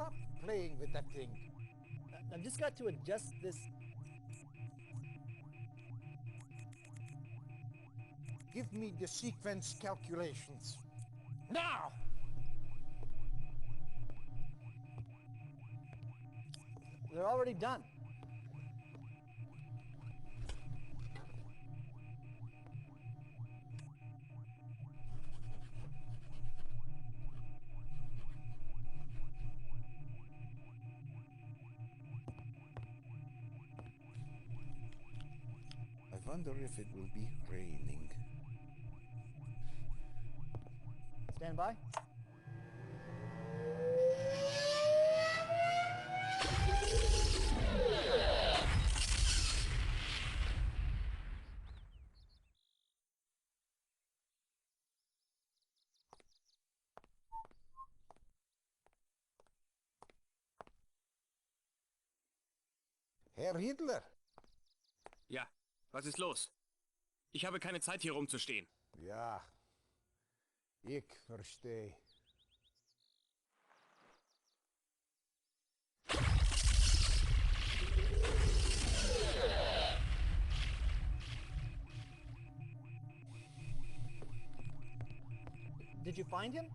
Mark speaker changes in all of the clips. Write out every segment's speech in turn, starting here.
Speaker 1: Stop playing with that thing.
Speaker 2: I've just got to adjust this.
Speaker 1: Give me the sequence calculations. Now!
Speaker 2: They're already done.
Speaker 1: I wonder if it will be raining.
Speaker 2: Stand by.
Speaker 1: Herr Hitler?
Speaker 3: Ja, was ist los? Ich habe keine Zeit, hier rumzustehen.
Speaker 1: Ja, ich verstehe.
Speaker 2: Did you find him?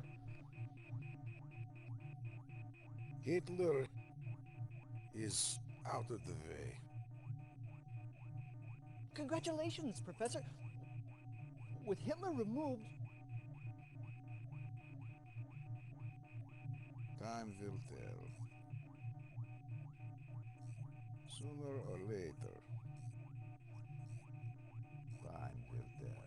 Speaker 1: Hitler is out of the way.
Speaker 2: Congratulations, Professor. With Hitler removed...
Speaker 1: Time will tell. Sooner or later. Time will tell.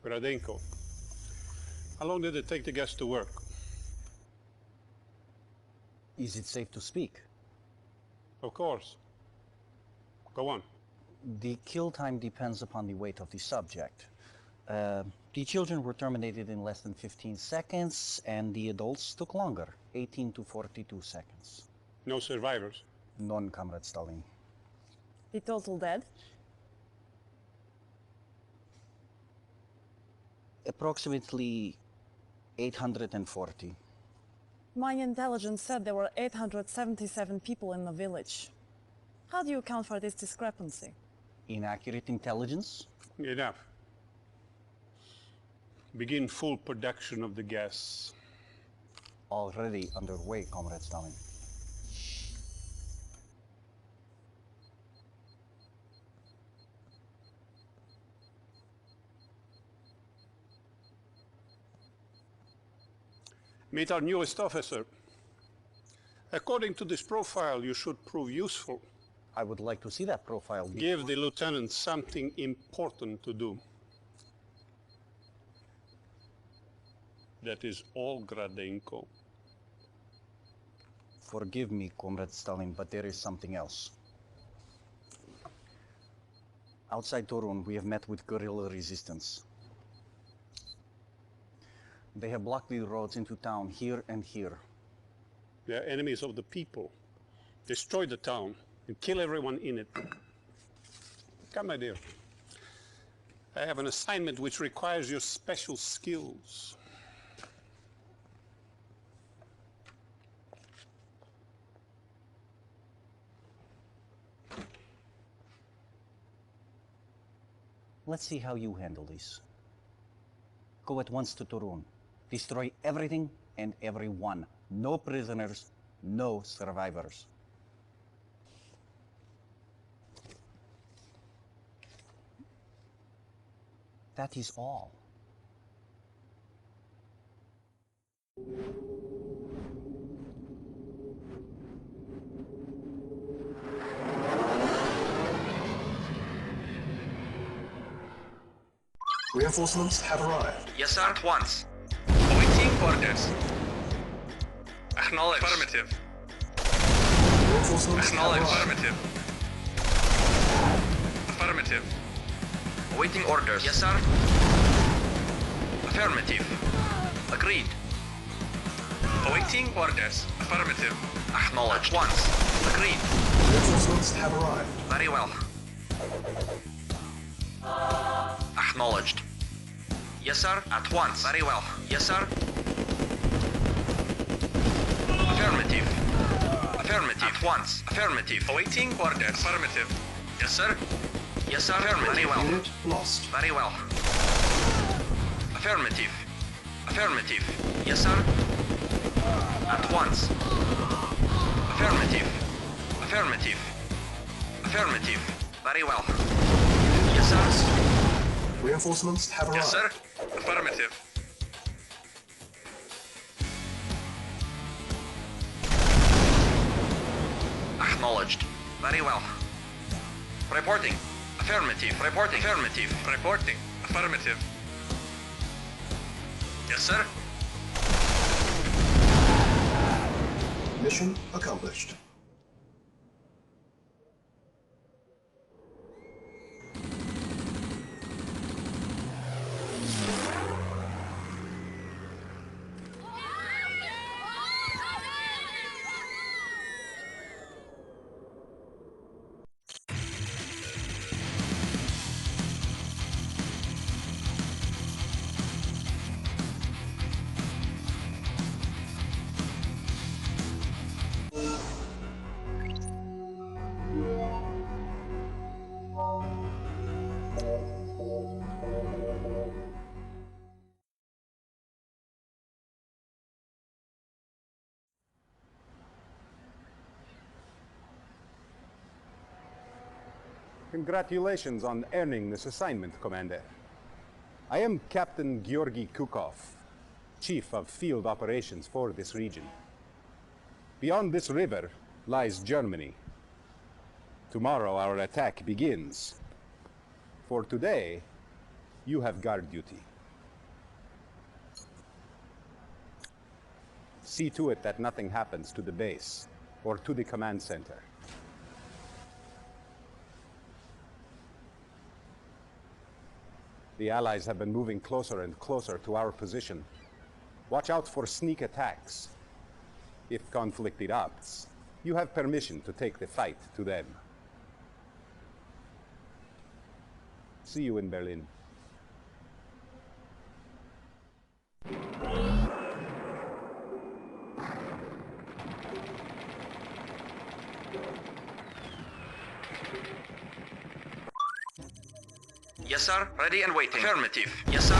Speaker 4: Gradenko. How long did it take the gas to work?
Speaker 5: Is it safe to speak?
Speaker 4: Of course. Go on.
Speaker 5: The kill time depends upon the weight of the subject. The children were terminated in less than 15 seconds, and the adults took longer, 18 to 42 seconds.
Speaker 4: No survivors?
Speaker 5: None, Comrade Stalin.
Speaker 6: The total dead?
Speaker 5: Approximately 840.
Speaker 6: My intelligence said there were 877 people in the village. How do you account for this discrepancy?
Speaker 5: Inaccurate intelligence?
Speaker 4: Enough. Begin full production of the gas.
Speaker 5: Already underway, Comrade Stalin.
Speaker 4: Meet our newest officer. According to this profile, you should prove useful.
Speaker 5: I would like to see that profile.
Speaker 4: Give the lieutenant something important to do. That is all, Gradenko.
Speaker 5: Forgive me, Comrade Stalin, but there is something else. Outside Torun, we have met with guerrilla resistance. They have blocked the roads into town here and here.
Speaker 4: They are enemies of the people. Destroy the town and kill everyone in it. Come, my dear. I have an assignment which requires your special skills.
Speaker 5: Let's see how you handle this. Go at once to Turun. Destroy everything and everyone. No prisoners, no survivors. That is all.
Speaker 7: Reinforcements have arrived.
Speaker 8: Yes, sir. At once. Awaiting orders. Acknowledge. Affirmative.
Speaker 7: Reinforcements
Speaker 8: Acknowledge.
Speaker 7: have arrived.
Speaker 8: Affirmative. Affirmative. Awaiting orders. Yes, sir. Affirmative. Agreed. Awaiting orders. Affirmative. Acknowledge. At once. Agreed.
Speaker 7: Reinforcements have arrived.
Speaker 8: Very well. Acknowledged. Yes, sir. At once. Very well. Yes, sir. Affirmative. Affirmative. At once. Affirmative. Awaiting orders. Affirmative. Yes, sir. Yes, sir. Affirmative. Very well.
Speaker 7: Unit lost.
Speaker 8: Very well. Affirmative. Affirmative. Yes, sir. At once. Affirmative. Affirmative. Affirmative. Very well. Yes, sir.
Speaker 7: Reinforcements have arrived.
Speaker 8: Yes, sir. Affirmative. Acknowledged. Very well. Reporting. Affirmative. Reporting. Affirmative. Reporting. Affirmative. Yes, sir.
Speaker 7: Mission accomplished.
Speaker 9: Congratulations on earning this assignment, Commander. I am Captain Georgy Kukov, Chief of Field Operations for this region. Beyond this river lies Germany. Tomorrow our attack begins. For today, you have guard duty. See to it that nothing happens to the base or to the command center. The Allies have been moving closer and closer to our position. Watch out for sneak attacks. If conflict erupts, you have permission to take the fight to them. See you in Berlin.
Speaker 8: Yes, sir. Ready and waiting. Affirmative. Yes, sir.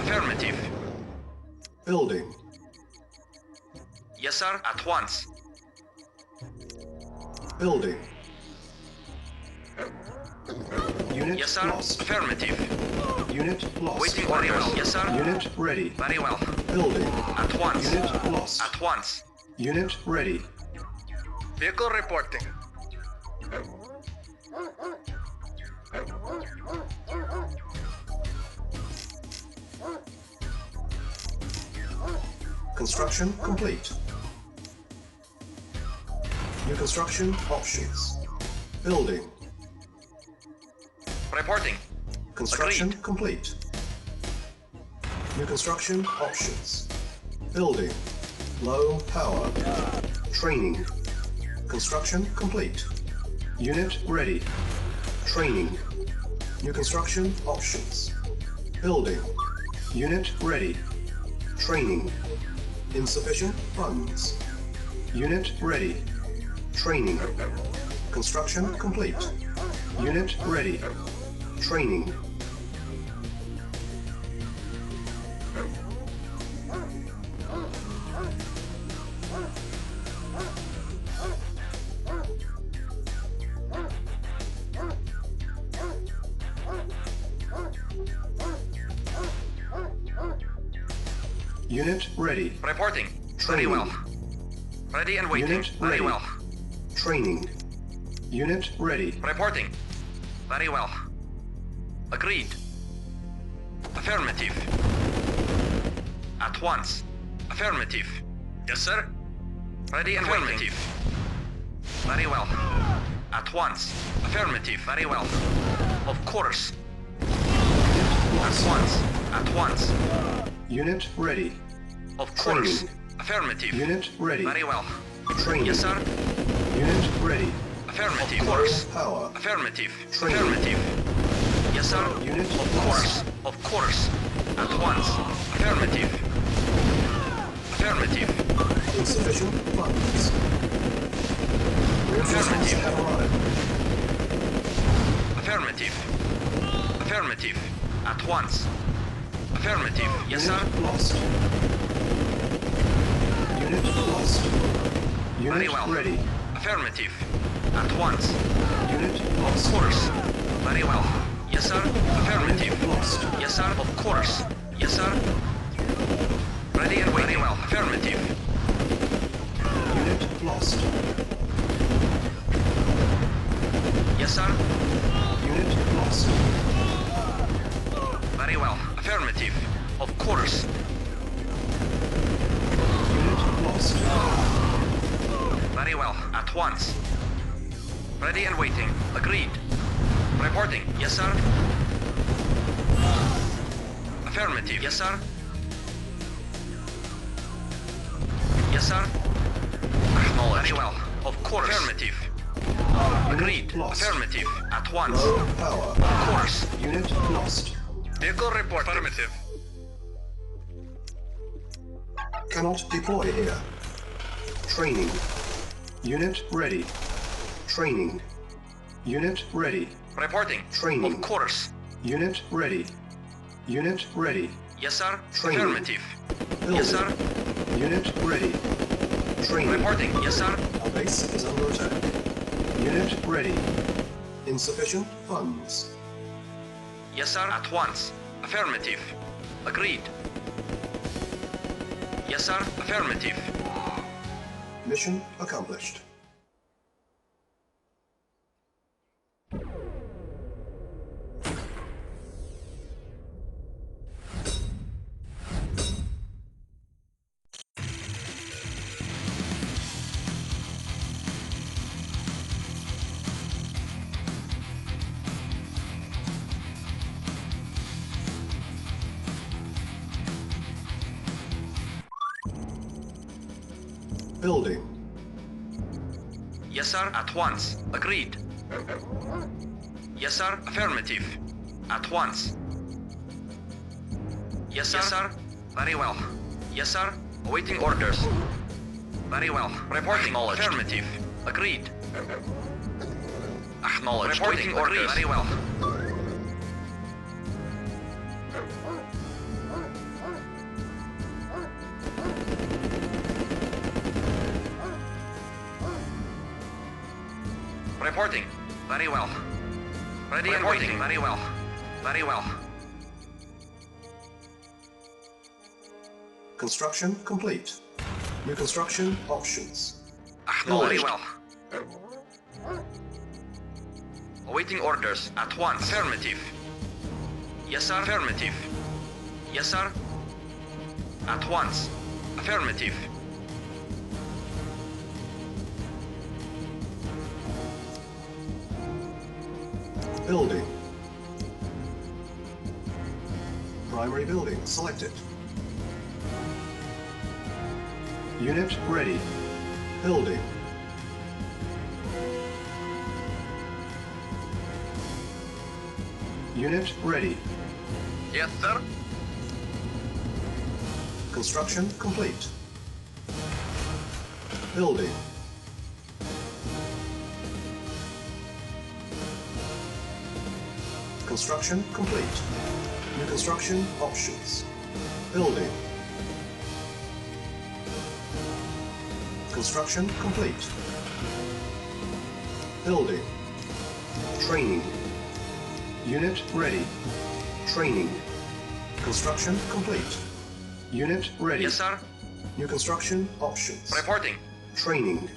Speaker 8: Affirmative.
Speaker 7: Building.
Speaker 8: Yes, sir. At once.
Speaker 7: Building. Unit
Speaker 8: Yes, sir.
Speaker 7: lost.
Speaker 8: Affirmative.
Speaker 7: Unit lost.
Speaker 8: Waiting orders. Yes, sir.
Speaker 7: Unit ready.
Speaker 8: Very well.
Speaker 7: Building.
Speaker 8: At once.
Speaker 7: Unit lost.
Speaker 8: At once.
Speaker 7: Unit ready.
Speaker 8: Vehicle reporting.
Speaker 7: Construction complete. New construction options. Building.
Speaker 8: Reporting.
Speaker 7: Construction
Speaker 8: Agreed.
Speaker 7: complete. New construction options. Building. Low power. Training. Construction complete. Unit ready. Training. New construction options. Building. Unit ready. Training. Insufficient funds. Unit ready. Training. Construction complete. Unit ready. Training. Unit ready.
Speaker 8: Reporting.
Speaker 7: Training.
Speaker 8: Very well. Ready and waiting.
Speaker 7: Unit
Speaker 8: Very
Speaker 7: ready.
Speaker 8: well.
Speaker 7: Training. Unit ready.
Speaker 8: Reporting. Very well. Agreed. Affirmative. At once. Affirmative. Yes, sir. Ready and waiting. Very well. At once. Affirmative. Very well. Of course. At once. At once.
Speaker 7: Unit ready.
Speaker 8: Of course.
Speaker 7: Training.
Speaker 8: Affirmative.
Speaker 7: Unit ready.
Speaker 8: Very well.
Speaker 7: Training.
Speaker 8: Yes, sir.
Speaker 7: Unit ready.
Speaker 8: Affirmative. Of
Speaker 7: Low
Speaker 8: course.
Speaker 7: power.
Speaker 8: Affirmative.
Speaker 7: Training.
Speaker 8: Affirmative. Yes, sir.
Speaker 7: Unit
Speaker 8: Of
Speaker 7: lost.
Speaker 8: course. Of course. At once. Affirmative. Affirmative.
Speaker 7: Insufficient funds. Reinforcements
Speaker 8: Affirmative.
Speaker 7: have arrived.
Speaker 8: Affirmative. Affirmative. At once. Affirmative. Yes, sir.
Speaker 7: Unit lost. Unit lost. Unit
Speaker 8: Very well.
Speaker 7: ready.
Speaker 8: Affirmative. At once.
Speaker 7: Unit
Speaker 8: Of
Speaker 7: lost.
Speaker 8: course. Very well. Yes, sir. Affirmative.
Speaker 7: Unit lost.
Speaker 8: Yes, sir. Of course. Yes, sir. Ready and waiting. Very well. Affirmative.
Speaker 7: Unit lost.
Speaker 8: Yes, sir.
Speaker 7: Unit lost.
Speaker 8: Very well. Affirmative. Of course.
Speaker 7: Unit lost.
Speaker 8: Very well. At once. Ready and waiting. Agreed. Reporting. Yes, sir. Affirmative. Yes, sir. Yes, sir. Acknowledged. Very well. Of course. Affirmative. Agreed.
Speaker 7: lost.
Speaker 8: Affirmative. At once.
Speaker 7: Low power.
Speaker 8: Of course.
Speaker 7: Unit lost.
Speaker 8: Vehicle report. Affirmative.
Speaker 7: Cannot deploy here. Training. Unit ready. Training. Unit ready.
Speaker 8: Reporting.
Speaker 7: Training.
Speaker 8: Of course.
Speaker 7: Unit ready. Unit ready.
Speaker 8: Yes, sir.
Speaker 7: Training.
Speaker 8: Affirmative.
Speaker 7: Building.
Speaker 8: Yes, sir.
Speaker 7: Unit ready. Training.
Speaker 8: Reporting. Yes, sir.
Speaker 7: Our base is under attack. Unit ready. Insufficient funds.
Speaker 8: Yes, sir. At once. Affirmative. Agreed. Yes, sir. Affirmative.
Speaker 7: Mission accomplished. Building.
Speaker 8: Yes, sir. At once. Agreed. Yes, sir. Affirmative. At once. Yes, sir. Yes, sir. Very well. Yes, sir. Awaiting orders. Very well. Reporting. Acknowledged. Affirmative. Agreed. Acknowledged. Reporting orders. Very well. Reporting. Very well. Ready and waiting. Very well. Very well.
Speaker 7: Construction complete. New construction options.
Speaker 8: Very well. Awaiting orders at once. Affirmative. Yes, sir. Affirmative. Yes, sir. At once. Affirmative.
Speaker 7: Building. Primary building selected. Unit ready. Building. Unit ready.
Speaker 8: Yes, sir.
Speaker 7: Construction complete. Building. Construction complete. New construction options. Building. Construction complete. Building. Training. Unit ready. Training. Construction complete. Unit ready.
Speaker 8: Yes, sir.
Speaker 7: New construction options.
Speaker 8: Reporting.
Speaker 7: Training.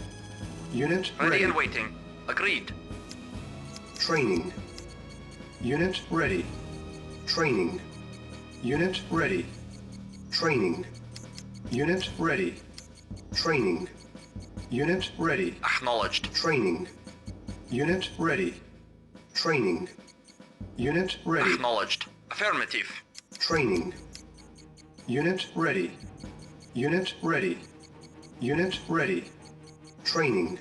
Speaker 7: Unit
Speaker 8: Ready
Speaker 7: ready.
Speaker 8: and waiting. Agreed.
Speaker 7: Training. Unit ready. Training. Unit ready. Training. Unit ready. Training. Unit ready.
Speaker 8: Acknowledged.
Speaker 7: Training. Unit ready. Training. Unit ready.
Speaker 8: Acknowledged. Affirmative.
Speaker 7: Training. Unit ready. Unit ready. Unit ready. Training.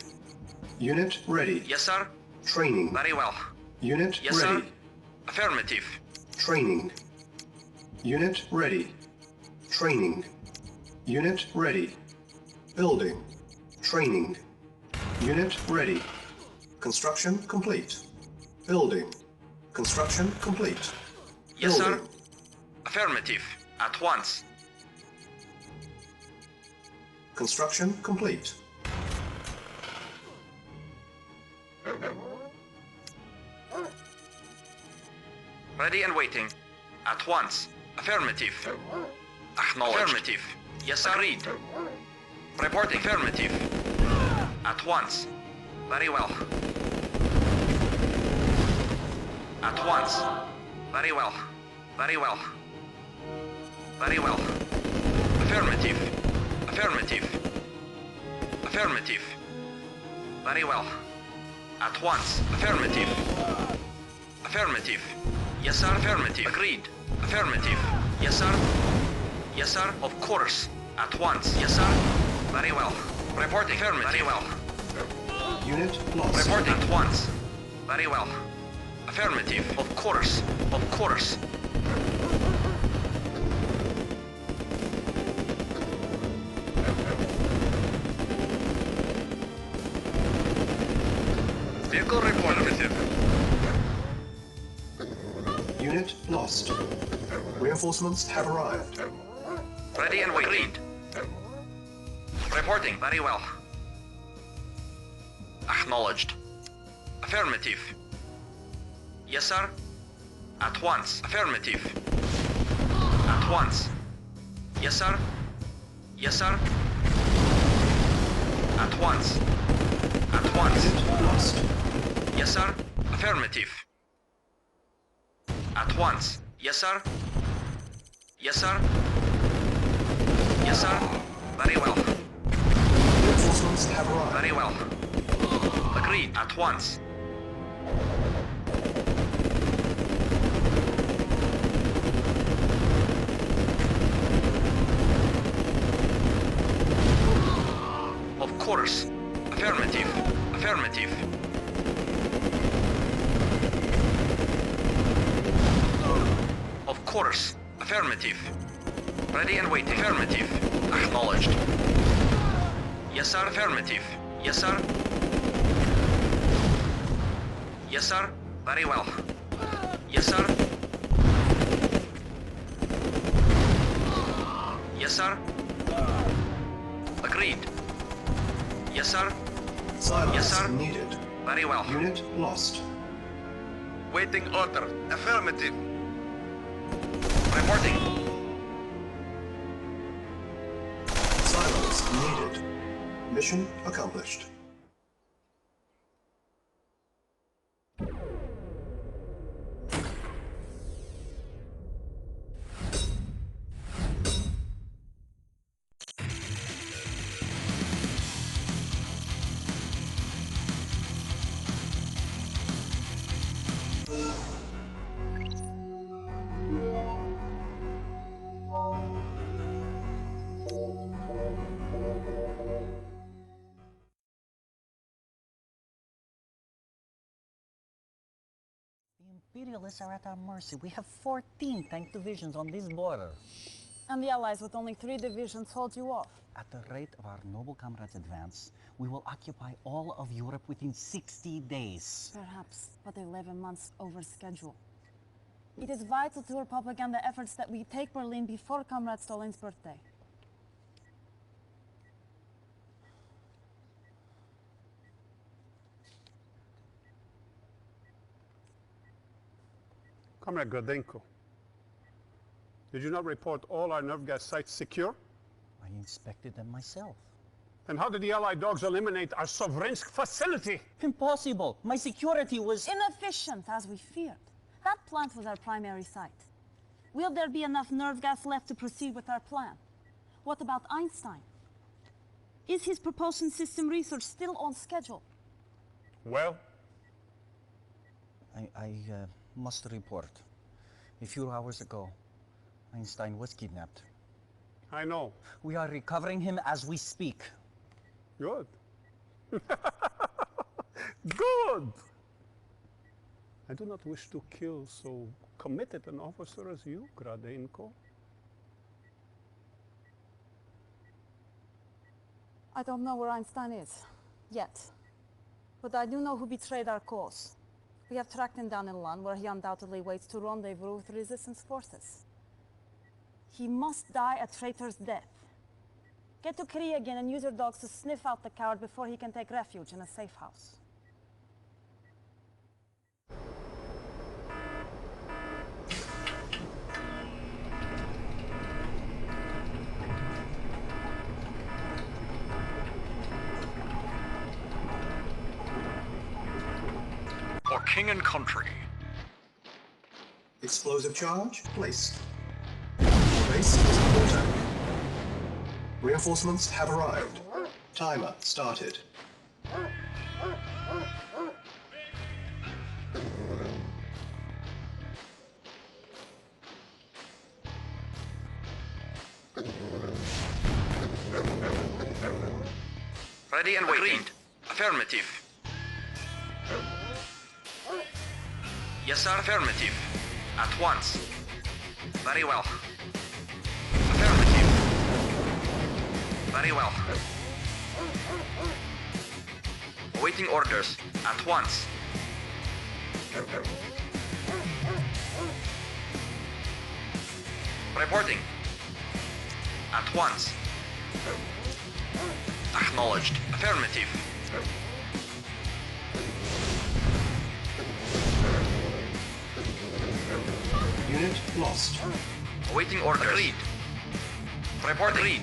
Speaker 7: Unit ready.
Speaker 8: Yes, sir.
Speaker 7: Training.
Speaker 8: Very well.
Speaker 7: Unit
Speaker 8: Yes,
Speaker 7: ready.
Speaker 8: sir. Affirmative.
Speaker 7: Training. Unit ready. Training. Unit ready. Building. Training. Unit ready. Construction complete. Building. Construction complete.
Speaker 8: Yes, sir.
Speaker 7: Building.
Speaker 8: Affirmative. At once.
Speaker 7: Construction complete.
Speaker 8: Ready and waiting. At once. Affirmative. Acknowledged. Affirmative. Yes, sir. Agreed. Reporting. Affirmative. At once. Very well. At once. Very well. Very well. Very well. Affirmative. Affirmative. Affirmative. Very well. At once. Affirmative. Affirmative. Yes, sir. Affirmative. Agreed. Affirmative. Yes, sir. Yes, sir. Of course. At once. Yes, sir. Very well. Reporting. Affirmative. Very well.
Speaker 7: Unit lost.
Speaker 8: Reporting. At once. Very well. Affirmative. Of course. Of course. Vehicle report. Affirmative.
Speaker 7: Unit lost. Reinforcements have arrived.
Speaker 8: Ready and waiting. Reporting. Very well. Acknowledged. Affirmative. Yes, sir. At once. Affirmative. At once. Yes, sir. Yes, sir. At once. At once.
Speaker 7: Unit lost.
Speaker 8: Yes, sir. Affirmative. At once. Yes, sir. Yes, sir. Yes, sir. Very well.
Speaker 7: Reinforcements have arrived.
Speaker 8: Very well. Agreed. At once. Of course. Affirmative. Affirmative. Of course. Affirmative. Ready and waiting. Affirmative. Acknowledged. Yes, sir. Affirmative. Yes, sir. Yes, sir. Very well. Yes, sir. Yes, sir. Agreed. Yes, sir.
Speaker 7: Silence
Speaker 8: Yes, sir.
Speaker 7: needed.
Speaker 8: Very well.
Speaker 7: Unit lost.
Speaker 8: Waiting order. Affirmative. Reporting.
Speaker 7: Silence needed. Mission accomplished.
Speaker 5: Imperialists are at our mercy. We have 14 tank divisions on this border.
Speaker 6: And the Allies with only 3 divisions hold you off.
Speaker 5: At the rate of our noble comrades' advance, we will occupy all of Europe within 60 days.
Speaker 6: Perhaps, but 11 months over schedule. It is vital to our propaganda efforts that we take Berlin before Comrade Stalin's birthday.
Speaker 4: Comrade Gradenko, did you not report all our nerve gas sites secure?
Speaker 5: I inspected them myself.
Speaker 4: Then how did the Allied dogs eliminate our Sovrensk facility?
Speaker 5: Impossible! My security was...
Speaker 6: Inefficient, as we feared. That plant was our primary site. Will there be enough nerve gas left to proceed with our plan? What about Einstein? Is his propulsion system research still on schedule?
Speaker 4: Well?
Speaker 5: I must report. A few hours ago, Einstein was kidnapped.
Speaker 4: I know.
Speaker 5: We are recovering him as we speak.
Speaker 4: Good. Good! I do not wish to kill so committed an officer as you, Gradenko.
Speaker 6: I don't know where Einstein is, yet. But I do know who betrayed our cause. We have tracked him down in Lund, where he undoubtedly waits to rendezvous with resistance forces. He must die a traitor's death. Get to Kriegen and use your dogs to sniff out the coward before he can take refuge in a safe house.
Speaker 8: For king and country.
Speaker 7: Explosive charge placed. Base is water. Reinforcements have arrived. Timer started.
Speaker 8: Ready and waiting. Agreed. Affirmative. Yes, sir. Affirmative. At once. Very well. Affirmative. Very well. Awaiting orders. At once. Reporting. At once. Acknowledged. Affirmative.
Speaker 7: Unit lost.
Speaker 8: Awaiting orders. Agreed. Report agreed.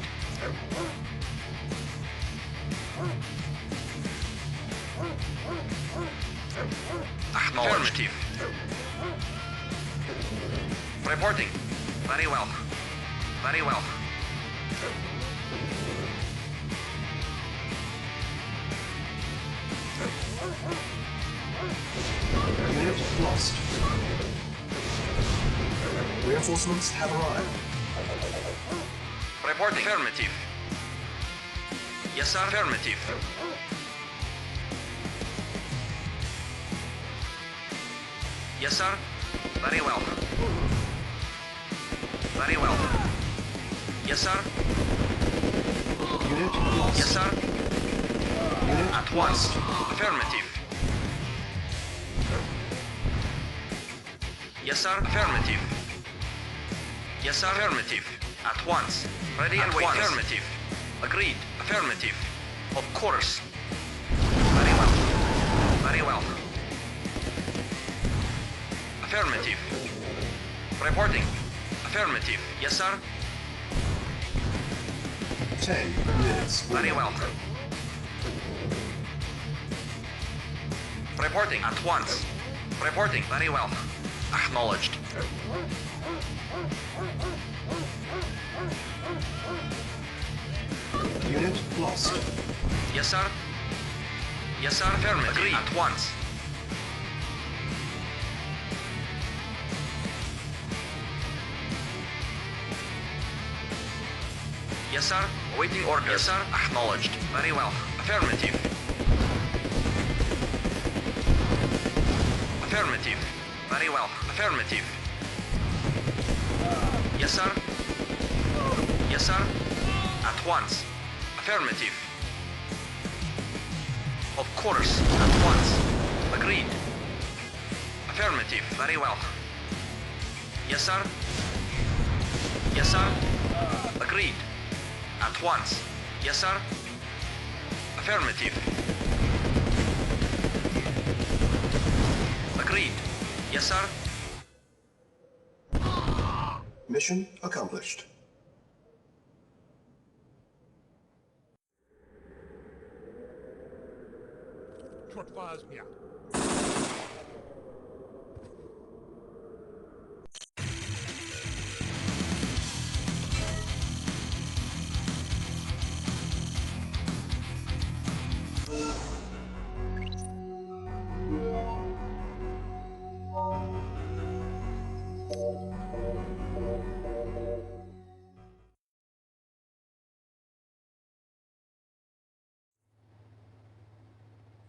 Speaker 8: Acknowledged. Affirmative. Reporting. Very well. Very well.
Speaker 7: Unit lost. Reinforcements have arrived.
Speaker 8: Reporting. Affirmative. Yes, sir. Affirmative. Yes, sir. Very well. Very well. Yes, sir.
Speaker 7: Unit lost.
Speaker 8: Yes, sir.
Speaker 7: Unit
Speaker 8: At once. Affirmative. Yes, sir. Affirmative. Yes, sir. Affirmative. At once. Ready and waiting. Affirmative. Agreed. Affirmative. Of course. Very well. Very well. Affirmative. Reporting. Affirmative. Yes, sir.
Speaker 7: 10 minutes.
Speaker 8: Very well. Reporting at once. Reporting. Very well. Acknowledged.
Speaker 7: Unit lost.
Speaker 8: Yes, sir. Yes, sir. Affirmative. Agreed. At once. Yes, sir. Awaiting orders. Yes, sir. Acknowledged. Very well. Affirmative. Affirmative. Very well. Affirmative. Yes, sir. Yes, sir. At once. Affirmative. Of course. At once. Agreed. Affirmative. Very well. Yes, sir. Yes, sir. Agreed. At once. Yes, sir. Affirmative. Agreed. Yes, sir.
Speaker 7: Mission accomplished.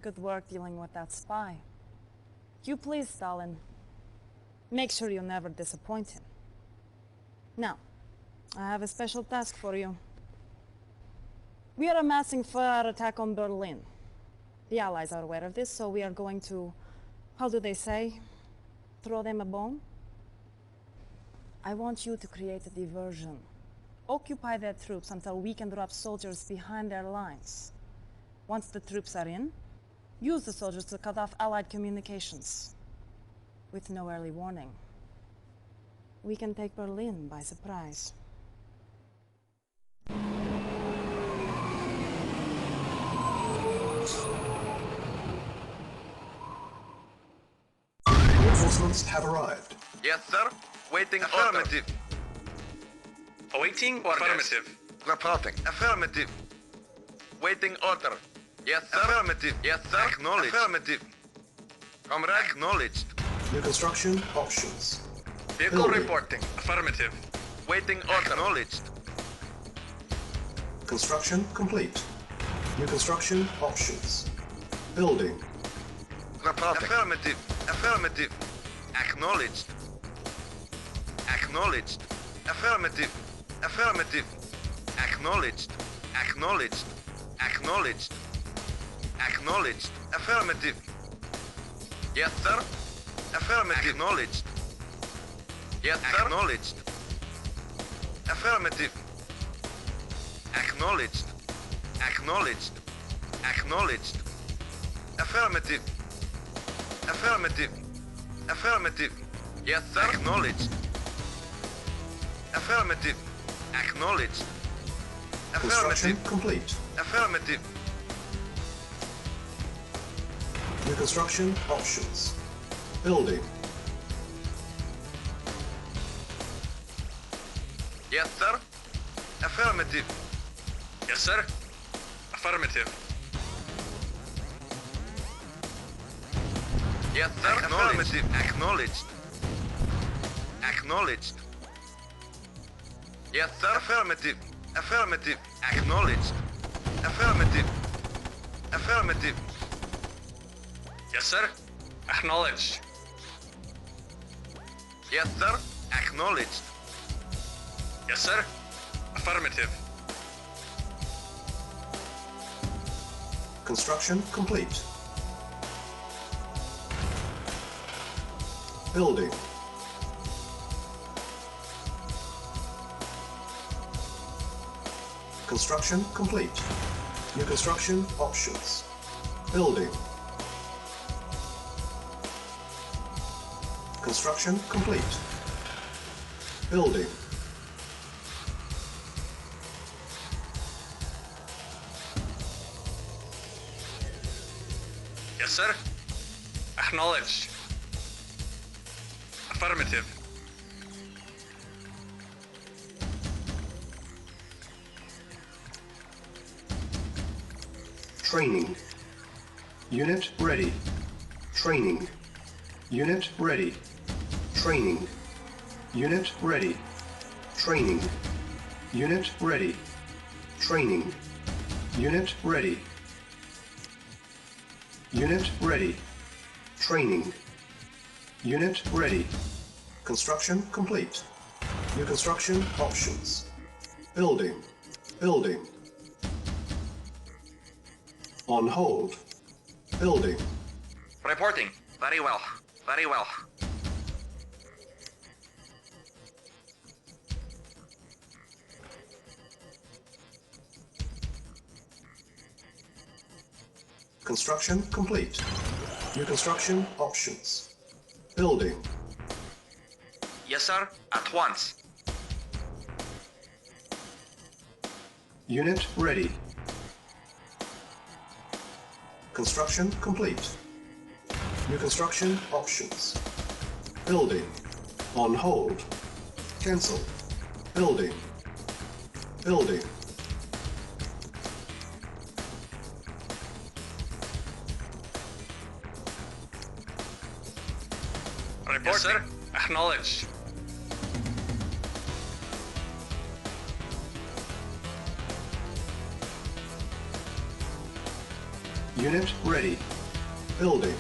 Speaker 6: Good work dealing with that spy. You please, Stalin. Make sure you never disappoint him. Now, I have a special task for you. We are amassing for our attack on Berlin. The Allies are aware of this, so we are going to, how do they say, throw them a bone? I want you to create a diversion. Occupy their troops until we can drop soldiers behind their lines. Once the troops are in, use the soldiers to cut off Allied communications. With no early warning. We can take Berlin by surprise.
Speaker 7: Reinforcements have arrived.
Speaker 8: Yes, sir. Waiting affirmative. Awaiting orders. Affirmative. Reporting. Affirmative. Waiting order. Yes, sir. Affirmative. Yes, sir. Acknowledged. Affirmative. Comrade. Acknowledged.
Speaker 7: New construction options.
Speaker 8: Vehicle
Speaker 7: Building.
Speaker 8: reporting. Affirmative. Waiting order. Acknowledged.
Speaker 7: Construction complete. New construction options. Building.
Speaker 8: Reporting. Affirmative. Affirmative. Acknowledged. Acknowledged. Affirmative. Affirmative. Acknowledged. Acknowledged. Acknowledged. Acknowledged. Affirmative. Yes, sir. Affirmative. Acknowledged. Yes, sir. Acknowledged. Affirmative. Acknowledged. Acknowledged. Acknowledged. Affirmative. Affirmative. Affirmative. Yes, sir. Acknowledged. Affirmative. Acknowledged.
Speaker 7: Construction
Speaker 8: Affirmative.
Speaker 7: complete.
Speaker 8: Affirmative.
Speaker 7: New construction options. Building.
Speaker 8: Yes, sir. Affirmative. Yes, sir. Affirmative. Yes, sir. Affirmative. Acknowledged. Acknowledged. Yes, sir. Affirmative. Affirmative. Acknowledged. Affirmative. Affirmative. Yes, sir. Acknowledged. Yes, sir. Acknowledged. Yes, sir. Affirmative.
Speaker 7: Construction complete. Building. Construction complete. New construction options. Building. Construction complete. Building.
Speaker 8: Yes, sir. Acknowledged. Affirmative.
Speaker 7: Training. Unit ready. Training. Unit ready. Training. Unit ready. Training. Unit ready. Training. Unit ready. Unit ready. Training. Unit ready. Construction complete. New construction options. Building. Building. On hold. Building.
Speaker 8: Reporting. Very well. Very well.
Speaker 7: Construction complete. New construction options. Building.
Speaker 8: Yes, sir. At once.
Speaker 7: Unit ready. Construction complete. New construction options. Building. On hold. Cancel. Building. Building.
Speaker 8: Reporting. Yes, sir. Acknowledged.
Speaker 7: Unit ready. Building.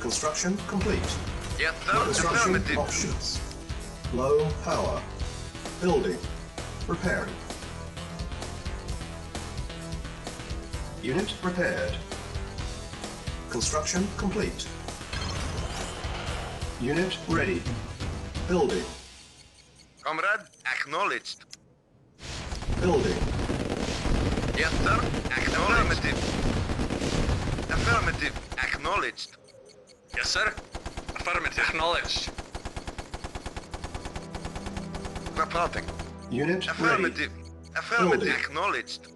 Speaker 7: Construction complete.
Speaker 8: Yes,
Speaker 7: New
Speaker 8: sir.
Speaker 7: construction
Speaker 8: Affirmative.
Speaker 7: options. Low power. Building. Repairing. Unit repaired. Construction complete. Unit ready. Building.
Speaker 8: Comrade, acknowledged.
Speaker 7: Building.
Speaker 8: Yes, sir. Affirmative. Affirmative. Acknowledged. Yes, sir. Affirmative. Acknowledged. Reporting.
Speaker 7: Unit
Speaker 8: Affirmative.
Speaker 7: ready.
Speaker 8: Affirmative.
Speaker 7: Building.
Speaker 8: Acknowledged.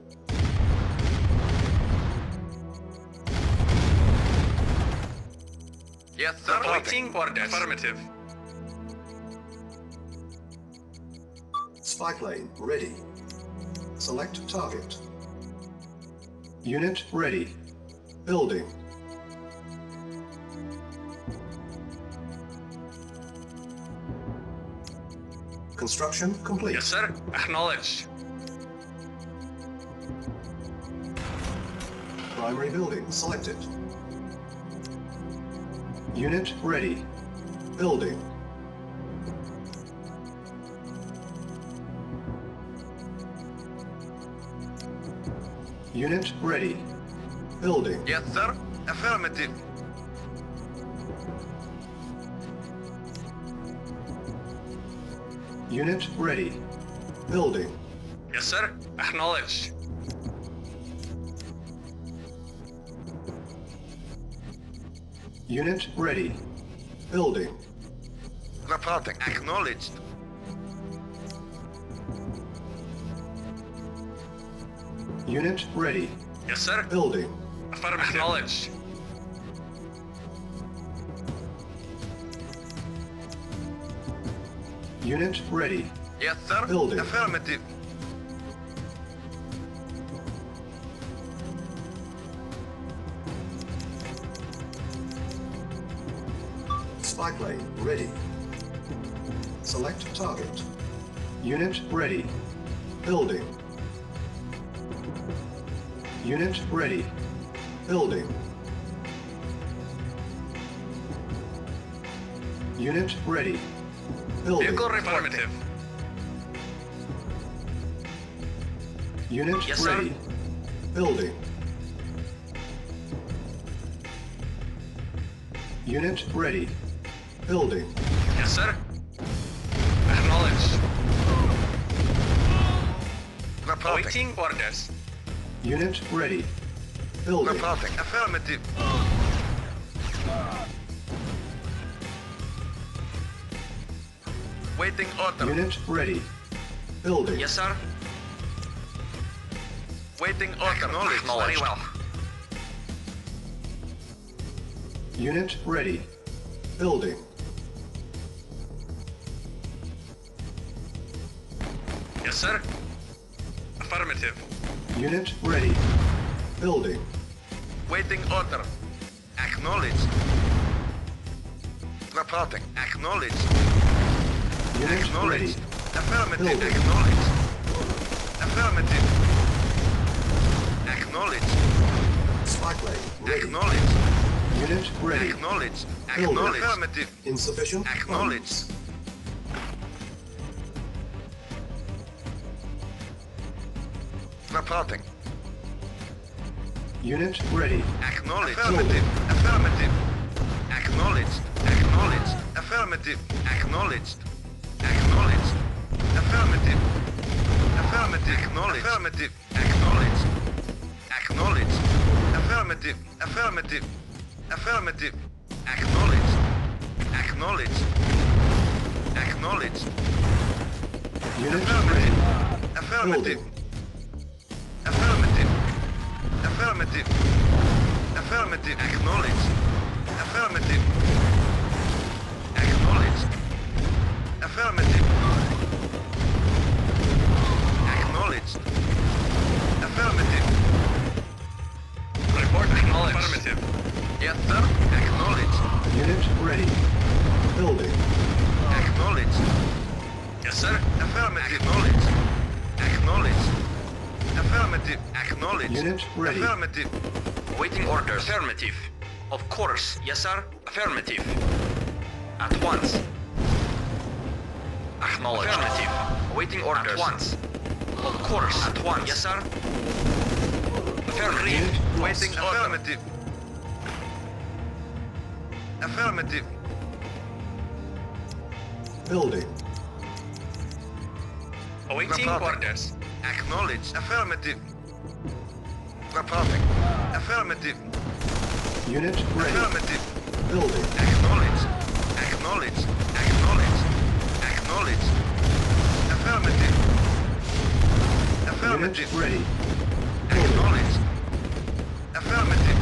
Speaker 8: Yes, sir. Waiting orders. Affirmative.
Speaker 7: Spy plane ready. Select target. Unit ready. Building. Construction complete.
Speaker 8: Yes, sir. Acknowledged.
Speaker 7: Primary building selected. Unit ready. Building. Unit ready. Building.
Speaker 8: Yes, sir. Affirmative.
Speaker 7: Unit ready. Building.
Speaker 8: Yes, sir. Acknowledged.
Speaker 7: Unit ready. Building.
Speaker 8: Reporting. Acknowledged.
Speaker 7: Unit ready.
Speaker 8: Yes, sir.
Speaker 7: Building.
Speaker 8: Affirmative. Acknowledged.
Speaker 7: Unit ready.
Speaker 8: Yes, sir.
Speaker 7: Building.
Speaker 8: Affirmative.
Speaker 7: Spy plane ready. Select target. Unit ready. Building. Unit ready. Building. Unit ready. Building.
Speaker 8: Vehicle affirmative.
Speaker 7: Unit
Speaker 8: Yes, sir.
Speaker 7: ready. Building. Unit ready. Building.
Speaker 8: Yes, sir. Acknowledged. Reporting. Waiting orders.
Speaker 7: Unit ready. Building.
Speaker 8: Reporting. Affirmative. Waiting order.
Speaker 7: Unit ready. Building.
Speaker 8: Yes, sir. Waiting order. Acknowledged. Very well.
Speaker 7: Unit ready. Building.
Speaker 8: Yes, sir. Affirmative.
Speaker 7: Unit ready. Building.
Speaker 8: Waiting order. Acknowledged. Reporting. Acknowledged.
Speaker 7: Unit
Speaker 8: Acknowledged.
Speaker 7: ready.
Speaker 8: Affirmative.
Speaker 7: Building.
Speaker 8: Acknowledged. Affirmative. Acknowledged.
Speaker 7: Spy plane ready.
Speaker 8: Acknowledged.
Speaker 7: Unit ready.
Speaker 8: Acknowledged.
Speaker 7: Building.
Speaker 8: Acknowledged. Affirmative.
Speaker 7: Insufficient
Speaker 8: Acknowledged.
Speaker 7: funds.
Speaker 8: Reporting.
Speaker 7: Unit ready.
Speaker 8: Acknowledged. Affirmative. Affirmative. Acknowledged. Acknowledged. Affirmative. Acknowledged. Acknowledged. Affirmative. Affirmative. Acknowledged. Affirmative. Acknowledged. Acknowledged. Affirmative. Affirmative. Affirmative. Acknowledged. Acknowledged. Acknowledged.
Speaker 7: Unit
Speaker 8: Affirmative.
Speaker 7: ready.
Speaker 8: Affirmative.
Speaker 7: Building.
Speaker 8: Affirmative. Affirmative. Affirmative. Acknowledged. Affirmative. Acknowledged. Affirmative. Acknowledged. Affirmative. Report acknowledged. Affirmative. Yes, sir. Acknowledged.
Speaker 7: Unit ready. Building.
Speaker 8: Acknowledged. Yes, sir. Affirmative. Acknowledged. Acknowledged. Affirmative. Acknowledged.
Speaker 7: Unit ready.
Speaker 8: Affirmative. Waiting orders. Affirmative. Of course. Yes, sir. Affirmative. At once. Acknowledged. Affirmative. Waiting orders. At once. Of course. At once. Yes, sir. Affirmative.
Speaker 7: Unit lost.
Speaker 8: Waiting order. Affirmative. Affirmative.
Speaker 7: Building.
Speaker 8: Awaiting orders. Acknowledged. Affirmative. Reporting. Affirmative.
Speaker 7: Unit ready.
Speaker 8: Affirmative.
Speaker 7: Building.
Speaker 8: Acknowledged. Acknowledged. Acknowledged. Acknowledged. Affirmative.
Speaker 7: Unit
Speaker 8: Affirmative.
Speaker 7: ready.
Speaker 8: Acknowledged. Affirmative.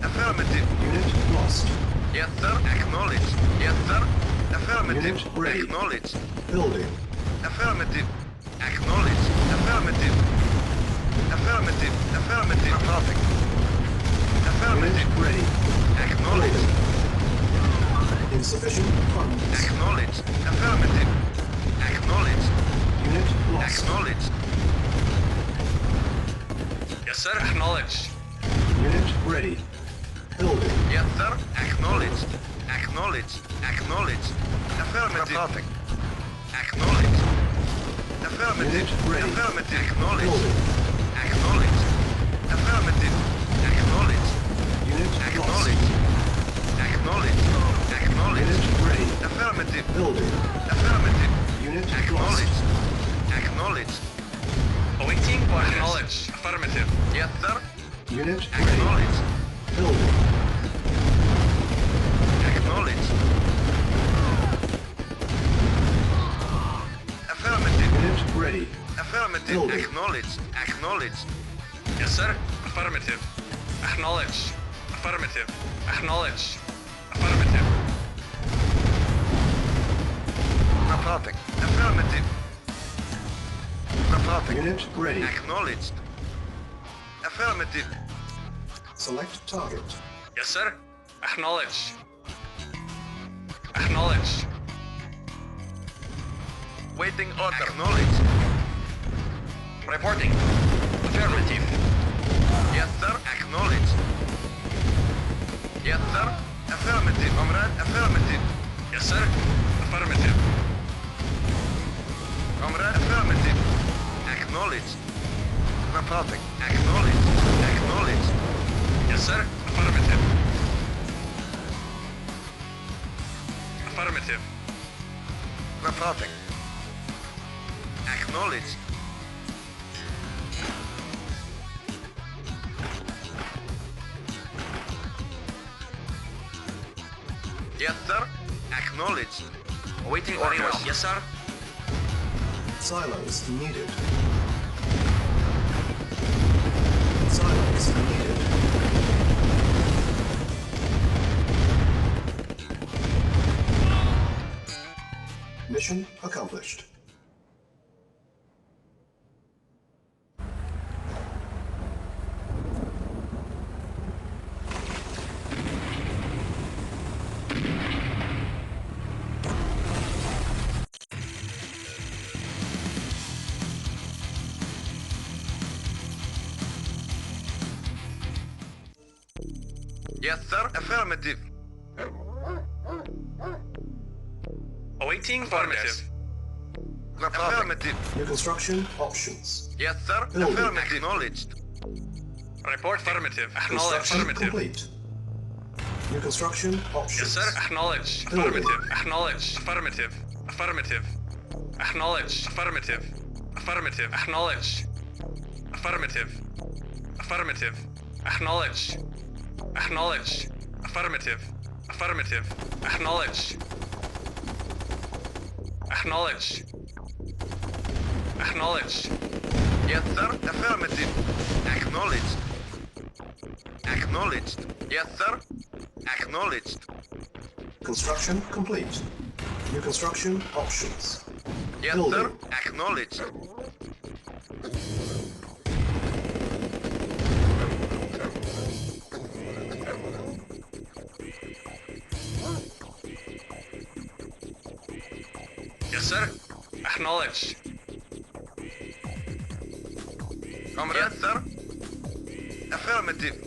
Speaker 8: Affirmative.
Speaker 7: Unit lost.
Speaker 8: Yes, sir. Acknowledged. Yes, sir. Affirmative.
Speaker 7: Unit ready.
Speaker 8: Acknowledged.
Speaker 7: Building.
Speaker 8: Affirmative. Acknowledged. Affirmative. Affirmative. Affirmative. Reporting.
Speaker 7: Unit
Speaker 8: Affirmative.
Speaker 7: ready.
Speaker 8: Acknowledged.
Speaker 7: Insufficient funds.
Speaker 8: Acknowledged. Affirmative. Acknowledged.
Speaker 7: Unit lost.
Speaker 8: Acknowledged. Yes, sir. Acknowledged.
Speaker 7: Unit ready. Building.
Speaker 8: Yes, sir. Acknowledged. Acknowledged. Acknowledged. Affirmative. Reporting. Acknowledged. Affirmative.
Speaker 7: Unit ready.
Speaker 8: Affirmative. Acknowledged.
Speaker 7: Building.
Speaker 8: Acknowledged. Affirmative. Acknowledged.
Speaker 7: Unit lost.
Speaker 8: Acknowledged. Acknowledged. Acknowledged.
Speaker 7: Unit ready.
Speaker 8: Affirmative.
Speaker 7: Building.
Speaker 8: Affirmative.
Speaker 7: Unit lost.
Speaker 8: Acknowledged. Acknowledged. Awaiting or acknowledged. Affirmative. Yes, sir.
Speaker 7: Unit ready.
Speaker 8: Acknowledged.
Speaker 7: Building.
Speaker 8: Acknowledged. Affirmative.
Speaker 7: Unit ready.
Speaker 8: Affirmative.
Speaker 7: Building.
Speaker 8: Acknowledged. Acknowledged. Yes, sir. Affirmative. Acknowledged. Affirmative. Acknowledged. Affirmative. Reporting. Affirmative. Reporting.
Speaker 7: Unit ready.
Speaker 8: Acknowledged. Affirmative.
Speaker 7: Select target.
Speaker 8: Yes, sir. Acknowledged. Acknowledged. Waiting order. Acknowledged. Reporting. Affirmative. Yes, sir. Acknowledged. Yes, sir. Affirmative. Comrade. Affirmative. Yes, sir. Affirmative. Comrade. Affirmative. Acknowledged. Reporting. Acknowledged. Acknowledged. Yes, sir. Affirmative. Affirmative. Reporting. Acknowledged. Yes, sir. Acknowledged. Awaiting orders. Yes, sir.
Speaker 7: Silos needed. Silos needed. Mission accomplished.
Speaker 8: Yes, sir. Affirmative. Awaiting orders. Affirmative.
Speaker 7: New construction options.
Speaker 8: Yes, sir.
Speaker 7: Building.
Speaker 8: Affirmative. Acknowledged. Report affirmative. Acknowledged.
Speaker 7: Construction
Speaker 8: Affirmative.
Speaker 7: complete. New construction options.
Speaker 8: Yes, sir. Acknowledged.
Speaker 7: Building.
Speaker 8: Affirmative. Acknowledged. Affirmative. Affirmative. Acknowledged. Affirmative. Affirmative. Acknowledged. Affirmative. Affirmative. Acknowledged. Acknowledged. Affirmative. Affirmative. Acknowledged. Acknowledged. Acknowledged. Yes, sir. Affirmative. Acknowledged. Acknowledged. Yes, sir. Acknowledged.
Speaker 7: Construction complete. New construction options.
Speaker 8: Yes,
Speaker 7: Building.
Speaker 8: sir. Acknowledged. Yes, sir. Acknowledged. Comrade? Yes, sir. Affirmative.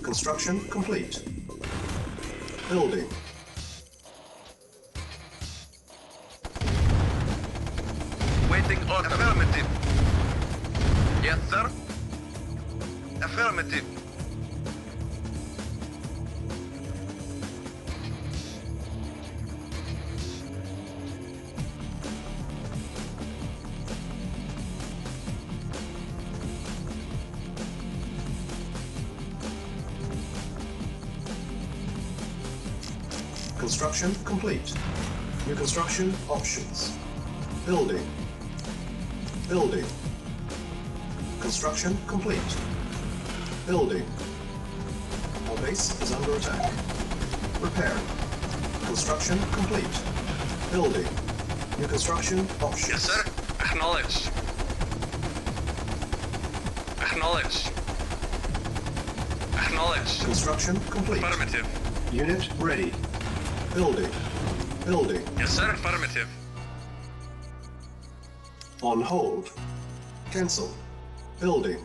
Speaker 7: Construction complete. Building.
Speaker 8: Waiting order. Affirmative. Yes, sir. Affirmative.
Speaker 7: Construction complete. New construction options. Building. Building. Construction complete. Building. Our base is under attack. Repair. Construction complete. Building. New construction options.
Speaker 8: Yes, sir. Acknowledged. Acknowledged. Acknowledged.
Speaker 7: Construction complete.
Speaker 8: Affirmative.
Speaker 7: Unit ready. Building. Building.
Speaker 8: Yes, sir. Affirmative.
Speaker 7: On hold. Cancel. Building.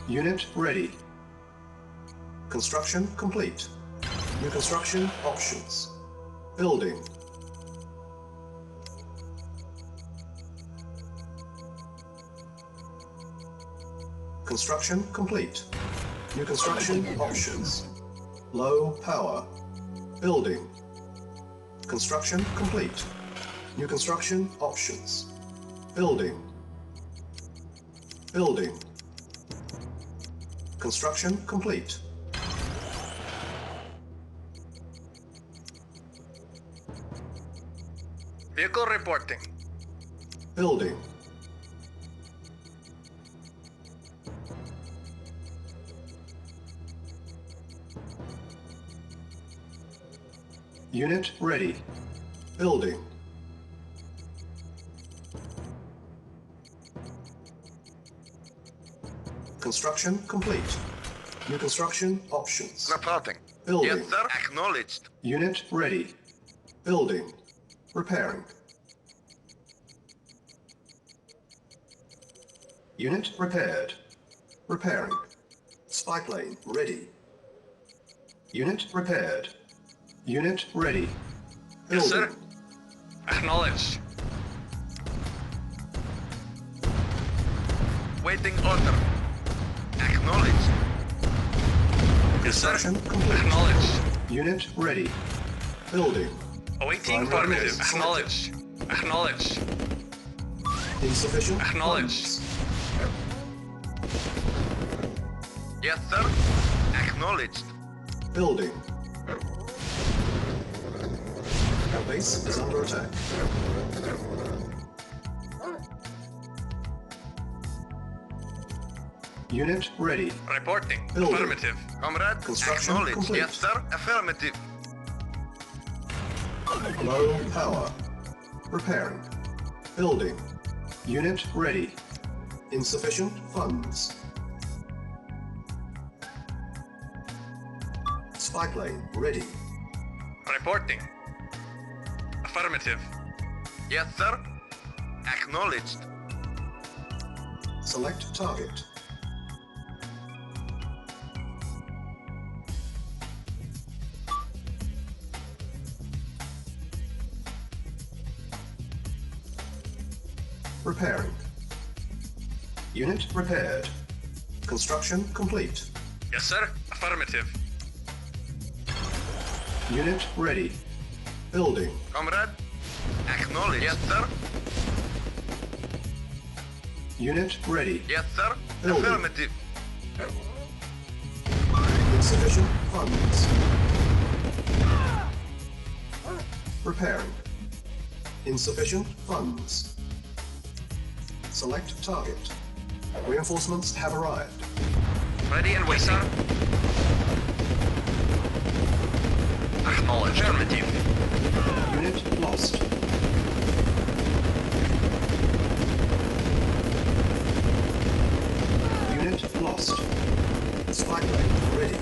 Speaker 7: Unit ready. Construction complete. New construction options. Building. Construction complete. New construction options. Low power. Building. Construction complete. New construction options. Building. Building. Construction complete.
Speaker 8: Vehicle reporting.
Speaker 7: Building. Unit ready. Building. Construction complete. New construction options.
Speaker 8: Reporting.
Speaker 7: Building.
Speaker 8: Yes, sir. Acknowledged.
Speaker 7: Unit ready. Building. Repairing. Unit repaired. Repairing. Spy plane ready. Unit repaired. Unit ready. Building.
Speaker 8: Yes, sir. Acknowledged. Waiting order. Acknowledged. Yes, sir.
Speaker 7: Construction complete.
Speaker 8: Acknowledged.
Speaker 7: Unit ready. Building.
Speaker 8: Awaiting
Speaker 7: Primary
Speaker 8: affirmative.
Speaker 7: selected.
Speaker 8: Acknowledged. Acknowledged.
Speaker 7: Insufficient
Speaker 8: Acknowledged.
Speaker 7: funds.
Speaker 8: Yes, sir. Acknowledged.
Speaker 7: Building. Our base is under attack. Unit ready.
Speaker 8: Reporting.
Speaker 7: Building.
Speaker 8: Affirmative. Comrade.
Speaker 7: Construction
Speaker 8: Acknowledged.
Speaker 7: complete.
Speaker 8: Yes, sir. Affirmative.
Speaker 7: Low power. Repairing. Building. Unit ready. Insufficient funds. Spy plane ready.
Speaker 8: Reporting. Affirmative. Yes, sir. Acknowledged.
Speaker 7: Select target. Repairing. Unit repaired. Construction complete.
Speaker 8: Yes, sir. Affirmative.
Speaker 7: Unit ready. Building.
Speaker 8: Comrade. Acknowledged. Yes, sir.
Speaker 7: Unit ready.
Speaker 8: Yes, sir.
Speaker 7: Building.
Speaker 8: Affirmative.
Speaker 7: Insufficient funds. Repairing. Insufficient funds. Select target. Reinforcements have arrived.
Speaker 8: Ready and waiting. Yes, sir. Acknowledged. Affirmative.
Speaker 7: Unit lost. Unit lost. Spy plane ready.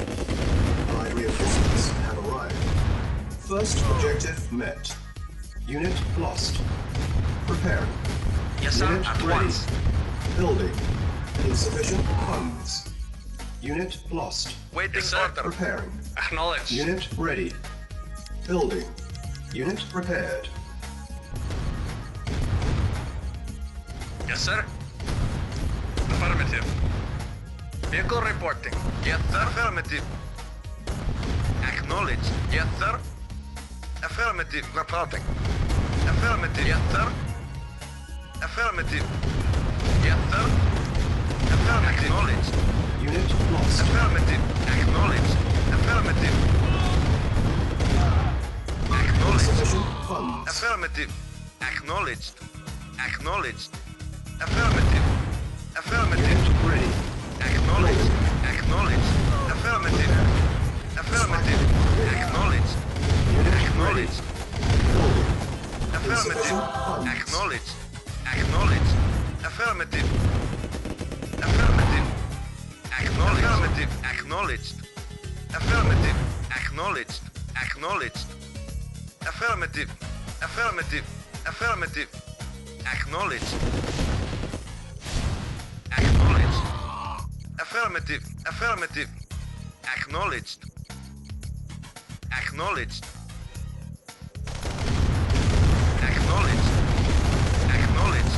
Speaker 7: Allied reinforcements have arrived. First objective met. Unit lost. Preparing.
Speaker 8: Yes, sir.
Speaker 7: Unit
Speaker 8: At
Speaker 7: ready.
Speaker 8: once.
Speaker 7: Building. Insufficient funds. Unit lost.
Speaker 8: Waiting, yes, sir. Order.
Speaker 7: Preparing.
Speaker 8: Acknowledged.
Speaker 7: Unit ready. Building. Unit prepared.
Speaker 8: Yes, sir. Affirmative. Vehicle reporting. Yes, sir. Affirmative. Acknowledged. Yes, sir. Affirmative. Reporting. Affirmative. Yes, sir. Affirmative. Yes, sir. Affirmative. Acknowledged.
Speaker 7: Unit lost.
Speaker 8: Affirmative. Acknowledged. Affirmative. Acknowledged.
Speaker 7: Insufficient funds.
Speaker 8: Affirmative. Acknowledged. Acknowledged. Affirmative. Affirmative.
Speaker 7: Unit ready.
Speaker 8: Acknowledged. Acknowledged. Affirmative. Affirmative. Acknowledged. Acknowledged.
Speaker 7: Building.
Speaker 8: Affirmative.
Speaker 7: Insufficient funds.
Speaker 8: Acknowledged. Acknowledged. Affirmative. Affirmative. Acknowledged. Acknowledged. Affirmative. Acknowledged. Acknowledged. Affirmative. Affirmative. Affirmative. Acknowledged. Acknowledged. Affirmative. Affirmative. Acknowledged. Acknowledged. Acknowledged. Acknowledged.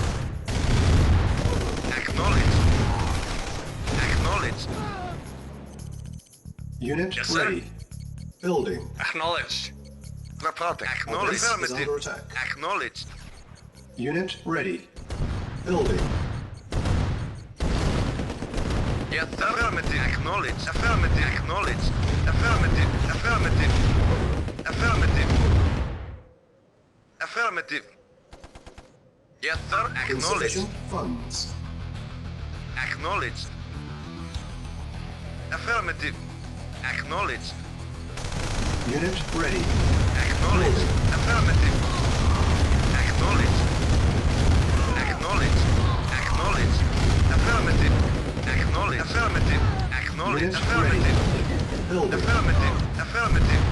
Speaker 8: Acknowledged. Acknowledged.
Speaker 7: Unit
Speaker 8: Yes, sir.
Speaker 7: ready. Building.
Speaker 8: Acknowledged. Reporting. Acknowledged.
Speaker 7: Base is under
Speaker 8: Affirmative.
Speaker 7: attack.
Speaker 8: Acknowledged.
Speaker 7: Unit ready. Building.
Speaker 8: Yes, sir. Affirmative. Acknowledged. Affirmative. Acknowledged. Affirmative. Affirmative. Affirmative. Affirmative. Yes, sir. Acknowledged.
Speaker 7: Insufficient funds.
Speaker 8: Acknowledged. Affirmative. Acknowledged.
Speaker 7: Unit ready.
Speaker 8: Acknowledged. Affirmative. Acknowledged. Acknowledged. Acknowledged. Affirmative. Acknowledged. Affirmative. Acknowledged.
Speaker 7: Unit ready.
Speaker 8: Affirmative.
Speaker 7: Building.
Speaker 8: Affirmative. Affirmative.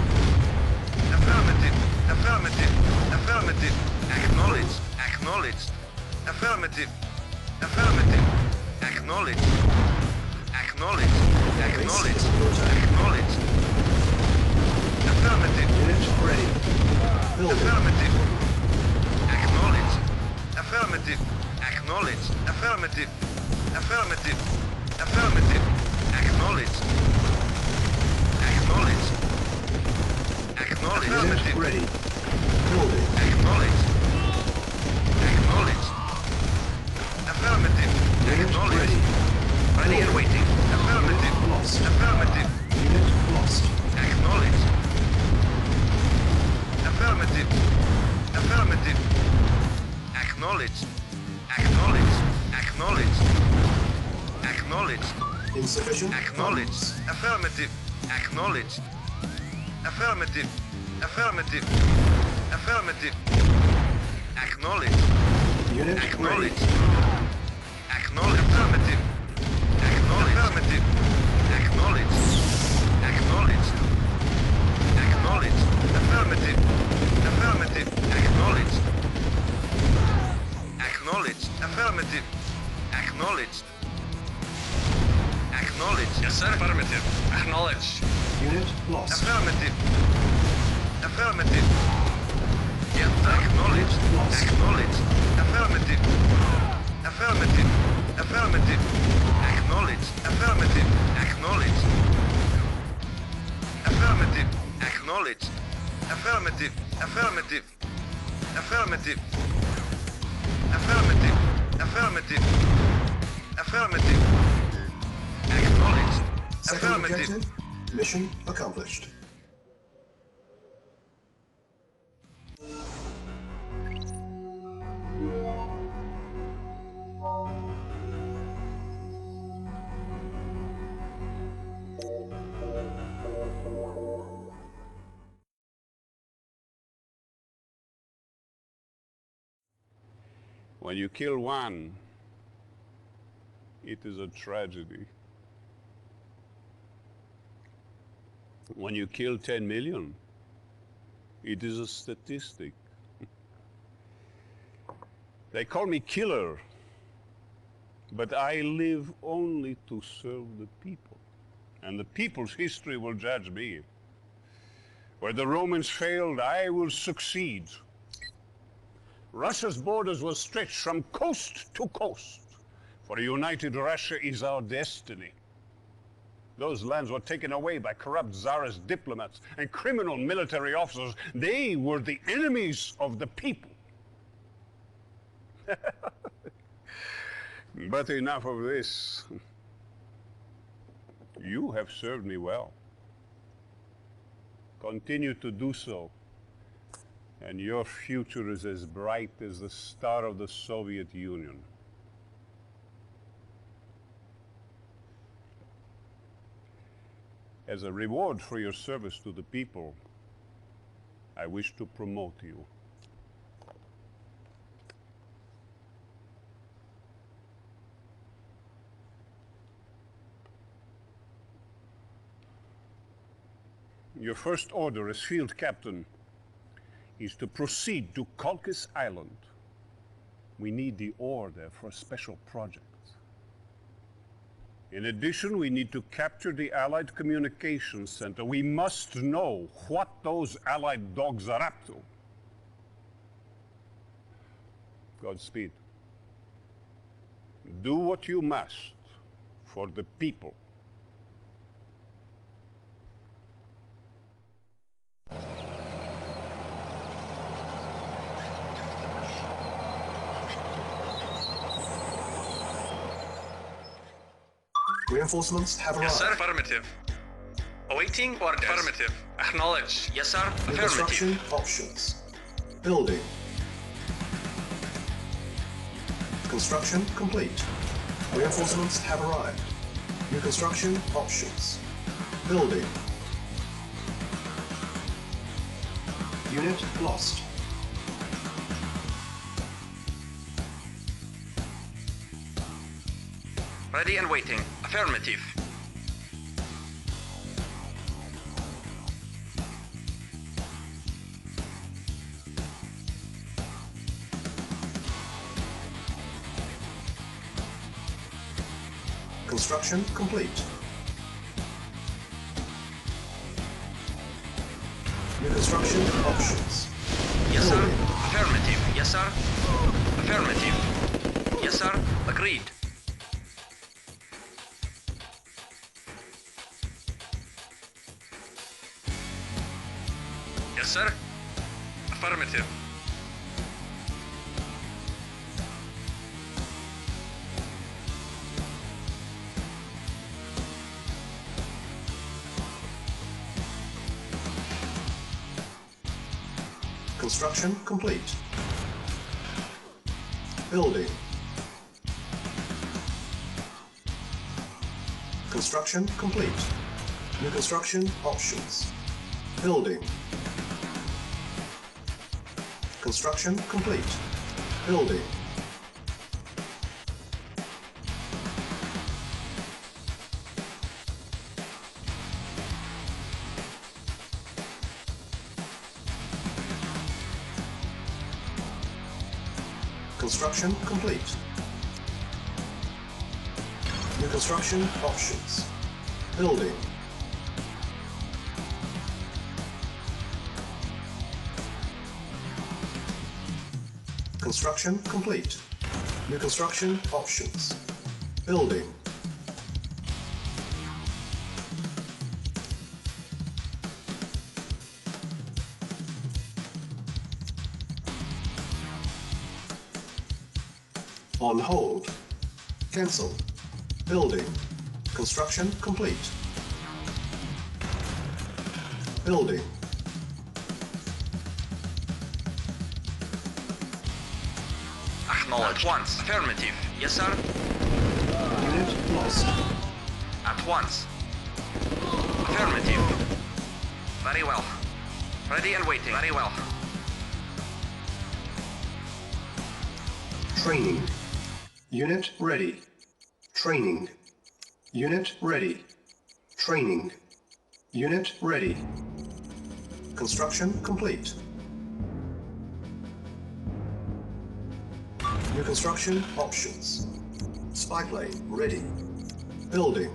Speaker 8: Affirmative. Affirmative. Affirmative. Acknowledged. Acknowledged. Affirmative. Affirmative. Acknowledged. Acknowledged. Acknowledged. Acknowledged. Affirmative.
Speaker 7: Unit ready. Building.
Speaker 8: Affirmative. Acknowledged. Affirmative. Acknowledged. Affirmative. Affirmative. Affirmative. Acknowledged. Acknowledged. Acknowledged.
Speaker 7: Unit
Speaker 8: Affirmative.
Speaker 7: ready. Building.
Speaker 8: Acknowledged. Acknowledged. Affirmative.
Speaker 7: Unit
Speaker 8: Acknowledged.
Speaker 7: ready.
Speaker 8: Ready and waiting. Affirmative.
Speaker 7: Lost.
Speaker 8: Affirmative.
Speaker 7: Unit lost.
Speaker 8: Acknowledged. Affirmative. Affirmative. Acknowledged. Acknowledged. Acknowledged. Acknowledged.
Speaker 7: Insufficient
Speaker 8: Acknowledged.
Speaker 7: funds.
Speaker 8: Affirmative. Acknowledged. Affirmative. Affirmative. Affirmative. Acknowledged.
Speaker 7: Unit ready.
Speaker 8: Acknowledged. Acknowledged. Affirmative. Acknowledged. Affirmative. Acknowledged. Acknowledged. Acknowledge. Yes, sir. Affirmative. Acknowledge.
Speaker 7: Unit lost.
Speaker 8: Affirmative. Affirmative. Yes, sir. Acknowledge.
Speaker 7: Lost.
Speaker 8: Acknowledge. Affirmative. Affirmative. Affirmative. Acknowledge. Affirmative. Acknowledge. Affirmative. Acknowledge. Affirmative. Affirmative. Affirmative. Affirmative. Affirmative. Affirmative. Acknowledged.
Speaker 7: Second
Speaker 8: Affirmative.
Speaker 7: objective. Mission accomplished.
Speaker 4: When you kill one, it is a tragedy. When you kill 10 million, it is a statistic. They call me killer, but I live only to serve the people. And the people's history will judge me. Where the Romans failed, I will succeed. Russia's borders will stretch from coast to coast, for a united Russia is our destiny. Those lands were taken away by corrupt Tsarist diplomats and criminal military officers. They were the enemies of the people. But enough of this. You have served me well. Continue to do so. And your future is as bright as the star of the Soviet Union. As a reward for your service to the people, I wish to promote you. Your first order as field captain is to proceed to Kolkis Island. We need the ore there for a special project. In addition, we need to capture the Allied Communications Center. We must know what those Allied dogs are up to. Godspeed. Do what you must for the people.
Speaker 7: Reinforcements have arrived.
Speaker 8: Yes, sir. Affirmative. Awaiting orders. Affirmative. Acknowledge. Yes, sir.
Speaker 7: New
Speaker 8: Affirmative.
Speaker 7: construction options. Building. Construction complete. Reinforcements have arrived. New construction options. Building. Unit lost.
Speaker 8: Ready and waiting. Affirmative.
Speaker 7: Construction complete. New construction options.
Speaker 8: Yes, sir.
Speaker 7: Building.
Speaker 8: Affirmative. Yes, sir. Affirmative. Yes, sir. Agreed. Yes, sir. Affirmative.
Speaker 7: Construction complete. Building. Construction complete. New construction options. Building. Construction complete. Building. Construction complete. New construction options. Building. Construction complete. New construction options. Building. On hold. Cancel. Building. Construction complete. Building.
Speaker 8: Acknowledged. At once. Affirmative. Yes, sir.
Speaker 7: Unit lost.
Speaker 8: At once. Affirmative. Very well. Ready and waiting. Very well.
Speaker 7: Training. Unit ready. Training. Unit ready. Training. Unit ready. Construction complete. New construction options. Spy plane ready. Building.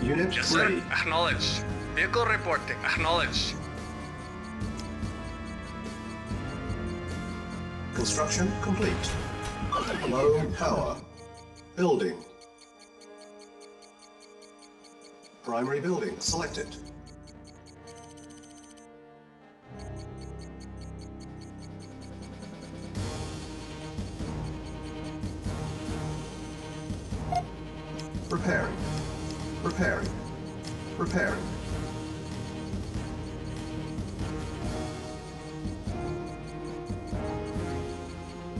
Speaker 7: Unit
Speaker 8: Yes, sir.
Speaker 7: ready.
Speaker 8: Acknowledged. Vehicle reporting. Acknowledged.
Speaker 7: Construction complete. Low power. Building. Primary building selected. Preparing. Preparing. Preparing.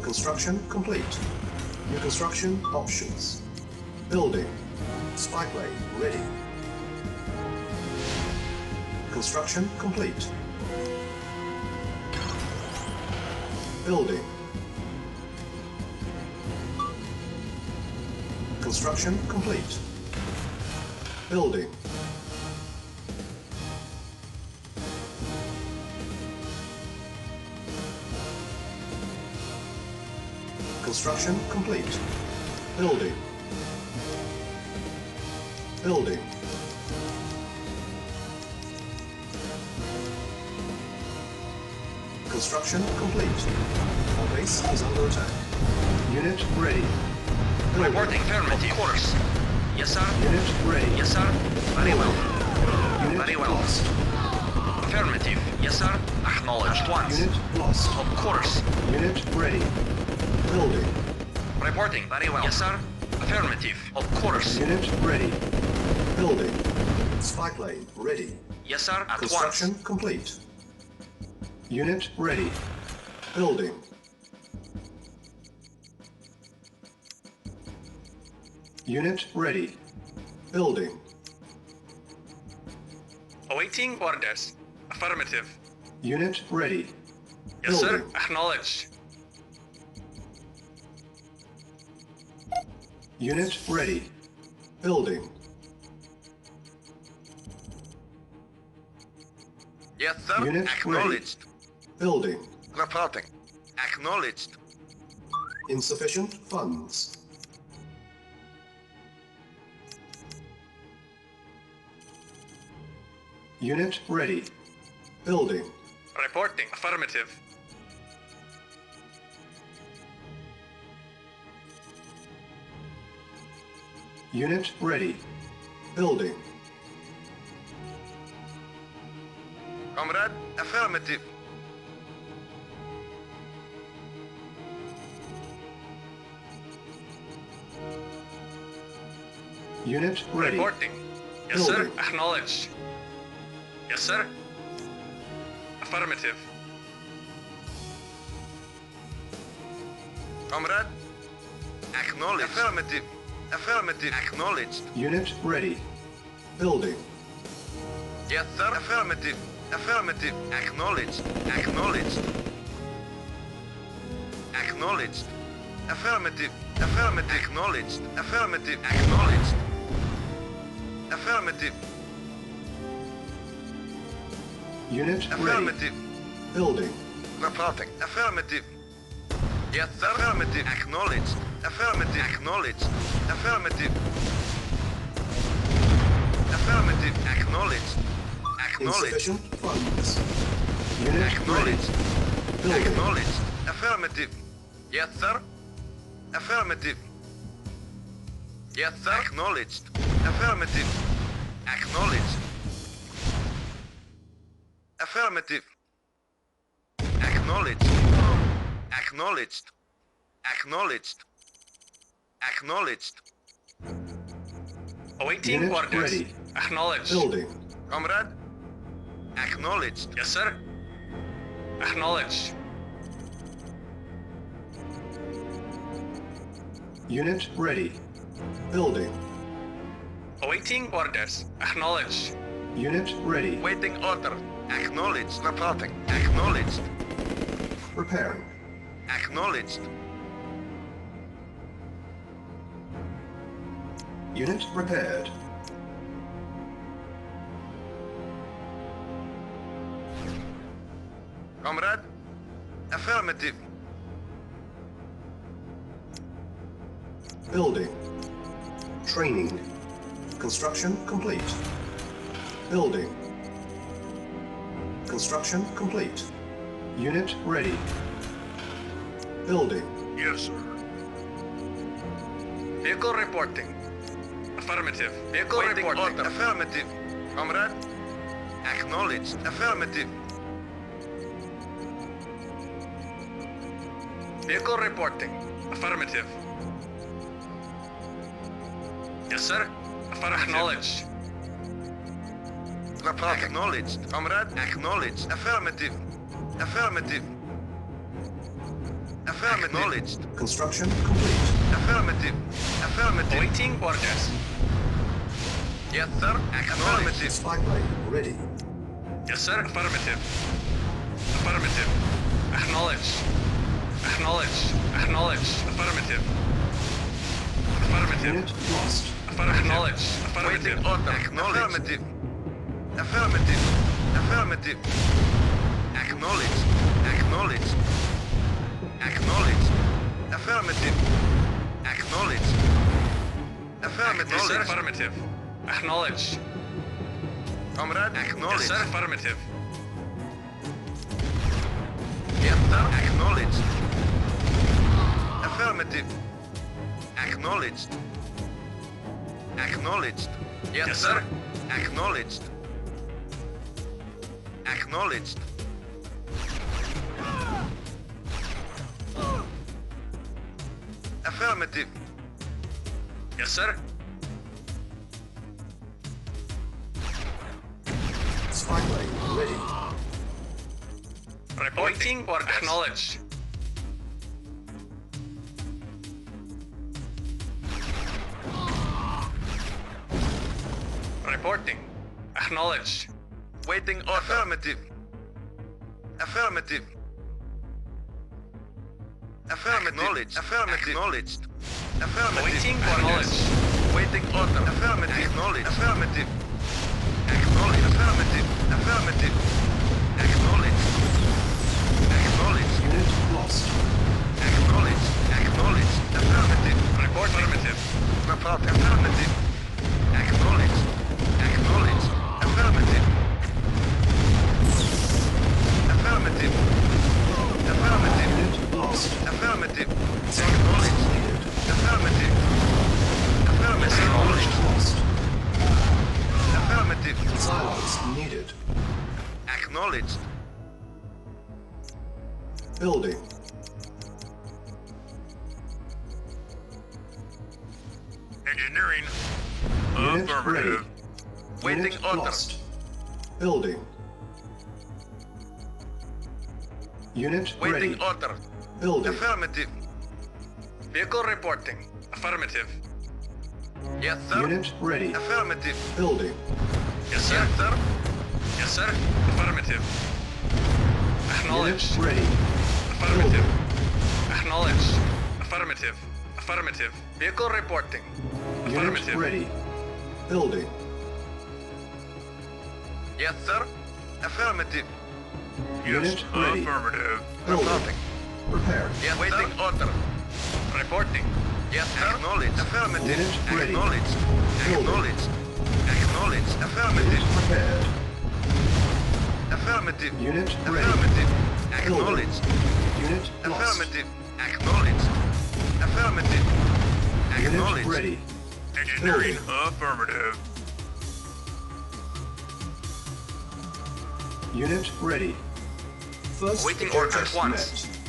Speaker 7: Construction complete. New construction options. Building. Spy plane ready. Construction complete. Building. Construction complete. Building. Construction complete. Building. Building. Construction complete. Our base is under attack. Unit ready. Building.
Speaker 8: Reporting. Affirmative. Of course. Yes, sir.
Speaker 7: Unit ready.
Speaker 8: Yes, sir. Very well.
Speaker 7: Unit
Speaker 8: Very well.
Speaker 7: lost.
Speaker 8: Affirmative. Yes, sir. Acknowledged. At once.
Speaker 7: Unit lost.
Speaker 8: Of course.
Speaker 7: Unit ready. Building.
Speaker 8: Reporting. Very well. Yes, sir. Affirmative. Of course.
Speaker 7: Unit ready. Building. Spy plane ready.
Speaker 8: Yes, sir. At
Speaker 7: Construction
Speaker 8: once.
Speaker 7: complete. Unit ready. Building. Unit ready. Building.
Speaker 8: Awaiting orders. Affirmative.
Speaker 7: Unit ready.
Speaker 8: Yes, sir.
Speaker 7: Building.
Speaker 8: Acknowledged.
Speaker 7: Unit ready. Building.
Speaker 8: Yes, sir.
Speaker 7: Unit
Speaker 8: Acknowledged.
Speaker 7: Building.
Speaker 8: Reporting. Acknowledged.
Speaker 7: Insufficient funds. Unit ready. Building.
Speaker 8: Reporting. Affirmative.
Speaker 7: Unit ready. Building.
Speaker 8: Comrade. Affirmative.
Speaker 7: Unit ready.
Speaker 8: Reporting. Yes, sir.
Speaker 7: Building.
Speaker 8: Acknowledged. Yes, sir. Affirmative. Comrade. Acknowledged. Affirmative. Affirmative. Acknowledged.
Speaker 7: Unit ready. Building.
Speaker 8: Yes, sir. Affirmative. Affirmative. Acknowledged. Acknowledged. Acknowledged. Affirmative. Affirmative. Acknowledged. Affirmative. Acknowledged. Affirmative.
Speaker 7: Unit ready.
Speaker 8: Affirmative.
Speaker 7: Building.
Speaker 8: Reporting. Affirmative. Yes, sir. Affirmative. Acknowledged. Affirmative. Acknowledged. Affirmative. Affirmative. Acknowledged. Acknowledged.
Speaker 7: Insufficient funds. Unit
Speaker 8: Acknowledged.
Speaker 7: ready. Building.
Speaker 8: Acknowledged. Affirmative. Yes, sir. Affirmative. Yes, sir. Acknowledged. Affirmative. Acknowledged. Affirmative. Acknowledged. Acknowledged. Acknowledged. Acknowledged. Awaiting
Speaker 7: Unit
Speaker 8: orders.
Speaker 7: ready.
Speaker 8: Acknowledged.
Speaker 7: Building.
Speaker 8: Comrade. Acknowledged. Yes, sir. Acknowledged.
Speaker 7: Unit ready. Building.
Speaker 8: Awaiting orders. Acknowledged.
Speaker 7: Unit ready.
Speaker 8: Waiting order. Acknowledged. Reporting. Acknowledged.
Speaker 7: Preparing.
Speaker 8: Acknowledged.
Speaker 7: Unit prepared.
Speaker 8: Comrade. Affirmative.
Speaker 7: Building. Training. Construction complete. Building. Construction complete. Unit ready. Building.
Speaker 8: Yes, sir. Vehicle reporting. Affirmative. Vehicle reporting. Order. Affirmative. Comrade. Acknowledged. Affirmative. Vehicle reporting. Affirmative. Yes, sir. Affirmative. Acknowledged. Reporting. Acknowledged. Comrade. Acknowledged. Affirmative. Affirmative. Affirmative. Acknowledged.
Speaker 7: Construction complete.
Speaker 8: Affirmative. Affirmative. Waiting orders. Yes, sir. Affirmative.
Speaker 7: Spy plane ready.
Speaker 8: Yes, sir. Affirmative. Affirmative. Acknowledged. Acknowledged. Acknowledged. Affirmative. Affirmative.
Speaker 7: Unit lost.
Speaker 8: Acknowledged. Affirmative. Waiting order. Affirmative. Affirmative. Affirmative. Acknowledged. Acknowledged. Acknowledged. Affirmative. Acknowledged. Affirmative. Yes, sir. Affirmative. Acknowledged. Comrade. Acknowledged. Yes, sir. Affirmative. Yes, sir. Acknowledged. Affirmative. Acknowledged. Acknowledged. Yes, sir. Acknowledged. Acknowledged. Affirmative. Yes, sir.
Speaker 7: Spy plane ready.
Speaker 8: Reporting or acknowledged. Reporting. Acknowledged. Waiting order. Affirmative. Affirmative. Affirmative. Acknowledged. Affirmative. Acknowledged. Affirmative. Waiting acknowledged. Waiting order. Affirmative. Acknowledged. Affirmative. Acknowledged. Affirmative. Affirmative. Acknowledged. Acknowledged.
Speaker 7: Unit lost.
Speaker 8: Acknowledged. Acknowledged. Affirmative. Report. Affirmative. Report. Affirmative. Acknowledged. Acknowledged. Affirmative. Affirmative. Affirmative.
Speaker 7: Unit lost.
Speaker 8: Affirmative. Acknowledged. Affirmative. Affirmative.
Speaker 7: Unit lost.
Speaker 8: Affirmative.
Speaker 7: Silence needed.
Speaker 8: Acknowledged.
Speaker 7: Building.
Speaker 8: Engineering.
Speaker 7: Unit ready.
Speaker 8: Waiting
Speaker 7: Unit
Speaker 8: order.
Speaker 7: lost. Building. Unit
Speaker 8: Waiting
Speaker 7: ready.
Speaker 8: order.
Speaker 7: Building.
Speaker 8: Affirmative. Vehicle reporting. Affirmative. Yes, sir.
Speaker 7: Unit ready.
Speaker 8: Affirmative.
Speaker 7: Building.
Speaker 8: Yes, sir. Yes, sir. Yes, sir. Affirmative. Acknowledged.
Speaker 7: Unit ready.
Speaker 8: Affirmative. Acknowledged. Affirmative. Affirmative. Vehicle reporting.
Speaker 7: Unit
Speaker 8: Affirmative.
Speaker 7: ready. Building.
Speaker 8: Yes, sir. Affirmative.
Speaker 7: Unit ready.
Speaker 8: Affirmative.
Speaker 7: Building.
Speaker 8: Reporting.
Speaker 7: Prepare.
Speaker 8: Yes, waiting order. Reporting. Yes, sir. Acknowledged. Affirmative.
Speaker 7: Unit ready.
Speaker 8: Acknowledged.
Speaker 7: Building.
Speaker 8: Acknowledged. Acknowledged. Affirmative.
Speaker 7: Unit prepared.
Speaker 8: Affirmative.
Speaker 7: Unit ready.
Speaker 8: Affirmative. Acknowledged.
Speaker 7: Unit lost.
Speaker 8: Affirmative. Acknowledged. Affirmative.
Speaker 7: Unit
Speaker 8: Acknowledged.
Speaker 7: ready.
Speaker 8: Engineering. Affirmative.
Speaker 7: Unit ready. First
Speaker 8: Waiting order
Speaker 7: objective
Speaker 8: at once.
Speaker 7: met.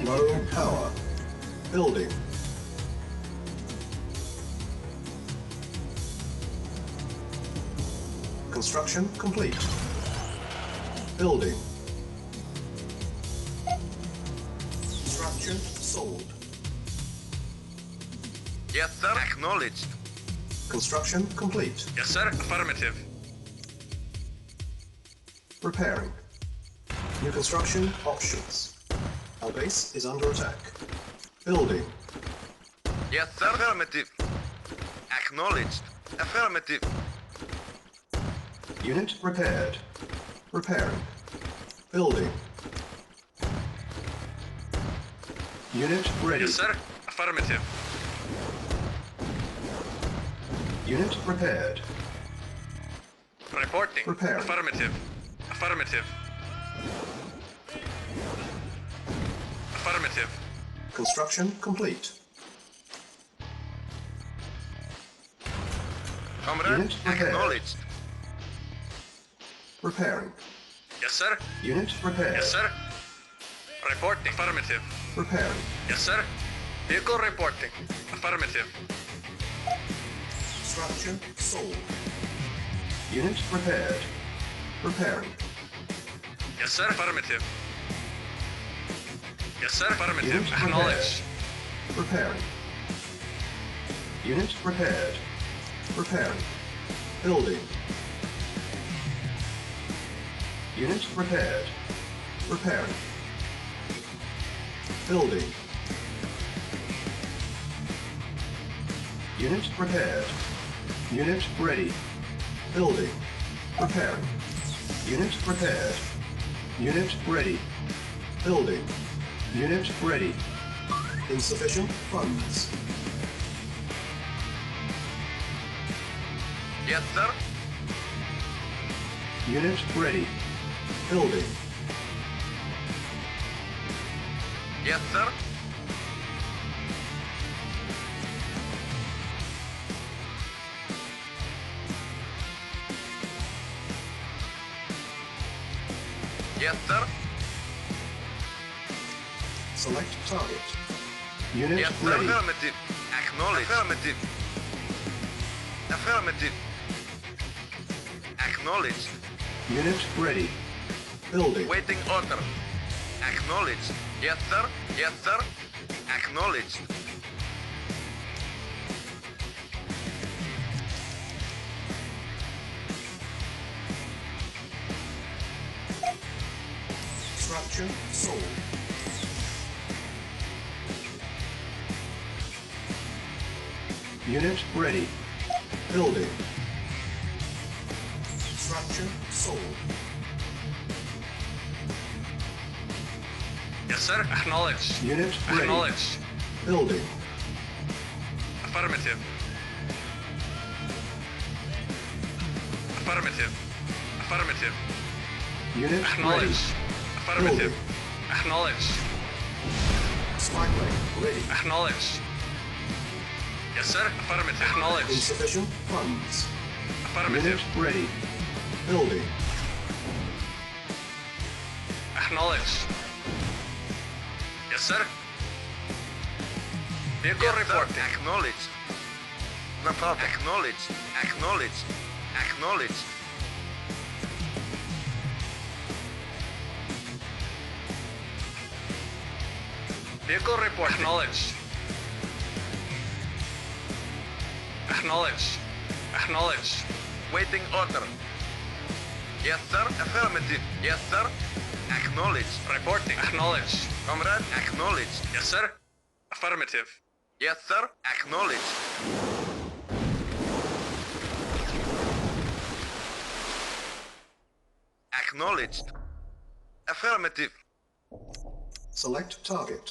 Speaker 7: Low power. Building. Construction complete. Building. Structure sold.
Speaker 8: Yes, sir. Acknowledged.
Speaker 7: Construction complete.
Speaker 8: Yes, sir. Affirmative.
Speaker 7: Repairing. New construction options. Our base is under attack. Building.
Speaker 8: Yes, sir. Affirmative. Acknowledged. Affirmative.
Speaker 7: Unit repaired. Repairing. Building. Unit ready.
Speaker 8: Yes, sir. Affirmative.
Speaker 7: Unit repaired.
Speaker 8: Reporting.
Speaker 7: Repairing.
Speaker 8: Affirmative. Affirmative. Affirmative.
Speaker 7: Construction complete.
Speaker 8: Comrade,
Speaker 7: Unit repaired.
Speaker 8: acknowledged.
Speaker 7: Repairing.
Speaker 8: Yes, sir.
Speaker 7: Unit repaired.
Speaker 8: Yes, sir. Reporting. Affirmative.
Speaker 7: Repairing.
Speaker 8: Yes, sir. Vehicle reporting. Affirmative.
Speaker 7: Structure sold. Unit repaired. Repairing.
Speaker 8: Yes, sir. Affirmative. Yes, sir. Affirmative.
Speaker 7: Unit
Speaker 8: Acknowledged.
Speaker 7: Repairing. Unit repaired. Repairing. Building. Unit repaired. Repairing. Building. Unit repaired. Unit ready. Building. Repairing. Unit repaired. Unit ready. Building. Unit ready. Insufficient funds.
Speaker 8: Yes, sir.
Speaker 7: Unit ready. Building.
Speaker 8: Yes, sir. Yes, sir.
Speaker 7: Select target. Unit
Speaker 8: Yes, sir.
Speaker 7: ready.
Speaker 8: Affirmative. Acknowledged. Affirmative. Affirmative. Acknowledged.
Speaker 7: Unit ready. Building.
Speaker 8: Waiting order. Acknowledged. Yes, sir. Yes, sir. Acknowledged.
Speaker 7: Structure sold. Unit ready. Building. Structure sold.
Speaker 8: Yes, sir. Acknowledged.
Speaker 7: Unit ready.
Speaker 8: Acknowledged.
Speaker 7: Building.
Speaker 8: Affirmative. Affirmative. Affirmative.
Speaker 7: Unit ready.
Speaker 8: Acknowledged. Affirmative.
Speaker 7: Building.
Speaker 8: Acknowledged.
Speaker 7: Spotlight ready.
Speaker 8: Acknowledged. Yes, sir. Affirmative. Acknowledged.
Speaker 7: Insufficient funds.
Speaker 8: Affirmative.
Speaker 7: Unit ready. Building.
Speaker 8: Acknowledged. Yes, sir. Vehicle report. Acknowledged. No problem. Acknowledged. Acknowledged. Acknowledged. Vehicle report. Acknowledged. Acknowledged. Acknowledged. Waiting order. Yes, sir. Affirmative. Yes, sir. Acknowledged. Reporting. Acknowledged. Comrade, acknowledged. Yes, sir. Affirmative. Yes, sir. Acknowledged. Acknowledged. Affirmative.
Speaker 7: Select target.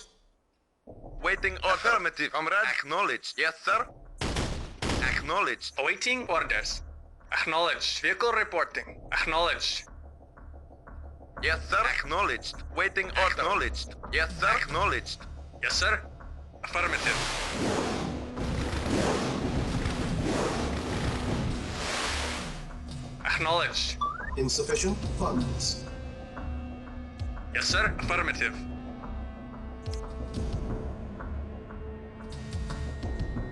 Speaker 8: Waiting order. Affirmative. Comrade, acknowledged. Yes, sir. Acknowledged. Awaiting orders. Acknowledged. Vehicle reporting. Acknowledged. Yes, sir. Acknowledged. Waiting order. Acknowledged. Yes, sir. Acknowledged. Yes, sir. Affirmative. Acknowledged.
Speaker 7: Insufficient funds.
Speaker 8: Yes, sir. Affirmative.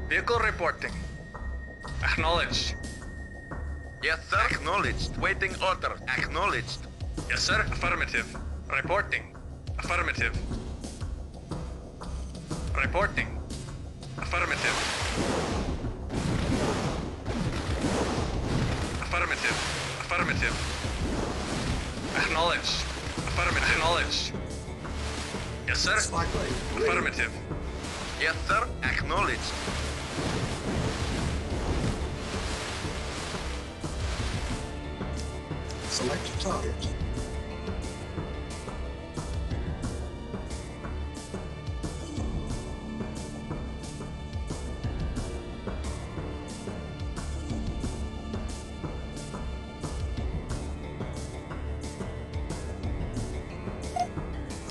Speaker 8: Vehicle reporting. Acknowledged. Yes, sir. Acknowledged. Waiting order. Acknowledged. Yes, sir. Affirmative. Reporting. Affirmative. Reporting. Affirmative. Affirmative. Affirmative. Acknowledged. Affirmative. Acknowledged. Yes, sir.
Speaker 7: Spy plane ready.
Speaker 8: Affirmative. Yes, sir. Acknowledged.
Speaker 7: Select target.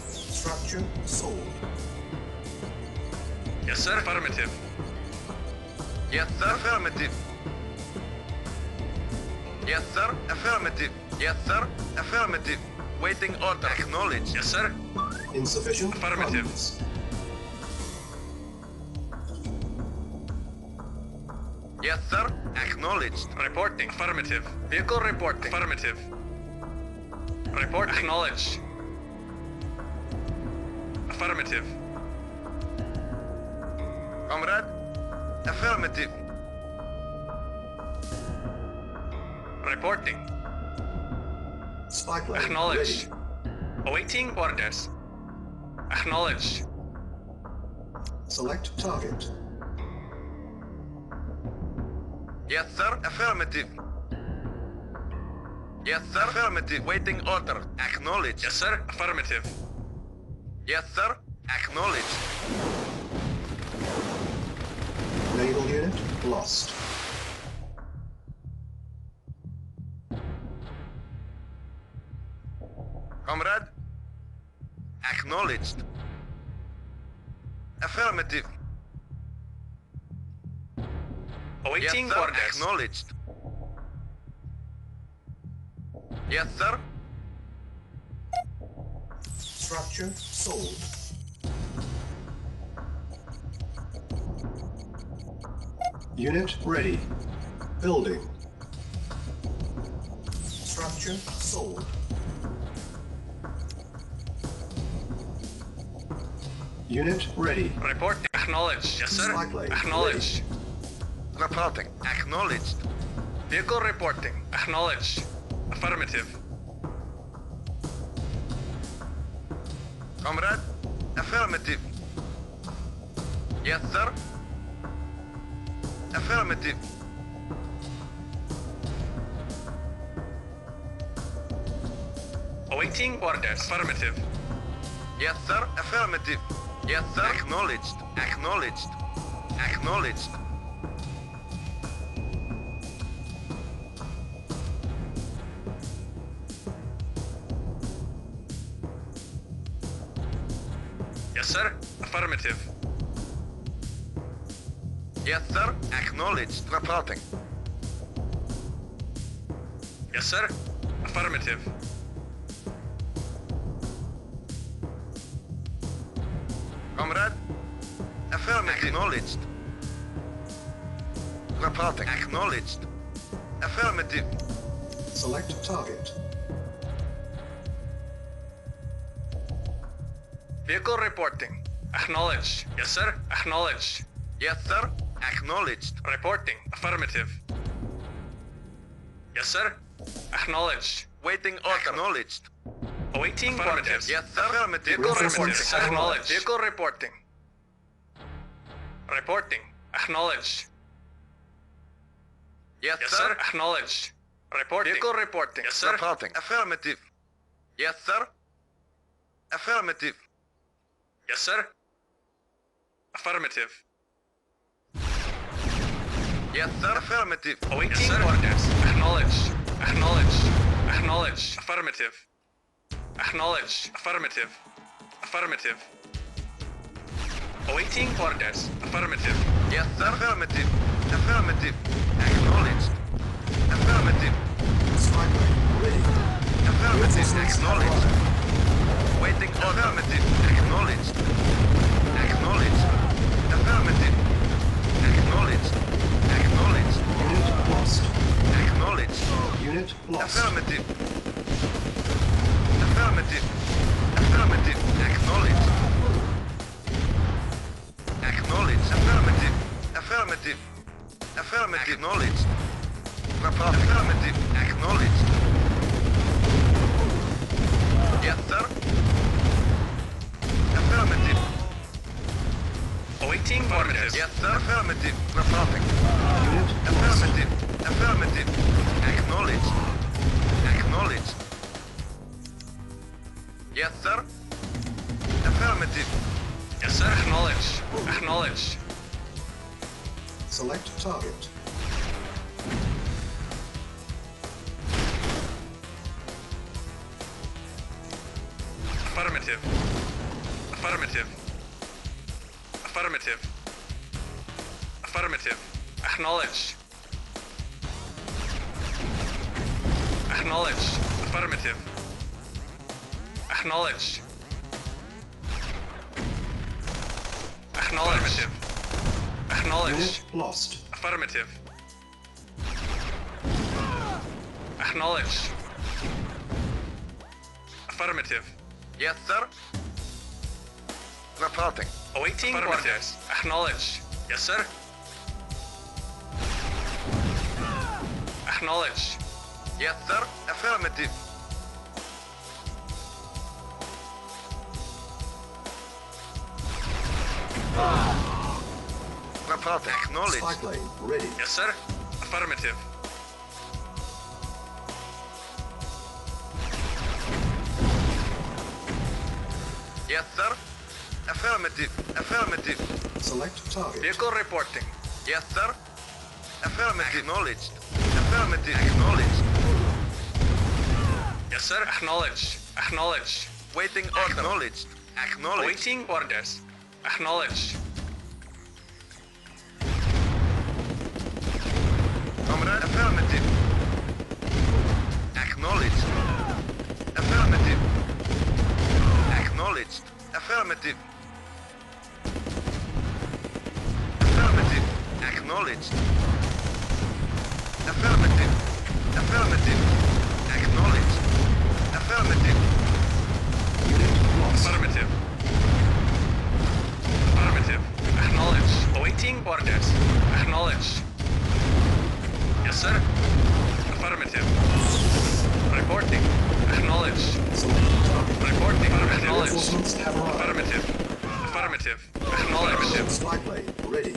Speaker 7: Structure sold.
Speaker 8: Yes, sir. Affirmative. Yes, sir. Affirmative. Yes, sir. Affirmative. Yes, sir. Affirmative. Waiting order. Acknowledged. Yes, sir.
Speaker 7: Insufficient
Speaker 8: Affirmative.
Speaker 7: funds.
Speaker 8: Yes, sir. Acknowledged. Reporting. Affirmative. Vehicle reporting. Affirmative. Report. Acknowledged. Affirmative. Comrade. Affirmative. Reporting.
Speaker 7: Spy plane
Speaker 8: Acknowledged.
Speaker 7: ready.
Speaker 8: Awaiting orders. Acknowledged.
Speaker 7: Select target.
Speaker 8: Yes, sir. Affirmative. Yes, sir. Affirmative. Waiting order. Acknowledged. Yes, sir. Affirmative. Yes, sir. Acknowledged.
Speaker 7: Naval unit lost.
Speaker 8: Comrade. Acknowledged. Affirmative. Awaiting yes, sir. Orders. Acknowledged. Yes, sir.
Speaker 7: Structure sold. Unit ready. Building. Structure sold. Unit ready.
Speaker 8: Report. Acknowledged. Yes, sir.
Speaker 7: Spy plane
Speaker 8: Acknowledged. Reporting. Acknowledged. Vehicle reporting. Acknowledged. Affirmative. Comrade. Affirmative. Yes, sir. Affirmative. Awaiting orders. Affirmative. Yes, sir. Affirmative. Yes, sir. Acknowledged. Acknowledged. Acknowledged. Yes, sir. Affirmative. Yes, sir. Acknowledged. Reporting. Yes, sir. Affirmative. Comrade. Affirmative. Acknowledged. Reporting. Acknowledged. Affirmative.
Speaker 7: Select target.
Speaker 8: Vehicle reporting. Acknowledged. Yes, sir. Acknowledged. Yes, sir. Acknowledged. Reporting. Affirmative. Yes, sir. Acknowledged. Waiting order. Acknowledged. Awaiting orders. Yes, sir. Affirmative.
Speaker 7: Vehicle reporting.
Speaker 8: Acknowledged. Vehicle reporting. Reporting. Acknowledged. Yes, sir. Acknowledged. Reporting. Vehicle reporting. Yes, sir. Reporting. Affirmative. Yes, sir. Affirmative. Yes, sir. Affirmative. Yes, sir. Affirmative. Awaiting orders. Acknowledged. Acknowledged. Acknowledged. Affirmative. Acknowledged. Affirmative. Affirmative. Awaiting orders. Affirmative. Yes, sir. Affirmative. Affirmative. Acknowledged. Affirmative.
Speaker 7: Strike ready.
Speaker 8: Affirmative. Acknowledged. Waiting order. Affirmative. Acknowledged. Acknowledged. Affirmative. Acknowledged. Acknowledged.
Speaker 7: Unit lost.
Speaker 8: Acknowledged.
Speaker 7: Unit lost.
Speaker 8: Affirmative. Affirmative. Affirmative. Acknowledged. Acknowledged. Affirmative. Affirmative. Affirmative. Acknowledged. Report. Affirmative. Acknowledged. Yes, sir. Affirmative. Awaiting orders. Yes, sir. Affirmative. Reporting.
Speaker 7: Unit lost.
Speaker 8: Affirmative. Affirmative. Acknowledged. Acknowledged. Yes, sir. Affirmative. Yes, sir. Acknowledged. Acknowledged.
Speaker 7: Select target.
Speaker 8: Affirmative. Affirmative. Affirmative. Affirmative. Acknowledged. Acknowledged. Affirmative. Acknowledged. Acknowledged. Acknowledged.
Speaker 7: Unit lost.
Speaker 8: Affirmative. Acknowledged. Affirmative. Yes, sir. Reporting. Awaiting orders. Acknowledged. Yes, sir. Acknowledged. Yes, sir. Affirmative. Reporting. Acknowledged.
Speaker 7: Spy plane ready.
Speaker 8: Yes, sir. Affirmative. Yes, sir. Affirmative. Affirmative.
Speaker 7: Select target.
Speaker 8: Vehicle reporting. Yes, sir. Affirmative. Acknowledged. Affirmative. Acknowledged. Yes, sir. Acknowledged. Acknowledged. Waiting order. Acknowledged. Acknowledged. Waiting orders. Acknowledged. Comrade. Affirmative. Acknowledged. Affirmative. Acknowledged. Affirmative. Affirmative. Acknowledged. Affirmative. Affirmative. Acknowledged. Affirmative.
Speaker 7: Unit lost.
Speaker 8: Affirmative. Affirmative. Acknowledged. Awaiting orders. Acknowledged. Yes, sir. Affirmative. Reporting. Acknowledged.
Speaker 7: Select target.
Speaker 8: Reporting. Acknowledged.
Speaker 7: Reinforcements have arrived.
Speaker 8: Affirmative. Affirmative. Acknowledged.
Speaker 7: Spy plane ready.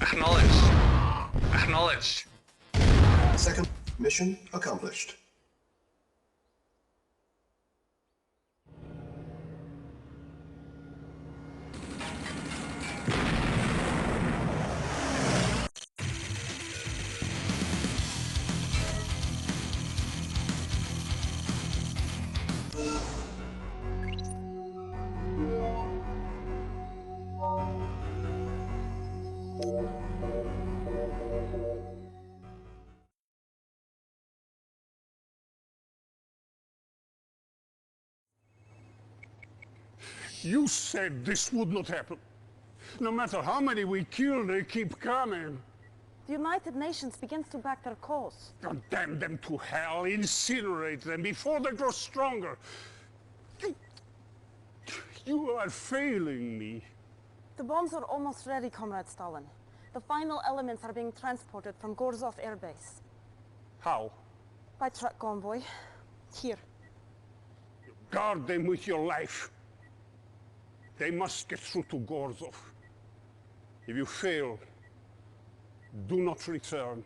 Speaker 8: Acknowledged. Acknowledged.
Speaker 7: Second mission accomplished.
Speaker 4: You said this would not happen. No matter how many we kill, they keep coming.
Speaker 6: The United Nations begins to back their cause.
Speaker 4: Condemn them to hell, incinerate them before they grow stronger. You are failing me.
Speaker 6: The bombs are almost ready, Comrade Stalin. The final elements are being transported from Gorzov Air Base.
Speaker 4: How?
Speaker 6: By truck convoy. Here.
Speaker 4: Guard them with your life. They must get through to Gorzov. If you fail, do not return.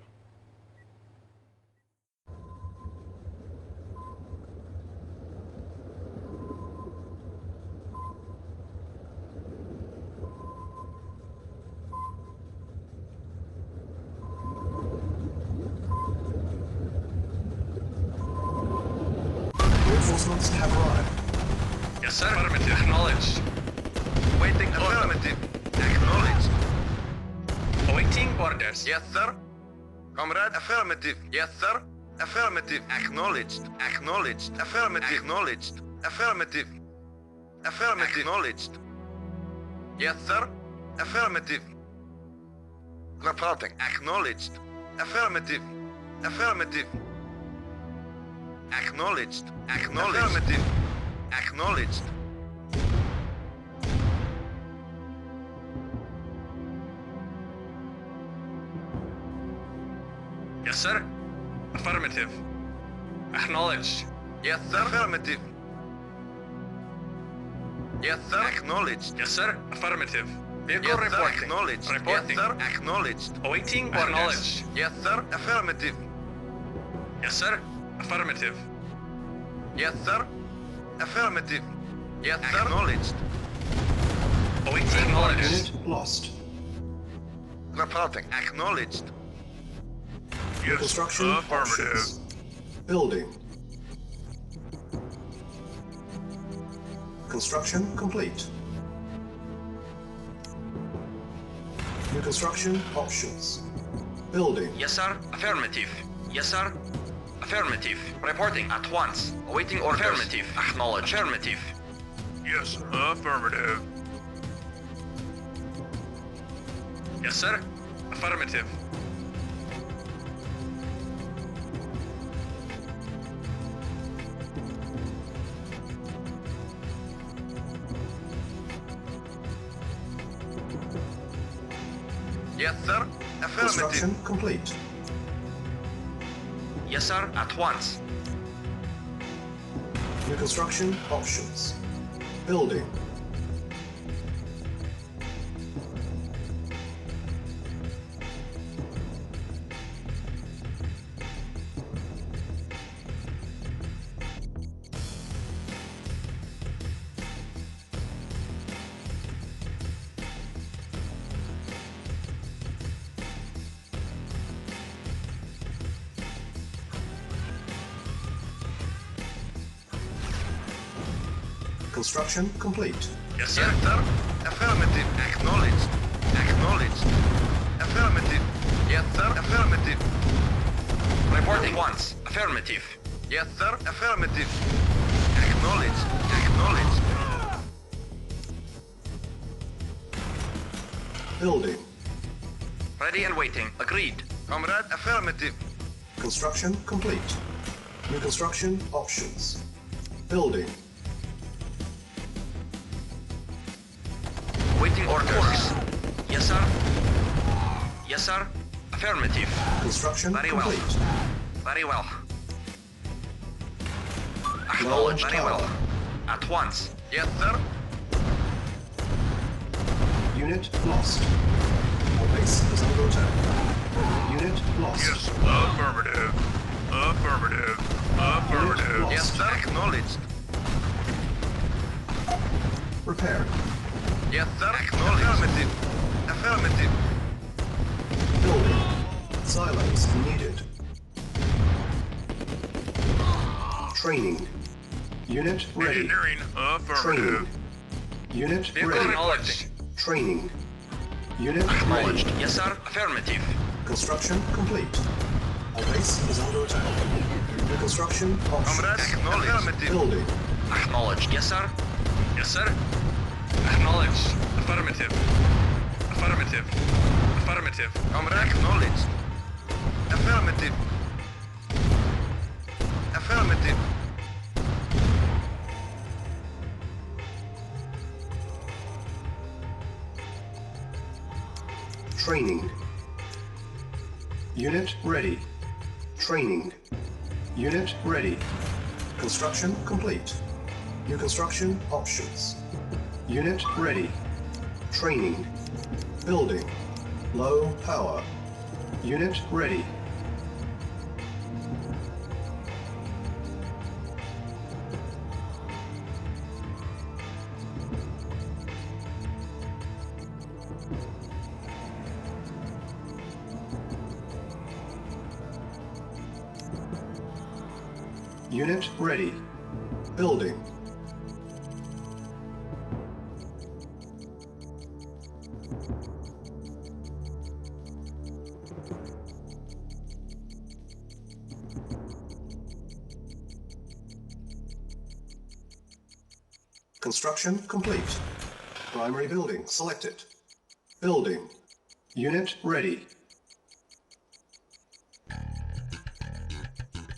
Speaker 7: Reinforcements have arrived.
Speaker 8: Yes, sir. Affirmative. Acknowledged. Waiting. Affirmative. Acknowledged. Awaiting orders. Yes, sir. Comrade. Affirmative. Yes, sir. Affirmative. Acknowledged. Acknowledged. Affirmative. Acknowledged. Affirmative. Affirmative. Acknowledged. Yes, sir. Affirmative. Reporting. Acknowledged. Affirmative. Affirmative. Acknowledged. Acknowledged. Affirmative. Acknowledged. Yes, sir. Affirmative. Acknowledged. Yes, sir. Affirmative. Yes, sir. Acknowledged. Yes, sir. Affirmative. Vehicle yes, reporting. Acknowledged. Reporting. Yes, sir. Acknowledged. Awaiting orders. Yes, sir. Affirmative. Yes, sir. Affirmative. Yes, sir. Affirmative. Yes, sir. Acknowledged. Awaiting orders.
Speaker 7: Unit lost.
Speaker 8: Reporting. Acknowledged.
Speaker 7: Yes, construction
Speaker 8: affirmative.
Speaker 7: Options. Building. Construction complete. New construction options. Building.
Speaker 8: Yes, sir. Affirmative. Yes, sir. Affirmative. Reporting at once. Awaiting orders. Affirmative. Acknowledge. Affirmative. Yes, sir. Affirmative. Yes, sir. Affirmative. Yes, sir. Affirmative.
Speaker 7: Construction complete.
Speaker 8: Yes, sir. At once.
Speaker 7: New construction options. Building. Construction complete.
Speaker 8: Yes, sir. Yes, sir. Affirmative. Acknowledged. Acknowledged. Affirmative. Yes, sir. Affirmative. Reporting once. Affirmative. Yes, sir. Affirmative. Acknowledged. Acknowledged.
Speaker 7: Building.
Speaker 8: Ready and waiting. Agreed. Comrade. Affirmative.
Speaker 7: Construction complete. New construction options. Building.
Speaker 8: Waiting orders. Yes, sir. Yes, sir. Affirmative.
Speaker 7: Construction
Speaker 8: very
Speaker 7: complete.
Speaker 8: Well. Very well. Acknowledge. Very well. At once. Yes, sir.
Speaker 7: Unit lost. Our base is under attack. Unit lost.
Speaker 8: Yes. Affirmative. Affirmative. Affirmative. Yes, sir. Acknowledged.
Speaker 7: Repaired.
Speaker 8: Yes, sir. Acknowledged. Affirmative. Affirmative.
Speaker 7: Building. Silos needed. Training. Unit ready.
Speaker 8: Engineering. Affirmative.
Speaker 7: Training. Unit
Speaker 8: Vehicle
Speaker 7: ready.
Speaker 8: acknowledged.
Speaker 7: Training. Unit
Speaker 8: Acknowledged.
Speaker 7: ready.
Speaker 8: Yes, sir. Affirmative.
Speaker 7: Construction complete. Our base is under attack. New construction
Speaker 8: Comrade.
Speaker 7: options.
Speaker 8: Acknowledged. Affirmative.
Speaker 7: Building.
Speaker 8: Acknowledged. Yes, sir. Yes, sir. Acknowledged. Affirmative. Affirmative. Affirmative. Comrade. Acknowledged. Affirmative. Affirmative.
Speaker 7: Training. Unit ready. Training. Unit ready. Construction complete. New construction options. Unit ready. Training. Building. Low power. Unit ready. Unit ready. Building. Construction complete. Primary building selected. Building. Unit ready.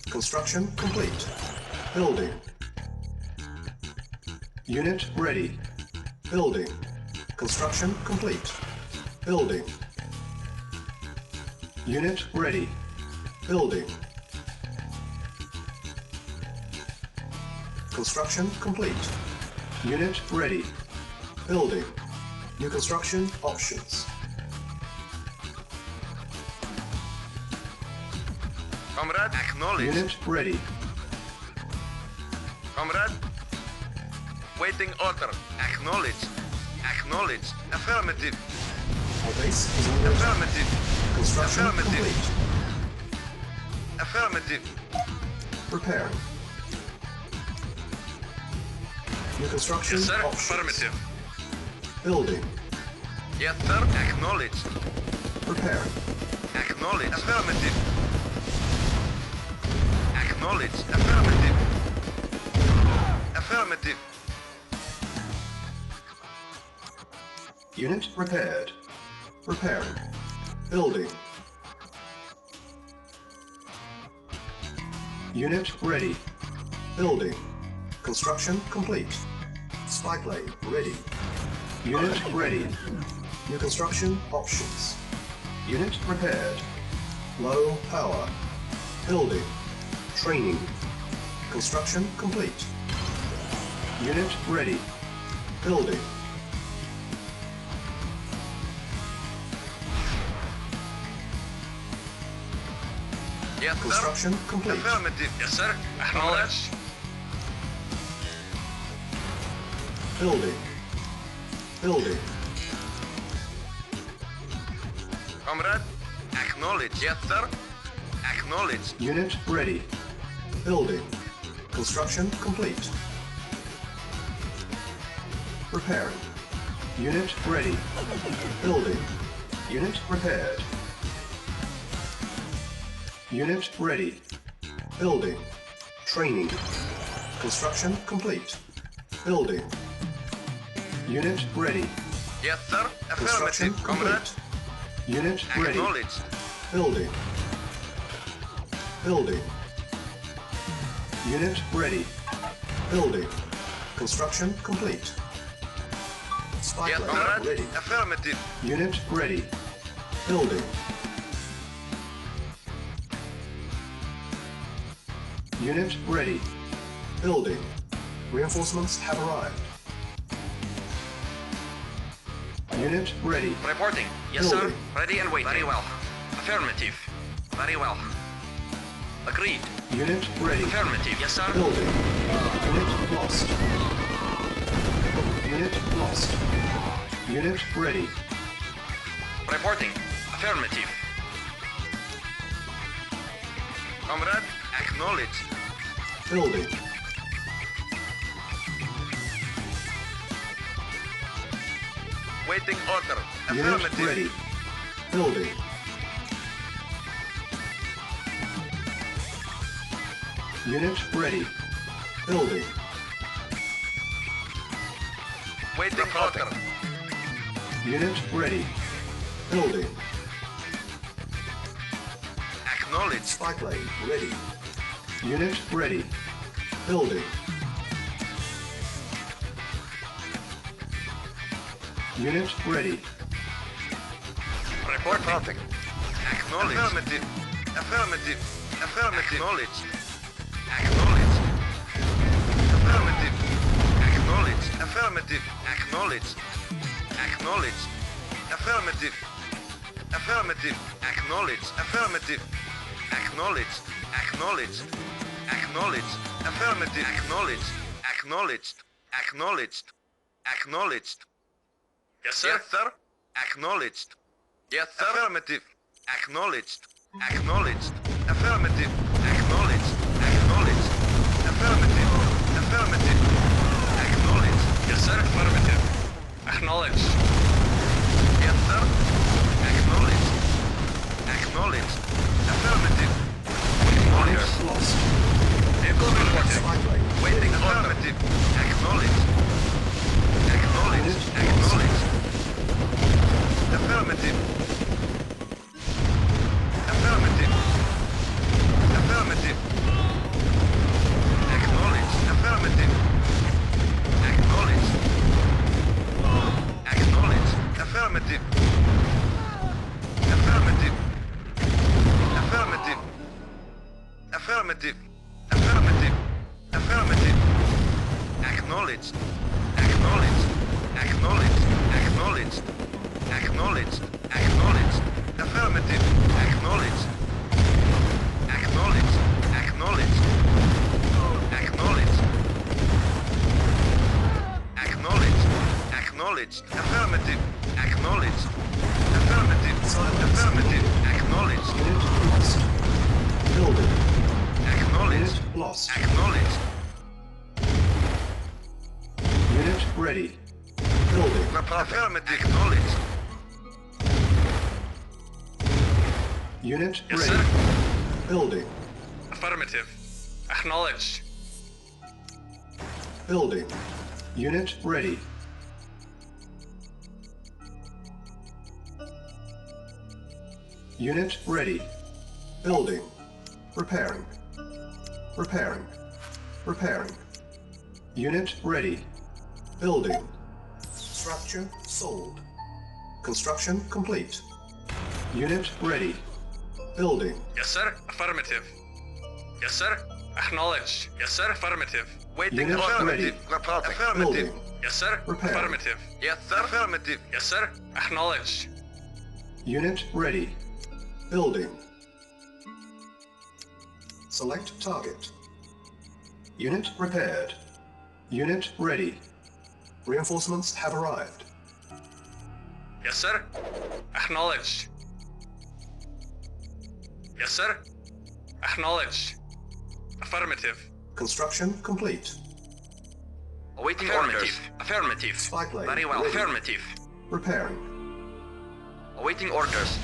Speaker 7: Construction complete. Building. Unit ready. Building. Construction complete. Building. Unit ready. Building. Construction complete. Unit ready. Building. New construction options.
Speaker 8: Comrade, acknowledge.
Speaker 7: Unit ready.
Speaker 8: Comrade. Waiting order. Acknowledge. Acknowledge. Affirmative.
Speaker 7: Our base is under attack.
Speaker 8: Affirmative.
Speaker 7: Construction
Speaker 8: Affirmative.
Speaker 7: complete.
Speaker 8: Affirmative.
Speaker 7: Preparing. New construction
Speaker 8: Yes, sir.
Speaker 7: options.
Speaker 8: Affirmative.
Speaker 7: Building.
Speaker 8: Yes, sir. Acknowledge.
Speaker 7: Preparing.
Speaker 8: Acknowledge. Affirmative. Acknowledge. Affirmative. Affirmative.
Speaker 7: Unit repaired. Repairing. Building. Unit ready. Building. Construction complete. Spy plane ready. Unit ready. New construction options. Unit repaired. Low power. Building. Training. Construction complete. Unit ready. Building.
Speaker 8: Yes, sir.
Speaker 7: Construction complete.
Speaker 8: Affirmative. Yes, sir. Acknowledge.
Speaker 7: Building. Building.
Speaker 8: Comrade. Acknowledge. Yes, sir. Acknowledge.
Speaker 7: Unit ready. Building. Construction complete. Repairing. Unit ready. Building. Unit repaired. Unit ready. Building. Training. Construction complete. Building. Unit ready.
Speaker 8: Yes, sir.
Speaker 7: Construction
Speaker 8: Affirmative, comrade.
Speaker 7: complete. Unit ready.
Speaker 8: Acknowledged.
Speaker 7: Building. Building. Unit ready. Building. Construction complete. Spy
Speaker 8: Yes,
Speaker 7: plane
Speaker 8: comrade.
Speaker 7: ready.
Speaker 8: Affirmative.
Speaker 7: Unit ready. Building. Unit ready. Building. Reinforcements have arrived. Unit ready.
Speaker 8: Reporting. Yes,
Speaker 7: Building.
Speaker 8: sir. Ready and waiting. Very well. Affirmative. Very well. Agreed.
Speaker 7: Unit ready.
Speaker 8: Affirmative. Yes, sir.
Speaker 7: Building. Unit lost. Unit lost. Unit ready.
Speaker 8: Reporting. Affirmative. Comrade, acknowledged.
Speaker 7: Building.
Speaker 8: Waiting order.
Speaker 7: Unit
Speaker 8: Affirmative.
Speaker 7: ready. Building. Unit ready. Building.
Speaker 8: Waiting order.
Speaker 7: Unit ready. Building.
Speaker 8: Acknowledged.
Speaker 7: Spy plane ready. Unit ready. Building. Unit ready.
Speaker 8: Reporting. Acknowledged. Affirmative. Affirmative. Affirmative. Acknowledged. Acknowledged. Affirmative. Acknowledged. Affirmative. Acknowledged. Acknowledged. Affirmative. Affirmative. Acknowledged. Affirmative. Acknowledged. Acknowledged. Acknowledged. Affirmative. Acknowledged. Acknowledged. Acknowledged. Acknowledged. Yes, sir. Yes, sir. Acknowledged. Yes, sir. Affirmative. Acknowledged. Acknowledged. Affirmative. Acknowledged. Acknowledged. Affirmative. Affirmative. Acknowledged. Yes, sir. Affirmative. Acknowledged. Yes, sir. Acknowledged. Acknowledged. Affirmative. Orders.
Speaker 7: Lost.
Speaker 8: Vehicle reporting. Waiting. Affirmative. Acknowledged. Acknowledged. Acknowledged. Affirmative. Affirmative. Affirmative. Acknowledged. Affirmative. Acknowledged. Acknowledged. Affirmative. Affirmative. Affirmative. Affirmative. Affirmative. Affirmative. Acknowledged. Acknowledged. Acknowledged. Acknowledged. Acknowledged. Acknowledged. Affirmative. Acknowledged. Acknowledged. Acknowledged. Acknowledged. Acknowledged. Acknowledged. Affirmative. Acknowledged. Affirmative. Affirmative. Acknowledged.
Speaker 7: Unit lost. Building.
Speaker 8: Acknowledged.
Speaker 7: Unit lost.
Speaker 8: Acknowledged.
Speaker 7: Unit ready. Building.
Speaker 8: Affirmative. Acknowledged.
Speaker 7: Unit
Speaker 8: Yes,
Speaker 7: ready.
Speaker 8: sir.
Speaker 7: Building.
Speaker 8: Affirmative. Acknowledged.
Speaker 7: Building. Unit ready. Unit ready. Building. Repairing. Repairing. Repairing. Unit ready. Building. Structure sold. Construction complete. Unit ready. Building.
Speaker 8: Yes, sir. Affirmative. Yes, sir. Acknowledged. Yes, sir. Affirmative. Waiting.
Speaker 7: Unit
Speaker 8: Affirmative.
Speaker 7: ready.
Speaker 8: Affirmative.
Speaker 7: Building.
Speaker 8: Yes, sir.
Speaker 7: Repair.
Speaker 8: Affirmative. Yes, sir. Affirmative. Yes, sir. Acknowledged.
Speaker 7: Unit ready. Building. Select target. Unit repaired. Unit ready. Reinforcements have arrived.
Speaker 8: Yes, sir. Acknowledged. Yes, sir. Acknowledged. Affirmative.
Speaker 7: Construction complete.
Speaker 8: Awaiting orders. Affirmative.
Speaker 7: Spy plane
Speaker 8: Very well.
Speaker 7: ready.
Speaker 8: Affirmative.
Speaker 7: Repairing.
Speaker 8: Awaiting orders.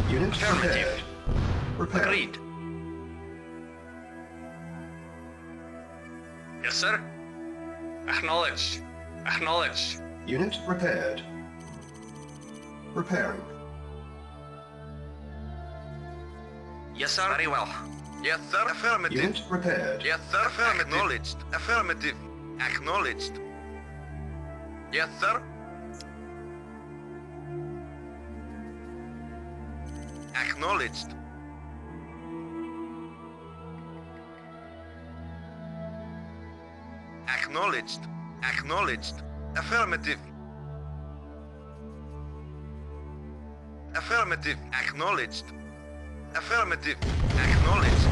Speaker 7: Unit
Speaker 8: Affirmative.
Speaker 7: repaired. Repairing.
Speaker 8: Agreed. Yes, sir. Acknowledged. Acknowledged.
Speaker 7: Unit repaired. Repairing.
Speaker 8: Yes, sir. Very well. Yes, sir. Affirmative.
Speaker 7: Unit repaired.
Speaker 8: Yes, sir. Affirmative. Acknowledged. Affirmative. Acknowledged. Yes, sir. Acknowledged. Acknowledged. Acknowledged. Affirmative. Affirmative. Acknowledged. Affirmative. Acknowledged.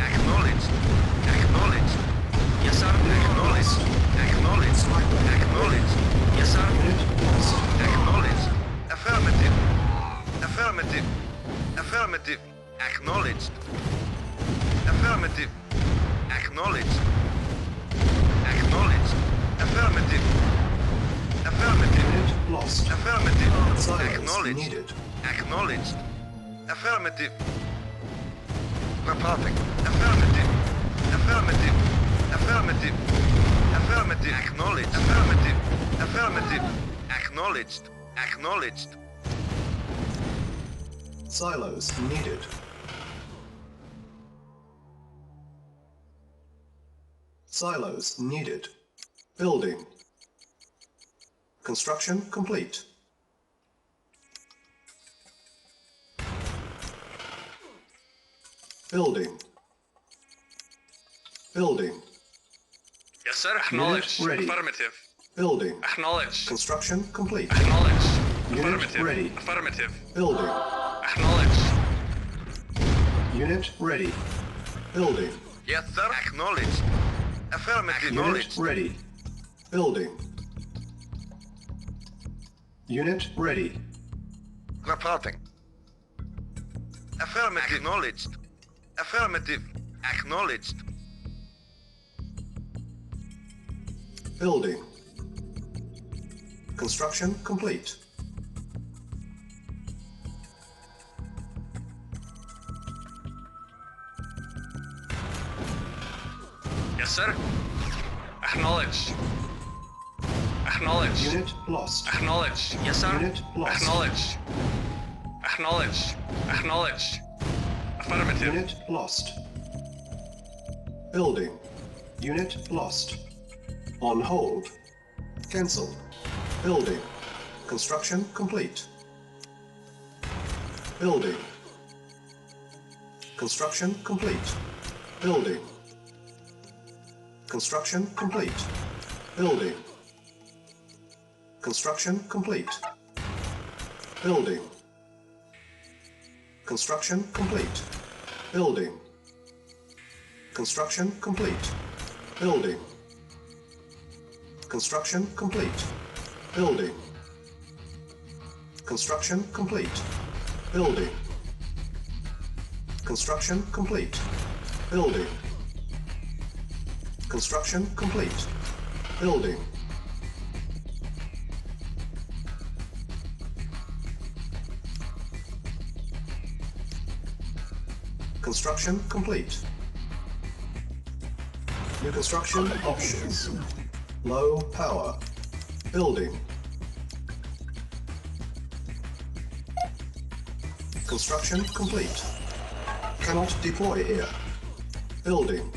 Speaker 8: Acknowledged. Acknowledged. Yes, sir. Acknowledged. Acknowledged. Acknowledged. Yes, sir. Acknowledged. Affirmative. Affirmative. Affirmative. Acknowledged. Affirmative. Acknowledged. Acknowledged. Affirmative. Affirmative.
Speaker 7: Unit lost.
Speaker 8: Affirmative.
Speaker 7: Silence
Speaker 8: Acknowledged.
Speaker 7: needed.
Speaker 8: Acknowledged. Affirmative. Reporting. Affirmative. Affirmative. Affirmative. Affirmative. Acknowledged. Affirmative. Affirmative. Acknowledged. Acknowledged.
Speaker 7: Silos needed. Silos needed. Building. Construction complete. Building. Building.
Speaker 8: Yes, sir. Acknowledged.
Speaker 7: Unit ready.
Speaker 8: Affirmative.
Speaker 7: Building.
Speaker 8: Acknowledged.
Speaker 7: Construction complete.
Speaker 8: Acknowledged.
Speaker 7: Unit
Speaker 8: Affirmative.
Speaker 7: ready.
Speaker 8: Affirmative.
Speaker 7: Building.
Speaker 8: Acknowledged.
Speaker 7: Unit ready. Building.
Speaker 8: Yes, sir. Acknowledged. Affirmative.
Speaker 7: Unit ready. Building. Unit ready.
Speaker 8: Reporting. Affirmative. Acknowledged. Affirmative. Acknowledged.
Speaker 7: Building. Construction complete.
Speaker 8: Yes, sir. Acknowledged. Acknowledged.
Speaker 7: Unit lost.
Speaker 8: Acknowledged. Yes, sir.
Speaker 7: Unit lost.
Speaker 8: Acknowledged. Acknowledged. Acknowledged. Affirmative.
Speaker 7: Unit lost. Building. Unit lost. On hold. Cancel. Building. Construction complete. Building. Construction complete. Building. Construction complete. Building. Construction complete. Building. Construction complete. Building. Construction complete. Building. Construction complete. Building. Construction complete. Building. Construction complete. Building. Construction complete. Building. Construction complete. New construction options. Low power. Building. Construction complete. Cannot deploy here. Building.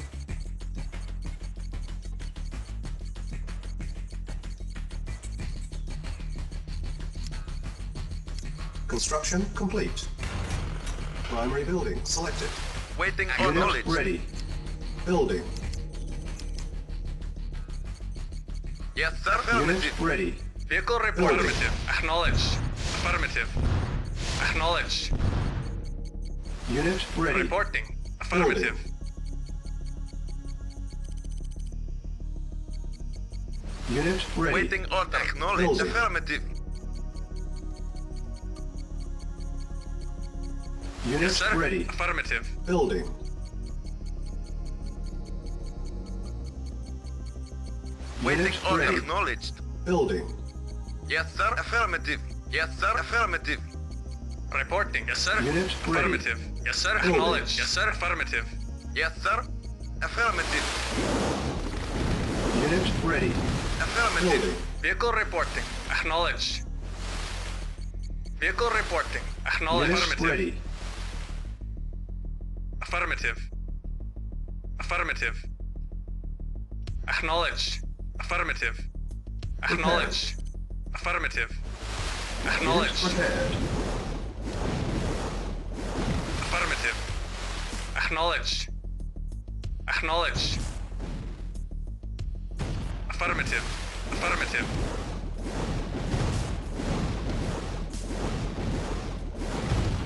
Speaker 7: Construction complete. Primary building selected.
Speaker 8: Waiting
Speaker 7: Unit
Speaker 8: acknowledged.
Speaker 7: ready. Building.
Speaker 8: Yes, sir.
Speaker 7: Unit
Speaker 8: Affirmative.
Speaker 7: ready.
Speaker 8: Vehicle report.
Speaker 7: Building.
Speaker 8: Affirmative. Acknowledged. Affirmative. Acknowledged.
Speaker 7: Unit ready.
Speaker 8: Reporting. Affirmative.
Speaker 7: Unit ready.
Speaker 8: Waiting order. Acknowledged.
Speaker 7: Building.
Speaker 8: Affirmative.
Speaker 7: Unit
Speaker 8: Yes, sir.
Speaker 7: ready.
Speaker 8: Affirmative.
Speaker 7: Building.
Speaker 8: Waiting
Speaker 7: Unit
Speaker 8: order.
Speaker 7: ready.
Speaker 8: Acknowledged.
Speaker 7: Building.
Speaker 8: Yes, sir. Affirmative. Yes, sir. Affirmative. Reporting. Yes, sir.
Speaker 7: Unit ready.
Speaker 8: Affirmative. Yes, sir.
Speaker 7: Building.
Speaker 8: Acknowledged. Yes, sir. Affirmative. Yes, sir. Affirmative.
Speaker 7: Unit ready.
Speaker 8: Affirmative.
Speaker 7: Building.
Speaker 8: Vehicle reporting. Acknowledged. Vehicle reporting. Acknowledged.
Speaker 7: Unit
Speaker 8: Affirmative.
Speaker 7: ready.
Speaker 8: Affirmative. Affirmative. Acknowledged. Affirmative. Acknowledged. Affirmative.
Speaker 7: Unit
Speaker 8: Acknowledged.
Speaker 7: prepared.
Speaker 8: Affirmative. Acknowledged. Acknowledged. Affirmative. Affirmative.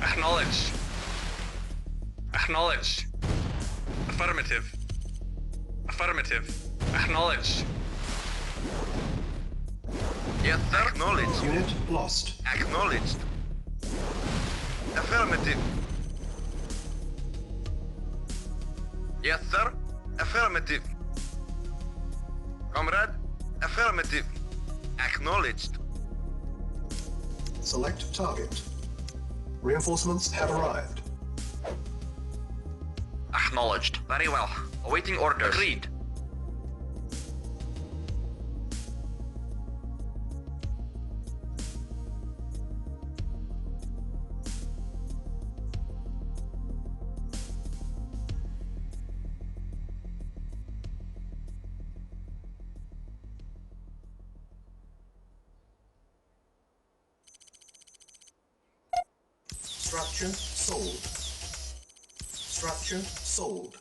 Speaker 8: Acknowledged. Acknowledged. Affirmative. Affirmative. Acknowledged. Yes, sir. Acknowledged.
Speaker 7: Unit lost.
Speaker 8: Acknowledged. Affirmative. Yes, sir. Affirmative. Comrade. Affirmative. Acknowledged.
Speaker 7: Select target. Reinforcements have arrived.
Speaker 8: Acknowledged. Very well. Awaiting orders. Agreed.
Speaker 7: Structure sold. Structure sold.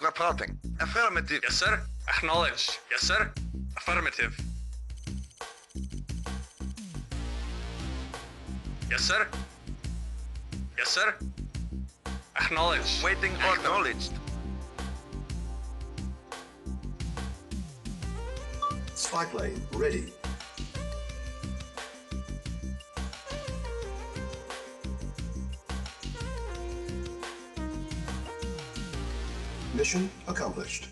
Speaker 8: Reporting. Affirmative. Yes, sir. Acknowledge. Yes, sir. Affirmative. Yes, sir. Yes, sir. Acknowledge. Waiting order. Acknowledged.
Speaker 7: Spy plane ready. Mission accomplished.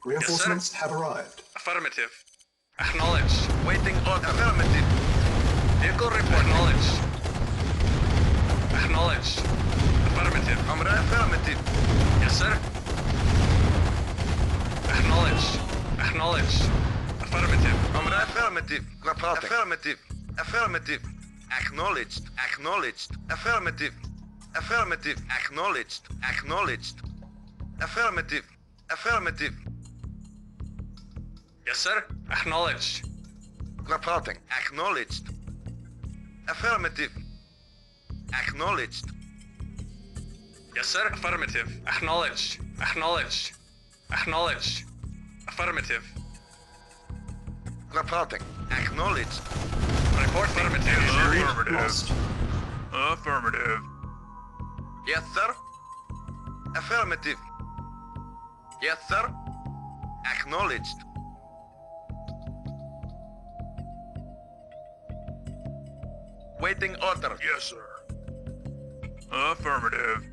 Speaker 7: Reinforcements have arrived.
Speaker 8: Affirmative. Acknowledged. Waiting order. Affirmative. Vehicle report. Acknowledged. Acknowledged. Affirmative. Affirmative. Yes, sir. Acknowledged. Acknowledged. Affirmative. Affirmative. Reporting. Affirmative. Affirmative. Acknowledged. Acknowledged. Affirmative. Affirmative. Acknowledged. Acknowledged. Affirmative. Affirmative. Yes, sir. Acknowledged. Reporting. Acknowledged. Affirmative. Acknowledged. Yes, sir. Affirmative. Acknowledged. Acknowledged. Acknowledged. Affirmative. Reporting. Acknowledged. Report affirmative.
Speaker 7: Affirmative.
Speaker 8: Affirmative. Yes, sir. Affirmative. Yes, sir. Acknowledged. Waiting order. Yes, sir. Affirmative.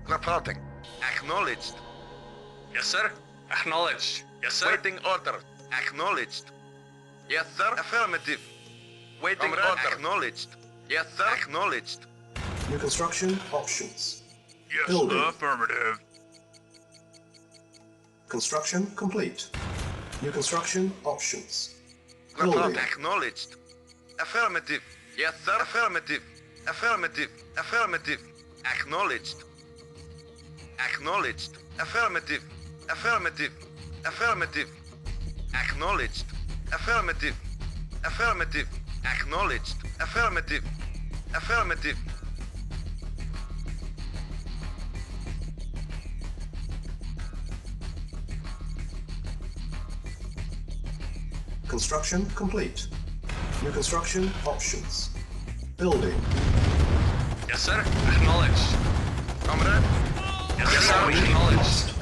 Speaker 8: Reporting. Acknowledged. Yes, sir. Acknowledged. Yes, sir. Waiting order. Acknowledged. Yes, sir. Affirmative. Waiting order. Acknowledged. Yes, sir. Acknowledged.
Speaker 7: New construction options.
Speaker 8: Yes,
Speaker 7: Building.
Speaker 8: Affirmative.
Speaker 7: Construction complete. New construction options.
Speaker 8: Report
Speaker 7: Building.
Speaker 8: acknowledged. Affirmative. Yes, sir. Affirmative. Affirmative. Affirmative. Acknowledged. Acknowledged. Affirmative. Affirmative. Affirmative. Acknowledged. Affirmative. Affirmative. Acknowledged. Affirmative. Affirmative.
Speaker 7: Construction complete. New construction options. Building.
Speaker 8: Yes, sir. Acknowledged. Comrade. Yes, sir. Acknowledged.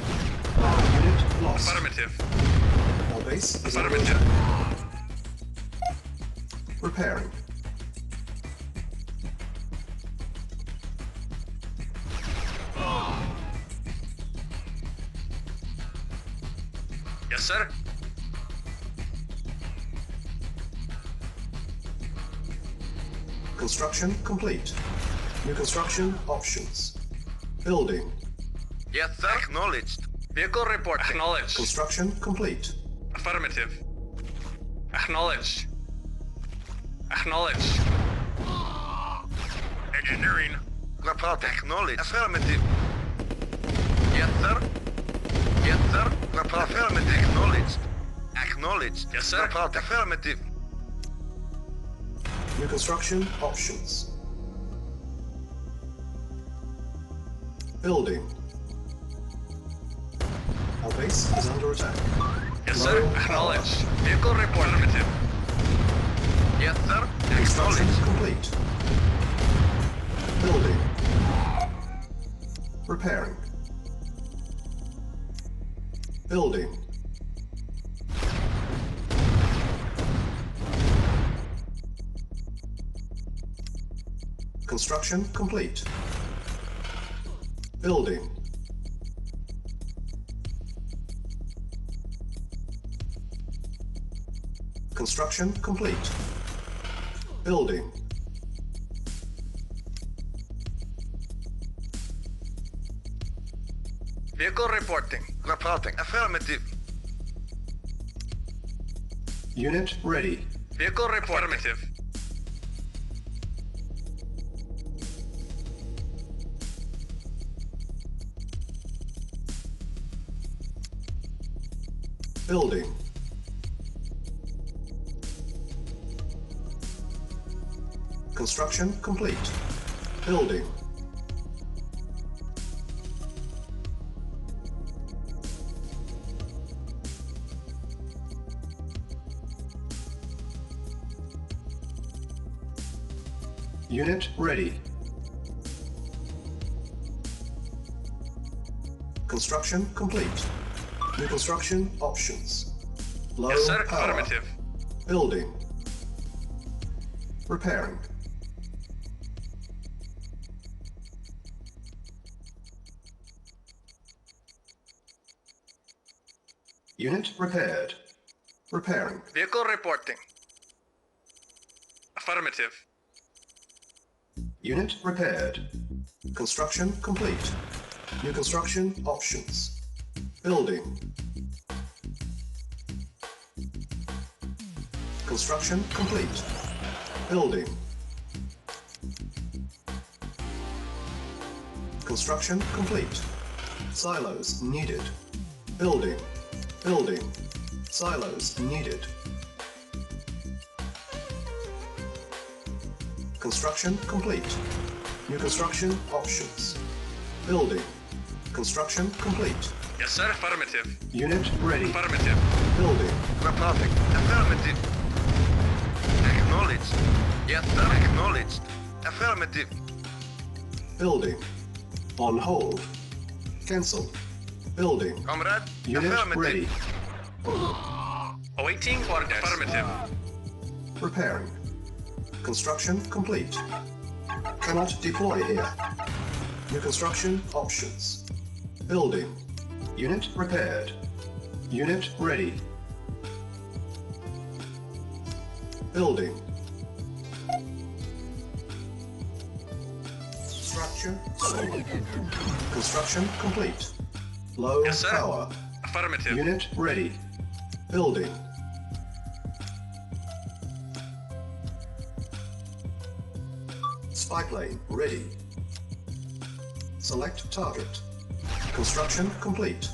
Speaker 7: Unit lost.
Speaker 8: Affirmative.
Speaker 7: Our base is under
Speaker 8: Affirmative.
Speaker 7: attack. Repairing.
Speaker 8: Yes, sir.
Speaker 7: Construction complete. New construction options. Building.
Speaker 8: Yes, sir. Acknowledged. Vehicle report. Acknowledged.
Speaker 7: Construction complete.
Speaker 8: Affirmative. Acknowledged. Acknowledged. Engineering. Report. Acknowledged. Affirmative. Yes, sir. Yes, sir. Report. Affirmative. Acknowledged. Acknowledged. Yes, sir. Report. Affirmative.
Speaker 7: New construction options. Building. Our base is under attack.
Speaker 8: Yes, sir.
Speaker 7: Low
Speaker 8: Acknowledged. Vehicle report. Affirmative. Yes, sir.
Speaker 7: Construction
Speaker 8: Acknowledged.
Speaker 7: complete. Building. Repairing. Building. Construction complete. Building. Construction complete. Building.
Speaker 8: Vehicle reporting. Reporting. Affirmative.
Speaker 7: Unit ready.
Speaker 8: Vehicle reporting. Affirmative.
Speaker 7: Building. Construction complete. Building. Unit ready. Construction complete. New construction options. Low
Speaker 8: Yes, sir.
Speaker 7: power.
Speaker 8: Affirmative.
Speaker 7: Building. Repairing. Unit repaired. Repairing.
Speaker 8: Vehicle reporting. Affirmative.
Speaker 7: Unit repaired. Construction complete. New construction options. Building. Construction complete. Building. Construction complete. Silos needed. Building. Building. Silos needed. Construction complete. New construction options. Building. Construction complete.
Speaker 8: Yes, sir. Affirmative.
Speaker 7: Unit ready.
Speaker 8: Affirmative.
Speaker 7: Building.
Speaker 8: Reporting. Affirmative. Acknowledged. Yes, sir. Acknowledged. Affirmative.
Speaker 7: Building. On hold. Cancel. Building.
Speaker 8: Comrade.
Speaker 7: Unit
Speaker 8: Affirmative.
Speaker 7: ready.
Speaker 8: Awaiting orders. Affirmative.
Speaker 7: Repairing. Construction complete. Cannot deploy here. New construction options. Building. Unit repaired. Unit ready. Building. Structure sold. Construction complete. Low
Speaker 8: Yes, sir.
Speaker 7: power.
Speaker 8: Affirmative.
Speaker 7: Unit ready. Building. Spy plane ready. Select target. Construction complete.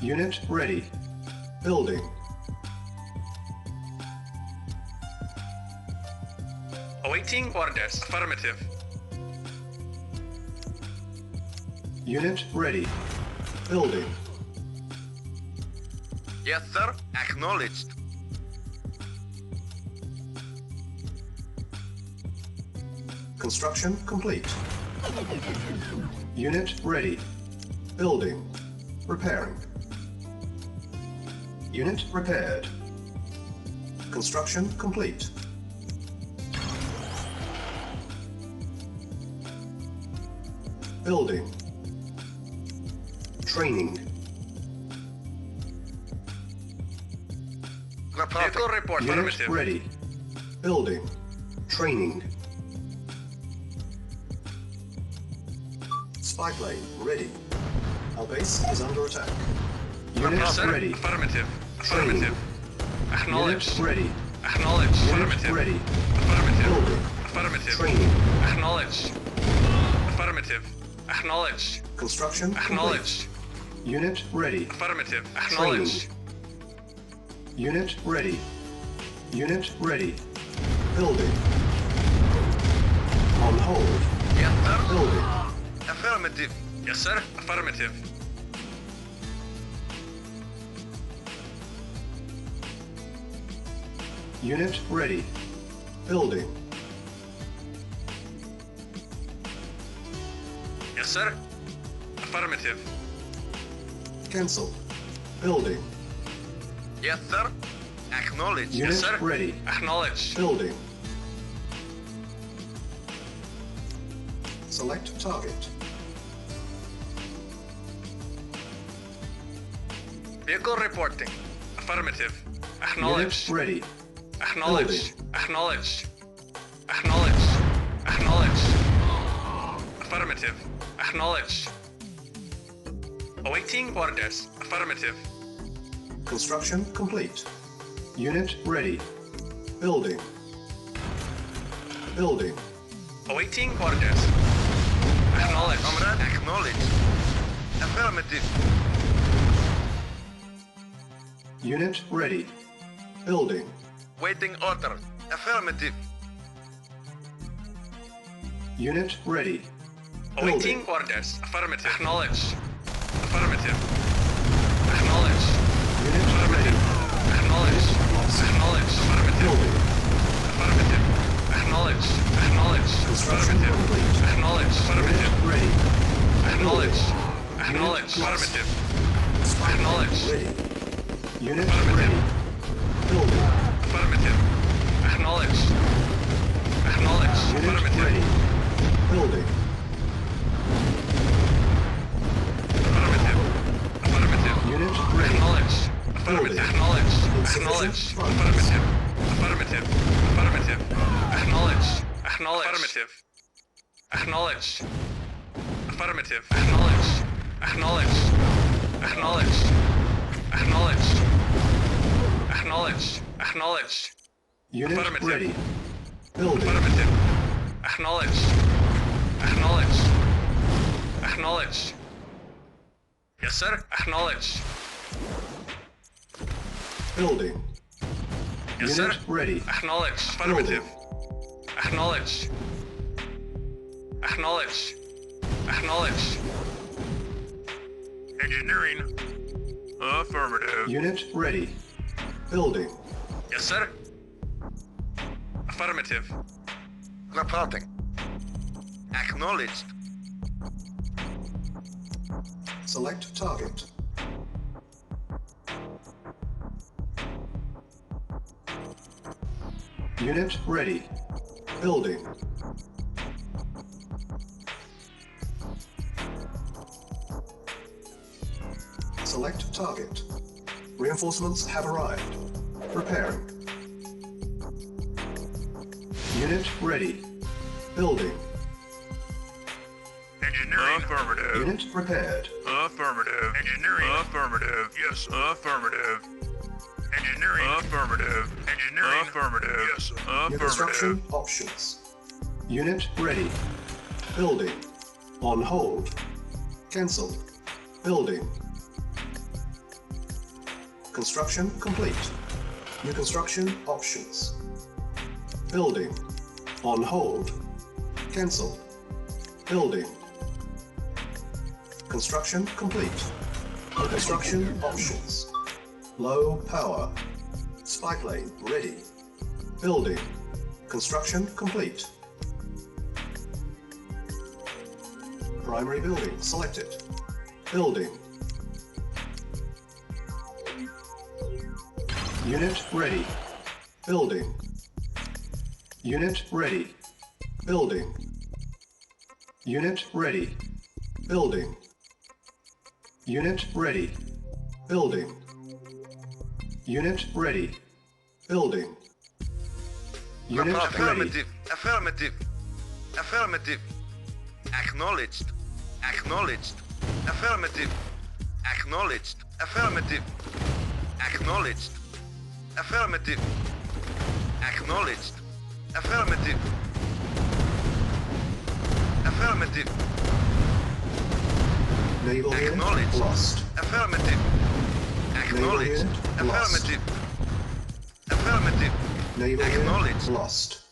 Speaker 7: Unit ready. Building.
Speaker 8: Awaiting orders. Affirmative.
Speaker 7: Unit ready. Building.
Speaker 8: Yes, sir. Acknowledged.
Speaker 7: Construction complete. Unit ready. Building. Repairing. Unit repaired. Construction complete. Building. Training.
Speaker 8: Vehicle report.
Speaker 7: Unit
Speaker 8: Affirmative.
Speaker 7: ready. Building. Training. Spy plane ready. Our base is under attack. Unit
Speaker 8: Yes, sir.
Speaker 7: ready.
Speaker 8: Affirmative.
Speaker 7: Training.
Speaker 8: Affirmative. Acknowledged.
Speaker 7: Unit ready.
Speaker 8: Acknowledged.
Speaker 7: Unit
Speaker 8: Affirmative.
Speaker 7: ready.
Speaker 8: Affirmative.
Speaker 7: Building.
Speaker 8: Affirmative.
Speaker 7: Training.
Speaker 8: Acknowledged. Affirmative. Acknowledged.
Speaker 7: Construction
Speaker 8: Acknowledged.
Speaker 7: complete. Unit ready.
Speaker 8: Affirmative. Acknowledged.
Speaker 7: Unit ready. Unit ready. Building. On hold.
Speaker 8: Yes, sir.
Speaker 7: Building.
Speaker 8: Affirmative. Yes, sir. Affirmative.
Speaker 7: Unit ready. Building.
Speaker 8: Yes, sir. Affirmative.
Speaker 7: Cancel. Building.
Speaker 8: Yes, sir. Acknowledged.
Speaker 7: Unit
Speaker 8: Yes, sir.
Speaker 7: ready.
Speaker 8: Acknowledged.
Speaker 7: Building. Select target.
Speaker 8: Vehicle reporting. Affirmative.
Speaker 7: Unit
Speaker 8: Acknowledged.
Speaker 7: ready.
Speaker 8: Acknowledged. Acknowledged. Acknowledged. Acknowledged. Affirmative. Acknowledged. Awaiting orders. Affirmative.
Speaker 7: Construction complete. Unit ready. Building. Building.
Speaker 8: Awaiting orders. Acknowledged. Comrade, acknowledged. Affirmative.
Speaker 7: Unit ready. Building.
Speaker 8: Waiting order. Affirmative.
Speaker 7: Unit ready.
Speaker 8: Awaiting orders. Affirmative. Acknowledged. Affirmative. Acknowledged.
Speaker 7: Unit
Speaker 8: Affirmative. Acknowledged. Acknowledged. Affirmative.
Speaker 7: Building.
Speaker 8: Affirmative. Acknowledged. Acknowledged.
Speaker 7: Construction
Speaker 8: Affirmative.
Speaker 7: complete.
Speaker 8: Acknowledged. Affirmative.
Speaker 7: Unit ready.
Speaker 8: Acknowledged. Acknowledged. Affirmative. Acknowledged.
Speaker 7: Ready. Unit
Speaker 8: Affirmative.
Speaker 7: ready. Building.
Speaker 8: Affirmative. Acknowledged. Acknowledged.
Speaker 7: Unit
Speaker 8: Affirmative.
Speaker 7: ready. Building.
Speaker 8: Affirmative. Affirmative.
Speaker 7: Unit ready.
Speaker 8: Acknowledged. Affirmative.
Speaker 7: Building.
Speaker 8: Acknowledged.
Speaker 7: Insufficient
Speaker 8: Acknowledged.
Speaker 7: funds.
Speaker 8: Affirmative. Affirmative. Affirmative. Acknowledged. Acknowledged. Affirmative. Acknowledged. Affirmative. Acknowledged. Acknowledged. Acknowledged. Acknowledged. Acknowledged. Acknowledged.
Speaker 7: Unit
Speaker 8: Affirmative.
Speaker 7: ready. Building.
Speaker 8: Affirmative. Acknowledged. Acknowledged. Acknowledged. Yes, sir. Acknowledged.
Speaker 7: Building.
Speaker 8: Yes,
Speaker 7: Unit
Speaker 8: sir.
Speaker 7: ready.
Speaker 8: Acknowledged. Affirmative. Acknowledged. Acknowledged. Acknowledged. Engineering. Affirmative.
Speaker 7: Unit ready. Building.
Speaker 8: Yes, sir. Affirmative. Reporting. Acknowledged.
Speaker 7: Select target. Unit ready. Building. Select target. Reinforcements have arrived. Preparing. Unit ready. Building.
Speaker 8: Engineering. Affirmative.
Speaker 7: Unit prepared.
Speaker 8: Affirmative. Engineering. Affirmative. Yes. Affirmative. Engineering. Affirmative. Engineering. Affirmative. Yes.
Speaker 7: New construction options. Unit ready. Building. On hold. Cancel. Building. Construction complete. New construction options. Building. On hold. Cancel. Building. Construction complete. New construction options. Low power. Spike lane ready. Building. Construction complete. Primary building selected. Building. Unit ready. Building. Unit ready. Building. Unit ready. Building. Unit ready. Building. Unit ready. Building. Unit ready.
Speaker 8: Affirmative. Affirmative. Affirmative. Acknowledged. Acknowledged. Affirmative. Acknowledged. Affirmative. Acknowledged. Affirmative. Acknowledged. Affirmative. Affirmative.
Speaker 7: Naval unit
Speaker 8: Acknowledged.
Speaker 7: lost.
Speaker 8: Affirmative. Acknowledged.
Speaker 7: unit lost.
Speaker 8: Affirmative. Affirmative.
Speaker 7: Naval
Speaker 8: Acknowledged.
Speaker 7: unit lost.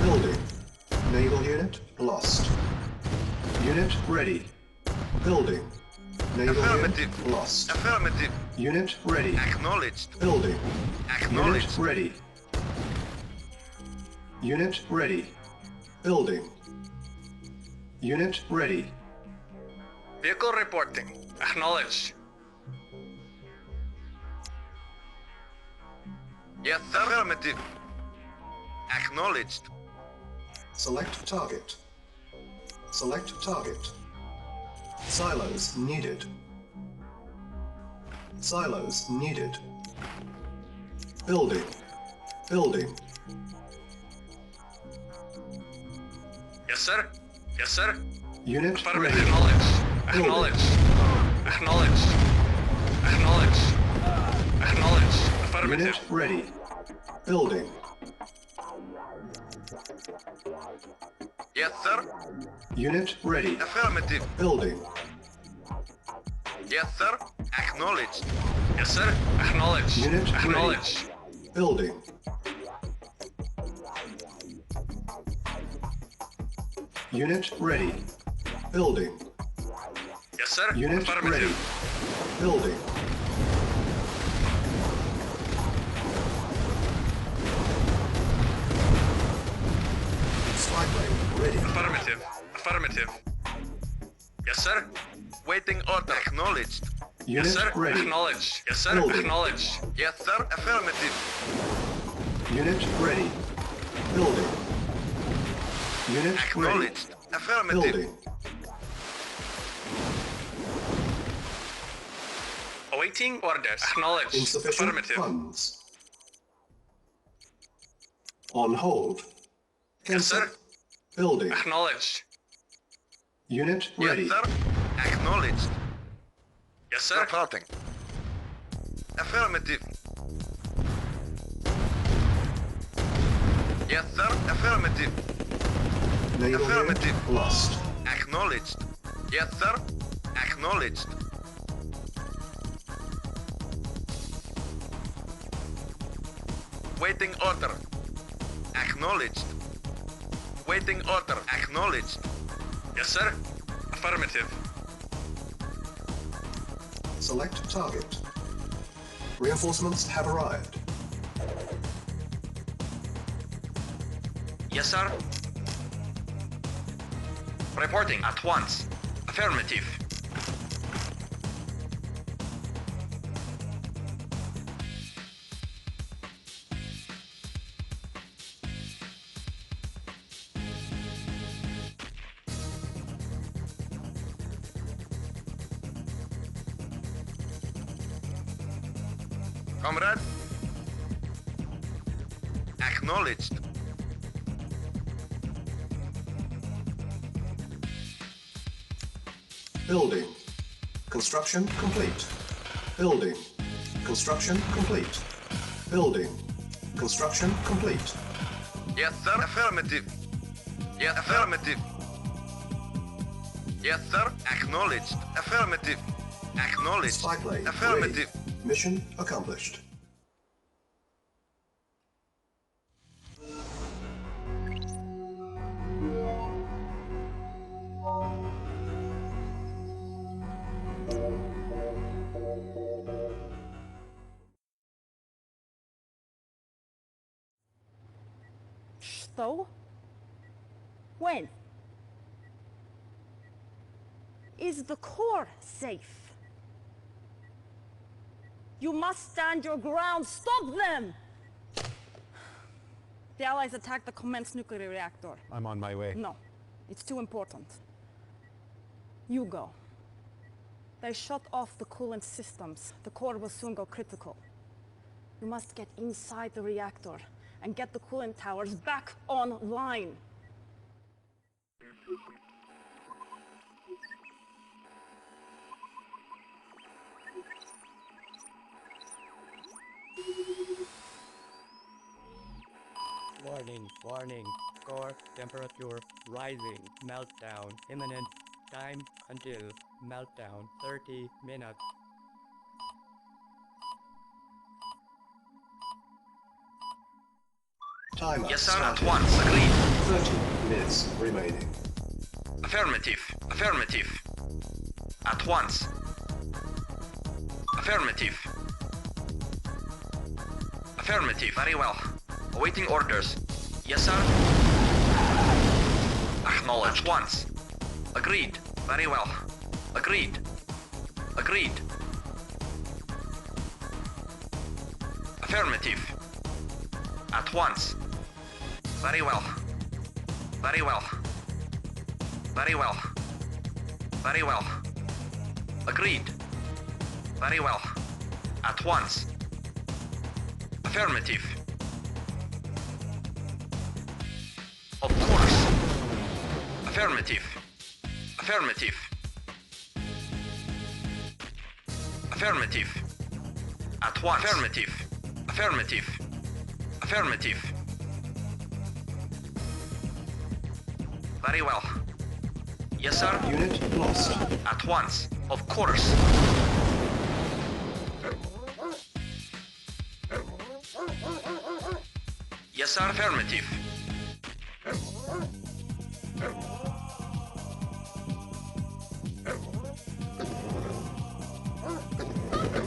Speaker 7: Building. Naval unit lost. Unit ready. Building. Naval
Speaker 8: Affirmative.
Speaker 7: unit lost.
Speaker 8: Affirmative.
Speaker 7: Unit ready.
Speaker 8: Acknowledged.
Speaker 7: Building.
Speaker 8: Acknowledged.
Speaker 7: Unit ready. Unit ready. Building. Unit ready.
Speaker 8: Vehicle reporting. Acknowledged. Yes, sir. Affirmative. Acknowledged.
Speaker 7: Select target. Select target. Silos needed. Silos needed. Building. Building.
Speaker 8: Yes, sir. Yes, sir.
Speaker 7: Unit
Speaker 8: Affirmative.
Speaker 7: ready.
Speaker 8: Acknowledge. Acknowledge. Acknowledge. Acknowledge. Acknowledge. Affirmative.
Speaker 7: Unit ready. Building.
Speaker 8: Yes, sir.
Speaker 7: Unit ready.
Speaker 8: Affirmative.
Speaker 7: Building.
Speaker 8: Yes, sir. Acknowledged. Yes, sir. Acknowledge.
Speaker 7: Unit ready.
Speaker 8: Acknowledge.
Speaker 7: Building. Unit ready. Building.
Speaker 8: Yes, sir.
Speaker 7: Unit ready.
Speaker 8: Affirmative.
Speaker 7: Building. Slide lane ready.
Speaker 8: Affirmative. Affirmative. Yes, sir. Waiting order. Acknowledged.
Speaker 7: Unit
Speaker 8: Yes, sir.
Speaker 7: ready.
Speaker 8: Acknowledge. Yes, sir.
Speaker 7: Building.
Speaker 8: Acknowledge. Yes, sir. Affirmative.
Speaker 7: Unit ready. Building. Unit ready.
Speaker 8: Acknowledged. Affirmative.
Speaker 7: Building.
Speaker 8: Awaiting orders. Acknowledged.
Speaker 7: Insufficient
Speaker 8: Affirmative.
Speaker 7: funds. On hold.
Speaker 8: Yes, sir.
Speaker 7: Building.
Speaker 8: Acknowledged.
Speaker 7: Unit ready.
Speaker 8: Yes, sir. Acknowledged. Yes, sir. Reporting. Affirmative. Yes, sir. Affirmative.
Speaker 7: Naval
Speaker 8: Affirmative.
Speaker 7: unit lost.
Speaker 8: Acknowledged. Yes, sir. Acknowledged. Waiting order. Acknowledged. Waiting order. Acknowledged. Yes, sir. Affirmative.
Speaker 7: Select target. Reinforcements have arrived.
Speaker 8: Yes, sir. Reporting at once. Affirmative. Comrade. Acknowledged.
Speaker 7: Building. Construction complete. Building. Construction complete. Building. Construction complete.
Speaker 8: Yes, sir. Affirmative. Yes, affirmative. Yes, sir. Acknowledged. Affirmative. Acknowledged.
Speaker 7: Spike lane
Speaker 8: Affirmative.
Speaker 7: ready. Mission accomplished.
Speaker 6: So? When? Is the core safe? You must stand your ground. Stop them! The Allies attacked the Comment's nuclear reactor.
Speaker 9: I'm on my way.
Speaker 6: No, it's too important. You go. They shut off the coolant systems. The core will soon go critical. You must get inside the reactor and get the coolant towers back online.
Speaker 10: Warning, warning. Core temperature rising. Meltdown imminent. Time until meltdown 30 minutes.
Speaker 7: Timer
Speaker 8: Yes, sir.
Speaker 7: started.
Speaker 8: At once. Agreed.
Speaker 7: 30 minutes remaining.
Speaker 8: Affirmative. Affirmative. At once. Affirmative. Affirmative. Very well. Awaiting orders. Yes, sir. Acknowledged. At once. Agreed. Very well. Agreed. Agreed. Affirmative. At once. Very well. Very well. Very well. Very well. Agreed. Very well. At once. Affirmative. Of course. Affirmative. Affirmative. Affirmative. At once. Affirmative. Affirmative. Affirmative. Very well. Yes, sir.
Speaker 7: Unit lost.
Speaker 8: At once. Of course. Yes, sir. Affirmative.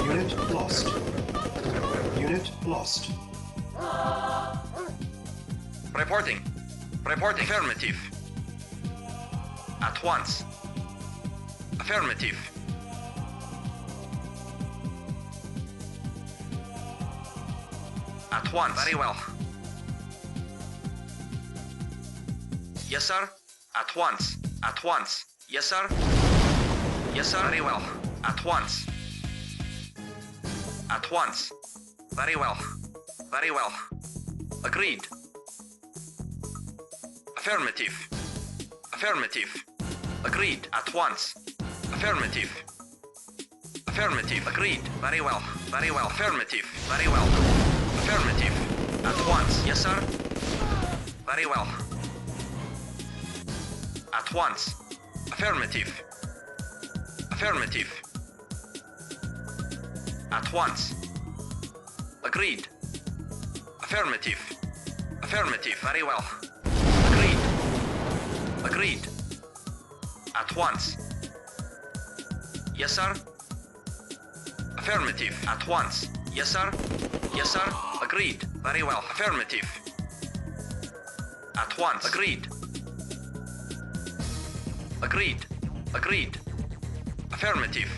Speaker 7: Unit lost. Unit lost.
Speaker 8: Reporting. Reporting. Affirmative. At once. Affirmative. At once. Very well. Yes, sir. At once. At once. Yes, sir. Yes, sir. Very well. At once. At once. Very well. Very well. Agreed. Affirmative. Affirmative. Agreed. At once. Affirmative. Affirmative. Agreed. Very well. Very well. Affirmative. Very well. Affirmative. At once. Yes, sir. Very well. At once. Affirmative. Affirmative. At once. Agreed. Affirmative. Affirmative. Very well. Agreed. Agreed. At once. Yes, sir. Affirmative. At once. Yes, sir. Yes, sir. Agreed. Very well. Affirmative. At once. Agreed. Agreed. Agreed. Affirmative.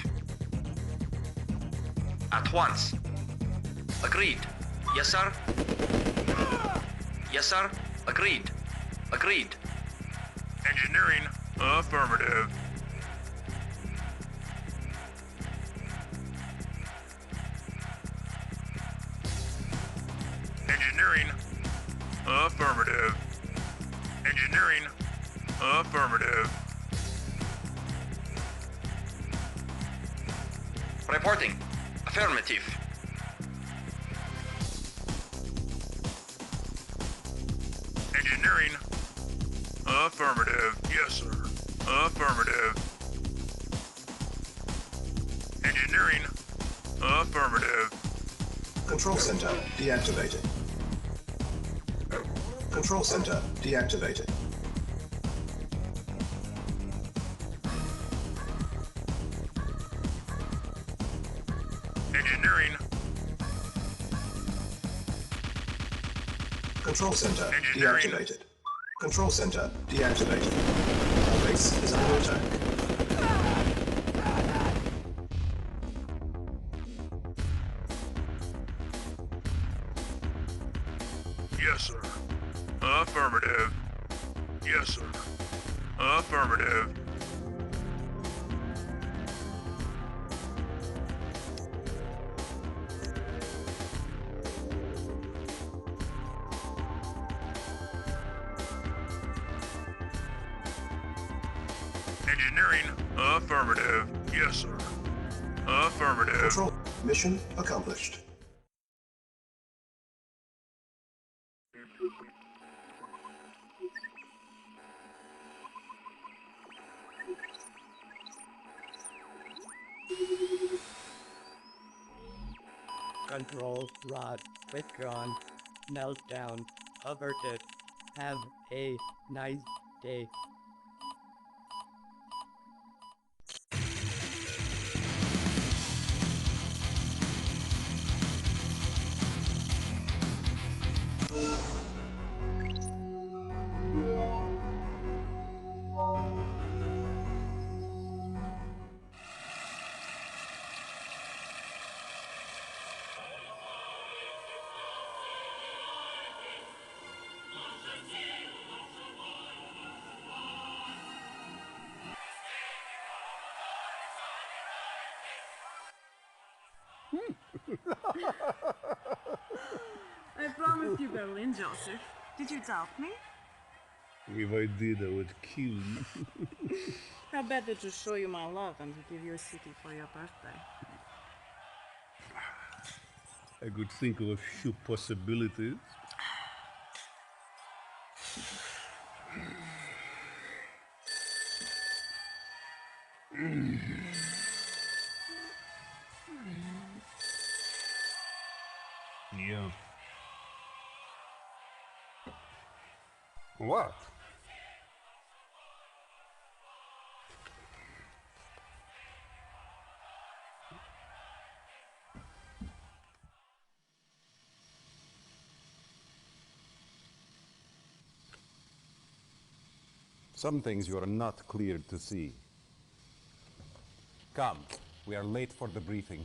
Speaker 8: At once. Agreed. Yes, sir. Yes, sir. Agreed. Agreed.
Speaker 11: Engineering. Affirmative. Engineering. Affirmative. Engineering. Affirmative.
Speaker 8: Reporting. Affirmative.
Speaker 11: Engineering. Affirmative. Yes, sir. Affirmative. Engineering. Affirmative.
Speaker 7: Control center deactivated. Control center deactivated.
Speaker 11: Engineering.
Speaker 7: Control center
Speaker 11: Engineering.
Speaker 7: deactivated. Control center deactivated. Our base is under attack.
Speaker 11: Yes, sir. Affirmative. Yes, sir. Affirmative. Engineering. Affirmative. Yes, sir. Affirmative.
Speaker 7: Control. Mission accomplished.
Speaker 10: Control rod withdrawn. Meltdown averted. Have a nice day.
Speaker 6: I promised you Berlin, Joseph. Did you doubt me?
Speaker 4: If I did, I would kill you.
Speaker 6: How better to show you my love and to give you a city for your birthday.
Speaker 4: I could think of a few possibilities. Yeah. What?
Speaker 9: Some things you are not cleared to see. Come, we are late for the briefing.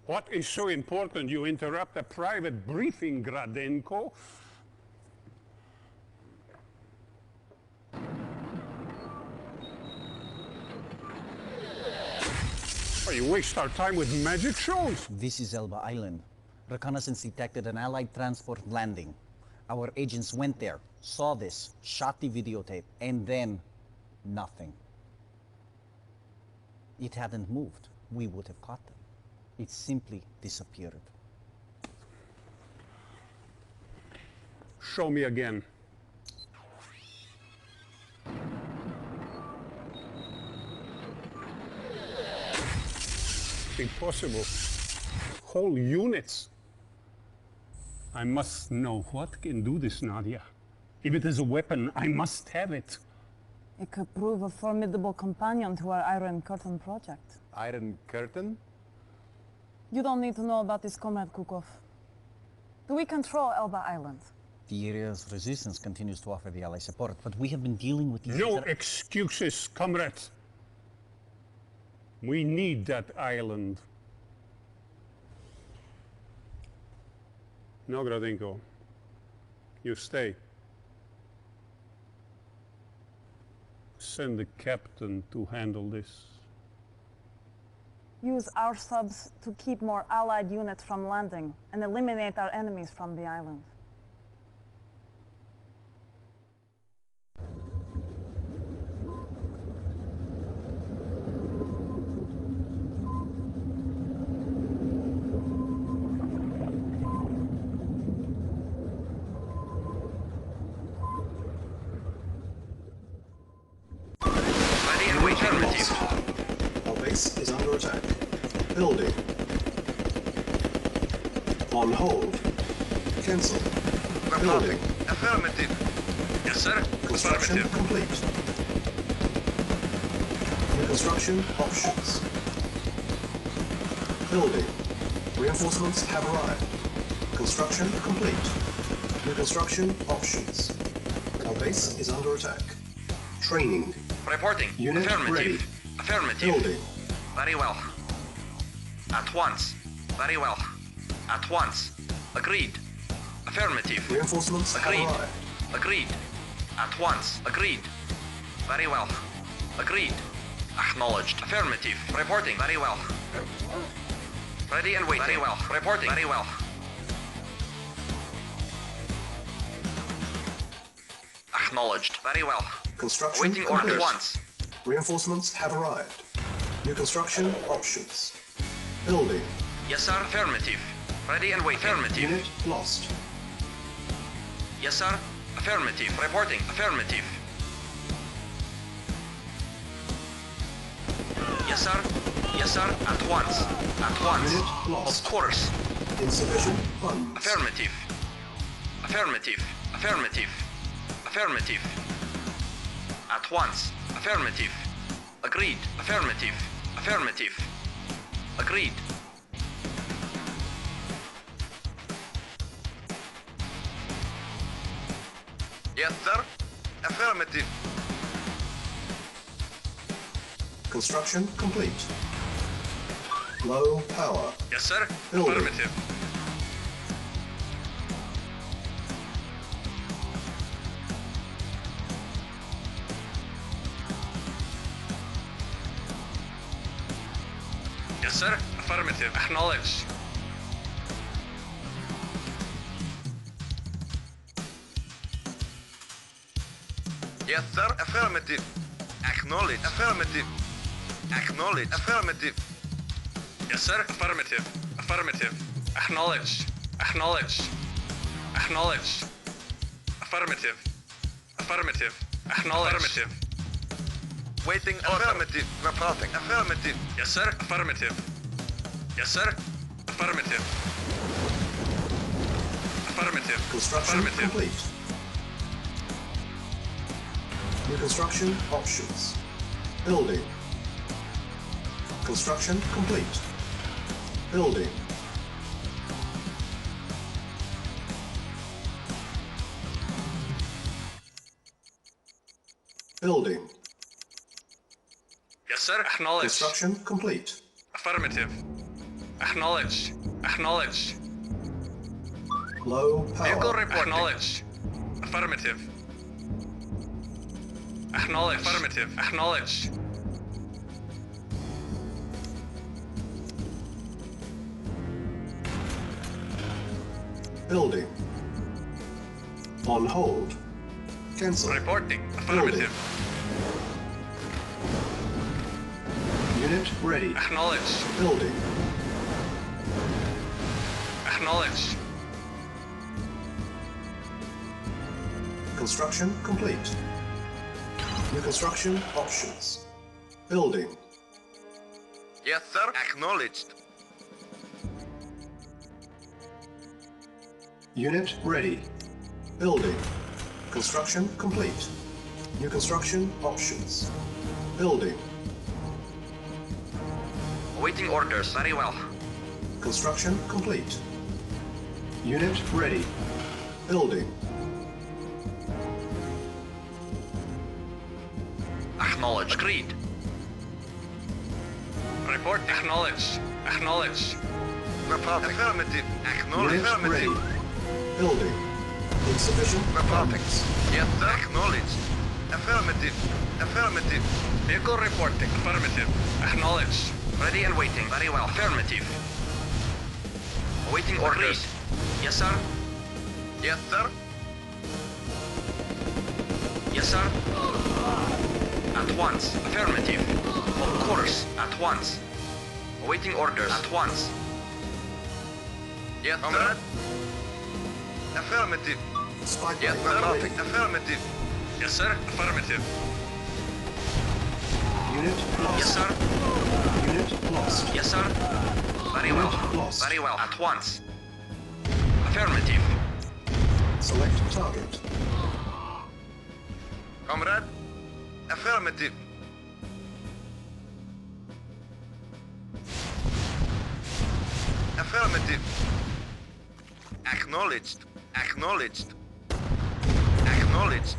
Speaker 4: What is so important you interrupt a private briefing, Gradenko? Oh, you waste our time with magic shows.
Speaker 5: This is Elba Island. Reconnaissance detected an Allied transport landing. Our agents went there, saw this, shot the videotape, and then nothing. It hadn't moved. We would have caught them. It simply disappeared.
Speaker 4: Show me again. Impossible. Whole units. I must know what can do this, Nadia. If it is a weapon, I must have it.
Speaker 6: It could prove a formidable companion to our Iron Curtain project.
Speaker 9: Iron Curtain?
Speaker 6: You don't need to know about this, Comrade Kukov. Do we control Elba Island?
Speaker 5: The area's resistance continues to offer the Allies support, but we have been dealing with these...
Speaker 4: No excuses, comrades. We need that island. No, Gradenko. You stay. Send the captain to handle this.
Speaker 6: Use our subs to keep more Allied units from landing and eliminate our enemies from the island.
Speaker 7: Is under attack. Building. On hold. Cancel. Building.
Speaker 8: Affirmative. Yes, sir.
Speaker 7: Construction
Speaker 8: Affirmative.
Speaker 7: complete. New construction options. Building. Reinforcements have arrived. Construction complete. New construction options. Our base is under attack. Training.
Speaker 8: Reporting.
Speaker 7: Unit
Speaker 8: Affirmative.
Speaker 7: ready.
Speaker 8: Affirmative.
Speaker 7: Building.
Speaker 8: Very well. At once. Very well. At once. Agreed. Affirmative.
Speaker 7: Reinforcements have
Speaker 8: Agreed.
Speaker 7: arrived.
Speaker 8: Agreed. At once. Agreed. Very well. Agreed. Acknowledged. Affirmative. Reporting. Very well. Ready and waiting. Very well. Reporting. Very well. Acknowledged. Very well.
Speaker 7: Construction
Speaker 8: Waiting
Speaker 7: complete.
Speaker 8: order once.
Speaker 7: Reinforcements have arrived. New construction options. Building.
Speaker 8: Yes, sir. Affirmative. Ready and waiting. Affirmative.
Speaker 7: Unit lost.
Speaker 8: Yes, sir. Affirmative. Reporting. Affirmative. Yes, sir. Yes, sir. At once. At once.
Speaker 7: Unit lost.
Speaker 8: Of course.
Speaker 7: Insufficient funds.
Speaker 8: Affirmative. Affirmative. Affirmative. Affirmative. At once. Affirmative. Agreed. Affirmative. Affirmative. Agreed. Yes, sir. Affirmative.
Speaker 7: Construction complete. Low power.
Speaker 8: Yes, sir.
Speaker 7: Building.
Speaker 8: Affirmative. Yes, sir. Affirmative. Acknowledged. Yes, sir. Affirmative. Acknowledge. Affirmative. Acknowledge. Affirmative. Yes, sir. Affirmative. Affirmative. Acknowledge. Acknowledge. Acknowledge. Affirmative. Affirmative. Acknowledge. Affirmative. Waiting order. Affirmative. Reporting. Affirmative. Yes, sir. Affirmative. Yes, sir. Affirmative. Affirmative.
Speaker 7: Construction
Speaker 8: Affirmative.
Speaker 7: complete. New construction options. Building. Construction complete. Building. Building.
Speaker 8: Yes, sir. Acknowledge.
Speaker 7: Construction complete.
Speaker 8: Affirmative. Acknowledge. Acknowledge.
Speaker 7: Low
Speaker 8: Vehicle
Speaker 7: power.
Speaker 8: report. Acknowledge. Affirmative. Acknowledge. Affirmative. Acknowledge.
Speaker 7: Building. On hold. Cancel.
Speaker 8: Reporting. Affirmative.
Speaker 7: Unit ready.
Speaker 8: Acknowledge.
Speaker 7: Building.
Speaker 8: Acknowledge.
Speaker 7: Construction complete. New construction options. Building.
Speaker 8: Yes, sir. Acknowledged.
Speaker 7: Unit ready. Building. Construction complete. New construction options. Building.
Speaker 8: Awaiting orders. Very well.
Speaker 7: Construction complete. Unit ready. Building.
Speaker 8: Acknowledge. Agreed. Report. Acknowledge. Acknowledge. Report. Affirmative. Acknowledge.
Speaker 7: Unit
Speaker 8: Affirmative.
Speaker 7: ready. Building. Insufficient funds.
Speaker 8: Yes, sir. Acknowledged. Affirmative. Affirmative. Vehicle reporting. Affirmative. Acknowledged. Ready and waiting. Very well. Affirmative. Awaiting orders. Yes, sir. Yes, sir. Yes, sir. At once. Affirmative. Of course. At once. Awaiting orders. At once. Yes, sir. Affirmative.
Speaker 7: Spy
Speaker 8: Yes,
Speaker 7: plane
Speaker 8: sir.
Speaker 7: ready.
Speaker 8: Affirmative. Yes, sir. Affirmative.
Speaker 7: Unit lost.
Speaker 8: Yes, sir.
Speaker 7: Unit lost.
Speaker 8: Yes, sir. Very
Speaker 7: Unit
Speaker 8: well.
Speaker 7: lost.
Speaker 8: Very well. At once. Affirmative.
Speaker 7: Select target.
Speaker 8: Comrade. Affirmative. Affirmative. Acknowledged. Acknowledged. Acknowledged.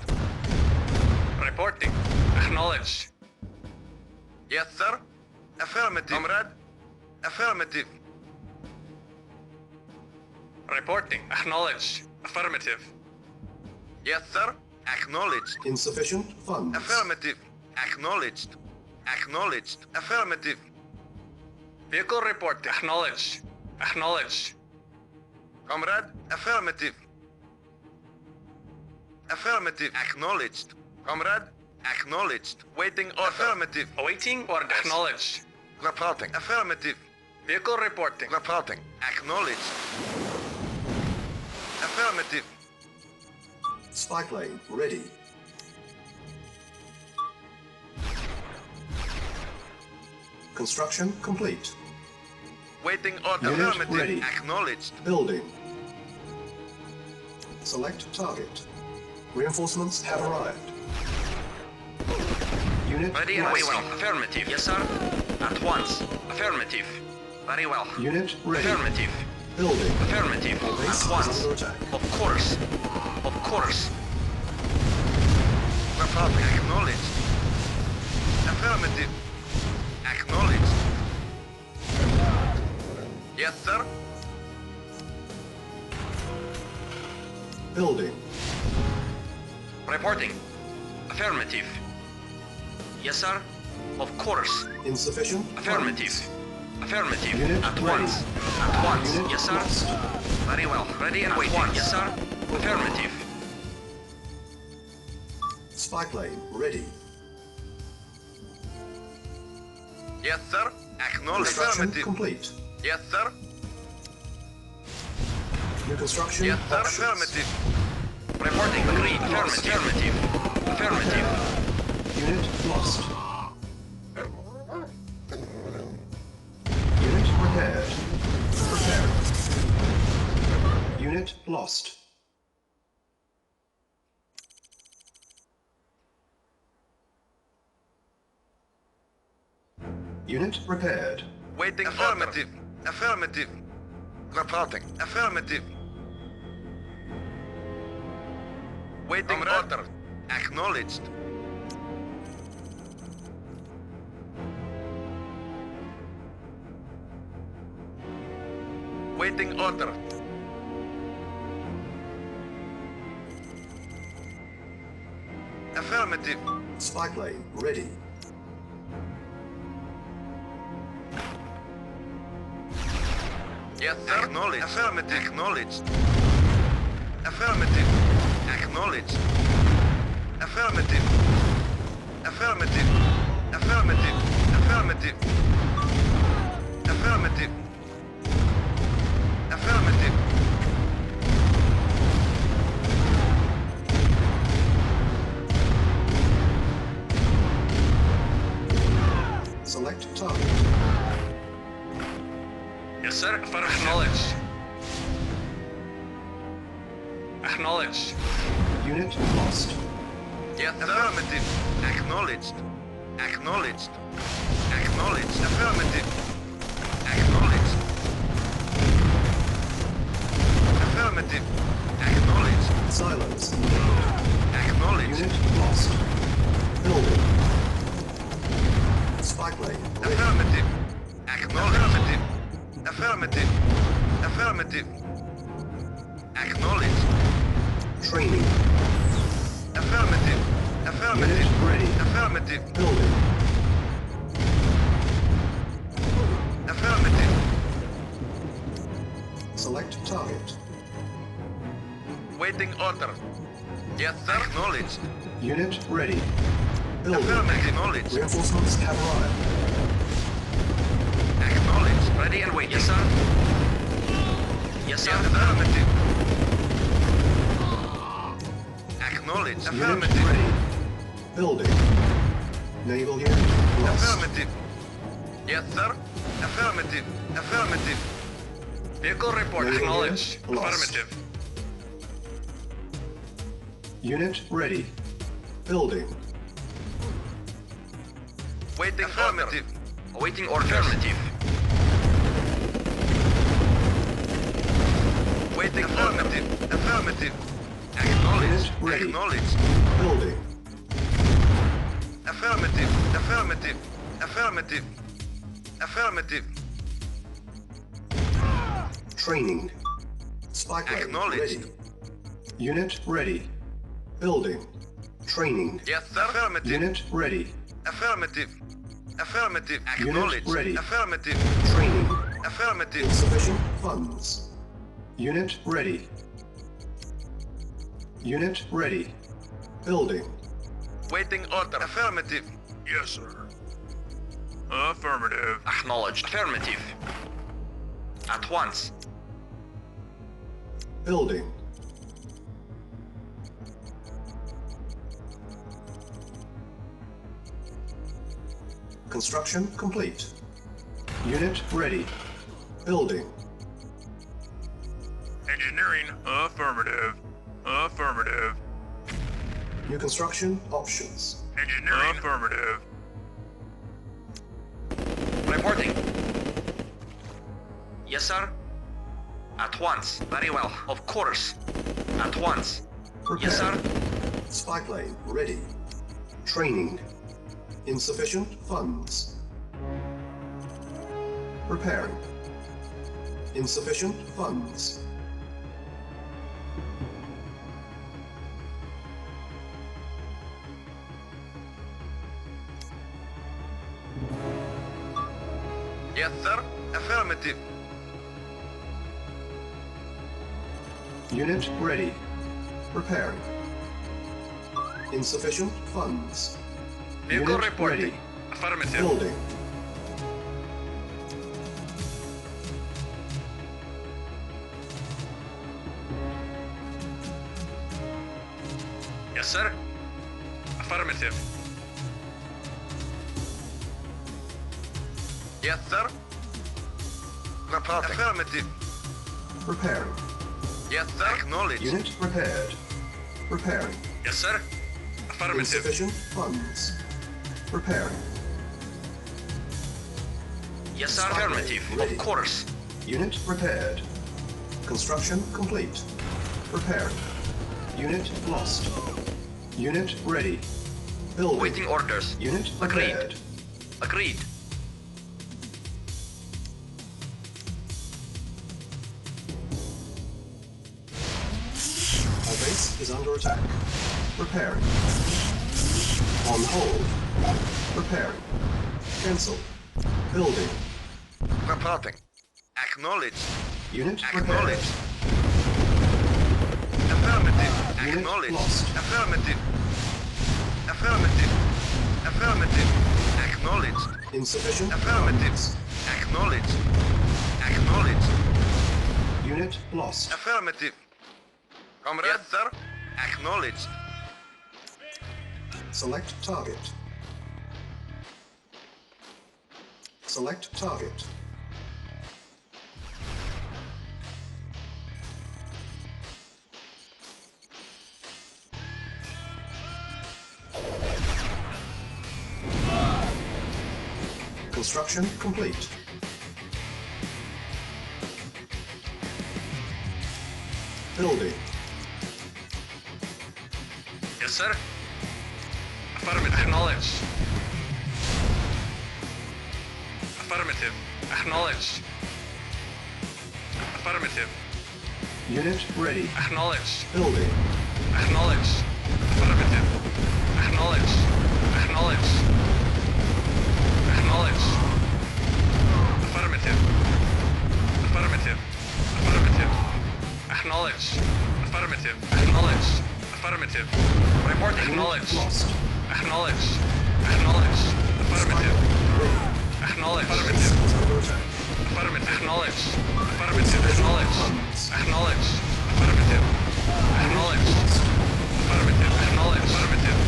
Speaker 8: Reporting. Acknowledged. Yes, sir. Affirmative. Comrade. Affirmative. Reporting. Acknowledged. Affirmative. Yes, sir. Acknowledged.
Speaker 7: Insufficient funds.
Speaker 8: Affirmative. Acknowledged. Acknowledged. Affirmative. Vehicle report. Acknowledged. Acknowledged. Comrade. Affirmative. Affirmative. Acknowledged. Comrade. Acknowledged. Waiting order. Affirmative. Awaiting orders. Acknowledged. Reporting. Affirmative. Vehicle reporting. Reporting. Acknowledged. Affirmative.
Speaker 7: Spy plane ready. Construction complete.
Speaker 8: Waiting order.
Speaker 7: Unit
Speaker 8: Affirmative.
Speaker 7: ready.
Speaker 8: Acknowledged.
Speaker 7: Building. Select target. Reinforcements have arrived. Unit
Speaker 8: Ready and
Speaker 7: lost.
Speaker 8: very well. Affirmative. Yes, sir. At once. Affirmative. Very well.
Speaker 7: Unit ready.
Speaker 8: Affirmative.
Speaker 7: Building.
Speaker 8: Affirmative.
Speaker 7: Our base
Speaker 8: At
Speaker 7: is
Speaker 8: once.
Speaker 7: under attack.
Speaker 8: Of course. Of course. Reporting. Acknowledged. Affirmative. Acknowledged. Yes, sir.
Speaker 7: Building.
Speaker 8: Reporting. Affirmative. Yes, sir. Of course.
Speaker 7: Insufficient
Speaker 8: Affirmative.
Speaker 7: funds.
Speaker 8: Affirmative.
Speaker 7: Unit
Speaker 8: At
Speaker 7: ready.
Speaker 8: once. At once.
Speaker 7: Unit
Speaker 8: Yes, sir.
Speaker 7: lost.
Speaker 8: Very well. Ready and waiting. Yes, sir. Affirmative.
Speaker 7: Spy plane ready.
Speaker 8: Yes, sir. Acknowledge.
Speaker 7: Construction
Speaker 8: Affirmative.
Speaker 7: complete.
Speaker 8: Yes, sir.
Speaker 7: New construction
Speaker 8: Yes, sir.
Speaker 7: options.
Speaker 8: Affirmative. Reporting. Agreed. Affirmative. Affirmative.
Speaker 7: Unit lost. Unit repaired. Preparing. Unit lost. Unit repaired.
Speaker 8: Waiting. Affirmative. Affirmative. Reporting. Affirmative. Waiting order. Acknowledged. Waiting order. Affirmative.
Speaker 7: Spy plane ready.
Speaker 8: Yes, sir. Acknowledged. Affirmative. Acknowledged. Affirmative. Acknowledged. Affirmative. Affirmative. Affirmative. Affirmative. Affirmative. Affirmative.
Speaker 7: Select target.
Speaker 8: Yes, sir. Acknowledge. Acknowledge.
Speaker 7: Unit lost.
Speaker 8: Yes, sir. Affirmative. Acknowledged. Acknowledged. Acknowledged. Affirmative. Acknowledged. Affirmative. Acknowledged.
Speaker 7: Silence.
Speaker 8: Acknowledged.
Speaker 7: Unit lost. Building. Spy plane ready.
Speaker 8: Affirmative. Acknowledged. Affirmative. Affirmative. Acknowledged.
Speaker 7: Training.
Speaker 8: Affirmative. Affirmative.
Speaker 7: Unit ready.
Speaker 8: Affirmative.
Speaker 7: Building.
Speaker 8: Affirmative.
Speaker 7: Select target.
Speaker 8: Waiting order. Yes, sir. Acknowledged.
Speaker 7: Unit ready. Building.
Speaker 8: Affirmative. Acknowledged.
Speaker 7: Reinforcements have arrived.
Speaker 8: Acknowledged. Ready and wait. Yes, sir. Yes, sir. Affirmative. Acknowledged.
Speaker 7: Unit
Speaker 8: Affirmative.
Speaker 7: ready. Building. Naval unit lost.
Speaker 8: Affirmative. Yes, sir. Affirmative. Affirmative. Vehicle report.
Speaker 7: Naval
Speaker 8: Acknowledged.
Speaker 7: unit lost.
Speaker 8: Affirmative.
Speaker 7: Unit ready. Building.
Speaker 8: Waiting. Affirmative. Awaiting order. Affirmative. Waiting. Affirmative. Affirmative. Acknowledged.
Speaker 7: Unit ready.
Speaker 8: Acknowledged.
Speaker 7: Building.
Speaker 8: Affirmative. Affirmative. Affirmative. Affirmative.
Speaker 7: Training. Spy plane
Speaker 8: Acknowledged.
Speaker 7: ready. Unit ready. Building. Training.
Speaker 8: Yes, sir. Affirmative.
Speaker 7: Unit ready.
Speaker 8: Affirmative. Affirmative.
Speaker 7: Unit
Speaker 8: Acknowledged.
Speaker 7: ready.
Speaker 8: Affirmative.
Speaker 7: Training.
Speaker 8: Affirmative.
Speaker 7: Insufficient funds. Unit ready. Unit ready. Building.
Speaker 8: Waiting order. Affirmative.
Speaker 11: Yes, sir. Affirmative.
Speaker 8: Acknowledged. Affirmative. At once.
Speaker 7: Building. Construction complete. Unit ready. Building.
Speaker 11: Engineering. Affirmative. Affirmative.
Speaker 7: New construction options.
Speaker 11: Engineering. Affirmative.
Speaker 8: Reporting. Yes, sir. At once. Very well. Of course. At once. Yes, sir.
Speaker 7: Spy plane ready. Training. Insufficient funds. Repairing. Insufficient funds.
Speaker 8: Yes, sir. Affirmative.
Speaker 7: Unit ready. Preparing. Insufficient funds.
Speaker 8: Vehicle
Speaker 7: Unit
Speaker 8: reporting.
Speaker 7: ready.
Speaker 8: Affirmative.
Speaker 7: Building.
Speaker 8: Yes, sir. Affirmative. Yes, sir. Reporting. Affirmative.
Speaker 7: Preparing.
Speaker 8: Yes, sir. Acknowledge.
Speaker 7: Unit prepared. Preparing.
Speaker 8: Yes, sir. Affirmative.
Speaker 7: Insufficient funds. Preparing.
Speaker 8: Yes, sir.
Speaker 7: Spotlight
Speaker 8: Affirmative.
Speaker 7: ready.
Speaker 8: Of course.
Speaker 7: Unit prepared. Construction complete. Preparing. Unit lost. Unit ready. Building.
Speaker 8: Waiting orders.
Speaker 7: Unit
Speaker 8: Agreed.
Speaker 7: prepared.
Speaker 8: Agreed.
Speaker 7: Our base is under attack. Preparing. On hold. Preparing. Cancel. Building.
Speaker 8: Reporting. Acknowledge.
Speaker 7: Unit prepared.
Speaker 8: Acknowledge. Affirmative.
Speaker 7: Unit
Speaker 8: Acknowledge.
Speaker 7: lost.
Speaker 8: Affirmative. Affirmative. Affirmative. Acknowledged.
Speaker 7: Insufficient
Speaker 8: Affirmative.
Speaker 7: funds.
Speaker 8: Acknowledged. Acknowledged.
Speaker 7: Unit lost.
Speaker 8: Affirmative. Comrade. Yes, sir. Acknowledged.
Speaker 7: Select target. Select target. Construction complete. Building.
Speaker 8: Yes, sir. Affirmative. Acknowledged. Affirmative. Acknowledged. Affirmative.
Speaker 7: Unit ready.
Speaker 8: Acknowledged.
Speaker 7: Building.
Speaker 8: Acknowledged. Affirmative. Acknowledged. Acknowledged. Acknowledged. Affirmative. Affirmative. Affirmative. Acknowledged. Affirmative. Acknowledged. Affirmative. Report acknowledged.
Speaker 7: Lost.
Speaker 8: Acknowledged. Acknowledged. Affirmative. Acknowledged. Affirmative. Affirmative. Acknowledged. Affirmative. Acknowledged. Acknowledged. Affirmative. Acknowledged. Affirmative. Acknowledged. Affirmative.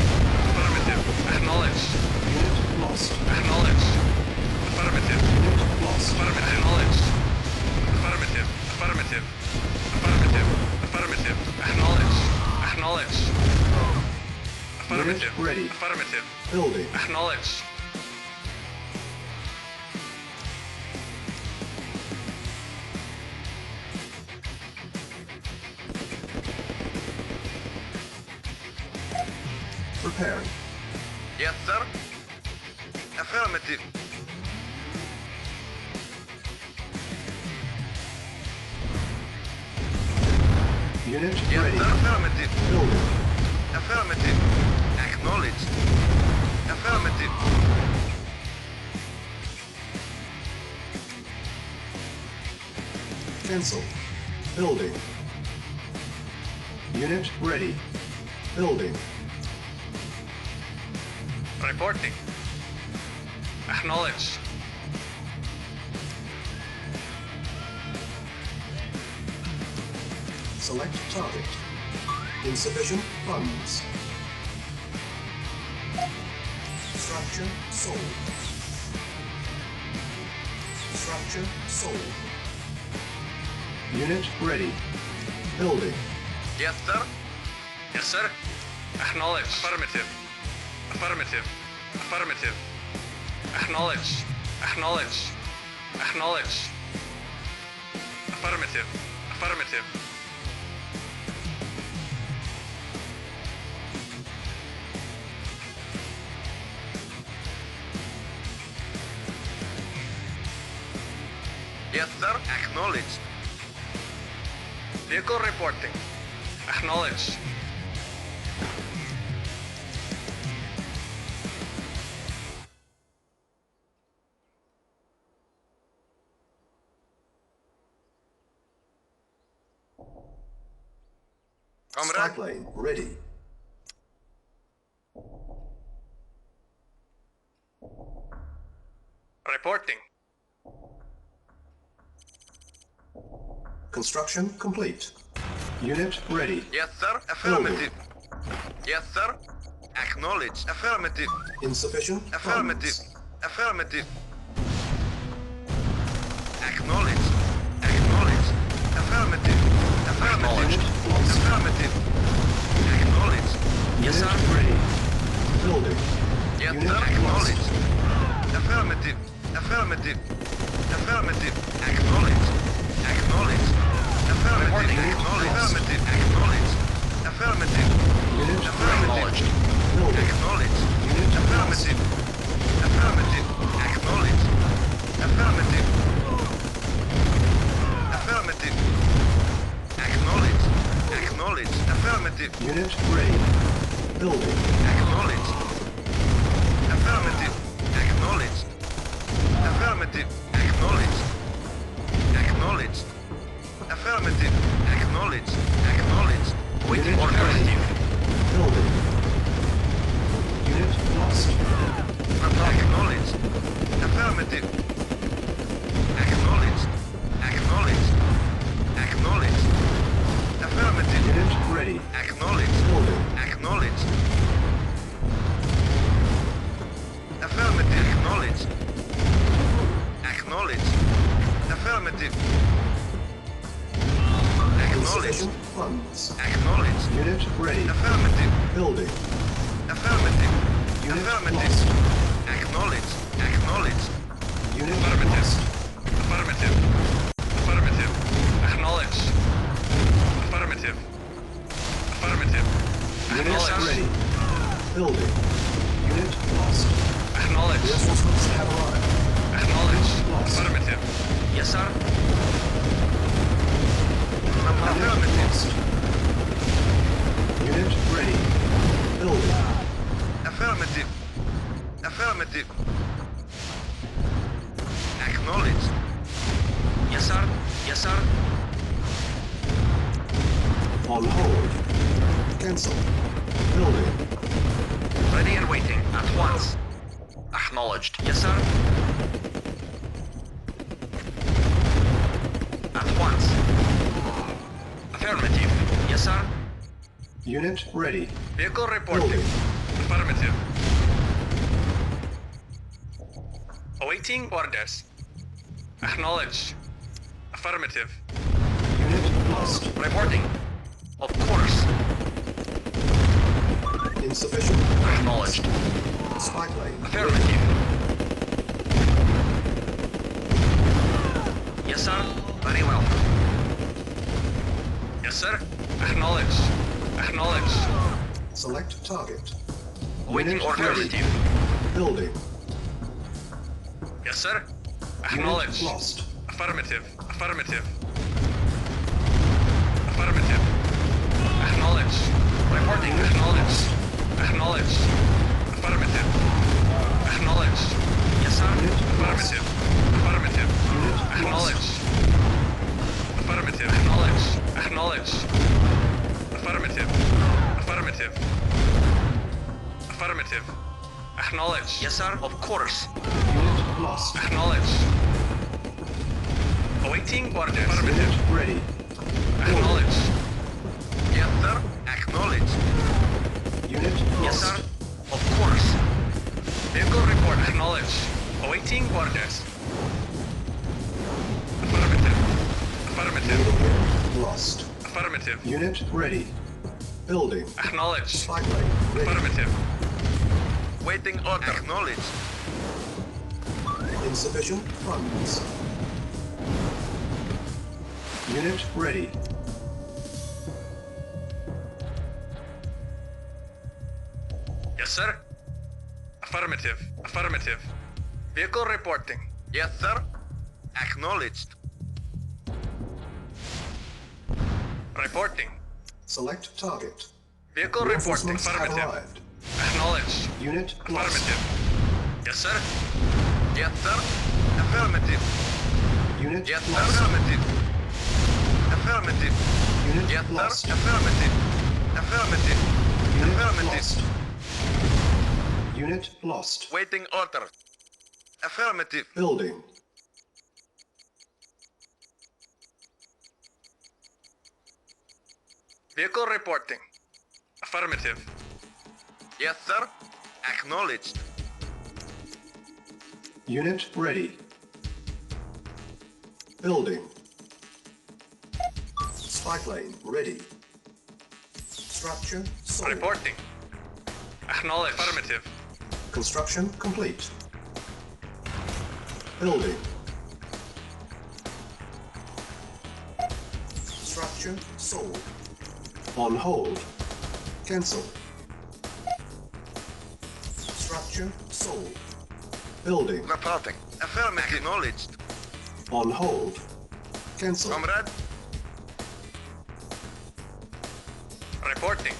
Speaker 8: Affirmative. Acknowledged.
Speaker 7: Unit lost.
Speaker 8: Acknowledged. Affirmative.
Speaker 7: Unit lost.
Speaker 8: Affirmative. Acknowledged. Affirmative. Affirmative. Affirmative. Affirmative. Acknowledged. Acknowledged. Affirmative.
Speaker 7: Unit ready.
Speaker 8: Affirmative.
Speaker 7: Building.
Speaker 8: Acknowledged.
Speaker 7: Preparing.
Speaker 8: Yes, sir. Affirmative.
Speaker 7: Unit
Speaker 8: Yes,
Speaker 7: ready.
Speaker 8: sir. Affirmative.
Speaker 7: Building.
Speaker 8: Affirmative. Acknowledged. Affirmative.
Speaker 7: Cancel. Building. Unit ready. Building.
Speaker 8: Reporting. Acknowledged.
Speaker 7: Select target. Insufficient funds. Structure sold. Structure sold. Unit ready. Building.
Speaker 8: Yes, sir. Yes, sir. Acknowledged. Affirmative. Affirmative. Affirmative. Acknowledged. Acknowledged. Acknowledged. Affirmative. Affirmative. Yes, sir. Acknowledged. Vehicle reporting. Acknowledged.
Speaker 7: Spy plane ready.
Speaker 8: Reporting.
Speaker 7: Construction complete. Unit ready.
Speaker 8: Yes, sir. Affirmative. Yes, sir. Acknowledge. Affirmative.
Speaker 7: Insufficient
Speaker 8: Affirmative.
Speaker 7: funds.
Speaker 8: Affirmative. Acknowledge. Acknowledge. Affirmative. Affirmative. Affirmative. Acknowledge. Yes, sir.
Speaker 7: Unit ready. Building.
Speaker 8: Yes,
Speaker 7: Unit
Speaker 8: sir.
Speaker 7: lost.
Speaker 8: Acknowledge. Affirmative. Affirmative. Affirmative. Acknowledge. Acknowledge. Affirmative. Acknowledge. Affirmative. Acknowledge. Affirmative.
Speaker 7: Unit
Speaker 8: Affirmative.
Speaker 7: Building.
Speaker 8: Acknowledge.
Speaker 7: Unit
Speaker 8: Affirmative. Affirmative. Acknowledge. Affirmative. Affirmative. Acknowledge. Acknowledge. Affirmative.
Speaker 7: Unit ready. Building.
Speaker 8: Acknowledge. Affirmative. Acknowledge. Affirmative. Acknowledge. Acknowledge. Affirmative. Acknowledge. Acknowledge. Waiting
Speaker 7: Unit
Speaker 8: order.
Speaker 7: ready. Building. Unit lost.
Speaker 8: Acknowledge. Affirmative. Acknowledge. Acknowledge. Acknowledge. Affirmative.
Speaker 7: Unit ready.
Speaker 8: Acknowledge.
Speaker 7: Building.
Speaker 8: Acknowledge. Affirmative. Acknowledge. Acknowledge. Affirmative. Acknowledge.
Speaker 7: Insufficient funds.
Speaker 8: Acknowledge.
Speaker 7: Unit ready.
Speaker 8: Affirmative.
Speaker 7: Building.
Speaker 8: Affirmative.
Speaker 7: Unit
Speaker 8: Affirmative.
Speaker 7: lost.
Speaker 8: Acknowledge. Acknowledge.
Speaker 7: Unit
Speaker 8: Affirmative.
Speaker 7: lost.
Speaker 8: Affirmative. Affirmative. Acknowledge. Affirmative. Affirmative.
Speaker 7: Unit
Speaker 8: Acknowledge.
Speaker 7: ready. Building. Unit lost.
Speaker 8: Acknowledge.
Speaker 7: Reinforcements have arrived.
Speaker 8: Acknowledge.
Speaker 7: Lost.
Speaker 8: Affirmative. Yes, sir.
Speaker 7: Unit
Speaker 8: Affirmative.
Speaker 7: lost. Unit ready. Building.
Speaker 8: Affirmative. Affirmative. Acknowledge. Yes, sir. Yes, sir.
Speaker 7: On hold. Cancel. Building.
Speaker 8: Ready and waiting. At once. Acknowledged. Yes, sir. At once. Affirmative. Yes, sir.
Speaker 7: Unit ready.
Speaker 8: Vehicle reporting.
Speaker 7: Building.
Speaker 8: Affirmative. Awaiting orders. Acknowledged. Affirmative.
Speaker 7: Unit lost.
Speaker 8: Reporting. Of course.
Speaker 7: Insufficient.
Speaker 8: Acknowledged.
Speaker 7: Spy plane.
Speaker 8: Affirmative. Yes, sir. Very well. Yes, sir. Acknowledged. Acknowledged.
Speaker 7: Select target.
Speaker 8: Awaiting
Speaker 7: Unit
Speaker 8: order.
Speaker 7: ready. Building.
Speaker 8: Yes, sir.
Speaker 7: Unit
Speaker 8: Acknowledged.
Speaker 7: lost.
Speaker 8: Affirmative. Affirmative. Affirmative. Acknowledged. Reporting. Acknowledged. Acknowledged. Affirmative. Acknowledged. Yes, sir. Affirmative. Affirmative. Acknowledged. Affirmative. Acknowledged. Acknowledged. Affirmative. Affirmative. Affirmative. Acknowledged. Yes, sir. Of course.
Speaker 7: Unit lost.
Speaker 8: Acknowledged. Awaiting orders. Affirmative.
Speaker 7: Unit ready.
Speaker 8: Acknowledged. Yes, sir. Acknowledged.
Speaker 7: Unit
Speaker 8: Yes,
Speaker 7: lost.
Speaker 8: sir. Of course. Vehicle report. Acknowledged. Awaiting orders. Affirmative. Affirmative.
Speaker 7: Unit lost.
Speaker 8: Affirmative.
Speaker 7: Unit ready. Building.
Speaker 8: Acknowledged.
Speaker 7: Spy plane ready.
Speaker 8: Affirmative. Waiting order. Acknowledged.
Speaker 7: Insufficient funds. Unit ready.
Speaker 8: Yes, sir. Affirmative. Affirmative. Vehicle reporting. Yes, sir. Acknowledged. Reporting.
Speaker 7: Select target.
Speaker 8: Vehicle reporting.
Speaker 7: Reinforcements have
Speaker 8: Affirmative.
Speaker 7: arrived.
Speaker 8: Acknowledged.
Speaker 7: Unit lost.
Speaker 8: Affirmative. Yes, sir. Yes, sir. Affirmative.
Speaker 7: Unit
Speaker 8: Yes, sir.
Speaker 7: lost.
Speaker 8: Affirmative. Affirmative.
Speaker 7: Unit
Speaker 8: Yes,
Speaker 7: lost.
Speaker 8: sir. Affirmative. Affirmative.
Speaker 7: Unit
Speaker 8: Affirmative.
Speaker 7: lost. Unit lost.
Speaker 8: Waiting order. Affirmative.
Speaker 7: Building.
Speaker 8: Vehicle reporting. Affirmative. Yes, sir. Acknowledged.
Speaker 7: Unit ready. Building. Spy plane ready. Structure sold.
Speaker 8: Reporting. Acknowledged. Affirmative.
Speaker 7: Construction complete. Building. Structure sold. On hold. Cancel. Structure sold. Building.
Speaker 8: Reporting. Affirmative. Acknowledged.
Speaker 7: On hold. Cancel.
Speaker 8: Comrade. Reporting.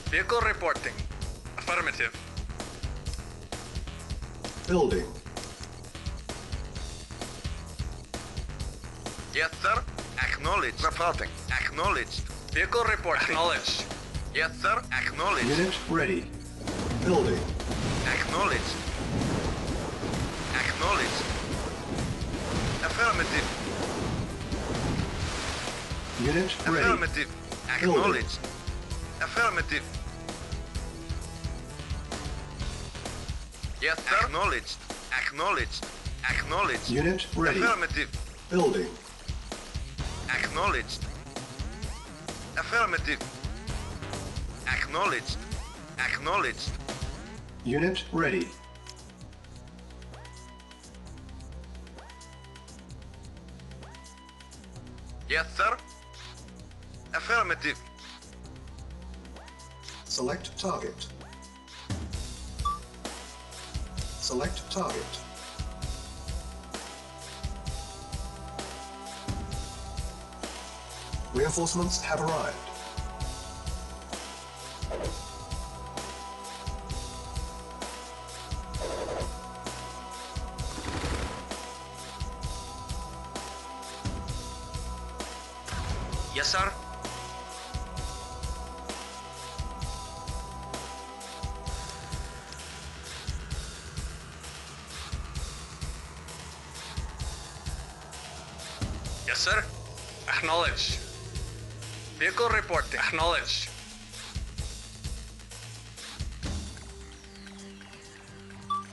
Speaker 8: Vehicle reporting. Affirmative.
Speaker 7: Building.
Speaker 8: Yes, sir. Acknowledged. Reporting. Acknowledged. Vehicle report. Acknowledged. Yes, sir. Acknowledged.
Speaker 7: Unit ready. Building.
Speaker 8: Acknowledged. Acknowledged. Affirmative.
Speaker 7: Unit ready.
Speaker 8: Affirmative. Acknowledged. Affirmative. Yes, sir. Acknowledged. Acknowledged. Acknowledged.
Speaker 7: Unit ready.
Speaker 8: Affirmative.
Speaker 7: Building.
Speaker 8: Acknowledged. Affirmative. Acknowledged. Acknowledged.
Speaker 7: Unit ready.
Speaker 8: Yes, sir. Affirmative.
Speaker 7: Select target. Select target. Reinforcements have arrived.
Speaker 8: Yes, sir. Yes, sir. Acknowledge. Vehicle reporting. Acknowledge.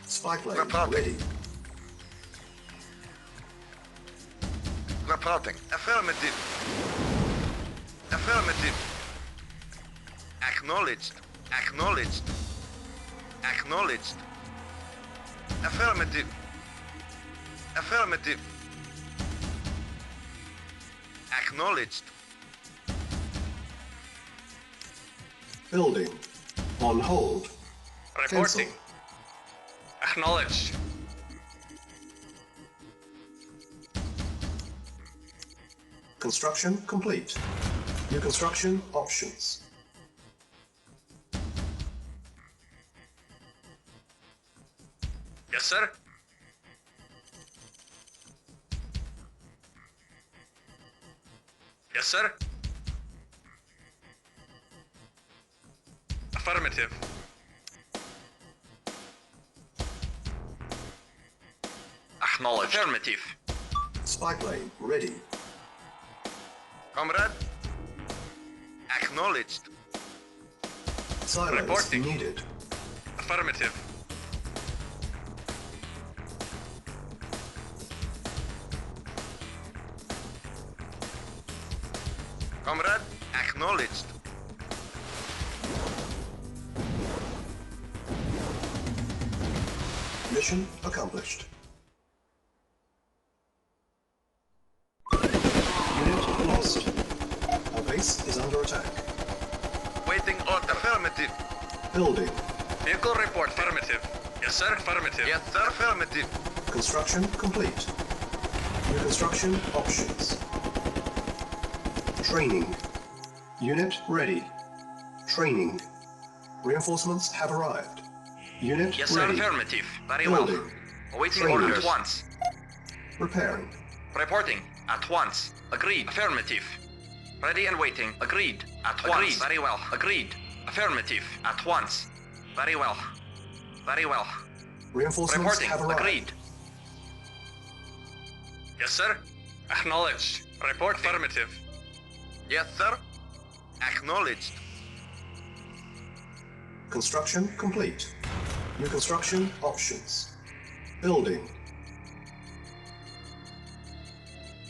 Speaker 7: Spy plane
Speaker 8: Reporting.
Speaker 7: ready.
Speaker 8: Reporting. Affirmative. Affirmative. Acknowledged. Acknowledged. Acknowledged. Affirmative. Affirmative. Acknowledged.
Speaker 7: Building. On hold.
Speaker 8: Reporting.
Speaker 7: Cancel.
Speaker 8: Acknowledged.
Speaker 7: Construction complete. New construction options.
Speaker 8: Yes, sir. Yes, sir. Affirmative. Acknowledged. Affirmative.
Speaker 7: Spy plane ready.
Speaker 8: Comrade. Acknowledged.
Speaker 7: Silence
Speaker 8: Reporting.
Speaker 7: needed.
Speaker 8: Affirmative. Comrade, acknowledged.
Speaker 7: Mission accomplished. Unit lost. Our base is under attack.
Speaker 8: Waiting order. Affirmative.
Speaker 7: Building.
Speaker 8: Vehicle report. Affirmative. Yes, sir. Affirmative. Yes, sir. Affirmative.
Speaker 7: Construction complete. New construction options. Training. Unit ready. Training. Reinforcements have arrived. Unit
Speaker 8: Yes, sir.
Speaker 7: ready.
Speaker 8: Affirmative. Very
Speaker 7: Building.
Speaker 8: well. Awaiting
Speaker 7: Training.
Speaker 8: order at once.
Speaker 7: Repairing.
Speaker 8: Reporting. At once. Agreed. Affirmative. Ready and waiting. Agreed. At once. Agreed. Very well. Agreed. Affirmative. At once. Very well. Very well.
Speaker 7: Reinforcements
Speaker 8: Reporting.
Speaker 7: have arrived.
Speaker 8: Agreed. Yes, sir. Acknowledged. Report. Affirmative. Yes, sir. Acknowledged.
Speaker 7: Construction complete. New construction options. Building.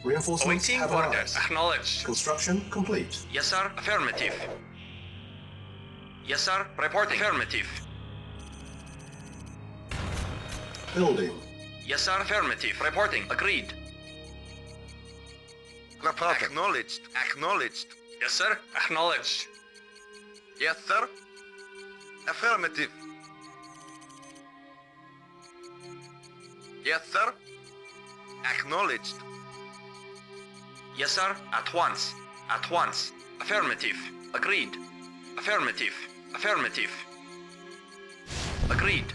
Speaker 7: Reinforcements
Speaker 8: Awaiting
Speaker 7: have
Speaker 8: orders.
Speaker 7: arrived.
Speaker 8: Acknowledged.
Speaker 7: Construction complete.
Speaker 8: Yes, sir. Affirmative. Yes, sir. Reporting. Affirmative.
Speaker 7: Building.
Speaker 8: Yes, sir. Affirmative. Reporting. Agreed. Reporting. Acknowledged. Acknowledged. Yes, sir. Acknowledged. Yes, sir. Affirmative. Yes, sir. Acknowledged. Yes, sir. At once. At once. Affirmative. Agreed. Affirmative. Affirmative. Agreed.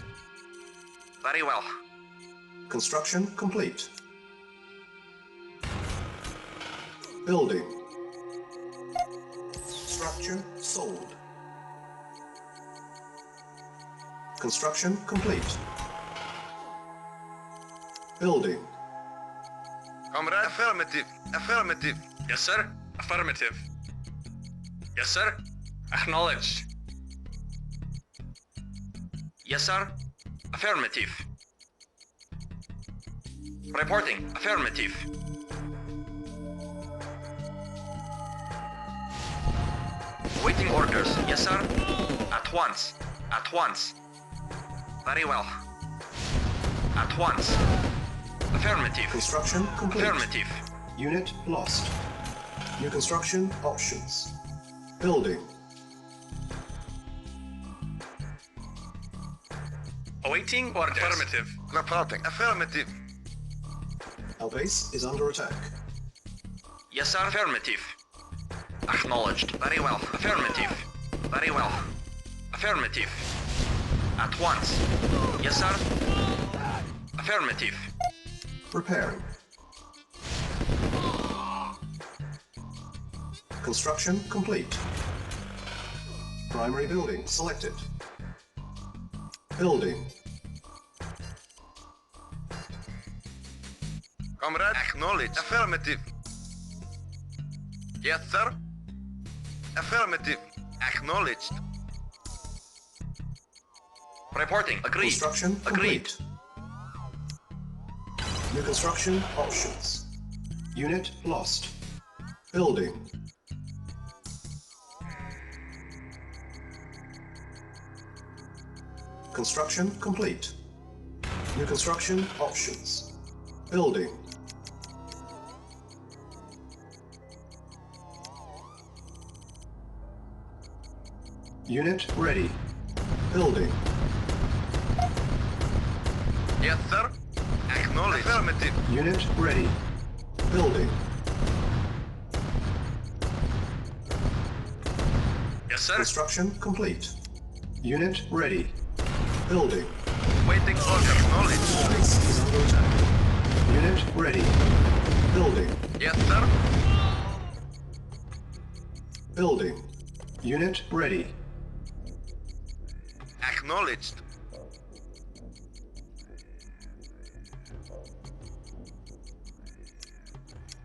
Speaker 8: Very well.
Speaker 7: Construction complete. Building. Structure sold. Construction complete. Building.
Speaker 8: Comrade. Affirmative. Affirmative. Yes, sir. Affirmative. Yes, sir. Acknowledged. Yes, sir. Affirmative. Reporting. Affirmative. Waiting orders. Yes, sir. At once. At once. Very well. At once. Affirmative.
Speaker 7: Construction complete.
Speaker 8: Affirmative.
Speaker 7: Unit lost. New construction options. Building.
Speaker 8: Awaiting orders. Affirmative. Reporting. Affirmative.
Speaker 7: Our base is under attack.
Speaker 8: Yes, sir. Affirmative. Acknowledged. Very well. Affirmative. Very well. Affirmative. At once. Yes, sir. Affirmative.
Speaker 7: Repairing. Construction complete. Primary building selected. Building.
Speaker 8: Comrade. Acknowledged. Affirmative. Yes, sir. Affirmative. Acknowledged. Reporting. Agreed.
Speaker 7: Construction
Speaker 8: Agreed.
Speaker 7: complete. New construction options. Unit lost. Building. Construction complete. New construction options. Building. Unit ready. Building.
Speaker 8: Yes, sir. Acknowledged. Affirmative.
Speaker 7: Unit ready. Building.
Speaker 8: Yes, sir.
Speaker 7: Construction complete. Unit ready. Building.
Speaker 8: Waiting order. Acknowledged.
Speaker 7: Base is under attack. Unit ready. Building.
Speaker 8: Yes, sir.
Speaker 7: Building. Unit ready.
Speaker 8: Acknowledged.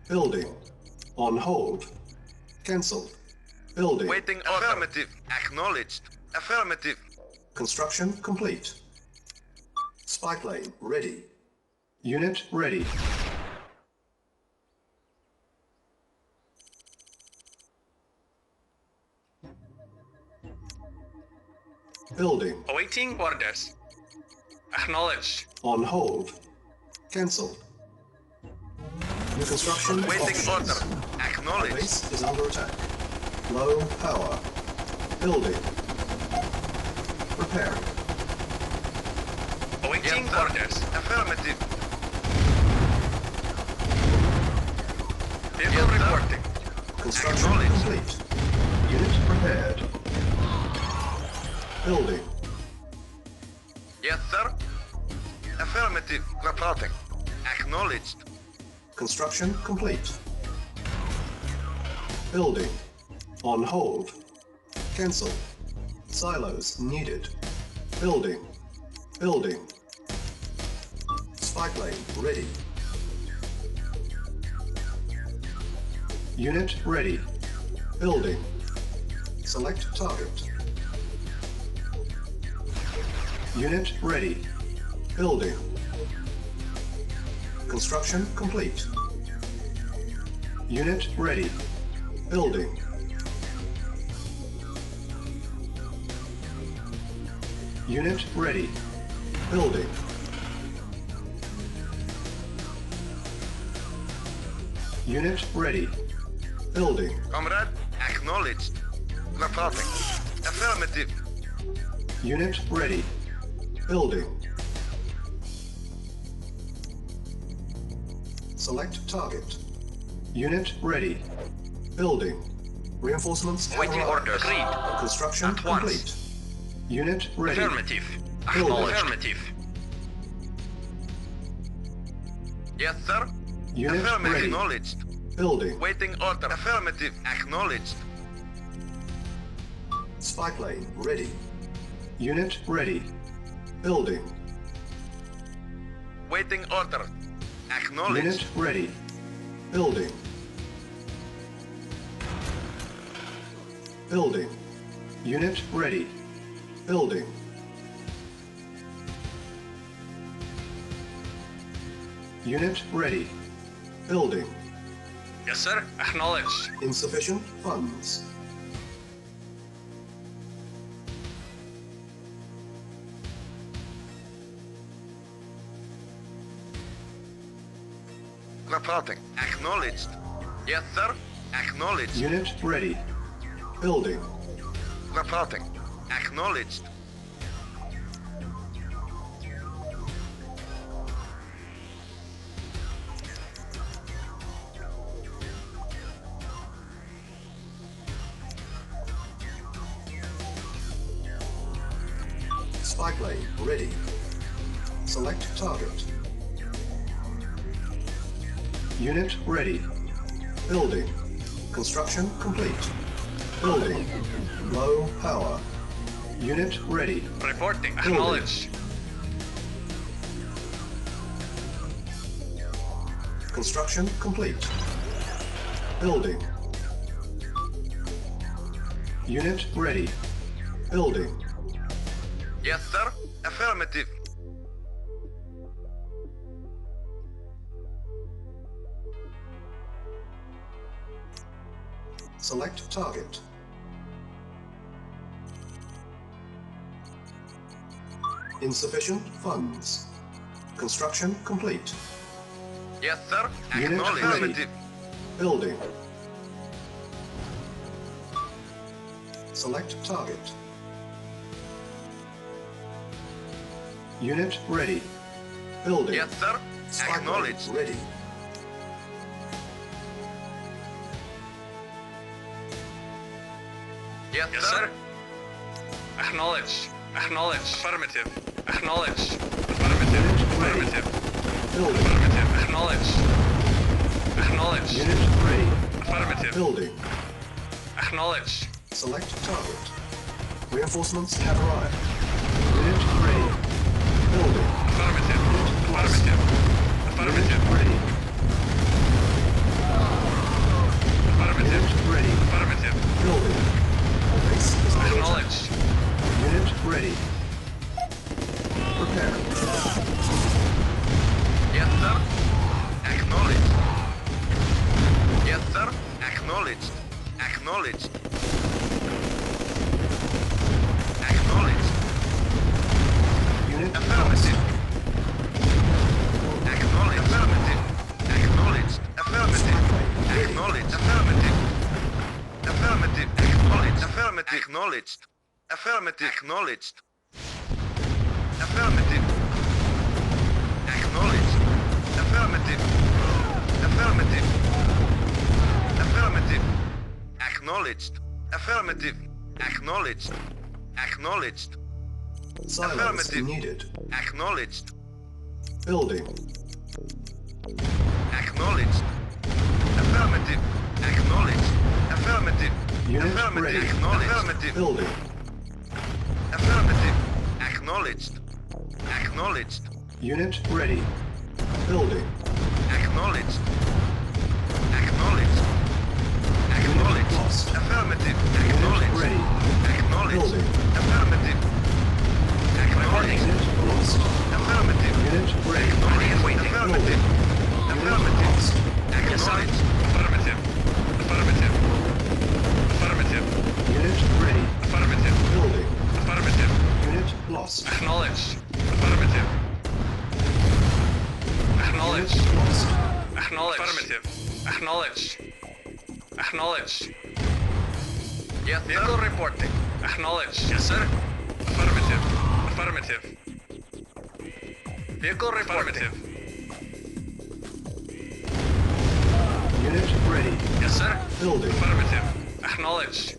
Speaker 7: Building. On hold. Cancelled. Building.
Speaker 8: Waiting order. Affirmative. Acknowledged. Affirmative.
Speaker 7: Construction complete. Spy plane ready. Unit ready. Building.
Speaker 8: Awaiting orders. Acknowledged.
Speaker 7: On hold. Cancelled. New construction
Speaker 8: Waiting
Speaker 7: options.
Speaker 8: order.
Speaker 7: Our
Speaker 8: Acknowledged.
Speaker 7: base is under attack. Low power. Building. Repairing.
Speaker 8: Awaiting orders. Affirmative. Vehicle reporting.
Speaker 7: Construction complete. Unit prepared. Building.
Speaker 8: Yes, sir. Affirmative. Reporting. Acknowledged.
Speaker 7: Construction complete. Building. On hold. Cancel. Silos needed. Building. Building. Spy plane ready. Unit ready. Building. Select target. Unit ready. Building. Construction complete. Unit ready. Building. Unit ready. Building. Unit ready. Building.
Speaker 8: Comrade, acknowledged. Reporting. Affirmative.
Speaker 7: Unit ready. Building. Select target. Unit ready. Building. Reinforcements have
Speaker 8: Waiting
Speaker 7: arrived.
Speaker 8: order. Agreed.
Speaker 7: Construction
Speaker 8: At once.
Speaker 7: complete. Unit ready.
Speaker 8: Affirmative.
Speaker 7: Building.
Speaker 8: Acknowledged. Affirmative. Yes, sir.
Speaker 7: Unit
Speaker 8: Affirmative.
Speaker 7: ready.
Speaker 8: Acknowledged.
Speaker 7: Building.
Speaker 8: Waiting order. Affirmative. Acknowledged.
Speaker 7: Spy plane ready. Unit ready. Building.
Speaker 8: Waiting order. Acknowledged.
Speaker 7: Unit ready. Building. Building. Unit ready. Building. Unit ready. Building.
Speaker 8: Yes, sir. Acknowledged.
Speaker 7: Insufficient funds.
Speaker 8: Reporting. Acknowledged. Yes, sir. Acknowledged.
Speaker 7: Unit ready. Building.
Speaker 8: Reporting. Acknowledged.
Speaker 7: Spy plane ready. Select target. Unit ready. Building. Construction complete. Building. Low power. Unit ready.
Speaker 8: Reporting.
Speaker 7: Building.
Speaker 8: Acknowledged.
Speaker 7: Construction complete. Building. Unit ready. Building.
Speaker 8: Yes, sir. Affirmative.
Speaker 7: Select target. Insufficient funds. Construction complete.
Speaker 8: Yes, sir.
Speaker 7: Unit
Speaker 8: Acknowledged.
Speaker 7: ready.
Speaker 8: Affirmative.
Speaker 7: Building. Select target. Unit ready. Building.
Speaker 8: Yes, sir.
Speaker 7: Spy plane
Speaker 8: Acknowledged.
Speaker 7: ready.
Speaker 8: Yes, sir. Acknowledged. Acknowledged. Affirmative. Acknowledged. Affirmative. Affirmative.
Speaker 7: Building.
Speaker 8: Affirmative. Acknowledged. Acknowledged.
Speaker 7: Unit ready.
Speaker 8: Affirmative.
Speaker 7: Building.
Speaker 8: Acknowledged.
Speaker 7: Select target. Reinforcements have arrived. Unit ready. Building.
Speaker 8: Affirmative. Affirmative. Affirmative.
Speaker 7: Unit ready.
Speaker 8: Affirmative.
Speaker 7: Unit ready.
Speaker 8: Affirmative.
Speaker 7: Building. Base is under attack.
Speaker 8: Acknowledged.
Speaker 7: Unit ready. Prepare.
Speaker 8: Yes, sir. Acknowledged. Yes, sir. Acknowledged. Acknowledged. Acknowledged.
Speaker 7: Unit
Speaker 8: Affirmative. Acknowledged. Affirmative. Acknowledged. Affirmative. Acknowledged. Affirmative. Affirmative. Acknowledged. Affirmative. Acknowledged. Affirmative. Acknowledged. Affirmative. Acknowledged. Affirmative. Affirmative. Affirmative. Acknowledged. Affirmative. Acknowledged. Acknowledged.
Speaker 7: silos
Speaker 8: Affirmative.
Speaker 7: needed.
Speaker 8: Acknowledged.
Speaker 7: Building.
Speaker 8: Acknowledged. Affirmative. Acknowledged. Affirmative.
Speaker 7: Unit
Speaker 8: Affirmative.
Speaker 7: ready.
Speaker 8: Affirmative.
Speaker 7: Building.
Speaker 8: Affirmative. Acknowledged. Acknowledged.
Speaker 7: Unit ready. Building.
Speaker 8: Acknowledged. Acknowledged. Acknowledged.
Speaker 7: Lost.
Speaker 8: Affirmative. Acknowledged.
Speaker 7: Ready.
Speaker 8: Acknowledged.
Speaker 7: Building.
Speaker 8: Affirmative. Acknowledged.
Speaker 7: Unit lost.
Speaker 8: Affirmative.
Speaker 7: Unit ready.
Speaker 8: Ready and waiting. Affirmative. Affirmative.
Speaker 7: Lost.
Speaker 8: Acknowledged. Affirmative. Affirmative. Affirmative.
Speaker 7: Unit ready.
Speaker 8: Affirmative.
Speaker 7: Building.
Speaker 8: Affirmative.
Speaker 7: Unit lost.
Speaker 8: Acknowledged. Affirmative. Acknowledged.
Speaker 7: Unit lost.
Speaker 8: Acknowledged. Affirmative. Acknowledged. Acknowledged. Yes, vehicle reporting. Acknowledged. Yes, sir. Affirmative. Affirmative. Vehicle reporting.
Speaker 7: Unit ready.
Speaker 8: Yes, sir.
Speaker 7: Building.
Speaker 8: Affirmative. Acknowledged.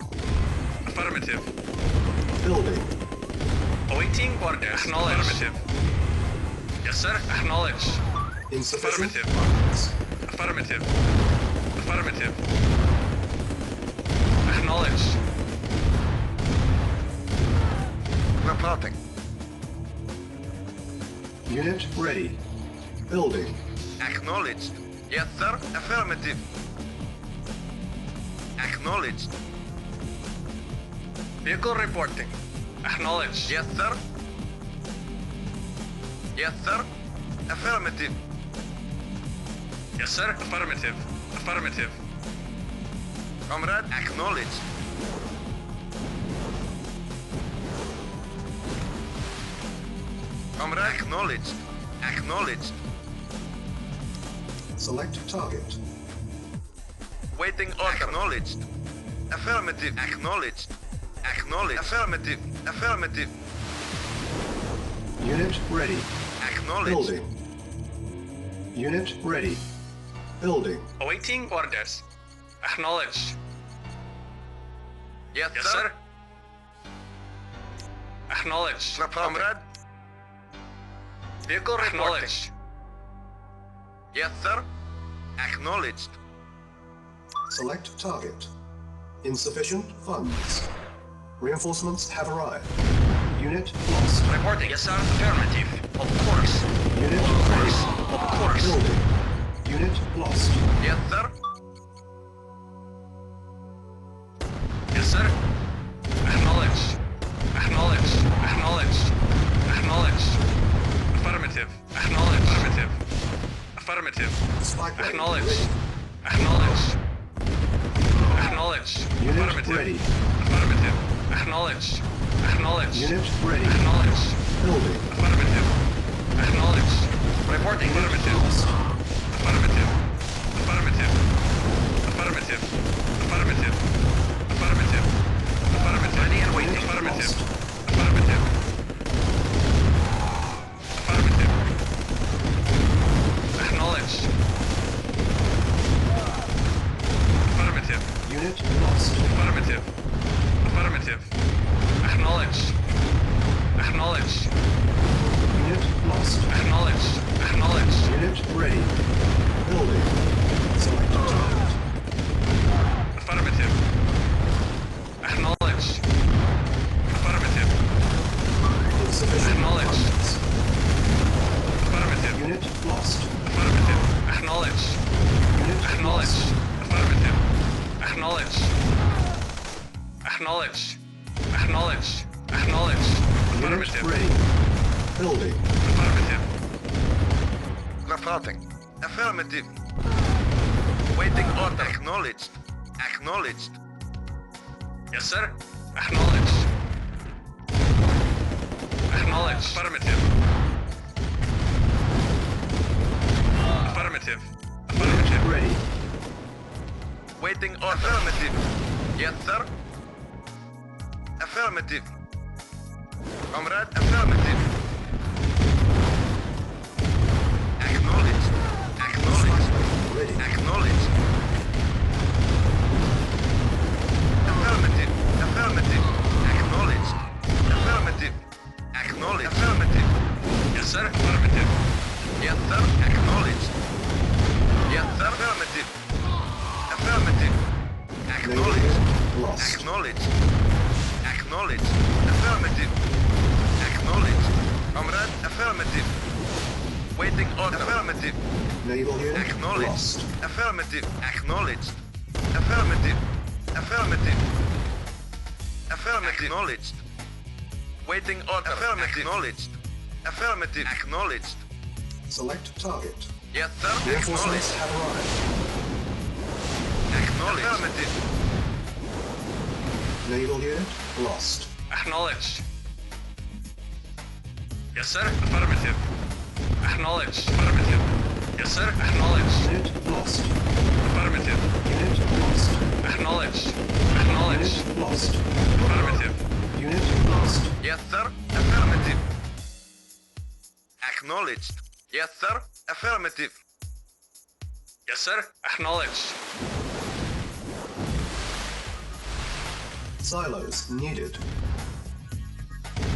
Speaker 8: Affirmative.
Speaker 7: Building.
Speaker 8: Awaiting orders. Acknowledged. Affirmative. Yes, sir. Acknowledged.
Speaker 7: Insufficient
Speaker 8: Affirmative.
Speaker 7: funds.
Speaker 8: Affirmative. Affirmative. Acknowledged. Reporting.
Speaker 7: Unit ready. Building.
Speaker 8: Acknowledged. Yes, sir. Affirmative. Acknowledged. Vehicle reporting. Acknowledged. Yes, sir. Yes, sir. Affirmative. Yes, sir. Affirmative. Affirmative. Comrade, acknowledged. Comrade, acknowledged. Acknowledged.
Speaker 7: Select target.
Speaker 8: Waiting order. Acknowledged. Affirmative. Acknowledged. Acknowledged. Affirmative. Affirmative.
Speaker 7: Unit ready.
Speaker 8: Acknowledged.
Speaker 7: Building. Unit ready. Building.
Speaker 8: Awaiting orders. Acknowledged. Yes, sir. Acknowledged. Comrade. Vehicle acknowledged. Yes, sir. Acknowledged.
Speaker 7: Select target. Insufficient funds. Reinforcements have arrived. Unit lost.
Speaker 8: Reporting. Yes, sir. Affirmative. Of course.
Speaker 7: Unit
Speaker 8: Of course.
Speaker 7: ready.
Speaker 8: Of course.
Speaker 7: Building. Unit lost.
Speaker 8: Yes, sir. Yes, sir. Acknowledged. Acknowledged. Acknowledged. Acknowledged. Affirmative. Acknowledged. Affirmative. Affirmative.
Speaker 7: Spy plane
Speaker 8: Acknowledged.
Speaker 7: ready.
Speaker 8: Acknowledged. Acknowledged.
Speaker 7: Unit
Speaker 8: Affirmative.
Speaker 7: ready.
Speaker 8: Affirmative. Acknowledged. Acknowledged.
Speaker 7: Unit ready.
Speaker 8: Acknowledged.
Speaker 7: Building.
Speaker 8: Affirmative. Acknowledged. Reporting. Affirmative.
Speaker 7: Lost.
Speaker 8: Affirmative. Affirmative. Affirmative. Affirmative. Affirmative. Affirmative. Ready and waiting. Affirmative.
Speaker 7: Lost.
Speaker 8: Affirmative. Affirmative. Acknowledged. Affirmative.
Speaker 7: Unit lost.
Speaker 8: Affirmative. Affirmative. Acknowledged. Acknowledged.
Speaker 7: Unit lost.
Speaker 8: Acknowledged. Acknowledged.
Speaker 7: Unit ready. Building. Select target.
Speaker 8: Affirmative. Acknowledged. Affirmative.
Speaker 7: Insufficient
Speaker 8: Acknowledged.
Speaker 7: funds.
Speaker 8: Affirmative.
Speaker 7: Unit lost.
Speaker 8: Affirmative. Acknowledged.
Speaker 7: Unit
Speaker 8: Acknowledged.
Speaker 7: lost.
Speaker 8: Affirmative. Acknowledged. Acknowledged. Acknowledged. Acknowledged.
Speaker 7: Unit
Speaker 8: Affirmative.
Speaker 7: ready. Building.
Speaker 8: Affirmative. Reporting. Affirmative. Waiting order. Acknowledged. Acknowledged. Yes, sir. Acknowledged. Acknowledged. Affirmative. Affirmative. Affirmative.
Speaker 7: Ready.
Speaker 8: Waiting order. Affirmative. Yes, sir. Affirmative. Comrade, affirmative. Acknowledged. Acknowledged.
Speaker 7: Ready.
Speaker 8: Acknowledged. Affirmative. Affirmative. Acknowledged. Affirmative. Acknowledged. Affirmative. Yes, sir. Affirmative. Yes, sir. Acknowledged. Yes, sir. Affirmative. Affirmative.
Speaker 7: lost.
Speaker 8: Acknowledged. Acknowledged. Affirmative. Acknowledged. Comrade, affirmative. Waiting order. Affirmative.
Speaker 7: Naval unit
Speaker 8: Acknowledged.
Speaker 7: lost.
Speaker 8: Affirmative. Acknowledged. Affirmative. Affirmative. Affirmative. Acknowledged. Waiting order. Affirmative. Acknowledged. Affirmative. Acknowledged.
Speaker 7: Select target.
Speaker 8: Yes, sir.
Speaker 7: Reinforcements
Speaker 8: Acknowledged.
Speaker 7: have arrived.
Speaker 8: Acknowledged. Affirmative.
Speaker 7: Naval unit lost.
Speaker 8: Acknowledged. Yes, sir. Affirmative. Acknowledged. Affirmative. Yes, sir. Acknowledged.
Speaker 7: Unit lost.
Speaker 8: Affirmative.
Speaker 7: Unit lost.
Speaker 8: Acknowledged. Acknowledged.
Speaker 7: Unit lost.
Speaker 8: Affirmative.
Speaker 7: Unit lost.
Speaker 8: Yes, sir. Affirmative. Acknowledged. Yes, sir. Affirmative. Yes, sir. Acknowledged.
Speaker 7: Silos needed.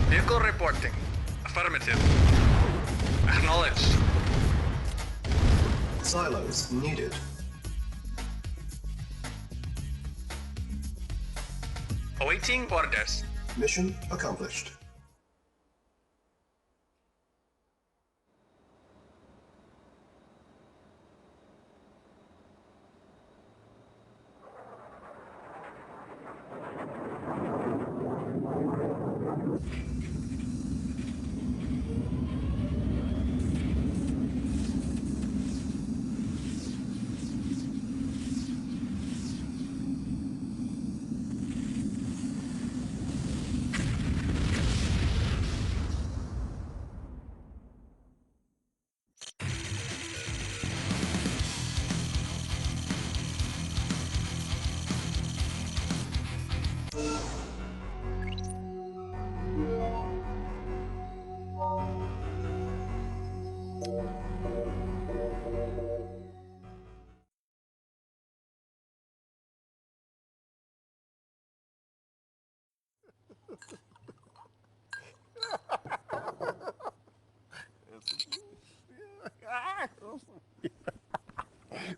Speaker 8: Vehicle reporting. Affirmative. Acknowledged.
Speaker 7: Silos needed.
Speaker 8: Awaiting orders.
Speaker 7: Mission accomplished.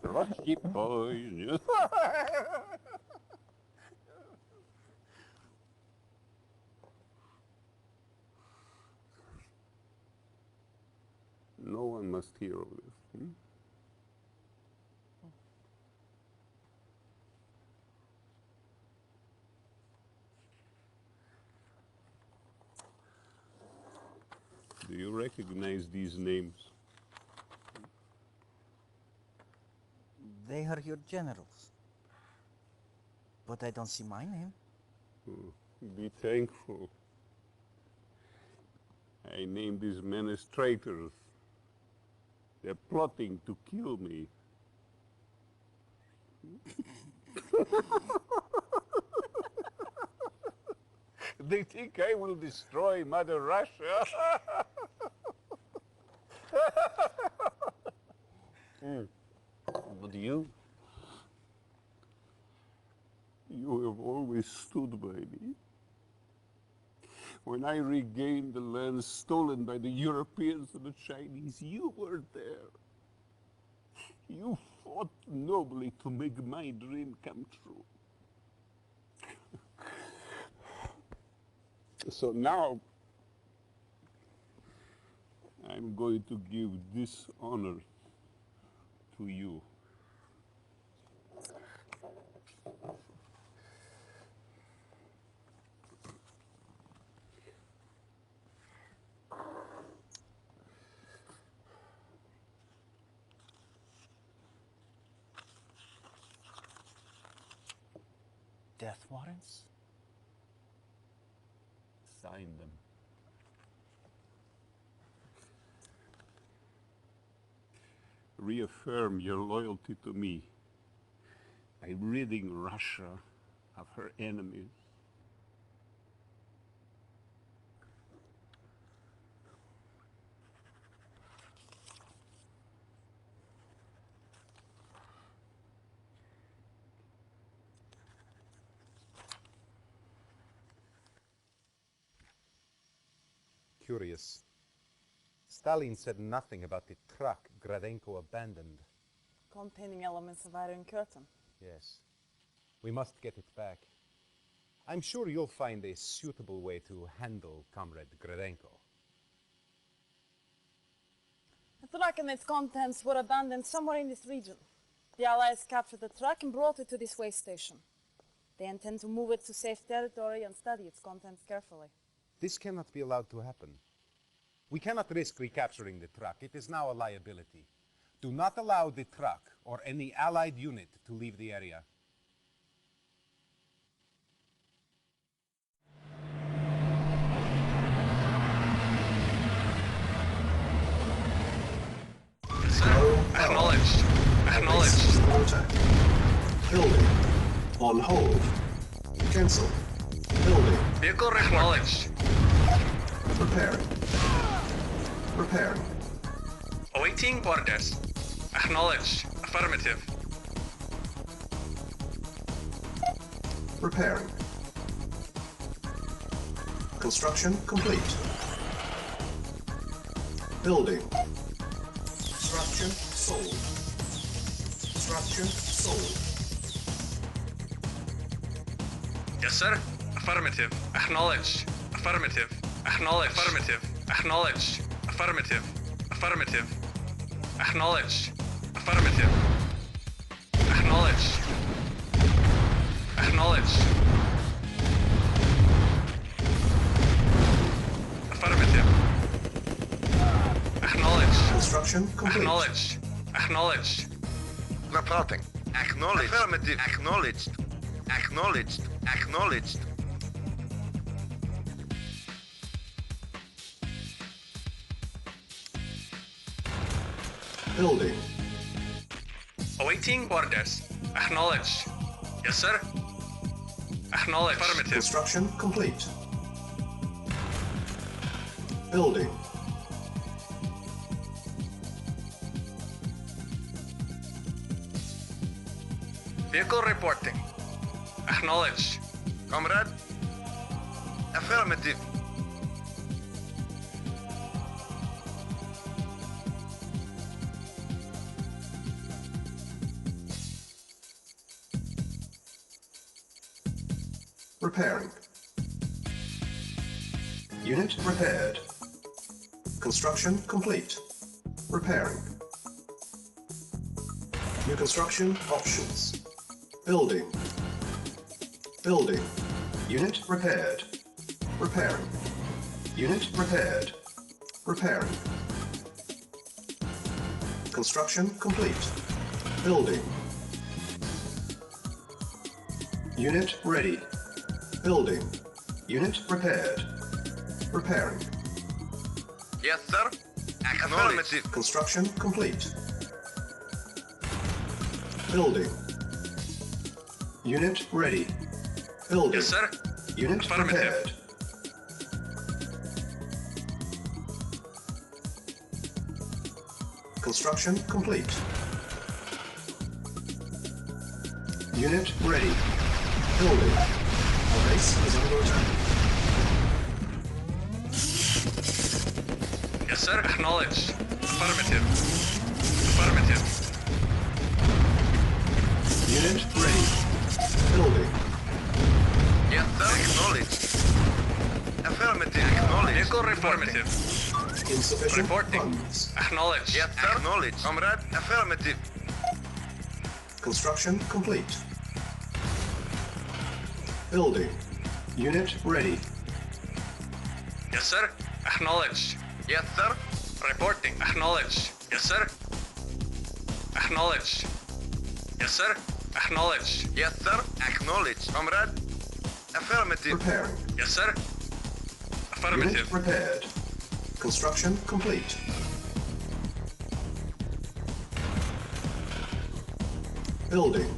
Speaker 4: Rocky boys. No one must hear of this. Do you recognize these names?
Speaker 5: They are your generals. But I don't see my name.
Speaker 4: Be thankful. I named these men as traitors. They're plotting to kill me. They think I will destroy Mother Russia.
Speaker 5: But you?
Speaker 4: You have always stood by me. When I regained the lands stolen by the Europeans and the Chinese, you were there. You fought nobly to make my dream come true. So now, I'm going to give this honor to you.
Speaker 5: Death warrants?
Speaker 4: Sign them. Reaffirm your loyalty to me by ridding Russia of her enemies.
Speaker 9: Curious. Stalin said nothing about the truck Gradenko abandoned.
Speaker 6: Containing elements of Iron Curtain.
Speaker 9: Yes. We must get it back. I'm sure you'll find a suitable way to handle Comrade Gradenko.
Speaker 6: The truck and its contents were abandoned somewhere in this region. The Allies captured the truck and brought it to this way station. They intend to move it to safe territory and study its contents carefully.
Speaker 9: This cannot be allowed to happen. We cannot risk recapturing the truck. It is now a liability. Do not allow the truck or any Allied unit to leave the area.
Speaker 8: Acknowledged. Acknowledged.
Speaker 7: Attack. Building. On hold. Cancel. Building.
Speaker 8: Vehicle acknowledged.
Speaker 7: Repairing. Repairing.
Speaker 8: Awaiting orders. Acknowledged. Affirmative.
Speaker 7: Repairing. Construction complete. Building. Structure sold. Structure sold.
Speaker 8: Yes, sir. Affirmative. Acknowledged. Affirmative. Acknowledge. Affirmative. Acknowledge. Affirmative. Affirmative. Acknowledge. Affirmative. Acknowledge. Acknowledge. Affirmative. Acknowledge.
Speaker 7: Construction complete.
Speaker 8: Acknowledge. Acknowledge.
Speaker 12: Reporting. Acknowledged. Affirmative. Acknowledged. Acknowledged. Acknowledged.
Speaker 7: Building.
Speaker 8: Awaiting orders. Acknowledge. Yes, sir. Acknowledge. Affirmative.
Speaker 7: Construction complete. Building.
Speaker 8: Vehicle reporting. Acknowledge.
Speaker 12: Comrade. Affirmative.
Speaker 7: Repairing. Unit repaired. Construction complete. Repairing. New construction options. Building. Building. Unit repaired. Repairing. Unit repaired. Repairing. Construction complete. Building. Unit ready. Building. Unit repaired. Repairing.
Speaker 12: Yes, sir. Affirmative.
Speaker 7: Construction complete. Building. Unit ready. Building.
Speaker 8: Yes, sir.
Speaker 7: Unit
Speaker 8: Affirmative.
Speaker 7: prepared. Construction complete. Unit ready. Building. Our base is under attack.
Speaker 8: Yes, sir. Acknowledge. Affirmative. Affirmative.
Speaker 7: Unit ready. Building.
Speaker 12: Yes, sir. Acknowledged. Affirmative. Acknowledged.
Speaker 8: Vehicle affirmative.
Speaker 7: Insufficient
Speaker 8: Reporting.
Speaker 7: funds.
Speaker 8: Acknowledge.
Speaker 12: Yes, sir. Acknowledged. Comrade. Affirmative.
Speaker 7: Construction complete. Building. Unit ready.
Speaker 8: Yes, sir. Acknowledge.
Speaker 12: Yes, sir.
Speaker 8: Reporting. Acknowledge. Yes, sir. Acknowledge. Yes, sir. Acknowledge.
Speaker 12: Yes, sir. Acknowledged. Comrade. Affirmative.
Speaker 7: Preparing.
Speaker 8: Yes, sir. Affirmative.
Speaker 7: Unit repaired. Construction complete. Building.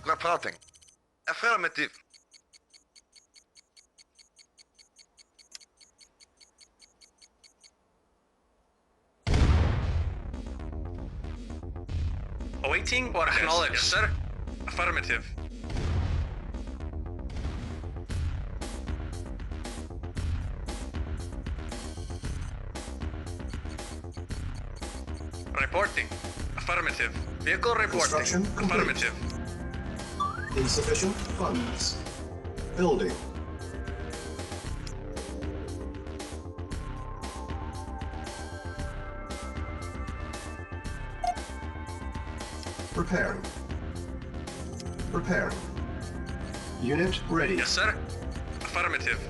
Speaker 12: Reporting. Affirmative.
Speaker 8: Awaiting or acknowledge. Yes, sir. Affirmative. Affirmative. Vehicle reporting.
Speaker 7: Construction complete.
Speaker 8: Affirmative.
Speaker 7: Insufficient funds. Building. Repairing. Repairing. Unit ready.
Speaker 8: Yes, sir. Affirmative.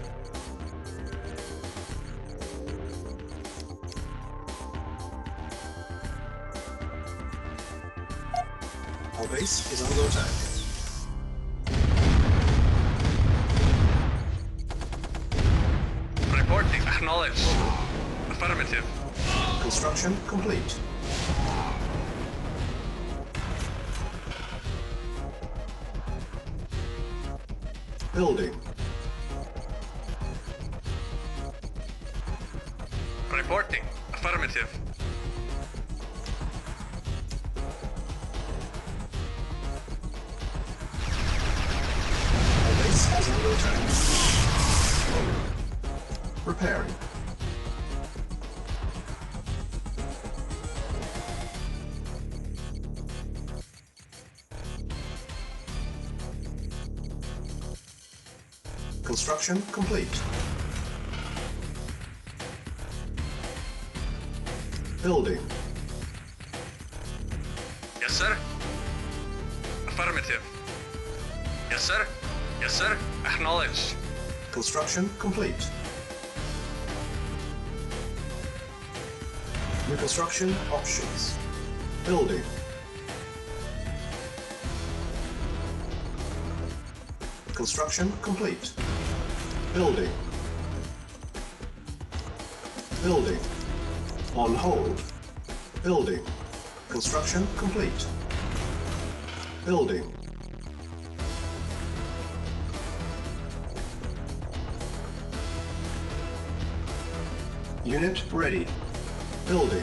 Speaker 7: Our base is under attack.
Speaker 8: Reporting. Acknowledged. Affirmative.
Speaker 7: Construction complete. Building.
Speaker 8: Reporting. Affirmative.
Speaker 7: Our base is under attack. Repairing. Construction complete. Building.
Speaker 8: Yes, sir. Affirmative. Yes, sir. Yes, sir. Acknowledged.
Speaker 7: Construction complete. New construction options. Building. Construction complete. Building. Building. On hold. Building. Construction complete. Building. Unit ready. Building.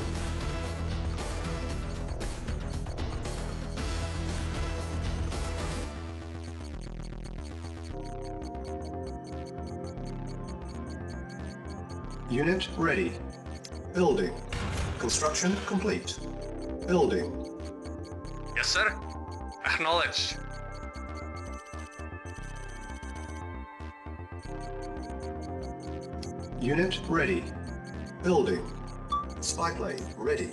Speaker 7: Unit ready. Building. Construction complete. Building.
Speaker 8: Yes, sir. Acknowledged.
Speaker 7: Unit ready. Building. Spy plane ready.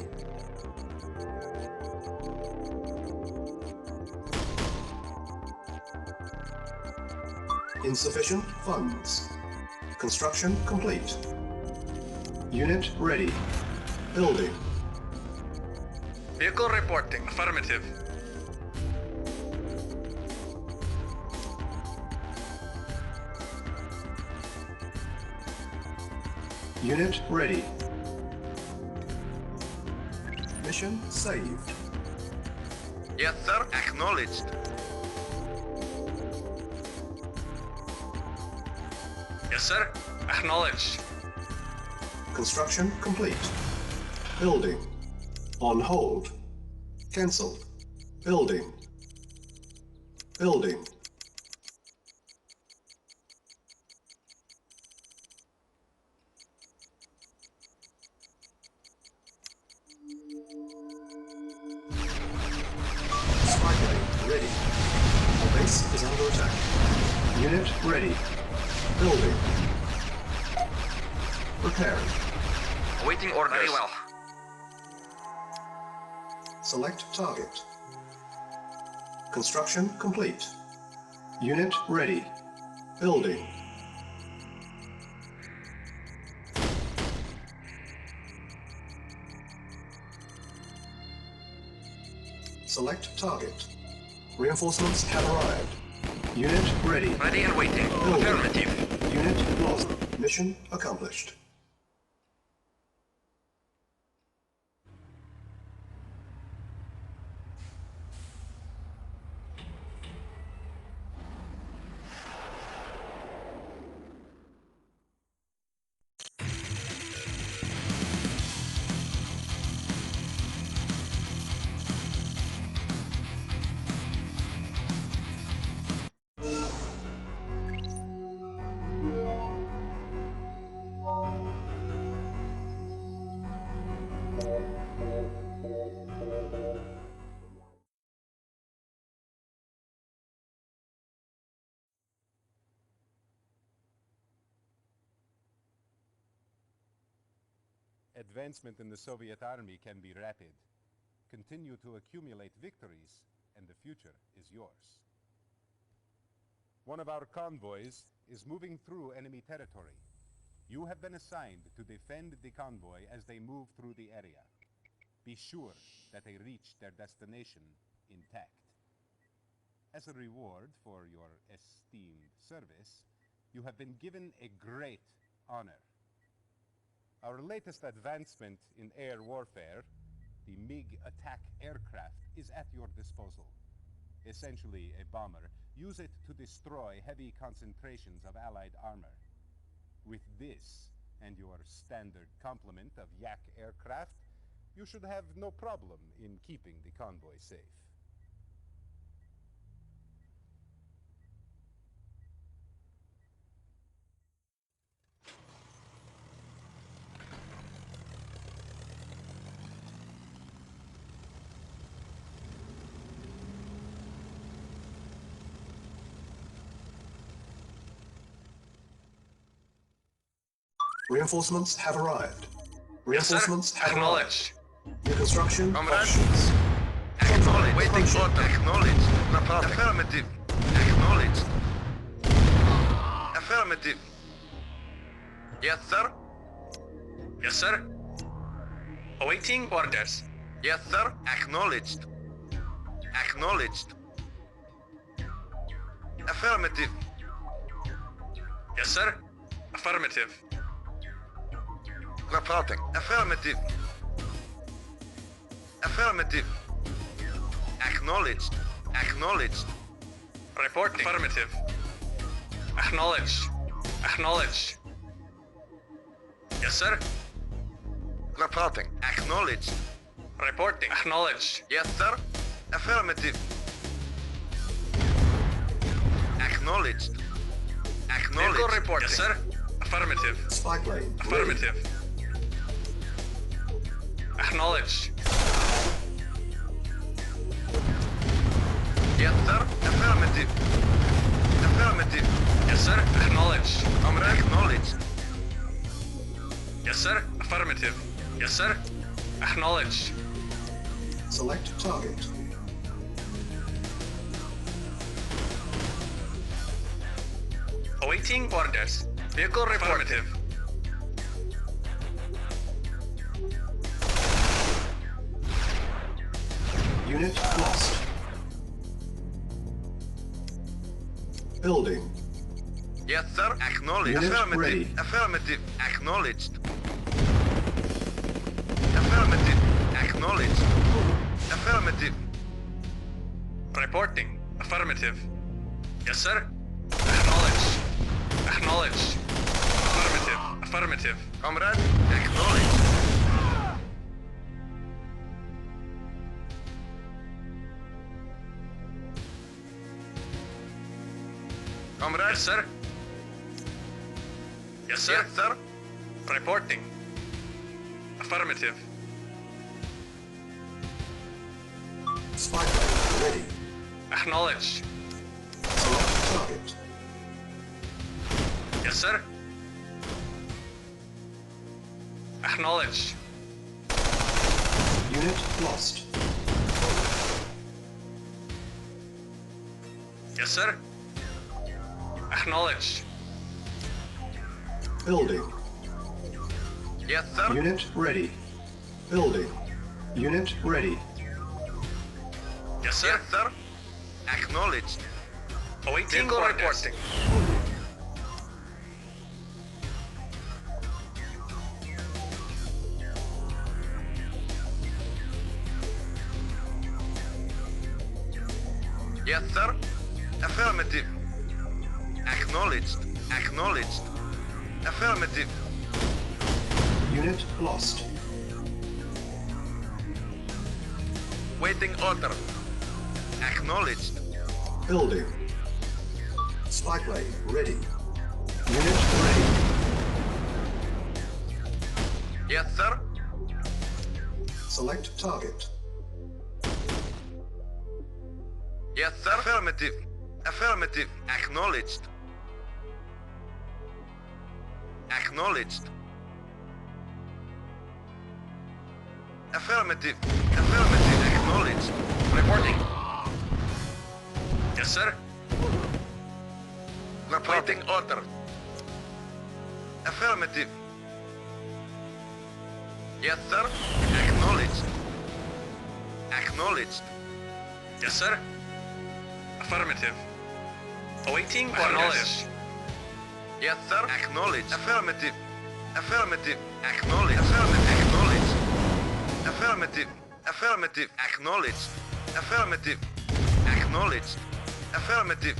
Speaker 7: Insufficient funds. Construction complete. Unit ready. Building.
Speaker 8: Vehicle reporting. Affirmative.
Speaker 7: Unit ready. Mission saved.
Speaker 12: Yes, sir. Acknowledged.
Speaker 8: Yes, sir. Acknowledged.
Speaker 7: Construction complete. Building. On hold. Cancelled. Building. Building. Spy plane ready. Our base is under attack. Unit ready. Building. Repairing.
Speaker 8: Awaiting orders. Very well.
Speaker 7: Select target. Construction complete. Unit ready. Building. Select target. Reinforcements have arrived. Unit ready.
Speaker 8: Ready and waiting.
Speaker 7: Building.
Speaker 8: Affirmative.
Speaker 7: Unit lost. Mission accomplished.
Speaker 9: Advancement in the Soviet army can be rapid. Continue to accumulate victories, and the future is yours. One of our convoys is moving through enemy territory. You have been assigned to defend the convoy as they move through the area. Be sure that they reach their destination intact. As a reward for your esteemed service, you have been given a great honor. Our latest advancement in air warfare, the MiG attack aircraft, is at your disposal. Essentially a bomber. Use it to destroy heavy concentrations of Allied armor. With this, and your standard complement of Yak aircraft, you should have no problem in keeping the convoy safe.
Speaker 7: Reinforcements have arrived. Reinforcements
Speaker 8: yes,
Speaker 7: have
Speaker 8: acknowledged.
Speaker 7: arrived. New construction
Speaker 8: Comrade.
Speaker 7: options.
Speaker 8: Acknowledged. Waiting
Speaker 7: Function.
Speaker 8: order. Acknowledged. Reporting. Affirmative. Acknowledged. Affirmative. Yes, sir. Yes, sir. Awaiting orders. Yes, sir. Acknowledged. Acknowledged. Affirmative. Yes, sir. Affirmative. Reporting. Affirmative. Affirmative. Acknowledged. Acknowledged. Reporting. Affirmative. Acknowledged. Acknowledged. Yes, sir. Reporting. Acknowledged. Reporting. Acknowledged. Yes, sir. Affirmative. Acknowledged. Acknowledged. Vehicle reporting. Yes, sir. Affirmative.
Speaker 7: Spy plane.
Speaker 8: Affirmative. Acknowledged. Yes, sir. Affirmative. Affirmative. Yes, sir. Acknowledged. Comrade. Acknowledged. Yes, sir. Affirmative. Yes, sir. Acknowledged.
Speaker 7: Select target.
Speaker 8: Awaiting orders. Vehicle affirmative.
Speaker 7: Unit lost. Building.
Speaker 8: Yes, sir. Acknowledged.
Speaker 7: Unit
Speaker 8: Affirmative.
Speaker 7: ready.
Speaker 8: Affirmative. Acknowledged. Affirmative. Acknowledged. Affirmative. Reporting. Affirmative. Yes, sir. Acknowledged. Acknowledged. Affirmative. Affirmative. Comrade. Acknowledged. Comrade. Yes, sir. Yes, sir. Yes, sir. Reporting. Affirmative.
Speaker 7: Spy plane ready.
Speaker 8: Acknowledged.
Speaker 7: Select target.
Speaker 8: Yes, sir. Acknowledged.
Speaker 7: Unit lost.
Speaker 8: Yes, sir. Acknowledged.
Speaker 7: Building.
Speaker 8: Yes, sir.
Speaker 7: Unit ready. Building. Unit ready.
Speaker 8: Yes, sir. Yes, sir. Acknowledged. Awaiting reporting. Yes, sir. Affirmative. Acknowledged. Acknowledged. Affirmative.
Speaker 7: Unit lost.
Speaker 8: Waiting order. Acknowledged.
Speaker 7: Building. Spy plane ready. Unit ready.
Speaker 8: Yes, sir.
Speaker 7: Select target.
Speaker 8: Yes, sir. Affirmative. Affirmative. Acknowledged. Acknowledged.
Speaker 12: Affirmative. Affirmative. Acknowledged.
Speaker 8: Reporting. Yes, sir.
Speaker 12: Waiting order. Affirmative. Yes, sir. Acknowledged. Acknowledged.
Speaker 8: Yes, sir. Affirmative. Awaiting orders.
Speaker 12: Yes, sir. Acknowledged. Affirmative. Affirmative. Acknowledged. Affirmative. Acknowledged. Affirmative. Affirmative. Acknowledged. Affirmative. Acknowledged. Affirmative.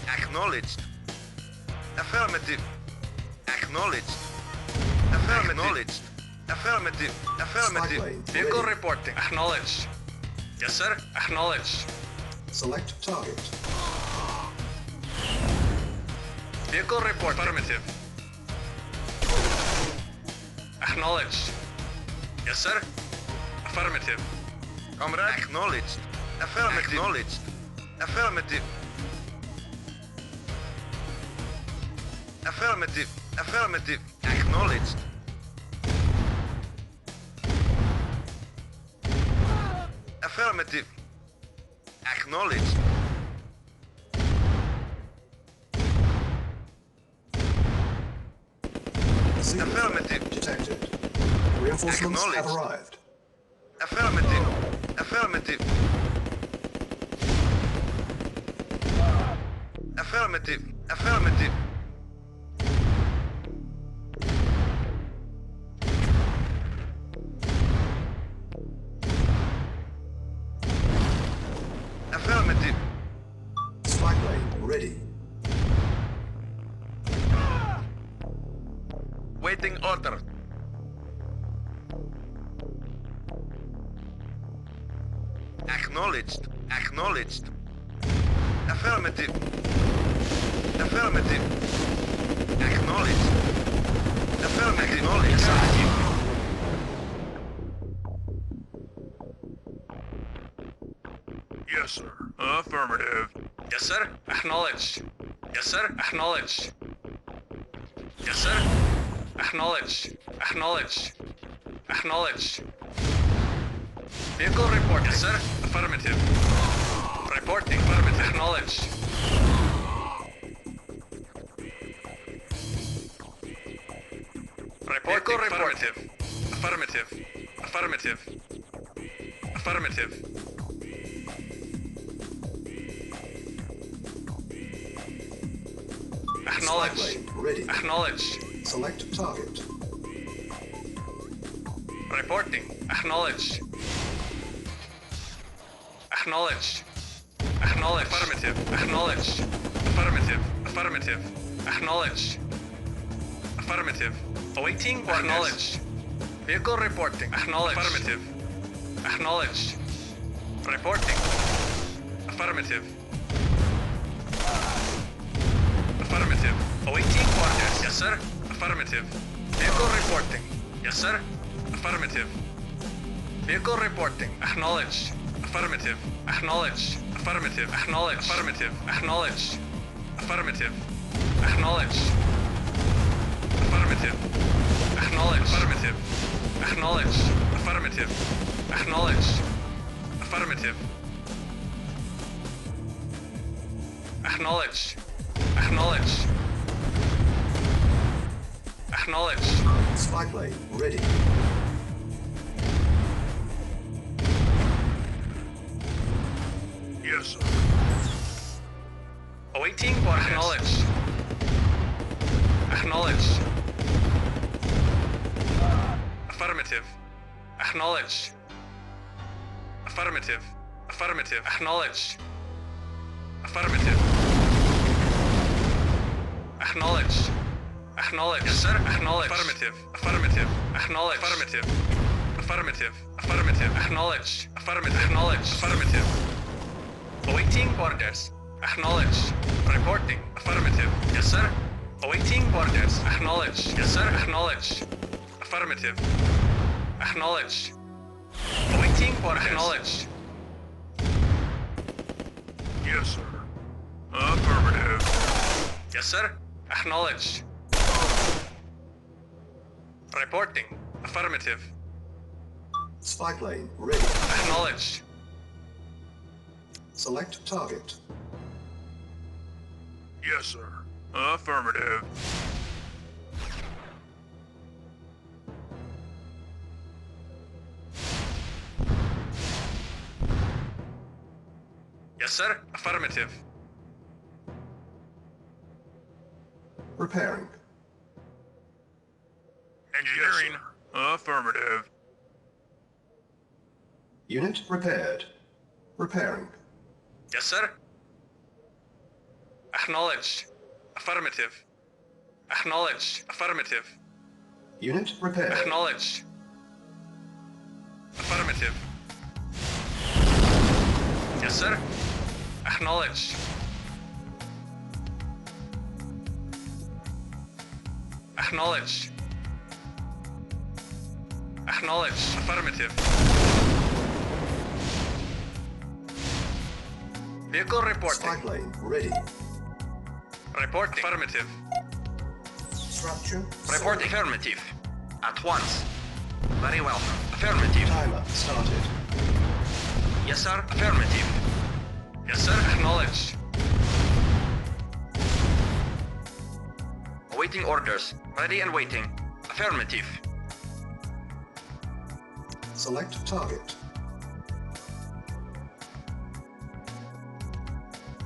Speaker 12: Acknowledged. Affirmative. Acknowledged. Affirmative. Affirmative. Affirmative.
Speaker 8: Vehicle reporting. Acknowledged. Yes, sir. Acknowledged.
Speaker 7: Select target.
Speaker 8: Vehicle report. Affirmative. Acknowledged. Yes, sir. Affirmative.
Speaker 12: Comrade. Acknowledged. Affirmative. Acknowledged. Affirmative. Affirmative. Affirmative. Acknowledged. Affirmative. Acknowledged. Affirmative.
Speaker 7: Detected. Reinforcements have arrived.
Speaker 12: Affirmative. Affirmative. Affirmative. Affirmative. Affirmative.
Speaker 7: Spy plane ready.
Speaker 12: Waiting order. Acknowledged. Acknowledged. Affirmative. Affirmative. Acknowledged. Affirmative. Acknowledged.
Speaker 11: Yes, sir. Affirmative.
Speaker 8: Yes, sir. Acknowledged. Yes, sir. Acknowledged. Yes, sir. Acknowledged. Acknowledged. Acknowledged. Vehicle report. Yes, sir. Affirmative. Reporting. Affirmative. Acknowledged. Vehicle affirmative. Affirmative. Affirmative. Affirmative. Acknowledged.
Speaker 7: Ready.
Speaker 8: Acknowledged.
Speaker 7: Select target.
Speaker 8: Reporting. Acknowledged. Acknowledged. Acknowledged. Affirmative. Acknowledged. Affirmative. Affirmative. Acknowledged. Affirmative. Awaiting. Acknowledged. Vehicle reporting. Acknowledged. Affirmative. Acknowledged. Reporting. Affirmative. Affirmative. Awaiting orders. Yes, sir. Affirmative. Vehicle reporting. Yes, sir. Affirmative. Vehicle reporting. Acknowledged. Affirmative. Acknowledged. Affirmative. Acknowledged. Affirmative. Acknowledged. Affirmative. Acknowledged. Affirmative. Acknowledged. Affirmative. Acknowledged. Affirmative. Acknowledged. Affirmative. Acknowledged. Acknowledged. Acknowledged.
Speaker 7: Spy plane ready.
Speaker 11: Yes, sir.
Speaker 8: Awaiting or acknowledged. Acknowledged. Affirmative. Acknowledged. Affirmative. Affirmative. Acknowledged. Affirmative. Acknowledged. Acknowledged. Yes, sir. Acknowledged. Affirmative. Affirmative. Acknowledged. Affirmative. Affirmative. Affirmative. Acknowledged. Affirmative. Acknowledged. Affirmative. Awaiting orders. Acknowledged. Reporting. Affirmative. Yes, sir. Awaiting orders. Acknowledged. Yes, sir. Acknowledged. Affirmative. Acknowledged. Awaiting orders. Acknowledged.
Speaker 11: Yes, sir. Affirmative.
Speaker 8: Yes, sir. Acknowledged. Reporting. Affirmative.
Speaker 7: Spy plane ready.
Speaker 8: Acknowledged.
Speaker 7: Select target.
Speaker 11: Yes, sir. Affirmative.
Speaker 8: Yes, sir. Affirmative.
Speaker 7: Repairing.
Speaker 11: Engineering. Affirmative.
Speaker 7: Unit repaired. Repairing.
Speaker 8: Yes, sir. Acknowledged. Affirmative. Acknowledged. Affirmative.
Speaker 7: Unit repaired.
Speaker 8: Acknowledged. Affirmative. Yes, sir. Acknowledged. Acknowledged. Acknowledged. Affirmative. Vehicle reporting.
Speaker 7: Spy plane ready.
Speaker 8: Reporting. Affirmative.
Speaker 7: Structure.
Speaker 8: Report affirmative. At once. Very well. Affirmative.
Speaker 7: Timer started.
Speaker 8: Yes, sir. Affirmative. Yes, sir. Acknowledged. Awaiting orders. Ready and waiting. Affirmative.
Speaker 7: Select target.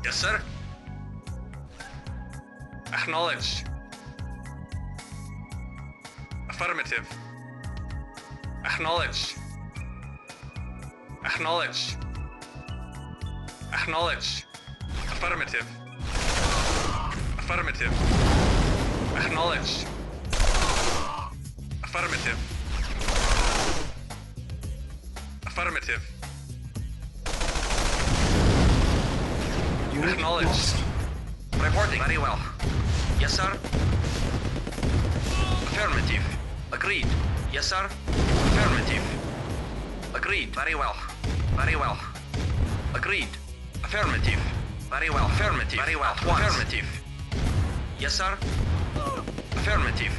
Speaker 8: Yes, sir. Acknowledged. Affirmative. Acknowledged. Acknowledged. Acknowledged. Affirmative. Affirmative. Acknowledged. Affirmative. Affirmative.
Speaker 7: Unit
Speaker 8: Acknowledged.
Speaker 7: lost.
Speaker 8: Reporting. Very well. Yes, sir. Affirmative. Agreed. Yes, sir. Affirmative. Agreed. Very well. Very well. Agreed. Affirmative. Very well. Affirmative. Very well. Affirmative. Yes, sir. Affirmative.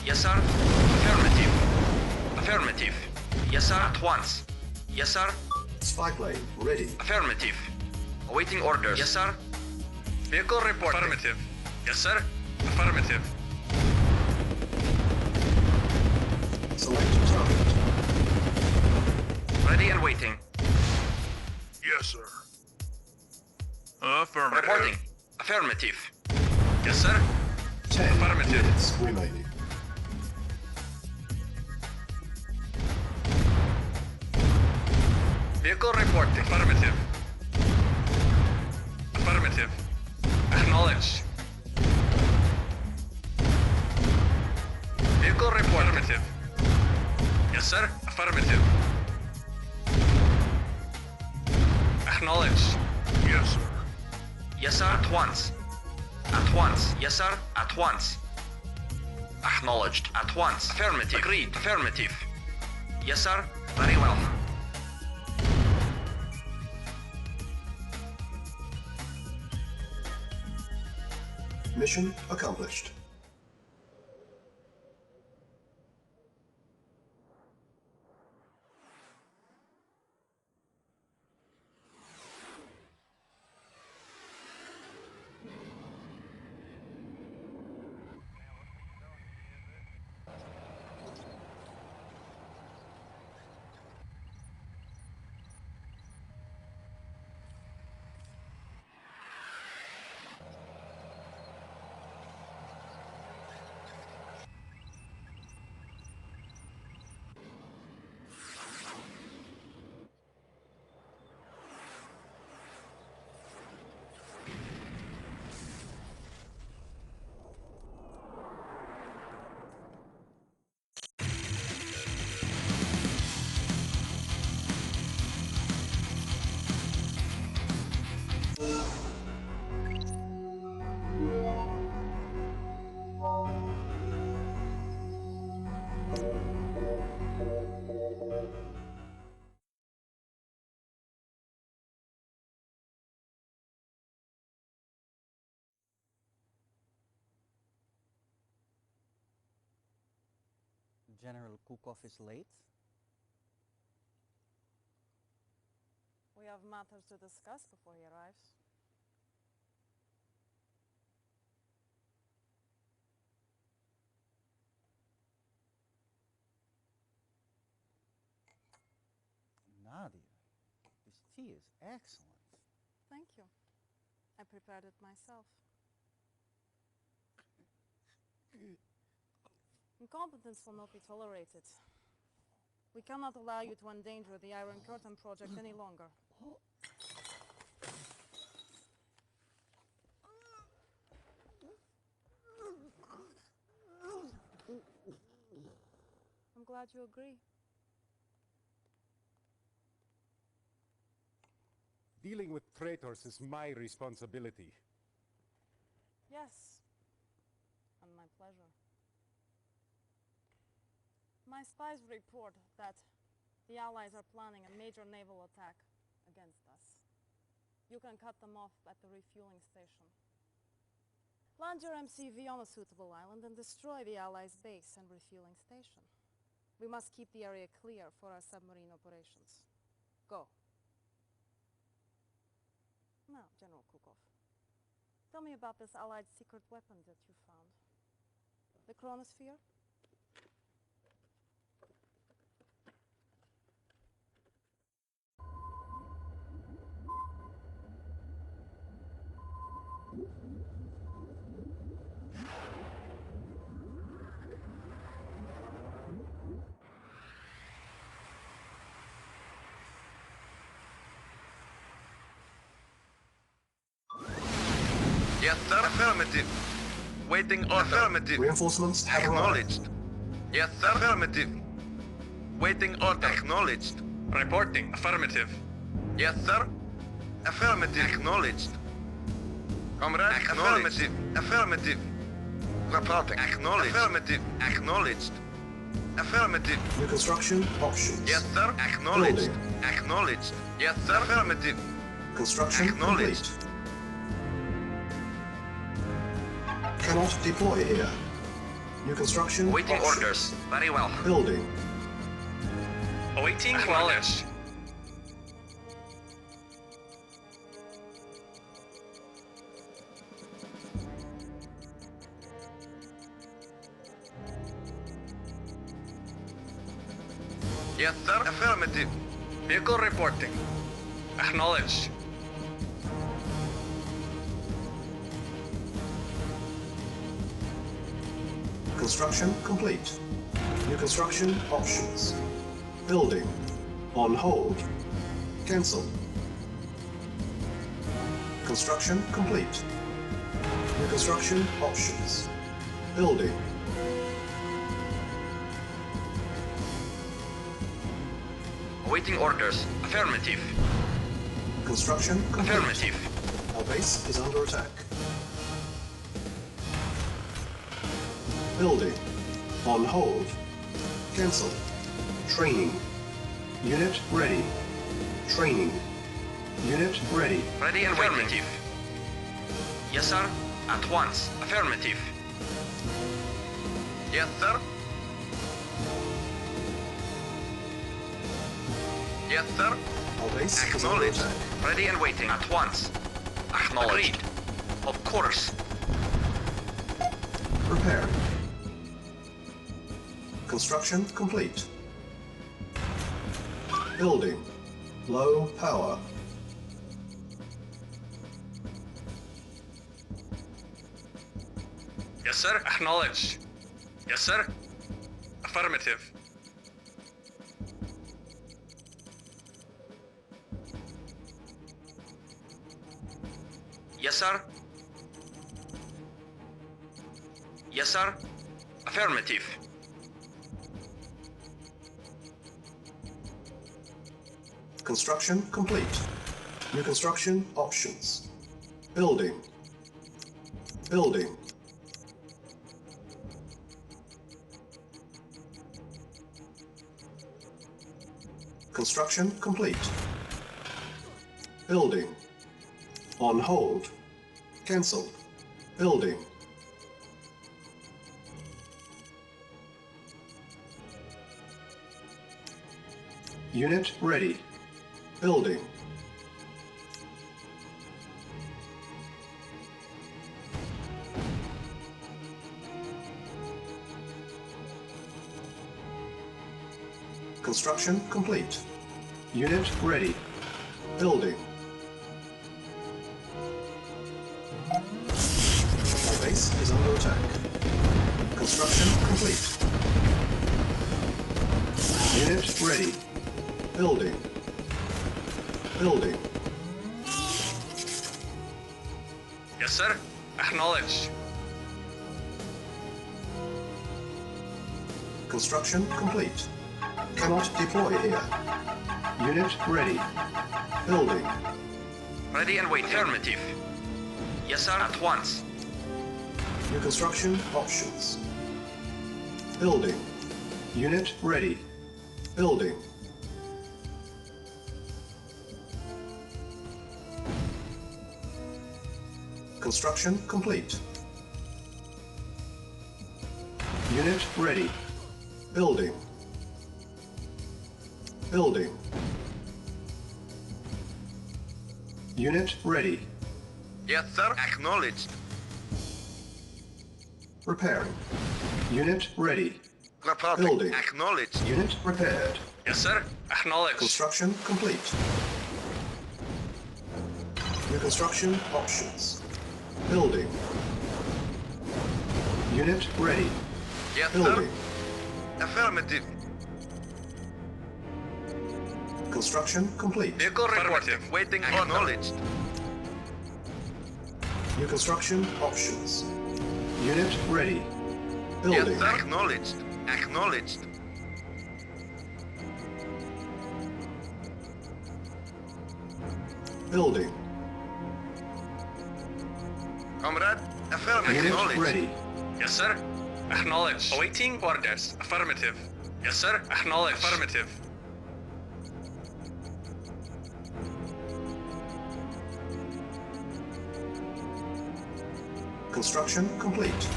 Speaker 8: Yes, sir. Affirmative. Affirmative. Yes, sir. At once. Yes, sir.
Speaker 7: Spy plane ready.
Speaker 8: Affirmative. Awaiting orders. Yes, sir. Vehicle report. Affirmative. Yes, sir. Affirmative.
Speaker 7: Select target.
Speaker 8: Ready and waiting.
Speaker 11: Yes, sir. Affirmative.
Speaker 8: Reporting. Affirmative. Yes, sir.
Speaker 7: 10
Speaker 8: Affirmative.
Speaker 7: minutes remaining.
Speaker 8: Vehicle reporting. Affirmative. Affirmative. Acknowledged. Vehicle report. Affirmative. Yes, sir. Affirmative. Acknowledged.
Speaker 11: Yes, sir.
Speaker 8: Yes, sir. At once. At once. Yes, sir. At once. Acknowledged. At once. Affirmative. Agreed. Affirmative. Yes, sir. Very well.
Speaker 7: Mission accomplished.
Speaker 5: General Kukov is late.
Speaker 6: We have matters to discuss before he arrives.
Speaker 5: Nadia, this tea is excellent.
Speaker 6: Thank you. I prepared it myself. Incompetence will not be tolerated. We cannot allow you to endanger the Iron Curtain project any longer. I'm glad you agree.
Speaker 9: Dealing with traitors is my responsibility.
Speaker 6: Yes, and my pleasure. My spies report that the Allies are planning a major naval attack against us. You can cut them off at the refueling station. Land your MCV on a suitable island and destroy the Allies' base and refueling station. We must keep the area clear for our submarine operations. Go. Now, General Kukov, tell me about this Allied secret weapon that you found. The Chronosphere?
Speaker 12: Yes, sir. Affirmative. Waiting order. Affirmative.
Speaker 7: Reinforcements have
Speaker 12: Acknowledged.
Speaker 7: arrived.
Speaker 12: Yes, sir. Affirmative. Waiting order. Acknowledged.
Speaker 8: Reporting. Affirmative.
Speaker 12: Yes, sir. Affirmative. Acknowledged. Comrade. Affirmative. Affirmative. Reporting. Acknowledged. Affirmative. Acknowledged. Affirmative.
Speaker 7: New construction options.
Speaker 12: Yes, sir. Acknowledged.
Speaker 7: Building.
Speaker 12: Acknowledged. Yes, sir. Affirmative.
Speaker 7: Construction
Speaker 12: Acknowledged.
Speaker 7: complete. Cannot deploy here. New construction
Speaker 8: Waiting
Speaker 7: options.
Speaker 8: orders. Very well.
Speaker 7: Building.
Speaker 8: Awaiting orders.
Speaker 12: Yes, sir. Affirmative.
Speaker 8: Vehicle reporting. Acknowledged.
Speaker 7: Construction complete. New construction options. Building. On hold. Cancel. Construction complete. New construction options. Building.
Speaker 8: Awaiting orders. Affirmative.
Speaker 7: Construction complete.
Speaker 8: Affirmative.
Speaker 7: Our base is under attack. Building. On hold. Cancel. Training. Unit ready. Training. Unit ready.
Speaker 8: Ready and affirmative. Yes, sir. At once. Affirmative.
Speaker 12: Yes, sir. Yes, sir.
Speaker 7: Our base is under
Speaker 12: Acknowledged.
Speaker 7: attack.
Speaker 8: Ready and waiting. At once. Acknowledged. Agreed. Of course.
Speaker 7: Prepare. Construction complete. Building. Low power.
Speaker 8: Yes, sir. Acknowledged. Yes, sir. Affirmative. Yes, sir. Yes, sir. Affirmative.
Speaker 7: Construction complete. New construction options. Building. Building. Construction complete. Building. On hold. Cancel. Building. Unit ready. Building. Construction complete. Unit ready. Building. Our base is under attack. Construction complete. Unit ready. Building. Building.
Speaker 8: Yes, sir. Acknowledge.
Speaker 7: Construction complete. Cannot deploy here. Unit ready. Building.
Speaker 8: Ready and waiting. Affirmative. Yes, sir. At once.
Speaker 7: New construction options. Building. Unit ready. Building. Construction complete. Unit ready. Building. Building. Unit ready.
Speaker 12: Yes, sir. Acknowledged.
Speaker 7: Repairing. Unit ready.
Speaker 12: Reporting.
Speaker 7: Building.
Speaker 12: Acknowledged.
Speaker 7: Unit repaired.
Speaker 8: Yes, sir. Acknowledge.
Speaker 7: Construction complete. New construction options. Building. Unit ready.
Speaker 12: Yes,
Speaker 7: Building.
Speaker 12: sir. Affirmative.
Speaker 7: Construction complete.
Speaker 12: Vehicle reporting. Waiting. Acknowledged.
Speaker 7: New construction options. Unit ready. Building.
Speaker 12: Yes, sir. Acknowledged. Acknowledged.
Speaker 7: Building.
Speaker 12: Comrade. Affirmative.
Speaker 7: Unit
Speaker 12: Acknowledged.
Speaker 7: ready.
Speaker 8: Yes, sir. Acknowledge. Awaiting orders. Affirmative. Yes, sir. Acknowledge. Affirmative.
Speaker 7: Construction complete.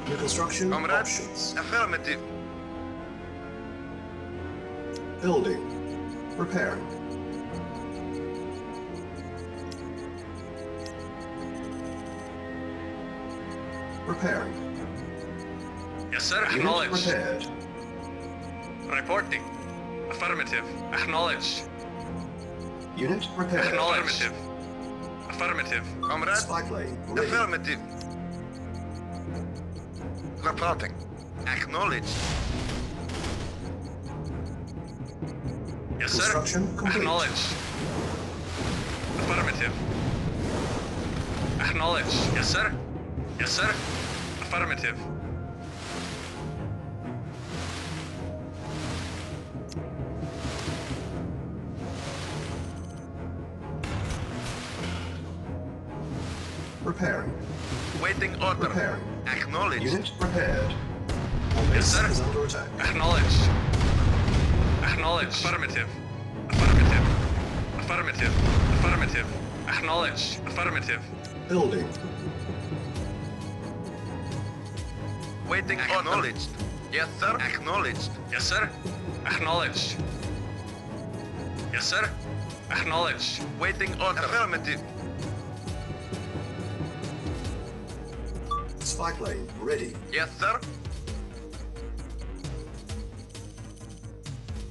Speaker 7: New construction
Speaker 12: Comrade.
Speaker 7: options.
Speaker 12: Affirmative.
Speaker 7: Building. Repairing. Repairing.
Speaker 8: Yes, sir.
Speaker 7: Unit
Speaker 8: Acknowledge.
Speaker 7: repaired.
Speaker 8: Reporting. Affirmative. Acknowledge.
Speaker 7: Unit repaired.
Speaker 8: Affirmative. Affirmative.
Speaker 12: Comrade.
Speaker 7: Spy plane ready.
Speaker 12: Affirmative. Reporting. Acknowledged.
Speaker 8: Yes, sir.
Speaker 7: Construction complete.
Speaker 8: Acknowledge. Affirmative. Acknowledge. Yes, sir. Yes, sir. Affirmative.
Speaker 7: Repairing.
Speaker 12: Waiting order.
Speaker 7: Repairing.
Speaker 12: Acknowledged.
Speaker 7: Unit repaired. Our base
Speaker 8: Yes, sir.
Speaker 7: is under attack.
Speaker 8: Acknowledge. Acknowledge. Affirmative. Affirmative. Affirmative. Affirmative. Acknowledge. Affirmative.
Speaker 7: Building.
Speaker 12: Waiting acknowledged. Yes, sir. Acknowledged.
Speaker 8: Yes, sir. Acknowledge. Yes, sir. Acknowledge.
Speaker 12: Waiting order. Affirmative.
Speaker 7: Spy plane ready.
Speaker 12: Yes, sir.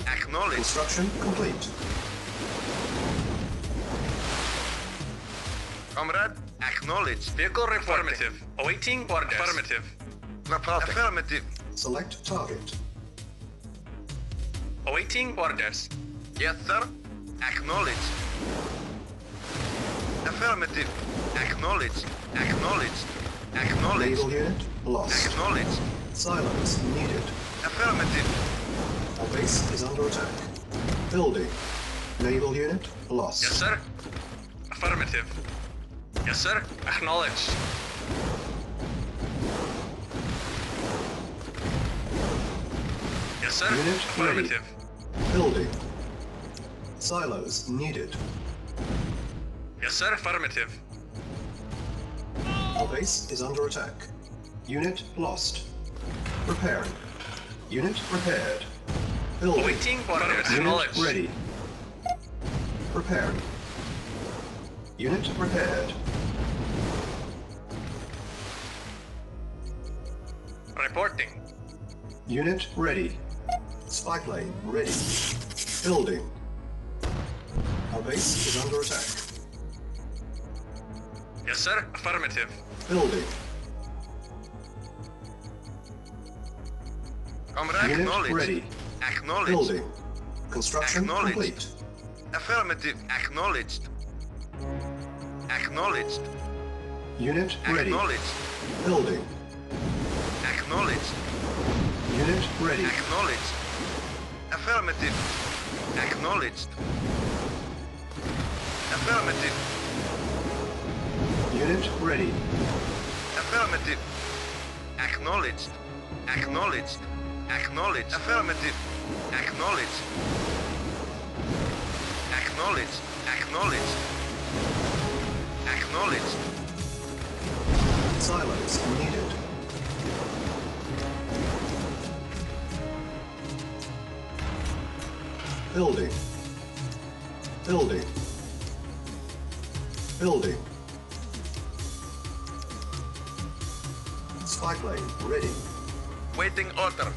Speaker 12: Acknowledged.
Speaker 7: Construction complete.
Speaker 12: Comrade. Acknowledged.
Speaker 8: Vehicle affirmative. Awaiting orders. Affirmative.
Speaker 12: Reporting. Affirmative.
Speaker 7: Select target.
Speaker 8: Awaiting orders.
Speaker 12: Yes, sir. Acknowledged. Affirmative. Acknowledged. Acknowledged. Acknowledged.
Speaker 7: Naval unit lost.
Speaker 12: Acknowledged.
Speaker 7: Silence needed.
Speaker 12: Affirmative.
Speaker 7: Our base is under attack. Building. Naval unit lost.
Speaker 8: Yes, sir. Affirmative. Yes, sir. Acknowledge. Yes, sir.
Speaker 7: Unit
Speaker 8: Affirmative.
Speaker 7: ready. Building. Silos needed.
Speaker 8: Yes, sir. Affirmative.
Speaker 7: Our base is under attack. Unit lost. Repairing. Unit repaired. Building.
Speaker 8: Awaiting orders.
Speaker 7: Unit
Speaker 8: Acknowledge.
Speaker 7: ready. Repairing. Unit repaired.
Speaker 8: Reporting.
Speaker 7: Unit ready. Spy plane ready. Building. Our base is under attack.
Speaker 8: Yes, sir. Affirmative.
Speaker 7: Building.
Speaker 12: Comrade,
Speaker 7: Unit
Speaker 12: acknowledged.
Speaker 7: ready.
Speaker 12: Acknowledged.
Speaker 7: Building. Construction
Speaker 12: Acknowledged.
Speaker 7: complete.
Speaker 12: Affirmative. Acknowledged. Acknowledged.
Speaker 7: Unit ready.
Speaker 12: Acknowledged.
Speaker 7: Building.
Speaker 12: Acknowledged.
Speaker 7: Unit ready.
Speaker 12: Acknowledged. Affirmative. Acknowledged. Affirmative.
Speaker 7: Unit ready.
Speaker 12: Affirmative. Acknowledged. Acknowledged. Acknowledged. Affirmative. Acknowledged. Acknowledged. Acknowledged. Acknowledged.
Speaker 7: Silos needed. Building. Building. Building. Spy plane ready.
Speaker 12: Waiting order.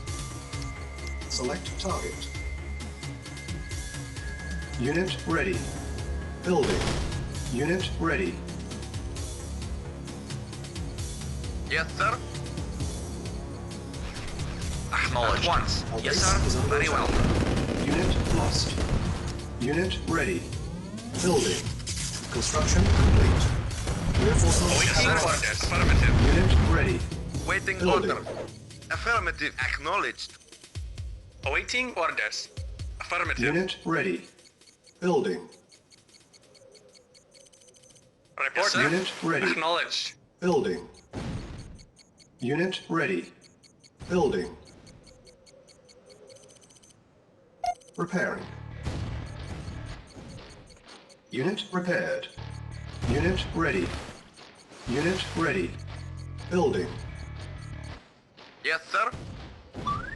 Speaker 7: Select target. Unit ready. Building. Unit ready.
Speaker 12: Yes, sir.
Speaker 8: Acknowledged.
Speaker 12: At once.
Speaker 7: Our
Speaker 12: Yes,
Speaker 7: base
Speaker 12: sir.
Speaker 7: is under
Speaker 12: Very well.
Speaker 7: attack. Unit lost. Unit ready. Building. Construction complete. Reinforcements
Speaker 12: Yes, sir.
Speaker 7: advanced.
Speaker 12: Affirmative.
Speaker 7: Unit ready.
Speaker 12: Waiting
Speaker 7: Building.
Speaker 12: order. Affirmative. Acknowledged.
Speaker 8: Awaiting orders. Affirmative.
Speaker 7: Unit ready. Building.
Speaker 8: Report.
Speaker 7: Unit ready.
Speaker 8: Acknowledged.
Speaker 7: Building. Unit ready. Building. Repairing. Unit repaired. Unit ready. Unit ready. Building.
Speaker 12: Yes, sir.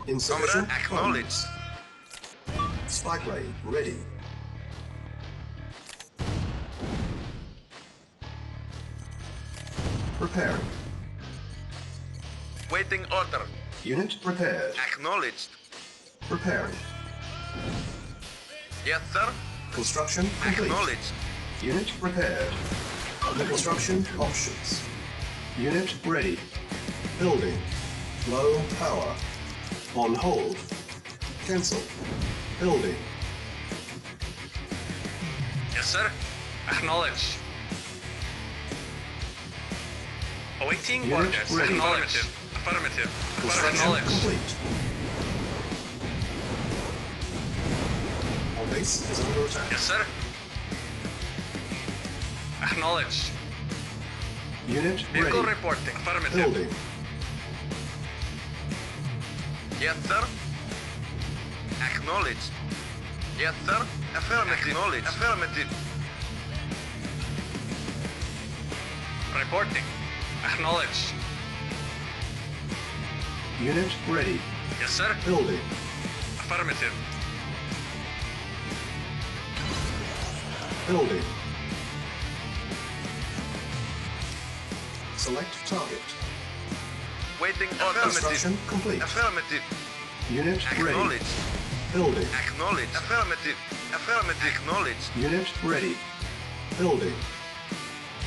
Speaker 7: Insufficient
Speaker 12: Comrade, acknowledged.
Speaker 7: funds. Spy plane ready. Repairing.
Speaker 12: Waiting order.
Speaker 7: Unit repaired.
Speaker 12: Acknowledged.
Speaker 7: Repairing.
Speaker 12: Yes, sir.
Speaker 7: Construction complete.
Speaker 12: Acknowledged.
Speaker 7: Unit repaired. Under construction options. Unit ready. Building. Low power. On hold. Cancel. Building.
Speaker 8: Yes, sir. Acknowledged. Awaiting
Speaker 7: Unit
Speaker 8: orders.
Speaker 7: ready.
Speaker 8: Affirmative. Affirmative.
Speaker 7: Construction
Speaker 8: Acknowledged.
Speaker 7: complete. Our base is under attack.
Speaker 8: Yes, sir. Acknowledged.
Speaker 7: Unit
Speaker 8: Vehicle
Speaker 7: ready.
Speaker 8: reporting. Affirmative.
Speaker 7: Building.
Speaker 12: Yes, sir. Acknowledged. Yes, sir. Affirmative. Acknowledged. Affirmative.
Speaker 8: Reporting. Acknowledged.
Speaker 7: Unit ready.
Speaker 8: Yes, sir.
Speaker 7: Building.
Speaker 8: Affirmative.
Speaker 7: Building. Select target.
Speaker 12: Waiting order.
Speaker 7: Construction complete.
Speaker 12: Affirmative.
Speaker 7: Unit ready.
Speaker 12: Acknowledged.
Speaker 7: Building.
Speaker 12: Acknowledged. Affirmative. Affirmative. Acknowledged.
Speaker 7: Unit ready. Building.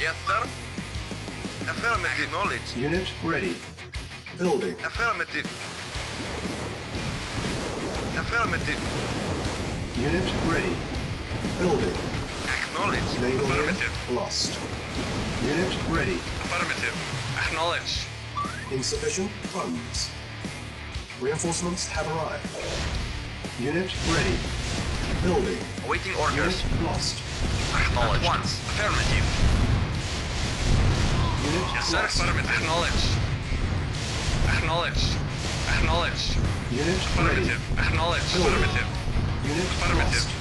Speaker 12: Yes, sir. Affirmative. Acknowledged.
Speaker 7: Unit ready. Building.
Speaker 12: Affirmative. Affirmative.
Speaker 7: Unit ready. Building.
Speaker 12: Acknowledged.
Speaker 7: Naval air
Speaker 8: Affirmative.
Speaker 7: lost. Unit ready.
Speaker 8: Affirmative. Acknowledged.
Speaker 7: Insufficient funds. Reinforcements have arrived. Unit ready. Building.
Speaker 8: Awaiting orders.
Speaker 7: Unit lost.
Speaker 8: Acknowledged. At once. Affirmative.
Speaker 7: Unit
Speaker 8: Yes, sir.
Speaker 7: lost.
Speaker 8: Affirmative. Acknowledged. Acknowledged. Acknowledged.
Speaker 7: Unit ready.
Speaker 8: Affirmative. Acknowledged.
Speaker 7: Building.
Speaker 8: Affirmative.
Speaker 7: Unit
Speaker 8: Affirmative.
Speaker 7: lost.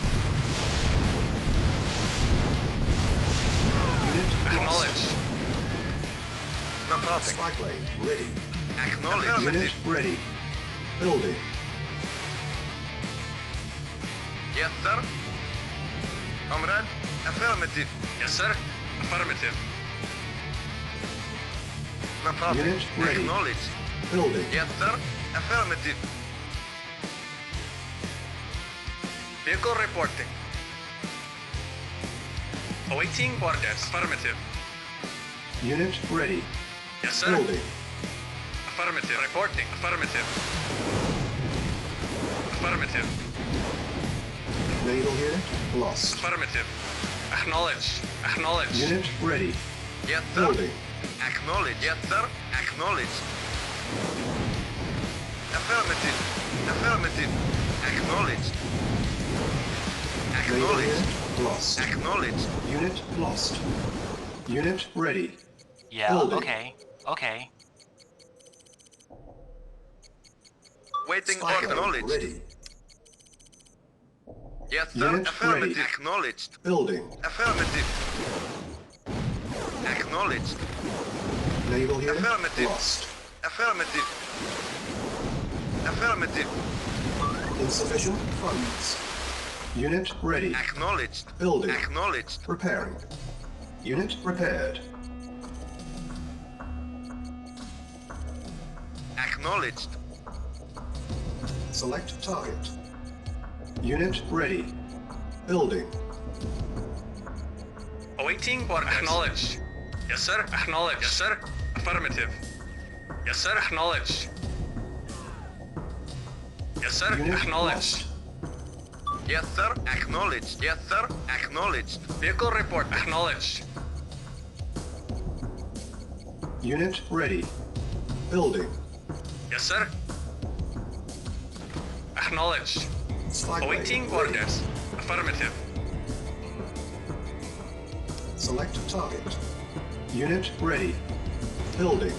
Speaker 7: Unit lost.
Speaker 8: Acknowledged.
Speaker 12: No problem.
Speaker 7: Spy plane ready.
Speaker 12: Acknowledged.
Speaker 7: Unit
Speaker 12: Affirmative.
Speaker 7: ready. Building.
Speaker 12: Yes, sir. Comrade. Affirmative.
Speaker 8: Yes, sir. Affirmative.
Speaker 12: No problem.
Speaker 7: Unit ready.
Speaker 12: Acknowledged.
Speaker 7: Building.
Speaker 12: Yes, sir. Affirmative.
Speaker 8: Vehicle reporting.
Speaker 3: Awaiting orders. Affirmative.
Speaker 7: Unit ready.
Speaker 3: Yes, sir.
Speaker 7: Building.
Speaker 3: Affirmative. Reporting. Affirmative. Affirmative.
Speaker 7: Naval unit lost.
Speaker 3: Affirmative. Acknowledge. Acknowledge.
Speaker 7: Unit ready.
Speaker 8: Yes, sir.
Speaker 7: Building.
Speaker 8: Acknowledge. Yes, sir. Acknowledge. Affirmative. Affirmative. Acknowledged.
Speaker 7: Naval
Speaker 8: Acknowledged.
Speaker 7: unit lost.
Speaker 8: Acknowledged.
Speaker 7: Unit lost. Unit ready.
Speaker 5: Yeah,
Speaker 7: Building.
Speaker 5: okay. Okay.
Speaker 8: Waiting
Speaker 7: Spy
Speaker 8: order.
Speaker 7: plane
Speaker 8: Acknowledged.
Speaker 7: ready.
Speaker 8: Yes, sir.
Speaker 7: Unit
Speaker 8: Affirmative.
Speaker 7: ready.
Speaker 8: Acknowledged.
Speaker 7: Building.
Speaker 8: Affirmative. Acknowledged.
Speaker 7: Naval unit
Speaker 8: Affirmative.
Speaker 7: lost.
Speaker 8: Affirmative. Affirmative.
Speaker 7: Insufficient funds. Unit ready.
Speaker 8: Acknowledged.
Speaker 7: Building.
Speaker 8: Acknowledged.
Speaker 7: Repairing. Unit repaired.
Speaker 8: Acknowledged.
Speaker 7: Select target. Unit ready. Building.
Speaker 3: Awaiting orders. Acknowledge. Yes, sir. Acknowledge. Yes, sir. Affirmative. Yes, sir. Acknowledge. Yes, sir.
Speaker 7: Unit
Speaker 3: Acknowledge.
Speaker 7: lost.
Speaker 8: Yes, sir. Acknowledged. Yes, sir. Acknowledged.
Speaker 3: Vehicle report. Acknowledge.
Speaker 7: Unit ready. Building.
Speaker 3: Yes, sir. Acknowledge.
Speaker 7: Spy plane
Speaker 3: Awaiting
Speaker 7: ready.
Speaker 3: orders. Affirmative.
Speaker 7: Select target. Unit ready. Building.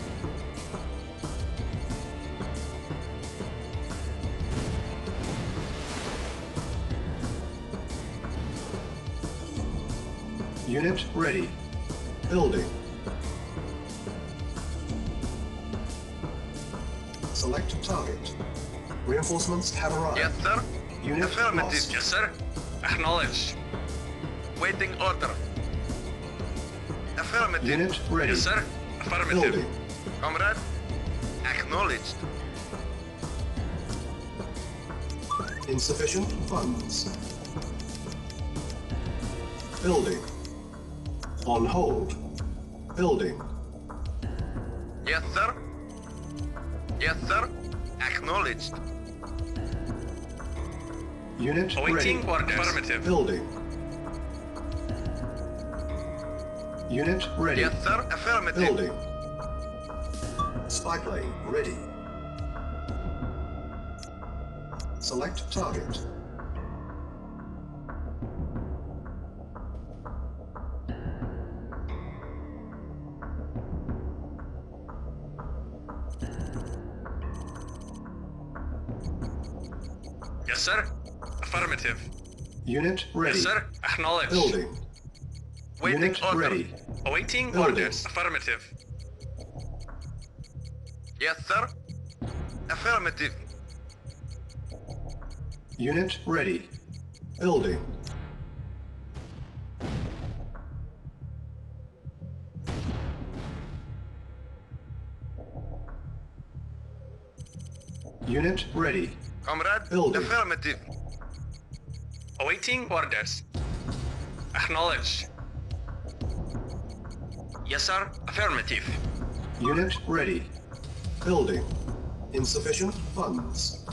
Speaker 7: Unit ready. Building. Select target. Reinforcements have arrived.
Speaker 8: Yes, sir.
Speaker 7: Unit
Speaker 8: Affirmative.
Speaker 7: lost.
Speaker 3: Yes, sir. Acknowledge.
Speaker 8: Waiting order. Affirmative.
Speaker 7: Unit ready.
Speaker 3: Yes, sir. Affirmative.
Speaker 7: Building.
Speaker 8: Comrade. Acknowledged.
Speaker 7: Insufficient funds. Building. On hold. Building.
Speaker 8: Yes, sir. Yes, sir. Acknowledged.
Speaker 7: Unit
Speaker 3: Awaiting
Speaker 7: ready.
Speaker 3: orders. Affirmative.
Speaker 7: Building. Unit ready.
Speaker 8: Yes, sir. Affirmative.
Speaker 7: Building. Spy plane ready. Select target.
Speaker 3: Yes, sir. Affirmative.
Speaker 7: Unit ready.
Speaker 3: Yes, sir. Acknowledge.
Speaker 7: Building.
Speaker 8: Waiting
Speaker 7: Unit
Speaker 8: order.
Speaker 7: ready.
Speaker 3: Awaiting
Speaker 7: Building.
Speaker 3: orders. Affirmative.
Speaker 8: Yes, sir. Affirmative.
Speaker 7: Unit ready. Building. Unit ready.
Speaker 8: Comrade.
Speaker 7: Building.
Speaker 8: Affirmative.
Speaker 3: Awaiting orders. Acknowledge.
Speaker 8: Yes, sir. Affirmative.
Speaker 7: Unit ready. Building. Insufficient funds.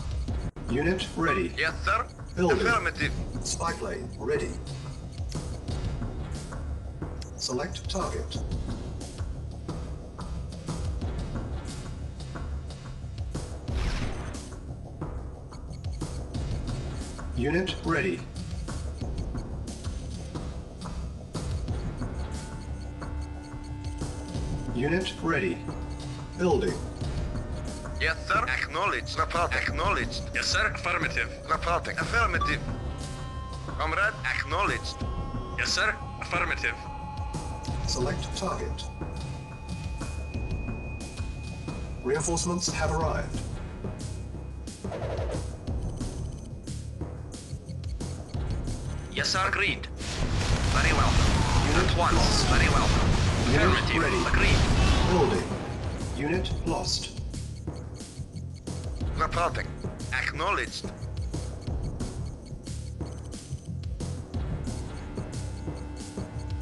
Speaker 7: Unit ready.
Speaker 8: Yes, sir.
Speaker 7: Building.
Speaker 8: Affirmative.
Speaker 7: Spy plane ready. Select target. Unit ready. Unit ready. Building.
Speaker 8: Yes, sir. Acknowledged. Reporting. Acknowledged.
Speaker 3: Yes, sir. Affirmative.
Speaker 8: Reporting. Affirmative. Comrade. Acknowledged.
Speaker 3: Yes, sir. Affirmative.
Speaker 7: Select target. Reinforcements have arrived.
Speaker 8: Yes, sir. Agreed. Very well.
Speaker 7: Unit
Speaker 8: At once.
Speaker 7: lost.
Speaker 8: Very well.
Speaker 7: Unit
Speaker 8: Affirmative.
Speaker 7: ready.
Speaker 8: Agreed.
Speaker 7: Building. Unit lost.
Speaker 8: Reporting. Acknowledged.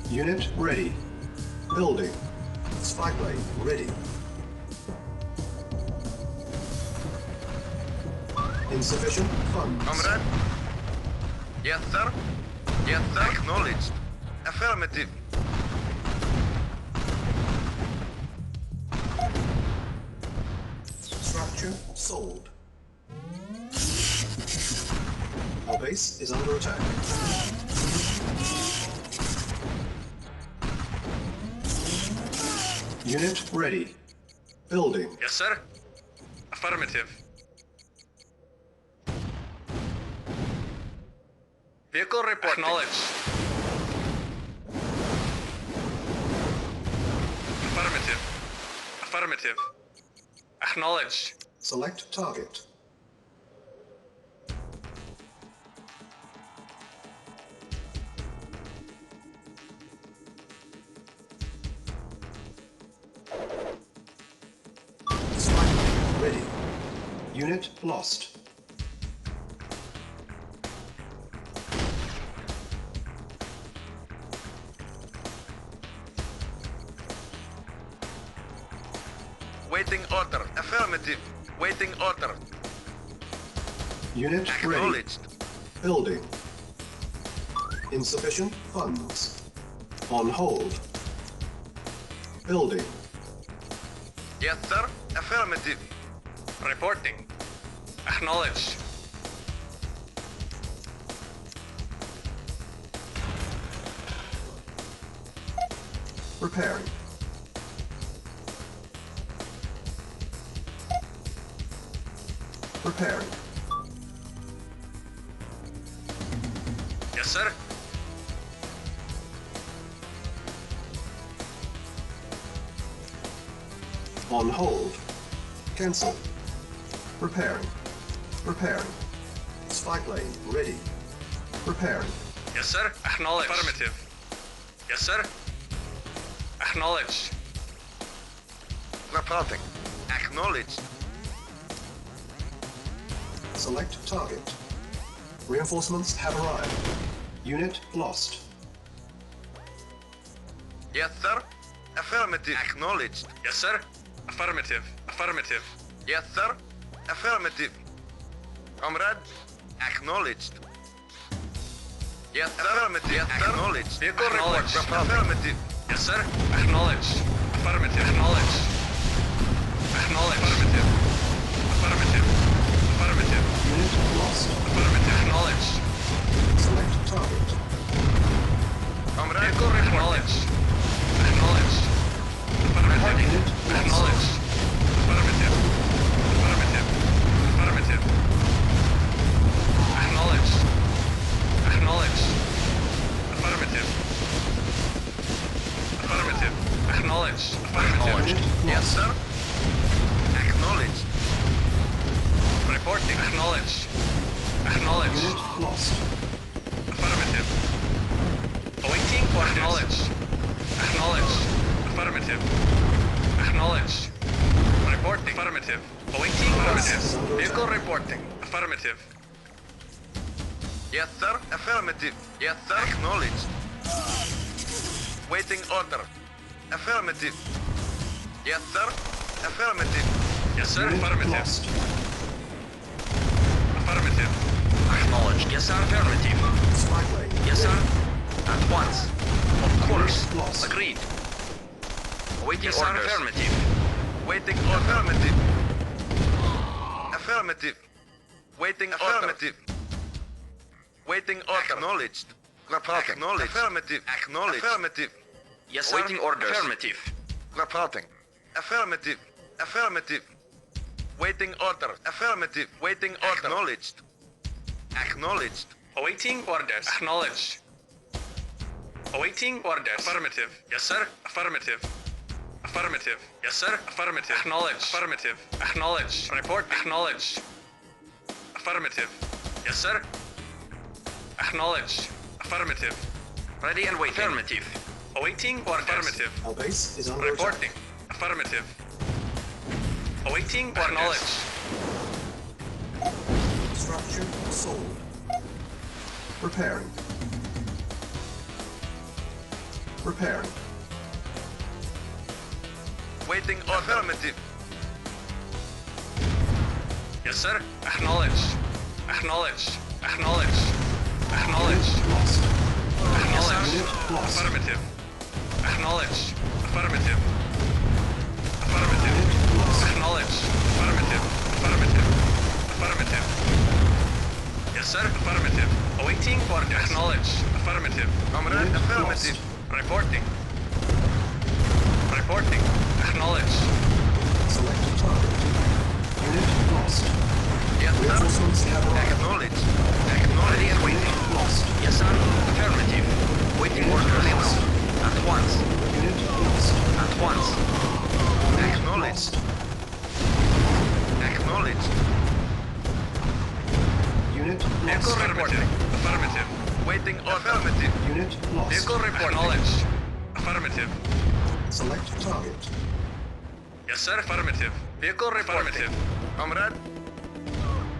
Speaker 7: Unit ready. Building. Spy plane ready. Insufficient funds.
Speaker 12: Comrade? Yes, sir. Yes, sir. Acknowledged. Affirmative.
Speaker 7: Structure sold. Our base is under attack. Unit ready. Building.
Speaker 3: Yes, sir. Affirmative. Vehicle report. Acknowledged. Affirmative. Affirmative. Acknowledged.
Speaker 7: Select target. Spy ready. Unit lost.
Speaker 12: Waiting order. Affirmative. Waiting order.
Speaker 7: Unit ready.
Speaker 12: Acknowledged.
Speaker 7: Building. Insufficient funds. On hold. Building.
Speaker 12: Yes, sir. Affirmative.
Speaker 3: Reporting. Acknowledged.
Speaker 7: Repairing. Repairing.
Speaker 3: Yes, sir.
Speaker 7: On hold. Cancel. Repairing. Repairing. Spy plane ready. Repairing.
Speaker 3: Yes, sir. Acknowledged. Affirmative. Yes, sir. Acknowledged.
Speaker 12: Reporting. Acknowledged.
Speaker 7: Select target. Reinforcements have arrived. Unit lost.
Speaker 12: Yes, sir. Affirmative. Acknowledged.
Speaker 3: Yes, sir. Affirmative. Affirmative.
Speaker 12: Yes, sir. Affirmative. Comrade. Acknowledged. Yes, sir. Affirmative. Yes, sir. Acknowledged.
Speaker 3: Vehicle
Speaker 12: Acknowledged.
Speaker 3: report.
Speaker 12: Affirmative.
Speaker 3: Yes, sir. Acknowledged. Affirmative. Acknowledged. Acknowledged. Affirmative. Affirmative. Affirmative.
Speaker 7: Unit lost.
Speaker 3: Affirmative. Acknowledged.
Speaker 7: Select target.
Speaker 12: Comrade.
Speaker 3: Vehicle report. Acknowledged. Acknowledged. Affirmative.
Speaker 7: Unit lost.
Speaker 3: Acknowledged. Affirmative. Affirmative. Affirmative. Acknowledged. Acknowledged. Affirmative. Affirmative. Acknowledged. Affirmative.
Speaker 12: Yes, sir. Acknowledged.
Speaker 3: Reporting. Acknowledged. Acknowledged.
Speaker 7: Unit lost.
Speaker 3: Affirmative. Awaiting for acknowledged. Acknowledged. Affirmative. Acknowledged. Reporting. Affirmative. Awaiting affirmative. Vehicle reporting. Affirmative.
Speaker 12: Yes, sir. Affirmative. Yes, sir. Acknowledged. Waiting order. Affirmative. Yes, sir. Affirmative.
Speaker 3: Yes, sir.
Speaker 7: Unit
Speaker 3: Affirmative.
Speaker 7: lost.
Speaker 3: Affirmative.
Speaker 8: Acknowledged. Yes, sir. Affirmative.
Speaker 7: Spy plane
Speaker 8: Yes, sir.
Speaker 7: ready.
Speaker 8: At once. Of course.
Speaker 7: Unit lost.
Speaker 8: Agreed. Awaiting
Speaker 12: Yes, sir.
Speaker 8: orders. Affirmative.
Speaker 12: Waiting order. Affirmative. Affirmative. Waiting affirmative. Waiting order. Acknowledged. Reporting. Acknowledged. Affirmative. Acknowledged. Affirmative.
Speaker 8: Yes, sir. Awaiting orders. Affirmative.
Speaker 12: Reporting. Affirmative. Affirmative. Waiting order. Affirmative. Waiting order. Acknowledged. Acknowledged.
Speaker 3: Awaiting orders. Acknowledged. Awaiting orders. Affirmative. Yes, sir. Affirmative. Affirmative. Yes, sir. Affirmative. Acknowledged. Affirmative. Acknowledged. Report. Acknowledged. Affirmative. Yes, sir. Acknowledged. Affirmative.
Speaker 8: Ready and waiting. Affirmative.
Speaker 3: Awaiting orders. Affirmative.
Speaker 7: Our base is under
Speaker 3: Reporting.
Speaker 7: attack.
Speaker 3: Affirmative. Awaiting orders. Acknowledged.
Speaker 7: Structure sold. Repairing. Repairing.
Speaker 12: Waiting order. Affirmative.
Speaker 3: Yes, sir. Acknowledge. Acknowledge. Acknowledge. Acknowledge.
Speaker 7: Lost.
Speaker 3: Acknowledge.
Speaker 7: Unit lost.
Speaker 3: Affirmative. Acknowledge. Affirmative. Affirmative.
Speaker 7: Unit lost.
Speaker 3: Acknowledge. Affirmative. Affirmative. Affirmative. Yes, sir. Affirmative. Awaiting orders. Acknowledge. Affirmative.
Speaker 12: Comrade,
Speaker 7: Unit
Speaker 12: affirmative.
Speaker 3: Reporting. Reporting. Acknowledge.
Speaker 7: Select target. Unit lost.
Speaker 12: Yes, sir.
Speaker 7: Reinforcements have arrived.
Speaker 12: Acknowledge. Acknowledge and waiting.
Speaker 7: Lost.
Speaker 12: Yes, sir. Affirmative. Waiting order.
Speaker 7: Lost.
Speaker 12: At once.
Speaker 7: Unit lost.
Speaker 12: At once. Acknowledged. Acknowledged.
Speaker 7: Unit
Speaker 3: Vehicle
Speaker 7: lost.
Speaker 3: reporting. Affirmative.
Speaker 12: Waiting order. Affirmative.
Speaker 7: Unit lost.
Speaker 3: Vehicle report. Acknowledge. Affirmative.
Speaker 7: Select target.
Speaker 3: Yes, sir. Affirmative. Vehicle affirmative.
Speaker 12: Comrade.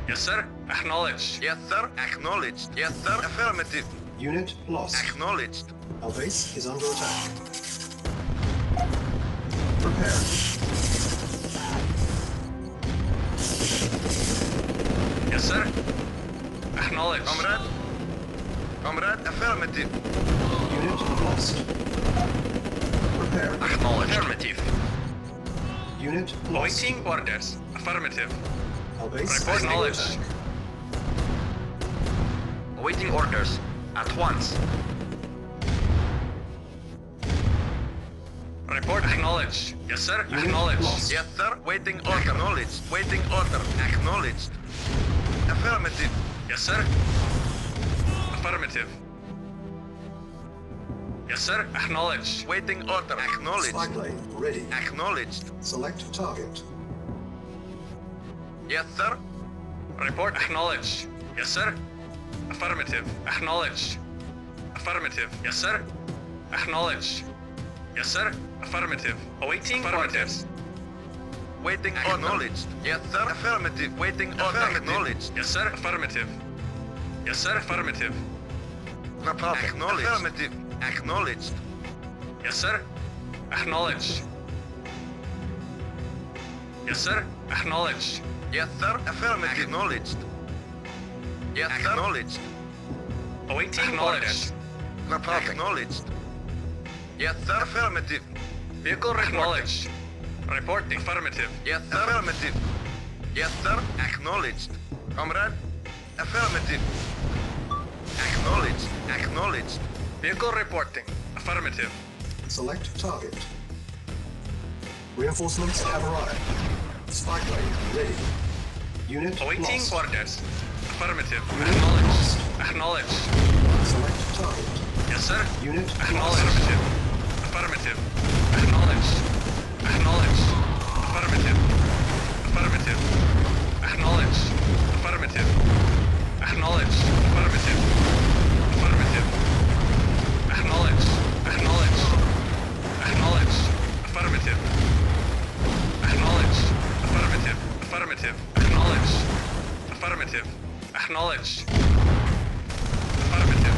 Speaker 3: Yes, sir. Acknowledge.
Speaker 12: Yes, sir. Acknowledged. Yes, sir. Affirmative.
Speaker 7: Unit lost.
Speaker 12: Acknowledged.
Speaker 7: Our base is under attack. Prepare.
Speaker 3: Yes, sir. Acknowledge.
Speaker 12: Comrade. Comrade. Affirmative.
Speaker 7: Unit lost. Prepare.
Speaker 3: Acknowledge. Affirmative.
Speaker 7: Unit lost.
Speaker 3: Awaiting orders. Affirmative.
Speaker 7: Our base
Speaker 3: Report
Speaker 7: is under
Speaker 3: knowledge.
Speaker 7: attack.
Speaker 8: Awaiting orders. At once.
Speaker 3: Report acknowledge. Yes, sir.
Speaker 7: Unit
Speaker 3: Acknowledge.
Speaker 7: lost.
Speaker 12: Yes, sir. Waiting order. Acknowledged. Waiting order. Acknowledged. Affirmative.
Speaker 3: Yes, sir. Affirmative. Yes, sir. Acknowledge.
Speaker 12: Waiting order. Acknowledged.
Speaker 7: Spy plane ready.
Speaker 12: Acknowledged.
Speaker 7: Select target.
Speaker 12: Yes, sir.
Speaker 3: Report acknowledge. Yes, sir. Affirmative. Acknowledge. Affirmative. Yes, sir. Acknowledge. Yes, sir. Affirmative. Awaiting orders.
Speaker 12: Waiting order. Acknowledged. Yes, sir. Affirmative. Waiting order. Acknowledged.
Speaker 3: Yes, sir. Affirmative. Yes, sir. Affirmative.
Speaker 12: Acknowledged. Affirmative. Acknowledged.
Speaker 3: Yes, sir. Acknowledge. Yes, sir. Acknowledge.
Speaker 12: Yes, sir. Affirmative. Acknowledged. Yes, sir. Acknowledged.
Speaker 3: Awaiting orders.
Speaker 12: Acknowledged. Yes, sir. Affirmative.
Speaker 3: Vehicle acknowledged. Reporting. Affirmative.
Speaker 12: Yes, sir. Affirmative. Yes, sir. Acknowledged. Comrade. Affirmative. Acknowledged. Acknowledged.
Speaker 3: Vehicle reporting. Affirmative.
Speaker 7: Select target. Reinforcements have arrived. Spy plane ready. Unit
Speaker 3: Awaiting
Speaker 7: lost.
Speaker 3: orders. Affirmative.
Speaker 7: Unit
Speaker 3: Acknowledge.
Speaker 7: lost.
Speaker 3: Acknowledge.
Speaker 7: Select target.
Speaker 3: Yes, sir.
Speaker 7: Unit
Speaker 3: Acknowledge.
Speaker 7: lost.
Speaker 3: Affirmative. Acknowledge. Acknowledge. Affirmative. Affirmative. Acknowledge. Affirmative. Acknowledge. Affirmative. Affirmative. Acknowledge. Acknowledge. Acknowledge. Affirmative. Acknowledge. Affirmative. Affirmative. Acknowledge. Affirmative. Acknowledge. Affirmative.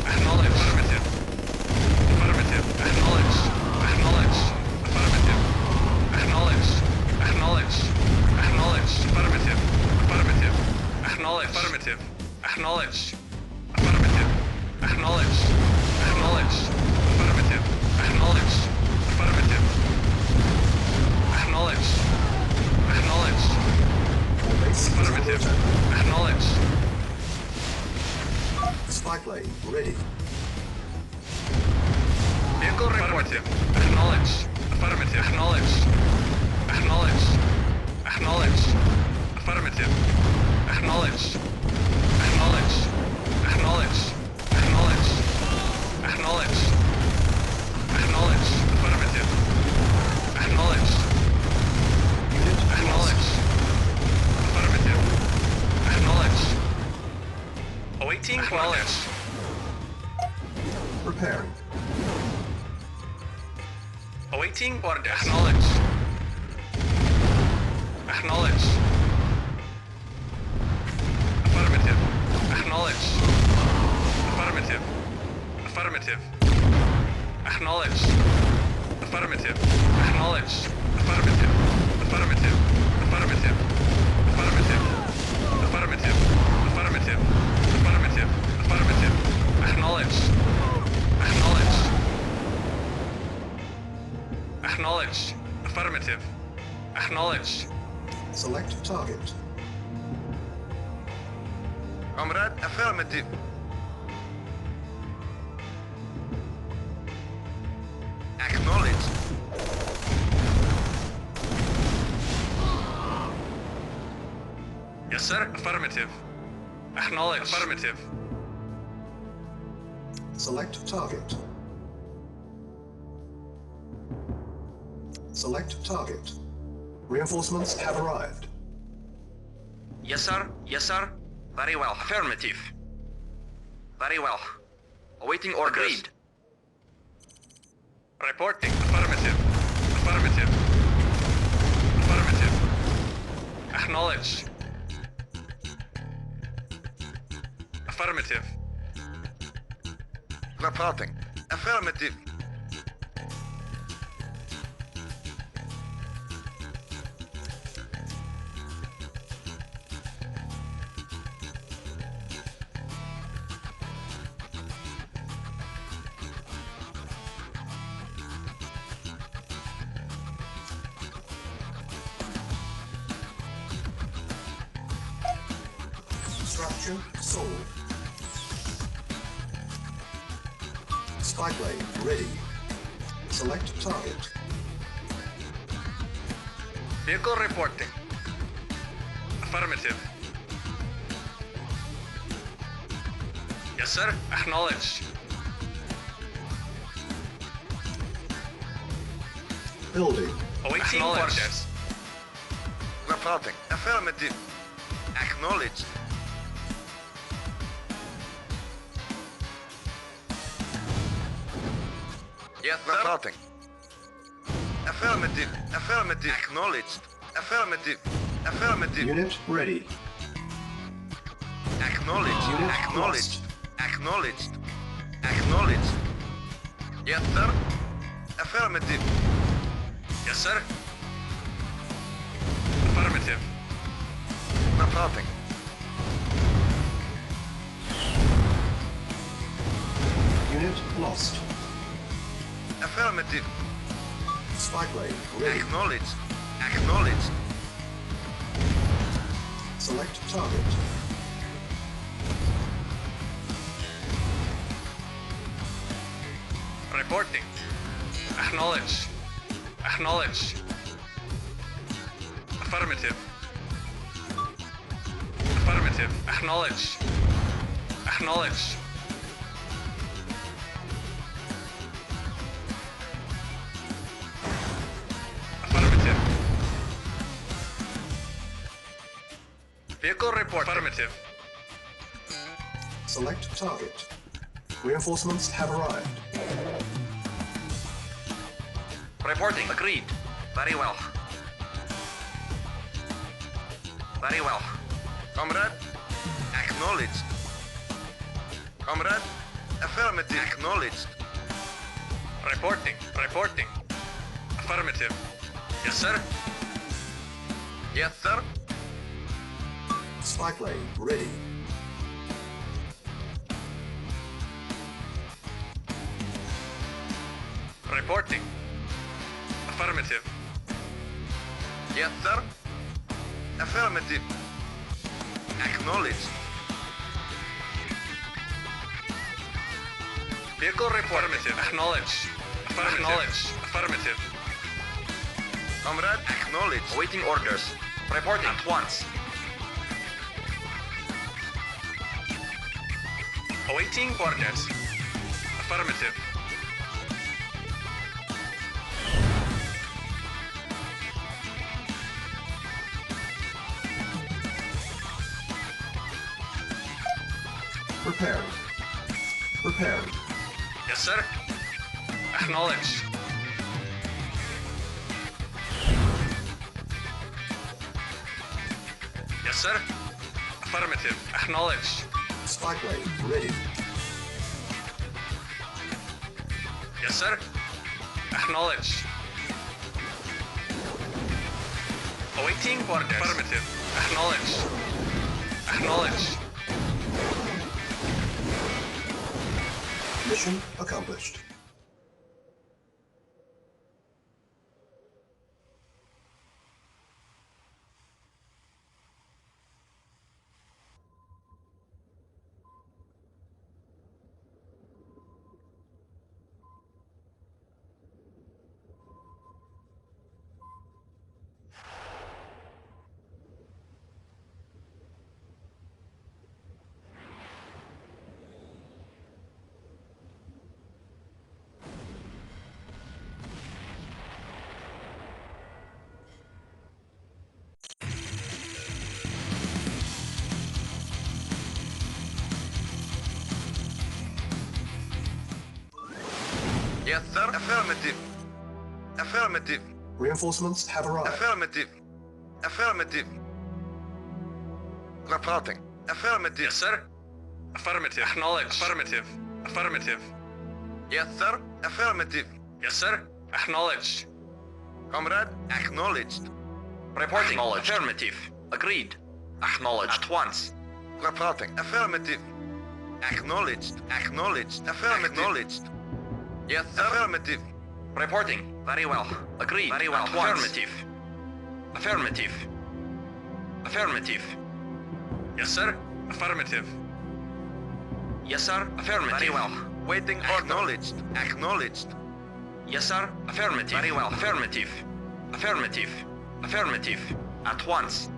Speaker 3: Acknowledge. Affirmative. Affirmative. Acknowledge. Acknowledge. Affirmative. Acknowledge. Acknowledge. Acknowledge. Affirmative. Affirmative. Acknowledge. Affirmative. Acknowledge. Affirmative. Acknowledge. Acknowledge. Affirmative. Acknowledge. Affirmative. Acknowledge. Acknowledge.
Speaker 7: Our base is under
Speaker 3: Affirmative.
Speaker 7: attack.
Speaker 3: Acknowledge.
Speaker 7: Spy plane ready.
Speaker 3: Vehicle affirmative. Acknowledge. Affirmative. Acknowledge. Acknowledge. Acknowledge. Affirmative. Acknowledge. Acknowledge. Acknowledge. Acknowledge. Acknowledge. Acknowledge. Affirmative. Acknowledge.
Speaker 7: Unit
Speaker 3: Acknowledge. Affirmative. Acknowledge. Awaiting acknowledge.
Speaker 7: preparing.
Speaker 3: Awaiting order. Acknowledge. Acknowledge. Affirmative. Acknowledge. Affirmative. Affirmative. Acknowledged. Affirmative. Acknowledged. Affirmative. Affirmative. Affirmative. Affirmative. Affirmative. Affirmative. Affirmative. Affirmative. Acknowledged. Acknowledged. Acknowledged. Affirmative. Acknowledged.
Speaker 7: Select target.
Speaker 12: Comrade, affirmative. Acknowledged.
Speaker 3: Yes, sir. Affirmative. Acknowledged. Affirmative.
Speaker 7: Select target. Select target. Reinforcements have arrived.
Speaker 8: Yes, sir. Yes, sir. Very well. Affirmative. Very well. Awaiting orders. Agreed.
Speaker 3: Reporting. Affirmative. Affirmative. Affirmative. Acknowledged. Affirmative.
Speaker 12: Reporting. Affirmative.
Speaker 7: Structure sold. Spy plane ready. Select target.
Speaker 3: Vehicle reporting. Affirmative. Yes, sir. Acknowledged.
Speaker 7: Building.
Speaker 3: Awaiting orders.
Speaker 12: Reporting. Affirmative. Acknowledged. Yes, sir. Reporting. Affirmative. Affirmative. Acknowledged. Affirmative. Affirmative.
Speaker 7: Unit ready.
Speaker 12: Acknowledged.
Speaker 7: Unit
Speaker 12: Acknowledged.
Speaker 7: lost.
Speaker 12: Acknowledged. Acknowledged. Yes, sir. Affirmative.
Speaker 3: Yes, sir. Affirmative.
Speaker 12: Reporting.
Speaker 7: Unit lost.
Speaker 12: Affirmative.
Speaker 7: Spy plane ready.
Speaker 12: Acknowledged. Acknowledged.
Speaker 7: Select target.
Speaker 3: Reporting. Acknowledged. Acknowledged. Affirmative. Affirmative. Acknowledged. Acknowledged. Affirmative. Vehicle report. Affirmative.
Speaker 7: Select target. Reinforcements have arrived.
Speaker 8: Reporting. Agreed. Very well. Very well.
Speaker 12: Comrade. Acknowledged. Comrade. Affirmative. Acknowledged.
Speaker 3: Reporting. Reporting. Affirmative. Yes, sir.
Speaker 12: Yes, sir.
Speaker 7: Spy plane ready.
Speaker 3: Reporting. Affirmative.
Speaker 12: Yes, sir. Affirmative. Acknowledged.
Speaker 3: Vehicle report. Affirmative. Acknowledged. Affirmative. Acknowledged. Affirmative.
Speaker 12: Comrade, acknowledged.
Speaker 8: Awaiting orders. Reporting at once.
Speaker 3: Awaiting orders. Affirmative.
Speaker 7: Prepared. Prepared.
Speaker 3: Yes, sir. Acknowledged. Yes, sir. Affirmative. Acknowledged.
Speaker 7: Spy plane ready.
Speaker 3: Yes, sir. Acknowledged. Awaiting orders. Affirmative. Acknowledged. Acknowledged.
Speaker 7: Mission accomplished.
Speaker 12: Yes, sir. Affirmative. Affirmative.
Speaker 7: Reinforcements have arrived.
Speaker 12: Affirmative. Affirmative. Reporting. Affirmative.
Speaker 3: Yes, sir. Affirmative. Acknowledged. Affirmative. Affirmative.
Speaker 12: Yes, sir. Affirmative.
Speaker 3: Yes, sir. Acknowledged.
Speaker 12: Comrade, acknowledged.
Speaker 8: Reporting.
Speaker 12: Acknowledged.
Speaker 8: Affirmative. Agreed. Acknowledged.
Speaker 12: At once. Reporting. Affirmative. Acknowledged. Acknowledged. Affirmative. Acknowledged. Yes, sir. Affirmative.
Speaker 8: Reporting. Very well. Agreed.
Speaker 12: Very well.
Speaker 8: At once. Affirmative. Affirmative. Affirmative.
Speaker 3: Yes, sir. Affirmative.
Speaker 8: Yes, sir. Affirmative.
Speaker 12: Very well. Waiting order. Acknowledged. Acknowledged.
Speaker 8: Yes, sir. Affirmative.
Speaker 12: Very well.
Speaker 8: Affirmative. Affirmative. Affirmative. At once.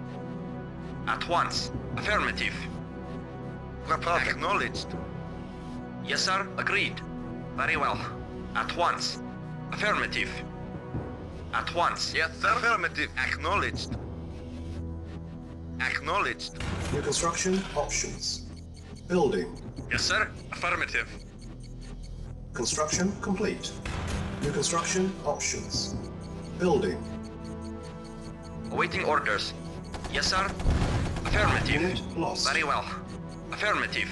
Speaker 8: At once. Affirmative.
Speaker 12: Reporting. Acknowledged.
Speaker 8: Yes, sir. Agreed. Very well. At once. Affirmative. At once.
Speaker 12: Yes, sir. Affirmative. Acknowledged. Acknowledged.
Speaker 7: New construction options. Building.
Speaker 3: Yes, sir. Affirmative.
Speaker 7: Construction complete. New construction options. Building.
Speaker 8: Awaiting orders. Yes, sir. Affirmative.
Speaker 7: Unit lost.
Speaker 8: Very well. Affirmative.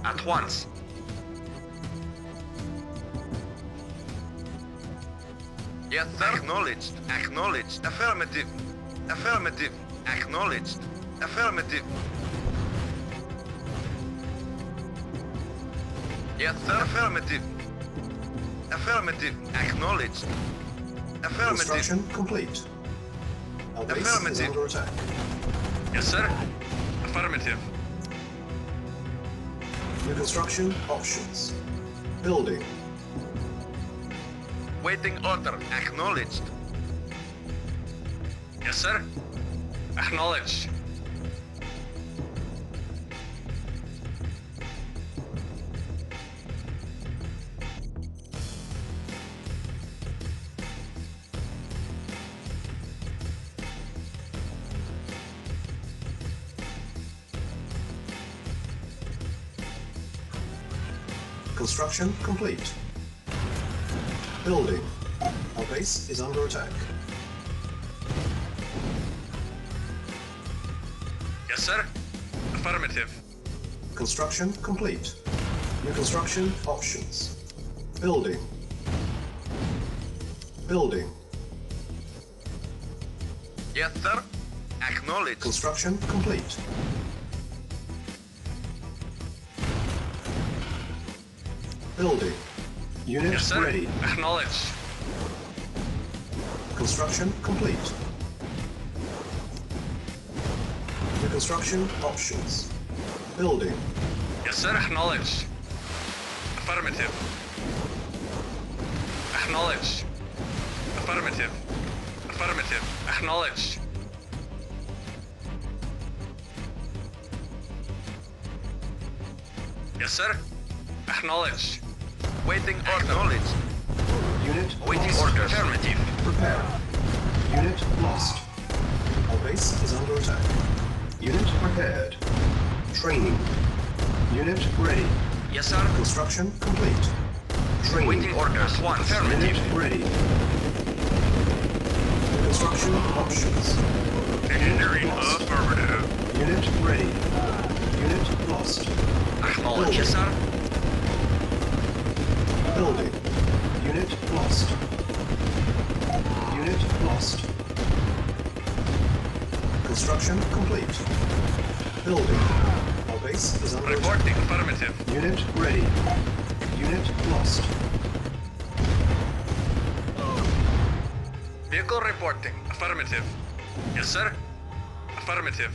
Speaker 8: At once.
Speaker 12: Yes, sir. Acknowledged. Acknowledged. Affirmative. Affirmative. Acknowledged. Affirmative. Yes, sir. Affirmative. Affirmative. Acknowledged. Affirmative.
Speaker 7: Construction complete. Our base is
Speaker 12: Affirmative.
Speaker 7: under attack.
Speaker 3: Yes, sir. Affirmative.
Speaker 7: New construction options. Building.
Speaker 12: Waiting order. Acknowledged.
Speaker 3: Yes, sir. Acknowledged.
Speaker 7: Construction complete. Building. Our base is under attack.
Speaker 3: Yes, sir. Affirmative.
Speaker 7: Construction complete. New construction options. Building. Building.
Speaker 12: Yes, sir. Acknowledged.
Speaker 7: Construction complete. Building. Unit
Speaker 3: Yes, sir.
Speaker 7: ready.
Speaker 3: Acknowledged.
Speaker 7: Construction complete. New construction options. Building.
Speaker 3: Yes, sir. Acknowledged. Affirmative. Acknowledged. Affirmative. Affirmative. Acknowledged. Yes, sir. Acknowledged.
Speaker 12: Waiting order. Acknowledged.
Speaker 7: Unit
Speaker 8: Waiting
Speaker 7: lost.
Speaker 8: orders. Affirmative.
Speaker 7: Prepare. Unit lost. Our base is under attack. Unit prepared. Training. Unit ready.
Speaker 8: Yes, sir.
Speaker 7: Construction complete. Training.
Speaker 8: Waiting orders. One. Affirmative.
Speaker 7: Unit ready. Construction options.
Speaker 11: Engineering
Speaker 7: Lost.
Speaker 11: affirmative.
Speaker 7: Unit ready. Unit lost.
Speaker 8: Acknowledge. Yes, sir.
Speaker 7: Building. Unit Unit lost. Unit lost. Construction complete. Building. Our base is under
Speaker 3: Reporting.
Speaker 7: attack.
Speaker 3: Affirmative.
Speaker 7: Unit ready. Unit lost.
Speaker 3: Vehicle reporting. Affirmative. Yes, sir. Affirmative.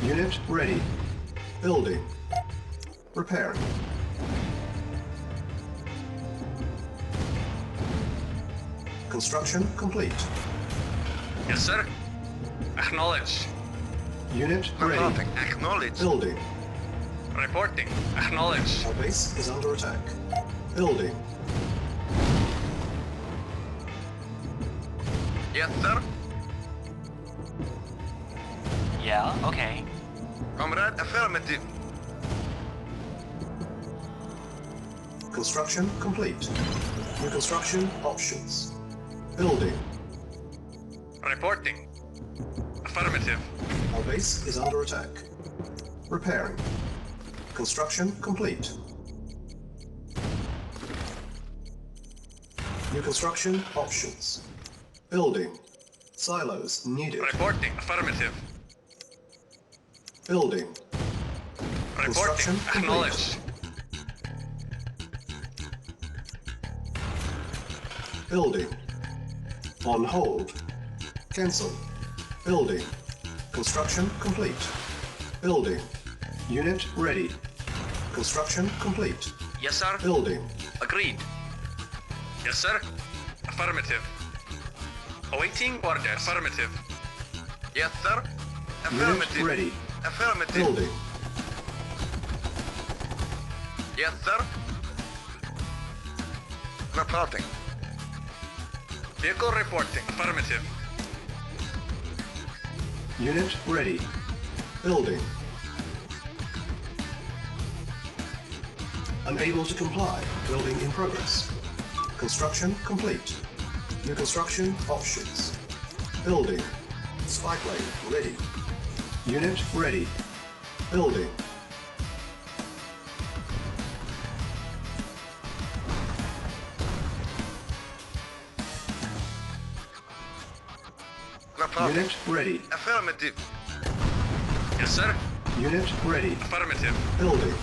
Speaker 7: Unit ready. Building. Repairing. Construction complete.
Speaker 3: Yes, sir. Acknowledge.
Speaker 7: Unit ready.
Speaker 12: Reporting. Acknowledge.
Speaker 7: Building.
Speaker 3: Reporting. Acknowledge.
Speaker 7: Our base is under attack. Building.
Speaker 12: Yes, sir.
Speaker 5: Yeah, okay.
Speaker 12: Comrade, affirmative.
Speaker 7: Construction complete. New construction options. Building.
Speaker 3: Reporting. Affirmative.
Speaker 7: Our base is under attack. Repairing. Construction complete. New construction options. Building. Silos needed.
Speaker 3: Reporting. Affirmative.
Speaker 7: Building.
Speaker 3: Reporting.
Speaker 7: Construction complete.
Speaker 3: Acknowledge.
Speaker 7: Building. On hold. Cancel. Building. Construction complete. Building. Unit ready. Construction complete.
Speaker 3: Yes, sir.
Speaker 7: Building.
Speaker 3: Agreed. Yes, sir. Affirmative. Awaiting orders. Affirmative.
Speaker 12: Yes, sir.
Speaker 7: Unit
Speaker 12: Affirmative.
Speaker 7: ready.
Speaker 12: Affirmative.
Speaker 7: Building.
Speaker 12: Yes, sir. Reporting.
Speaker 3: Vehicle reporting. Affirmative.
Speaker 7: Unit ready. Building. Unable to comply. Building in progress. Construction complete. New construction options. Building. Spy plane ready. Unit ready. Building.
Speaker 12: Reporting.
Speaker 7: Unit ready.
Speaker 12: Affirmative.
Speaker 3: Yes, sir.
Speaker 7: Unit ready.
Speaker 3: Affirmative.
Speaker 7: Building.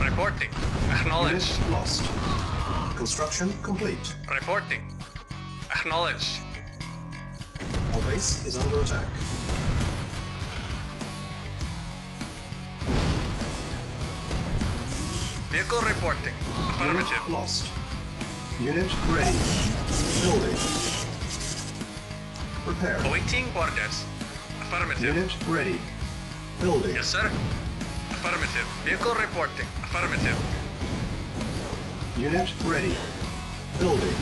Speaker 3: Reporting. Acknowledge.
Speaker 7: Unit lost. Construction complete.
Speaker 3: Reporting. Acknowledge.
Speaker 7: Our base is under attack.
Speaker 3: Vehicle reporting. Affirmative.
Speaker 7: Unit lost. Unit ready. Building. Repair.
Speaker 3: Awaiting orders. Affirmative.
Speaker 7: Unit ready. Building.
Speaker 3: Yes, sir. Affirmative. Vehicle reporting. Affirmative.
Speaker 7: Unit ready. Building.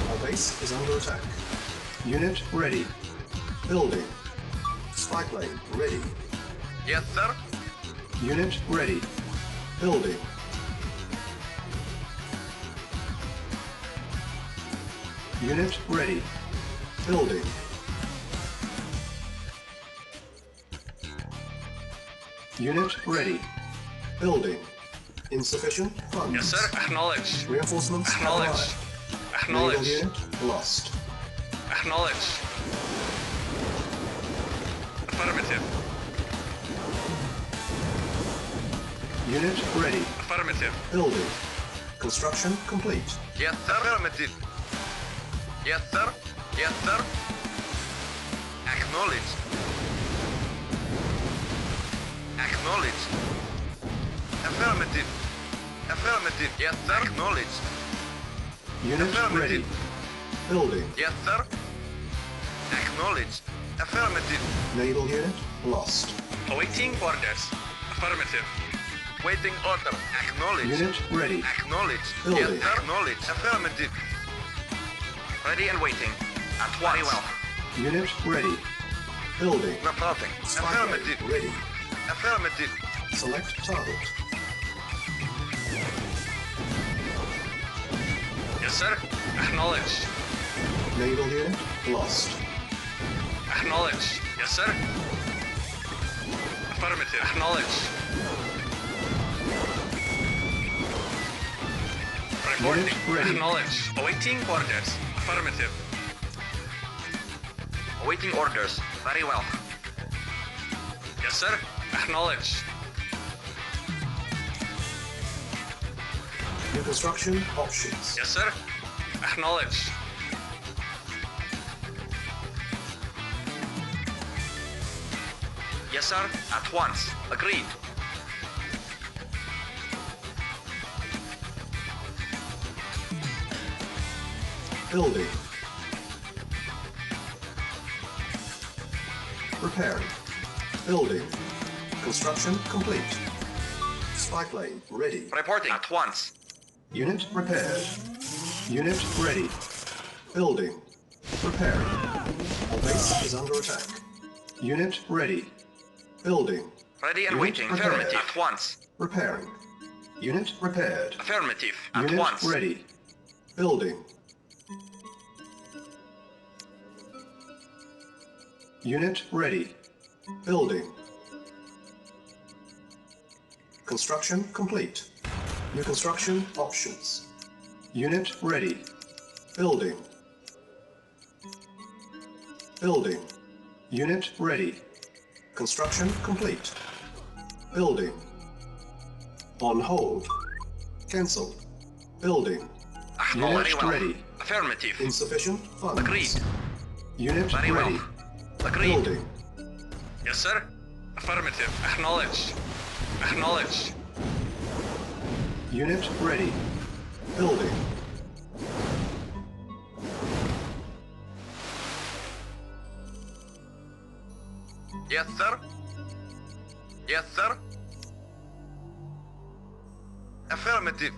Speaker 7: Our base is under attack. Unit ready. Building. Spy plane ready.
Speaker 12: Yes, sir.
Speaker 7: Unit ready. Building. Unit ready. Building. Unit ready. Building. Insufficient funds.
Speaker 3: Yes, sir. Acknowledge.
Speaker 7: Reinforcements have
Speaker 3: Acknowledge.
Speaker 7: arrived. Naval
Speaker 3: Acknowledge.
Speaker 7: unit lost.
Speaker 3: Acknowledge. Affirmative.
Speaker 7: Unit ready.
Speaker 3: Affirmative.
Speaker 7: Building. Construction complete.
Speaker 12: Yes, sir. Affirmative. Yes, sir. Yes, sir. Acknowledged. Acknowledged. Affirmative. Affirmative. Yes, sir. Acknowledged.
Speaker 7: Unit
Speaker 12: Affirmative.
Speaker 7: ready. Building.
Speaker 12: Yes, sir. Acknowledged. Affirmative.
Speaker 7: Naval unit lost.
Speaker 3: Awaiting orders. Affirmative.
Speaker 12: Waiting order. Acknowledged.
Speaker 7: Unit ready.
Speaker 12: Acknowledged.
Speaker 7: Building.
Speaker 12: Yes, sir. Acknowledged. Affirmative.
Speaker 3: Ready and waiting. At once. Very well.
Speaker 7: Unit ready. Building.
Speaker 12: Reporting.
Speaker 7: Spy
Speaker 12: Affirmative.
Speaker 7: plane ready.
Speaker 12: Affirmative.
Speaker 7: Select target.
Speaker 3: Yes, sir. Acknowledge.
Speaker 7: Naval unit lost.
Speaker 3: Acknowledge. Yes, sir. Affirmative. Acknowledge. Reporting.
Speaker 7: Unit ready.
Speaker 3: Acknowledged. Awaiting orders. Affirmative.
Speaker 8: Awaiting orders. Very well.
Speaker 3: Yes, sir. Acknowledged.
Speaker 7: New construction options.
Speaker 3: Yes, sir. Acknowledged.
Speaker 8: Yes, sir. At once. Agreed.
Speaker 7: Building. Repairing. Building. Construction complete. Spy plane ready.
Speaker 8: Reporting. At once.
Speaker 7: Unit repaired. Unit ready. Building. Repairing. Our base is under attack. Unit ready. Building.
Speaker 8: Ready and
Speaker 7: Unit
Speaker 8: waiting.
Speaker 7: repaired.
Speaker 8: Affirmative. At once.
Speaker 7: Repairing. Unit repaired.
Speaker 8: Affirmative. At
Speaker 7: Unit
Speaker 8: once.
Speaker 7: ready. Building. Unit ready. Building. Construction complete. New construction options. Unit ready. Building. Building. Unit ready. Construction complete. Building. On hold. Cancelled. Building. Unit
Speaker 8: Very well.
Speaker 7: ready.
Speaker 8: Affirmative.
Speaker 7: Insufficient funds.
Speaker 8: Agreed.
Speaker 7: Unit
Speaker 8: Very well.
Speaker 7: ready.
Speaker 8: Agreed.
Speaker 7: Building.
Speaker 3: Yes, sir. Affirmative. Acknowledged. Acknowledged.
Speaker 7: Unit ready. Building.
Speaker 12: Yes, sir. Yes, sir. Affirmative.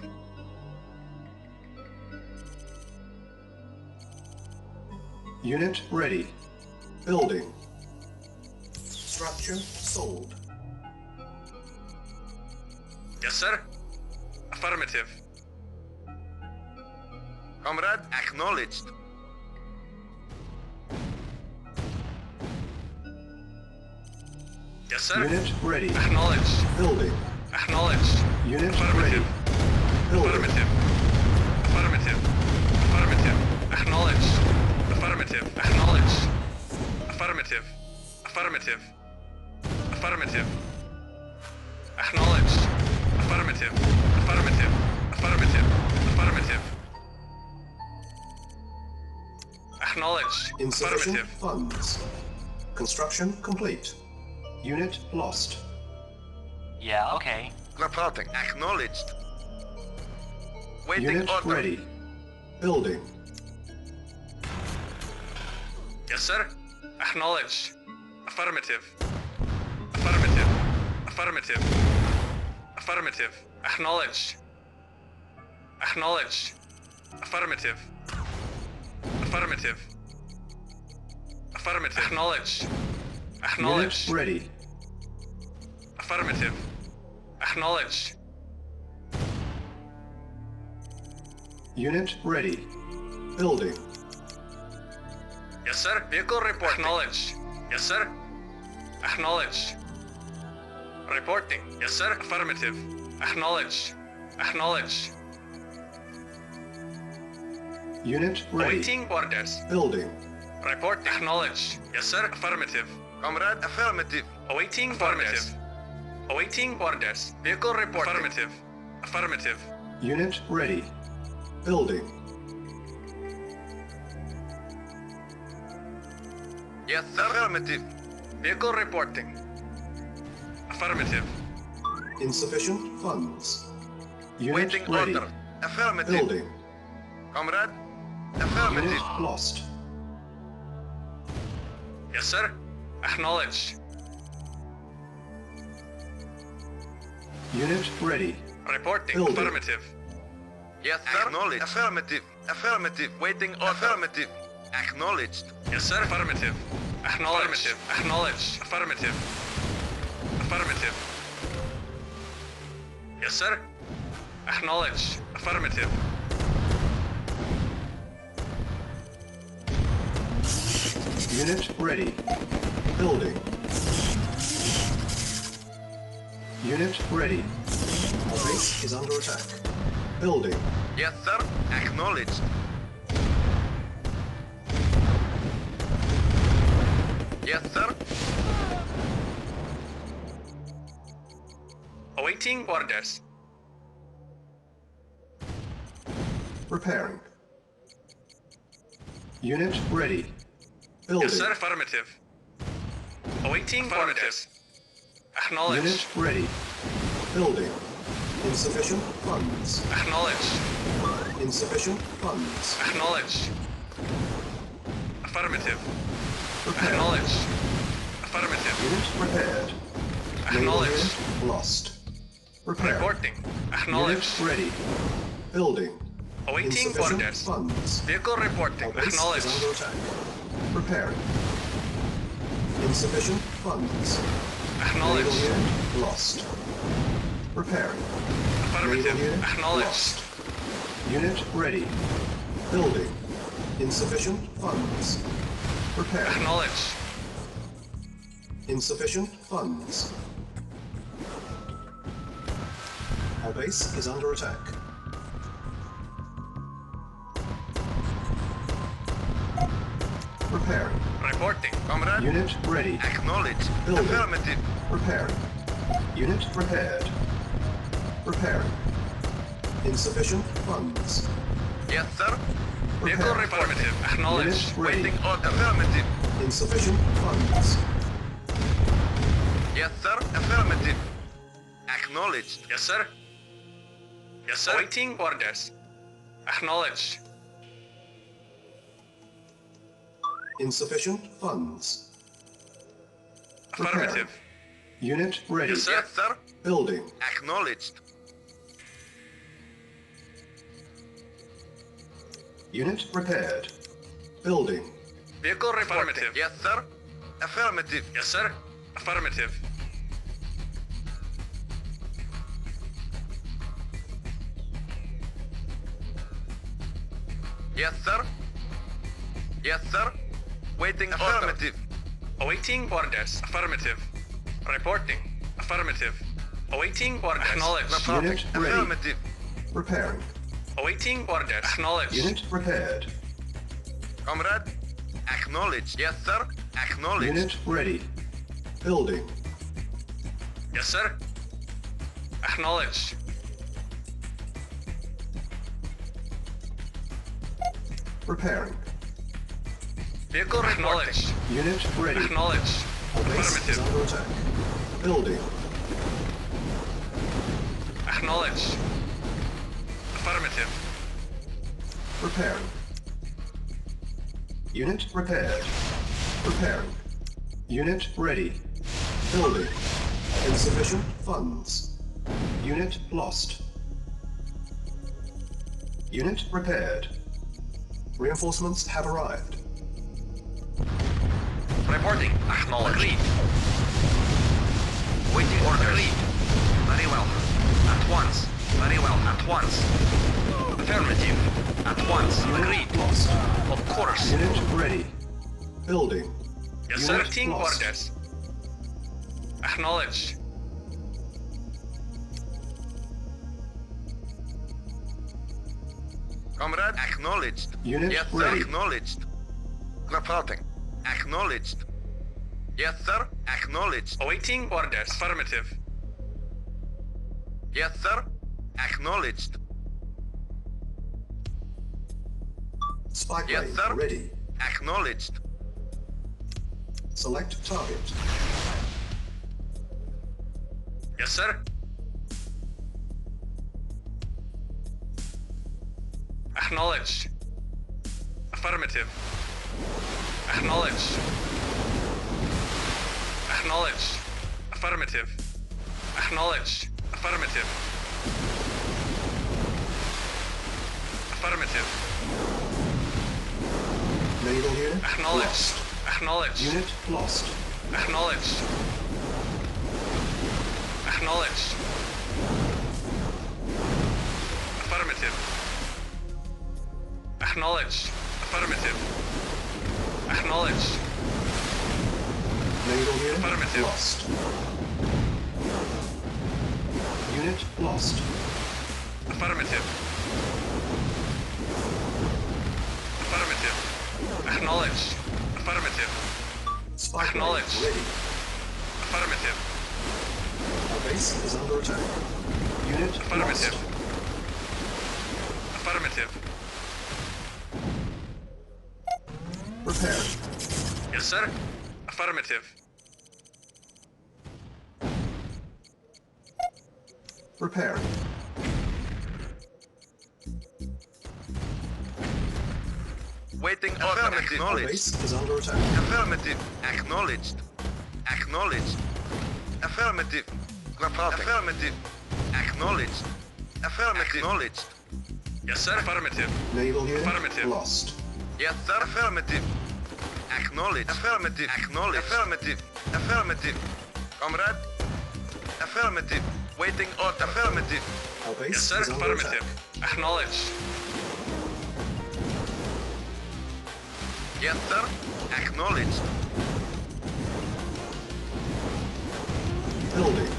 Speaker 7: Unit ready. Building. Structure sold.
Speaker 3: Yes, sir. Affirmative.
Speaker 12: Comrade, acknowledged.
Speaker 3: Yes, sir.
Speaker 7: Unit ready.
Speaker 3: Acknowledged.
Speaker 7: Building.
Speaker 3: Acknowledged.
Speaker 7: Unit
Speaker 3: Affirmative.
Speaker 7: ready. Building.
Speaker 3: Affirmative. Affirmative. Affirmative. Acknowledged. Affirmative. Acknowledged. Affirmative. Affirmative. Affirmative. Acknowledged. Affirmative. Affirmative. Affirmative. Affirmative. Acknowledged.
Speaker 7: Insufficient
Speaker 3: Affirmative.
Speaker 7: funds. Construction complete. Unit lost.
Speaker 8: Yeah, okay.
Speaker 12: Reporting. Acknowledged. Waiting
Speaker 7: Unit
Speaker 12: order.
Speaker 7: ready. Building.
Speaker 3: Yes, sir. Acknowledged. Affirmative. Affirmative. Affirmative. Affirmative. Acknowledged. Acknowledged. Affirmative. Affirmative. Affirmative. Acknowledged.
Speaker 7: Unit
Speaker 3: Acknowledged.
Speaker 7: ready.
Speaker 3: Affirmative. Acknowledged.
Speaker 7: Unit ready. Building.
Speaker 3: Yes, sir. Vehicle report. Acknowledged. Yes, sir. Acknowledged. Reporting. Yes, sir. Affirmative. Acknowledged. Acknowledged.
Speaker 7: Unit ready.
Speaker 3: Awaiting orders.
Speaker 7: Building.
Speaker 3: Report. Acknowledged. Yes, sir. Affirmative.
Speaker 12: Comrade, affirmative.
Speaker 3: Awaiting orders. Awaiting orders. Vehicle report. Affirmative. Affirmative.
Speaker 7: Unit ready. Building.
Speaker 12: Yes, sir. Affirmative.
Speaker 3: Vehicle reporting. Affirmative.
Speaker 7: Insufficient funds. Unit
Speaker 12: Waiting
Speaker 7: ready.
Speaker 12: order. Affirmative.
Speaker 7: Building.
Speaker 12: Comrade, affirmative.
Speaker 7: Unit lost.
Speaker 3: Yes, sir. Acknowledged.
Speaker 7: Unit ready.
Speaker 3: Reporting.
Speaker 7: Building.
Speaker 3: Affirmative.
Speaker 12: Yes, sir. Acknowledged. Affirmative. Affirmative. Waiting order. Affirmative. Acknowledged.
Speaker 3: Yes, sir. Affirmative. Acknowledged. Acknowledged. Affirmative. Affirmative. Yes, sir. Acknowledged. Affirmative.
Speaker 7: Unit ready. Building. Unit ready. Our base is under attack. Building.
Speaker 12: Yes, sir. Acknowledged. Yes, sir.
Speaker 3: Awaiting orders.
Speaker 7: Repairing. Unit ready. Building.
Speaker 3: Yes, sir. Affirmative. Awaiting orders. Acknowledged.
Speaker 7: Unit ready. Building. Insufficient funds.
Speaker 3: Acknowledged.
Speaker 7: Insufficient funds.
Speaker 3: Acknowledged. Affirmative.
Speaker 7: Repaired.
Speaker 3: Acknowledged. Affirmative.
Speaker 7: Unit repaired.
Speaker 3: Acknowledged.
Speaker 7: Unit lost. Repaired.
Speaker 3: Reporting. Acknowledged.
Speaker 7: Unit ready. Building.
Speaker 3: Awaiting
Speaker 7: Insufficient
Speaker 3: orders.
Speaker 7: funds.
Speaker 3: Vehicle reporting.
Speaker 7: Our base is
Speaker 3: Acknowledged.
Speaker 7: under attack. Repairing. Insufficient funds.
Speaker 3: Acknowledged.
Speaker 7: Naval unit lost. Repairing.
Speaker 3: Affirmative.
Speaker 7: Naval unit
Speaker 3: Acknowledged.
Speaker 7: lost. Unit ready. Building. Insufficient funds. Repairing.
Speaker 3: Acknowledged.
Speaker 7: Insufficient funds. Our base is under attack. Repairing.
Speaker 3: Reporting.
Speaker 12: Comrade.
Speaker 7: Unit ready.
Speaker 12: Acknowledged.
Speaker 7: Building.
Speaker 12: Affirmative.
Speaker 7: Repairing. Unit repaired. Repairing. Insufficient funds.
Speaker 12: Yes, sir.
Speaker 3: Vehicle
Speaker 7: Repairing.
Speaker 3: affirmative. Acknowledged.
Speaker 7: Unit ready.
Speaker 12: Waiting order. Affirmative.
Speaker 7: Insufficient funds.
Speaker 12: Yes, sir. Affirmative. Acknowledged.
Speaker 3: Yes, sir. Yes, sir. Awaiting orders. Acknowledged.
Speaker 7: Insufficient funds.
Speaker 3: Affirmative.
Speaker 7: Unit ready.
Speaker 3: Yes, sir.
Speaker 12: Yes, sir.
Speaker 7: Building.
Speaker 12: Acknowledged.
Speaker 7: Unit repaired. Building.
Speaker 3: Vehicle affirmative.
Speaker 12: Yes, sir. Affirmative.
Speaker 3: Yes, sir. Affirmative.
Speaker 12: Yes, sir. Yes, sir. Waiting affirmative.
Speaker 3: Awaiting orders. Affirmative. Reporting. Affirmative. Awaiting orders. Acknowledged.
Speaker 7: Unit ready.
Speaker 12: Affirmative.
Speaker 7: Repairing.
Speaker 3: Awaiting orders. Acknowledged.
Speaker 7: Unit repaired.
Speaker 12: Comrade. Acknowledged. Yes, sir. Acknowledged.
Speaker 7: Unit ready. Building.
Speaker 3: Yes, sir. Acknowledged.
Speaker 7: Repairing.
Speaker 3: Vehicle acknowledged.
Speaker 7: Unit ready.
Speaker 3: Acknowledged.
Speaker 7: Our base is
Speaker 3: Affirmative.
Speaker 7: under attack. Building.
Speaker 3: Acknowledged. Affirmative.
Speaker 7: Repairing. Unit repaired. Repairing. Unit ready. Building. Insufficient funds. Unit lost. Unit repaired. Reinforcements have arrived.
Speaker 8: Reporting. Acknowledged.
Speaker 3: Agreed.
Speaker 8: Waiting orders.
Speaker 3: Agreed.
Speaker 8: Very well. At once. Very well. At once. Affirmative. At once.
Speaker 7: Unit
Speaker 3: Agreed.
Speaker 7: lost.
Speaker 8: Of course.
Speaker 7: Unit ready. Building.
Speaker 3: Yes, sir.
Speaker 7: Unit
Speaker 3: Team
Speaker 7: lost.
Speaker 3: orders. Acknowledged.
Speaker 12: Comrade. Acknowledged.
Speaker 7: Unit
Speaker 12: Yes, sir.
Speaker 7: ready.
Speaker 12: Acknowledged. Reporting. Acknowledged. Yes, sir. Acknowledged.
Speaker 3: Awaiting orders. Affirmative.
Speaker 12: Yes, sir. Acknowledged.
Speaker 7: Spy
Speaker 12: Yes,
Speaker 7: plane
Speaker 12: sir.
Speaker 7: ready.
Speaker 12: Acknowledged.
Speaker 7: Select target.
Speaker 3: Yes, sir. Acknowledged. Affirmative. Acknowledged. Acknowledged. Affirmative. Acknowledged. Affirmative. Affirmative.
Speaker 7: Naval unit
Speaker 3: Acknowledged.
Speaker 7: lost.
Speaker 3: Acknowledged.
Speaker 7: Unit lost.
Speaker 3: Acknowledged. Acknowledged. Affirmative. Acknowledged. Affirmative. Acknowledged.
Speaker 7: Naval unit
Speaker 3: Affirmative.
Speaker 7: lost. Unit lost.
Speaker 3: Affirmative. Affirmative. Acknowledged. Affirmative.
Speaker 7: Spy plane
Speaker 3: Acknowledged.
Speaker 7: ready.
Speaker 3: Affirmative.
Speaker 7: Our base is under attack. Unit
Speaker 3: Affirmative.
Speaker 7: lost.
Speaker 3: Affirmative.
Speaker 7: Repair.
Speaker 3: Yes, sir. Affirmative.
Speaker 7: Repair.
Speaker 12: Waiting order.
Speaker 7: Our
Speaker 12: Acknowledged.
Speaker 7: base is under attack.
Speaker 12: Affirmative. Acknowledged. Acknowledged. Affirmative. Affirmative. Acknowledged. Affirmative. Acknowledged.
Speaker 3: Yes, sir. Affirmative.
Speaker 7: Naval unit
Speaker 3: Affirmative.
Speaker 7: lost.
Speaker 12: Yes, sir. Affirmative. Acknowledged. Affirmative. Acknowledged. Affirmative. Affirmative. Comrade. Affirmative. Waiting order. Affirmative.
Speaker 7: Our base
Speaker 3: Yes, sir.
Speaker 7: is under
Speaker 3: Affirmative.
Speaker 7: attack.
Speaker 3: Acknowledged.
Speaker 12: Yes, sir. Acknowledged.
Speaker 7: Building.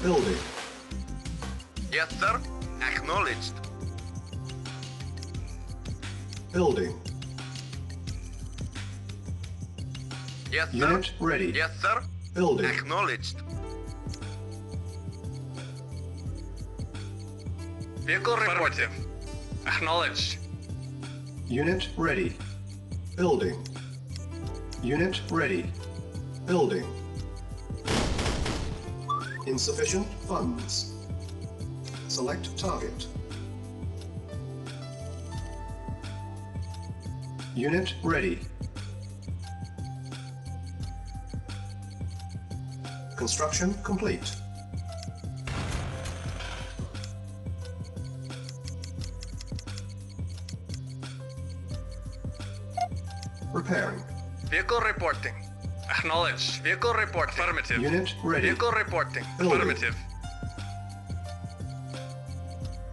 Speaker 7: Building.
Speaker 12: Yes, sir. Acknowledged.
Speaker 7: Building.
Speaker 12: Yes, sir.
Speaker 7: Unit ready.
Speaker 12: Yes, sir.
Speaker 7: Building.
Speaker 12: Acknowledged.
Speaker 3: Vehicle affirmative. Acknowledged.
Speaker 7: Unit ready. Building. Unit ready. Building. Insufficient funds. Select target. Unit ready. Construction complete. Repairing.
Speaker 3: Vehicle reporting. Acknowledged. Vehicle report. Affirmative.
Speaker 7: Unit ready.
Speaker 3: Vehicle reporting.
Speaker 7: Building.
Speaker 3: Affirmative.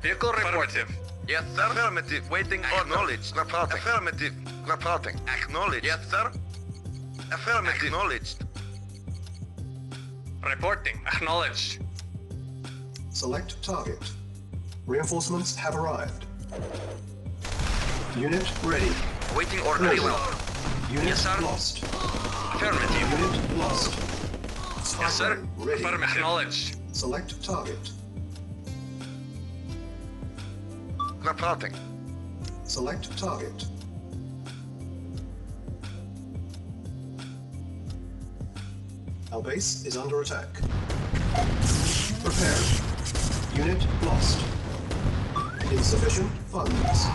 Speaker 3: Vehicle affirmative.
Speaker 12: Yes, sir. Affirmative. Waiting order. Acknowledged. Reporting. Affirmative. Reporting. Acknowledged. Yes, sir. Affirmative. Acknowledged.
Speaker 3: Reporting. Acknowledged.
Speaker 7: Select target. Reinforcements have arrived. Unit ready.
Speaker 12: Waiting order.
Speaker 7: Building.
Speaker 12: Very well.
Speaker 7: Unit
Speaker 12: Yes, sir.
Speaker 7: lost.
Speaker 3: Affirmative.
Speaker 7: Unit lost.
Speaker 3: Yes, sir.
Speaker 7: Spy ready.
Speaker 3: Affirmative. Acknowledged.
Speaker 7: Select target.
Speaker 12: Reporting.
Speaker 7: Select target. Our base is under attack. Prepare. Unit lost. Insufficient funds.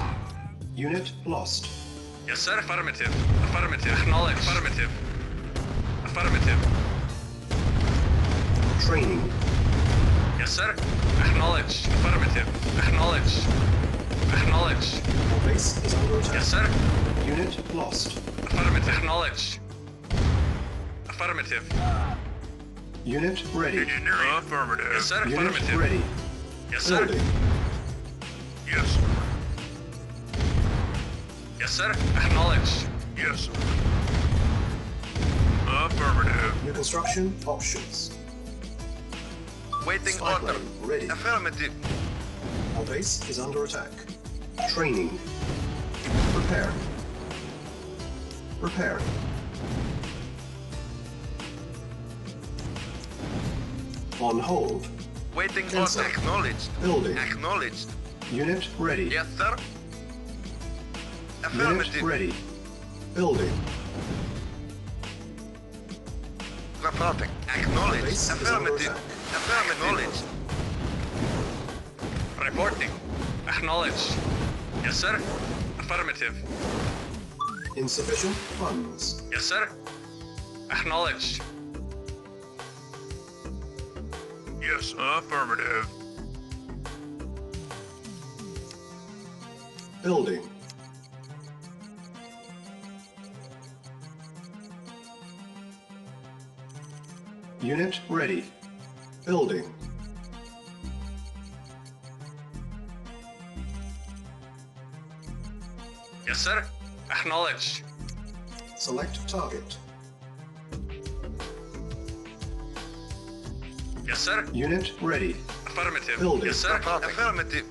Speaker 7: Unit lost.
Speaker 3: Yes, sir. Affirmative. Affirmative. Acknowledged. Affirmative. Affirmative.
Speaker 7: Training.
Speaker 3: Yes, sir. Acknowledged. Affirmative. Acknowledged. Acknowledged.
Speaker 7: Our base is under attack.
Speaker 3: Yes, sir.
Speaker 7: Unit lost.
Speaker 3: Affirmative. Acknowledged. Affirmative.
Speaker 7: Unit ready.
Speaker 11: Engineering. Affirmative.
Speaker 3: Yes, sir.
Speaker 7: Unit
Speaker 3: Affirmative.
Speaker 7: ready.
Speaker 3: Yes, sir.
Speaker 7: Building.
Speaker 11: Yes, sir.
Speaker 3: Yes, sir. Acknowledged.
Speaker 11: Yes, sir. Affirmative.
Speaker 7: New construction options.
Speaker 12: Waiting
Speaker 7: Spy
Speaker 12: order.
Speaker 7: plane ready.
Speaker 12: Affirmative.
Speaker 7: Our base is under attack. Training. Prepare. Prepare. On hold.
Speaker 12: Waiting
Speaker 7: Cancel.
Speaker 12: order. Acknowledged.
Speaker 7: Building.
Speaker 12: Acknowledged.
Speaker 7: Unit ready.
Speaker 12: Yes, sir.
Speaker 7: Unit
Speaker 12: Affirmative.
Speaker 7: ready. Building.
Speaker 12: Reporting. Acknowledged.
Speaker 7: Base is under
Speaker 12: Affirmative.
Speaker 7: attack.
Speaker 12: Affirmative.
Speaker 3: Reporting. Acknowledged. Yes, sir. Affirmative.
Speaker 7: Insufficient funds.
Speaker 3: Yes, sir. Acknowledged.
Speaker 11: Yes, affirmative.
Speaker 7: Building. Unit ready. Building.
Speaker 3: Yes, sir. Acknowledged.
Speaker 7: Select target.
Speaker 3: Yes, sir.
Speaker 7: Unit ready.
Speaker 3: Affirmative.
Speaker 7: Building.
Speaker 3: Yes, sir.
Speaker 12: Affirmative.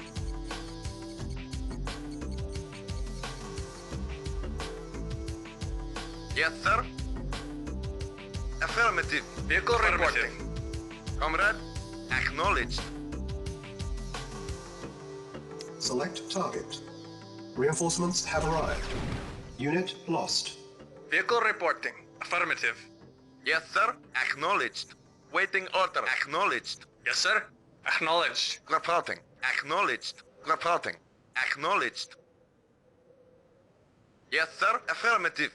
Speaker 12: Yes, sir. Affirmative. Vehicle reporting. Comrade, acknowledged.
Speaker 7: Select target. Reinforcements have arrived. Unit lost.
Speaker 3: Vehicle reporting. Affirmative.
Speaker 12: Yes, sir. Acknowledged. Waiting order. Acknowledged.
Speaker 3: Yes, sir. Acknowledged.
Speaker 12: Reporting. Acknowledged. Reporting. Acknowledged. Yes, sir. Affirmative.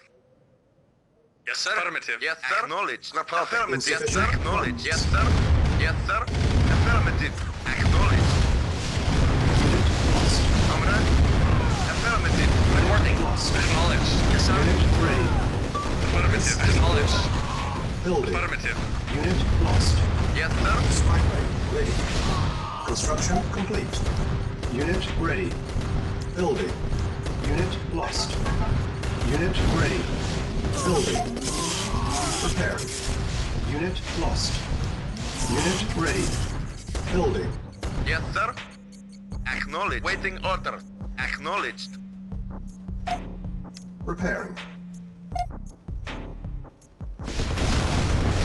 Speaker 3: Yes, sir. Affirmative.
Speaker 12: Yes, sir. Acknowledged. Reporting. Affirmative. Yes,
Speaker 7: Insufficient
Speaker 12: sir. Acknowledged.
Speaker 7: funds.
Speaker 12: Yes, sir. Yes, sir. Affirmative. Acknowledged.
Speaker 7: Lost.
Speaker 12: Comrade. Affirmative.
Speaker 3: Reporting.
Speaker 7: Lost.
Speaker 3: Acknowledged. Yes, sir.
Speaker 7: Unit ready.
Speaker 3: Affirmative. Acknowledged.
Speaker 7: Building.
Speaker 3: Affirmative.
Speaker 7: Unit lost.
Speaker 12: Yes, sir.
Speaker 7: Strike rate ready. Construction complete. Unit ready. Building. Unit lost. Unit ready. Building. Preparing. Unit lost. Unit ready. Building.
Speaker 12: Yes, sir. Acknowledged. Waiting order. Acknowledged.
Speaker 7: Repairing.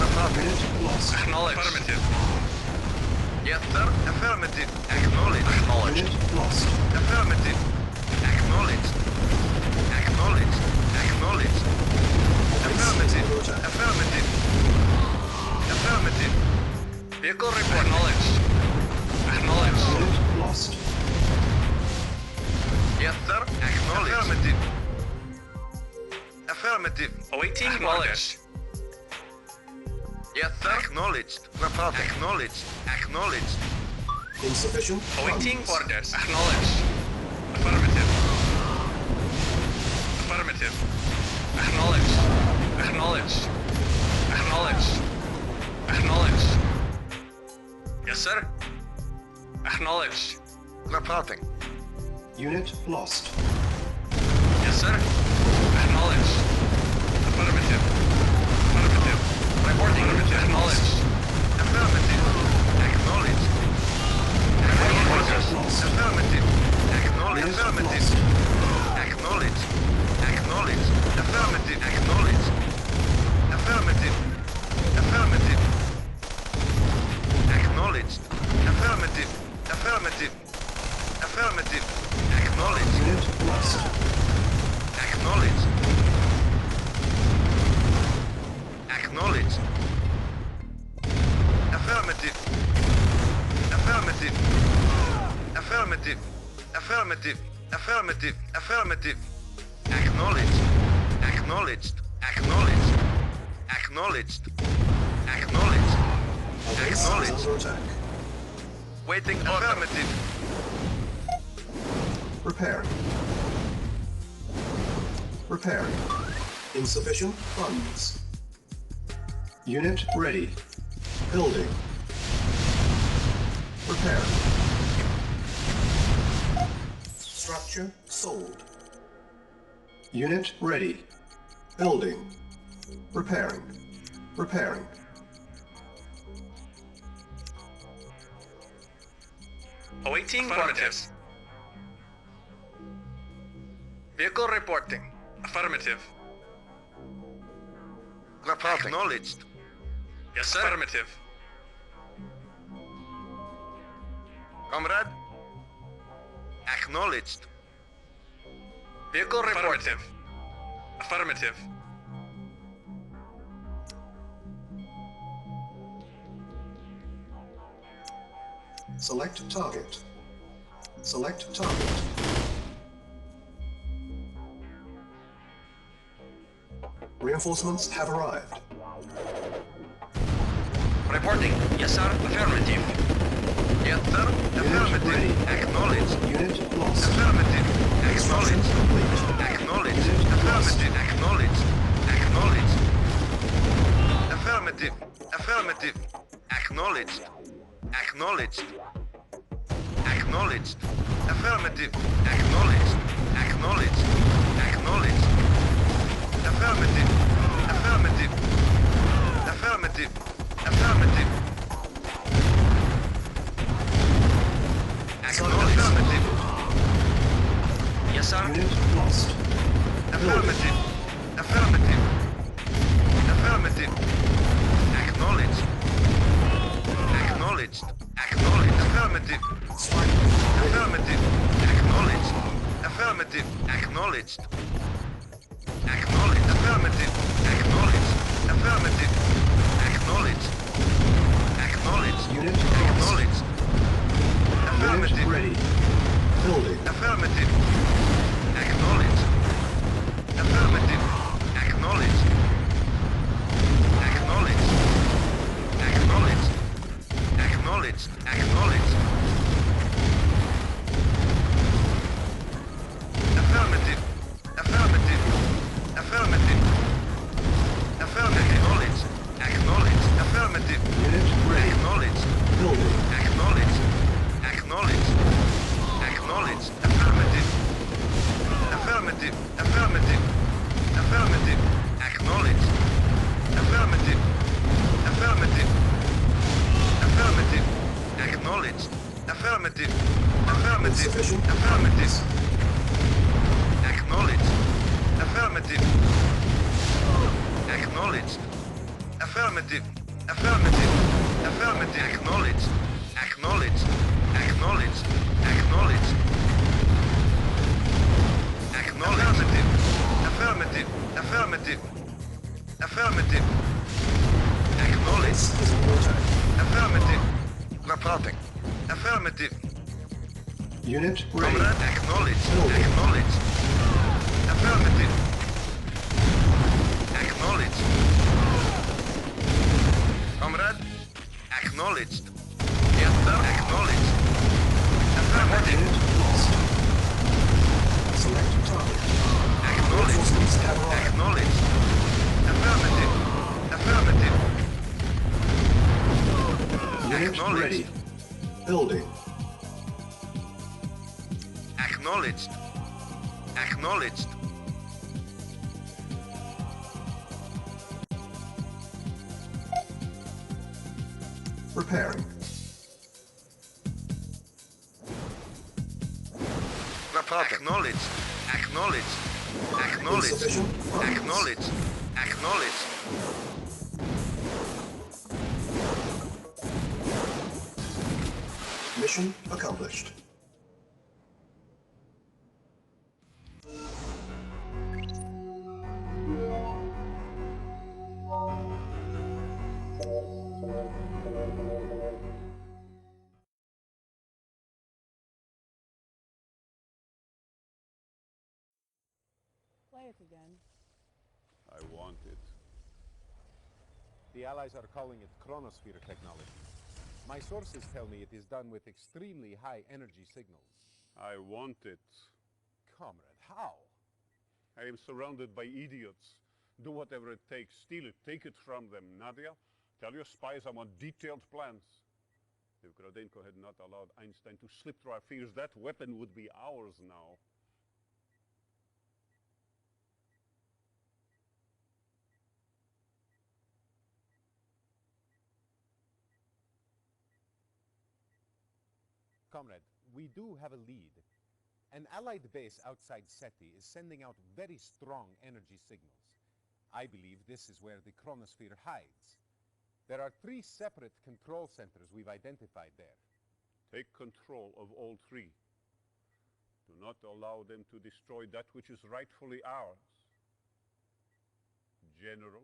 Speaker 12: Reporting.
Speaker 7: Unit lost.
Speaker 3: Acknowledged. Affirmative.
Speaker 12: Yes, sir. Affirmative. Acknowledged.
Speaker 3: Acknowledged.
Speaker 7: Unit lost.
Speaker 12: Affirmative. Acknowledged. Acknowledged. Acknowledged. Affirmative. Affirmative. Affirmative.
Speaker 3: Vehicle report. Acknowledged. Acknowledged.
Speaker 7: Unit lost.
Speaker 12: Yes, sir. Acknowledged. Affirmative. Affirmative.
Speaker 3: Awaiting
Speaker 12: Acknowledged.
Speaker 3: orders.
Speaker 12: Yes, sir. Acknowledged. Report. Acknowledged. Acknowledged.
Speaker 7: Insufficient
Speaker 3: Awaiting
Speaker 7: funds.
Speaker 3: orders. Acknowledged. Affirmative. Affirmative. Acknowledged. Acknowledged. Acknowledged. Acknowledged. Yes, sir. Acknowledged.
Speaker 12: Reporting.
Speaker 7: Unit lost.
Speaker 3: Yes, sir. Acknowledged. Affirmative. Affirmative. Reporting. Acknowledged.
Speaker 12: Affirmative. Acknowledged.
Speaker 7: Lost.
Speaker 12: Affirmative. Acknowledged.
Speaker 7: Unit
Speaker 12: Affirmative.
Speaker 7: lost.
Speaker 12: Acknowledged. Acknowledged. Affirmative. Acknowledged. Affirmative. Affirmative. Acknowledged. Affirmative. Affirmative. Affirmative. Acknowledged.
Speaker 7: Unit lost.
Speaker 12: Acknowledged. Acknowledged. Affirmative. Affirmative. Affirmative. Affirmative. Affirmative. Affirmative. Acknowledged. Acknowledged. Acknowledged. Acknowledged. Acknowledged.
Speaker 7: Our base is
Speaker 12: Acknowledged.
Speaker 7: under attack.
Speaker 12: Waiting affirmative.
Speaker 7: Repairing. Repairing. Insufficient funds. Unit ready. Building. Repairing. Structure sold. Unit ready. Building. Repairing. Repairing.
Speaker 3: Awaiting orders. Vehicle reporting. Affirmative.
Speaker 12: Reporting. Acknowledged.
Speaker 3: Yes, sir. Affirmative.
Speaker 12: Comrade. Acknowledged.
Speaker 3: Vehicle reporting. Affirmative.
Speaker 7: Select target. Select target. Reinforcements have arrived.
Speaker 8: Reporting. Yes, sir. Affirmative.
Speaker 12: Yes, sir. Affirmative.
Speaker 7: ready.
Speaker 12: Acknowledged.
Speaker 7: Unit lost.
Speaker 12: Affirmative.
Speaker 7: Construction
Speaker 12: Acknowledged.
Speaker 7: complete.
Speaker 12: Acknowledged.
Speaker 7: Unit lost.
Speaker 12: Affirmative. Acknowledged. Acknowledged. Affirmative. Affirmative. Acknowledged. Acknowledged. Acknowledged. Affirmative. Acknowledged. Acknowledged. Acknowledged. Affirmative. Affirmative. Affirmative. Affirmative. Acknowledged. Affirmative.
Speaker 8: Yes, sir.
Speaker 7: Unit lost.
Speaker 12: Affirmative. Affirmative. Affirmative. Acknowledged. Acknowledged. Acknowledged. Affirmative. Affirmative. Acknowledged. Affirmative. Acknowledged. Acknowledged. Affirmative. Acknowledged. Affirmative. Acknowledged. Acknowledged.
Speaker 7: Unit
Speaker 12: Acknowledged. Affirmative.
Speaker 7: Unit ready. Building.
Speaker 12: Affirmative. Acknowledged. Affirmative. Acknowledged. Acknowledged. Acknowledged. Acknowledged. Acknowledged. Affirmative. Affirmative. Affirmative. Affirmative. Acknowledged. Acknowledged. Affirmative.
Speaker 7: Unit ready.
Speaker 12: Acknowledged.
Speaker 7: Building.
Speaker 12: Acknowledged. Acknowledged. Acknowledged. Affirmative. Affirmative. Affirmative. Affirmative. Acknowledged. Affirmative. Affirmative. Affirmative. Acknowledged. Affirmative. Affirmative.
Speaker 7: Insufficient.
Speaker 12: Affirmative. Acknowledged. Affirmative. Acknowledged. Affirmative. Affirmative. Affirmative. Acknowledged. Acknowledged. Acknowledged. Acknowledged. Acknowledged. Affirmative. Affirmative. Affirmative. Acknowledged.
Speaker 7: Is under attack.
Speaker 12: Affirmative. Reporting. Affirmative.
Speaker 7: Unit ready.
Speaker 12: Comrade, acknowledged.
Speaker 7: Building.
Speaker 12: Acknowledged. Affirmative. Acknowledged. Comrade, acknowledged. Yes, sir. Acknowledged. Affirmative.
Speaker 7: Unit lost. Select target.
Speaker 12: Acknowledged.
Speaker 7: Reinforcements have arrived.
Speaker 12: Acknowledged. Affirmative. Affirmative.
Speaker 7: Unit
Speaker 12: Acknowledged.
Speaker 7: ready. Building.
Speaker 12: Acknowledged. Acknowledged.
Speaker 7: Repairing.
Speaker 12: Reporting. Acknowledged. Acknowledged. Acknowledged.
Speaker 7: Insufficient funds.
Speaker 12: Acknowledged. Acknowledged.
Speaker 7: Mission accomplished.
Speaker 6: Play it again.
Speaker 9: I want it. The Allies are calling it Chronosphere technology. My sources tell me it is done with extremely high energy signals.
Speaker 4: I want it.
Speaker 9: Comrade, how?
Speaker 4: I am surrounded by idiots. Do whatever it takes. Steal it. Take it from them. Nadia, tell your spies I want detailed plans. If Grodenko had not allowed Einstein to slip through our fingers, that weapon would be ours now.
Speaker 9: Comrade, we do have a lead. An Allied base outside SETI is sending out very strong energy signals. I believe this is where the Chronosphere hides. There are 3 separate control centers we've identified there.
Speaker 4: Take control of all 3. Do not allow them to destroy that which is rightfully ours. General?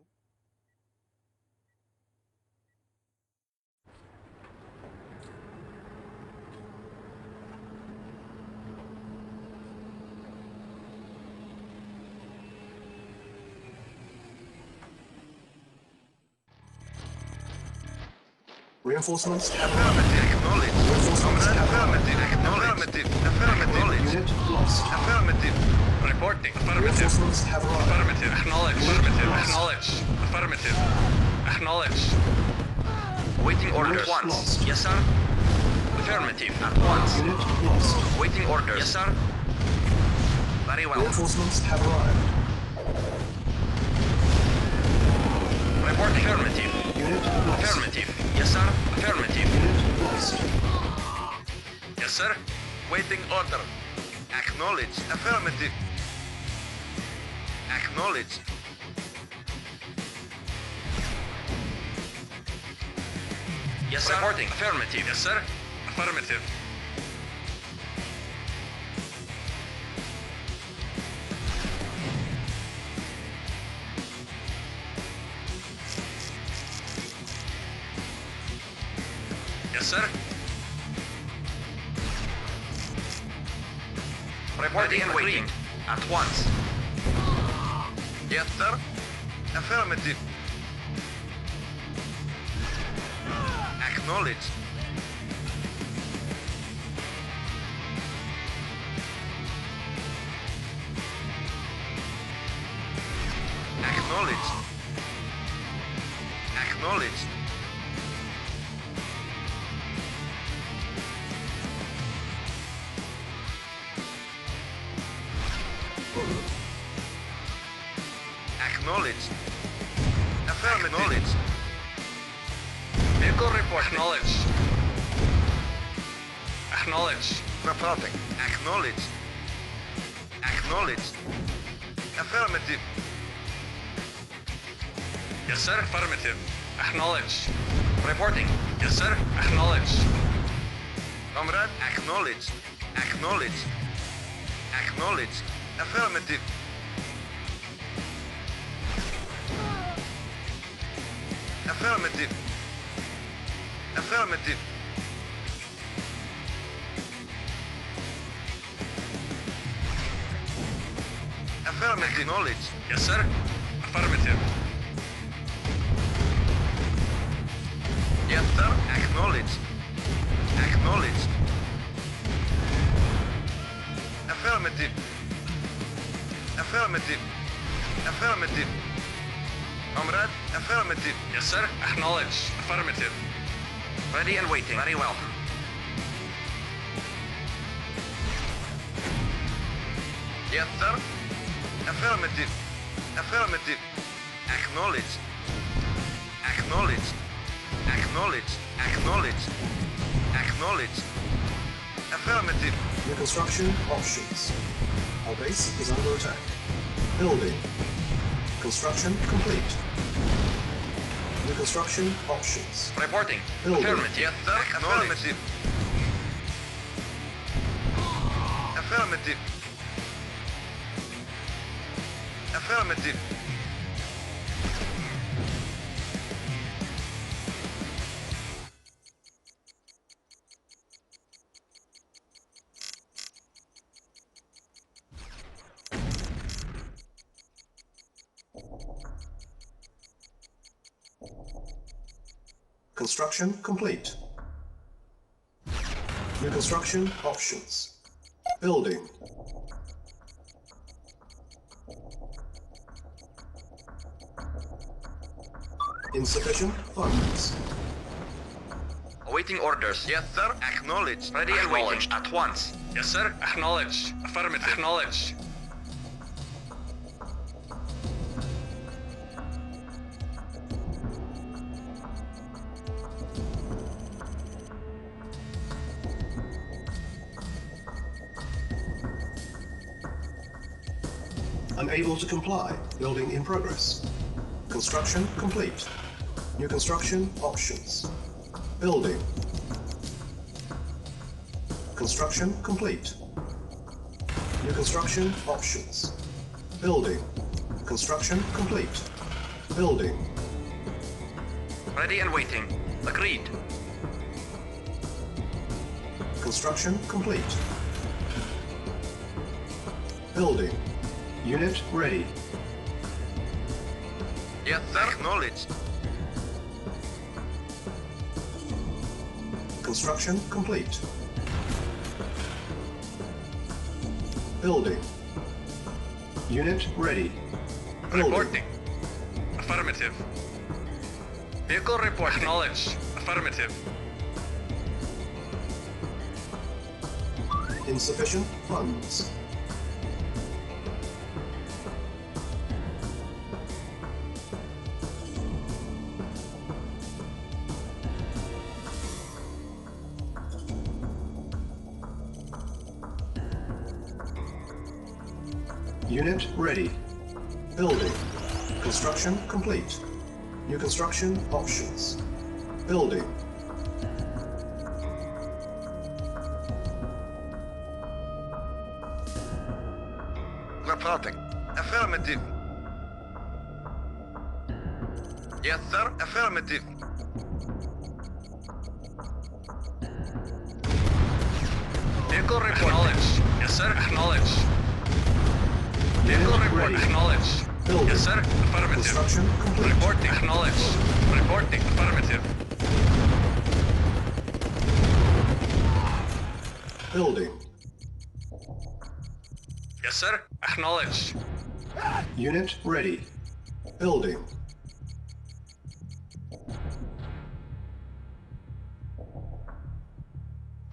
Speaker 7: Reinforcements have
Speaker 12: Affirmative. Acknowledged.
Speaker 7: Reinforcements have
Speaker 12: Affirmative. Affirmative. Affirmative.
Speaker 7: Unit lost.
Speaker 12: Affirmative. Reporting. Affirmative.
Speaker 7: Reinforcements have arrived.
Speaker 12: Affirmative. Acknowledge. Affirmative. Acknowledge. Affirmative. Acknowledge. Waiting orders.
Speaker 7: Unit
Speaker 12: At once.
Speaker 7: lost.
Speaker 12: Yes, sir. Affirmative. At once.
Speaker 7: Unit lost.
Speaker 12: Waiting orders. Yes, sir. Very well.
Speaker 7: Reinforcements have arrived.
Speaker 12: Report affirmative.
Speaker 7: Unit lost.
Speaker 12: Affirmative. Yes, sir. Affirmative.
Speaker 7: Unit lost.
Speaker 12: Yes, sir. Waiting order. Acknowledged. Affirmative. Acknowledged.
Speaker 8: Yes, sir. Reporting. Affirmative.
Speaker 3: Yes, sir. Affirmative. Yes, sir.
Speaker 8: Reporting and waiting. At once.
Speaker 12: Yes, sir. Affirmative. Acknowledged. Acknowledged. Acknowledged. Acknowledged. Affirmative. Acknowledged.
Speaker 3: Vehicle report. Acknowledged. Acknowledged.
Speaker 12: Reporting. Acknowledged. Acknowledged. Affirmative.
Speaker 3: Yes, sir. Affirmative. Acknowledged.
Speaker 8: Reporting.
Speaker 3: Yes, sir. Acknowledged.
Speaker 12: Comrade. Acknowledged. Acknowledged. Acknowledged. Affirmative. Affirmative. Affirmative. Affirmative. Acknowledged.
Speaker 3: Yes, sir. Affirmative.
Speaker 12: Yes, sir. Acknowledged. Acknowledged. Affirmative. Affirmative. Affirmative. Comrade, affirmative.
Speaker 3: Yes, sir. Acknowledged. Affirmative.
Speaker 8: Ready and waiting. Very well.
Speaker 12: Yes, sir. Affirmative. Affirmative. Acknowledged. Acknowledged. Acknowledged. Acknowledged. Acknowledged. Affirmative.
Speaker 7: New construction options. Our base is under attack. Building. Construction complete. New construction options.
Speaker 8: Reporting.
Speaker 7: Building.
Speaker 8: Affirmative.
Speaker 12: Yes, sir. Affirmative. Affirmative. Affirmative.
Speaker 7: Construction complete. New construction options. Building. Insufficient funds.
Speaker 8: Awaiting orders.
Speaker 12: Yes, sir. Acknowledged.
Speaker 8: Ready and waiting. At once.
Speaker 3: Yes, sir. Acknowledged. Affirmative. Acknowledged.
Speaker 7: Unable to comply. Building in progress. Construction complete. New construction options. Building. Construction complete. New construction options. Building. Construction complete. Building.
Speaker 8: Ready and waiting. Agreed.
Speaker 7: Construction complete. Building. Unit ready.
Speaker 12: Yes, sir. Acknowledged.
Speaker 7: Construction complete. Building. Unit ready. Building.
Speaker 3: Reporting. Affirmative. Vehicle report. Acknowledged. Affirmative.
Speaker 7: Insufficient funds. Unit ready. Building. Construction complete. New construction options. Building.
Speaker 12: Reporting. Affirmative. Yes, sir. Affirmative.
Speaker 3: Vehicle report. Acknowledged. Yes, sir. Acknowledged. Vehicle report.
Speaker 7: ready.
Speaker 3: Acknowledged.
Speaker 7: Building.
Speaker 3: Yes, sir. Affirmative.
Speaker 7: Construction complete.
Speaker 3: Reporting. Acknowledged. Reporting. Affirmative.
Speaker 7: Building.
Speaker 3: Yes, sir. Acknowledged.
Speaker 7: Unit ready. Building.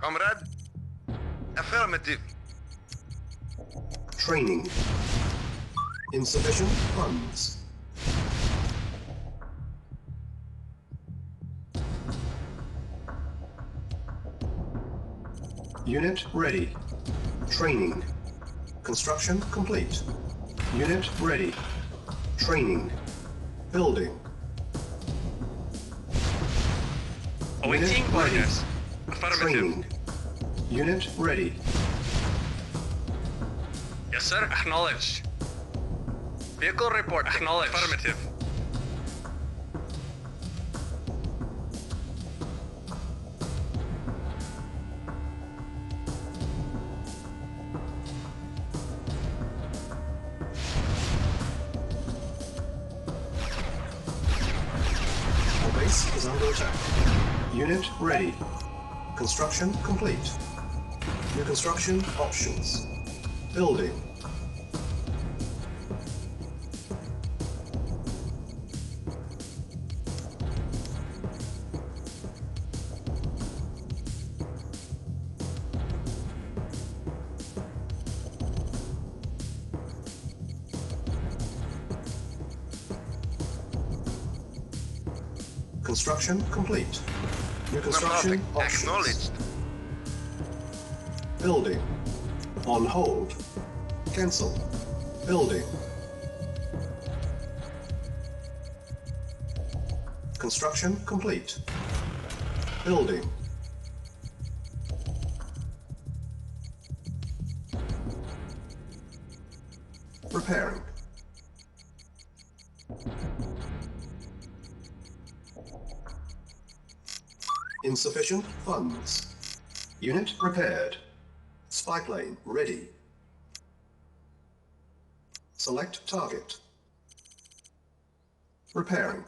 Speaker 12: Comrade. Affirmative.
Speaker 7: Training. Insufficient funds. Unit ready. Training. Construction complete. Unit ready. Training. Building.
Speaker 3: Awaiting
Speaker 7: Unit ready.
Speaker 3: orders. Affirmative.
Speaker 7: Training. Unit ready.
Speaker 3: Yes, sir. Acknowledged. Vehicle report. Acknowledged. Affirmative.
Speaker 7: Our base is under attack. Unit ready. Construction complete. New construction options. Building. Construction complete. New construction
Speaker 12: Reporting.
Speaker 7: options.
Speaker 12: Acknowledged.
Speaker 7: Building. On hold. Cancel. Building. Construction complete. Building. Repairing. Insufficient funds. Unit repaired. Spy plane ready. Select target. Repairing.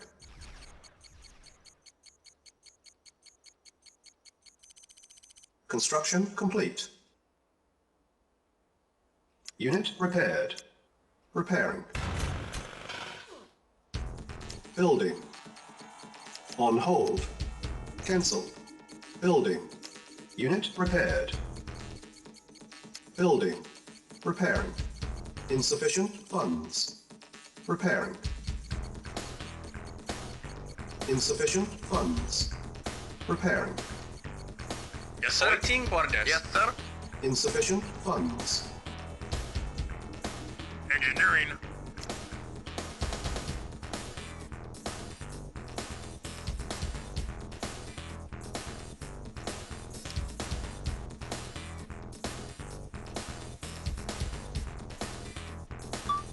Speaker 7: Construction complete. Unit repaired. Repairing. Building. On hold. Cancel. Building. Unit repaired. Building. Repairing. Insufficient funds. Repairing. Insufficient funds. Repairing.
Speaker 3: Yes, sir. Awaiting orders.
Speaker 12: Yes, sir.
Speaker 7: Insufficient funds.
Speaker 11: Engineering.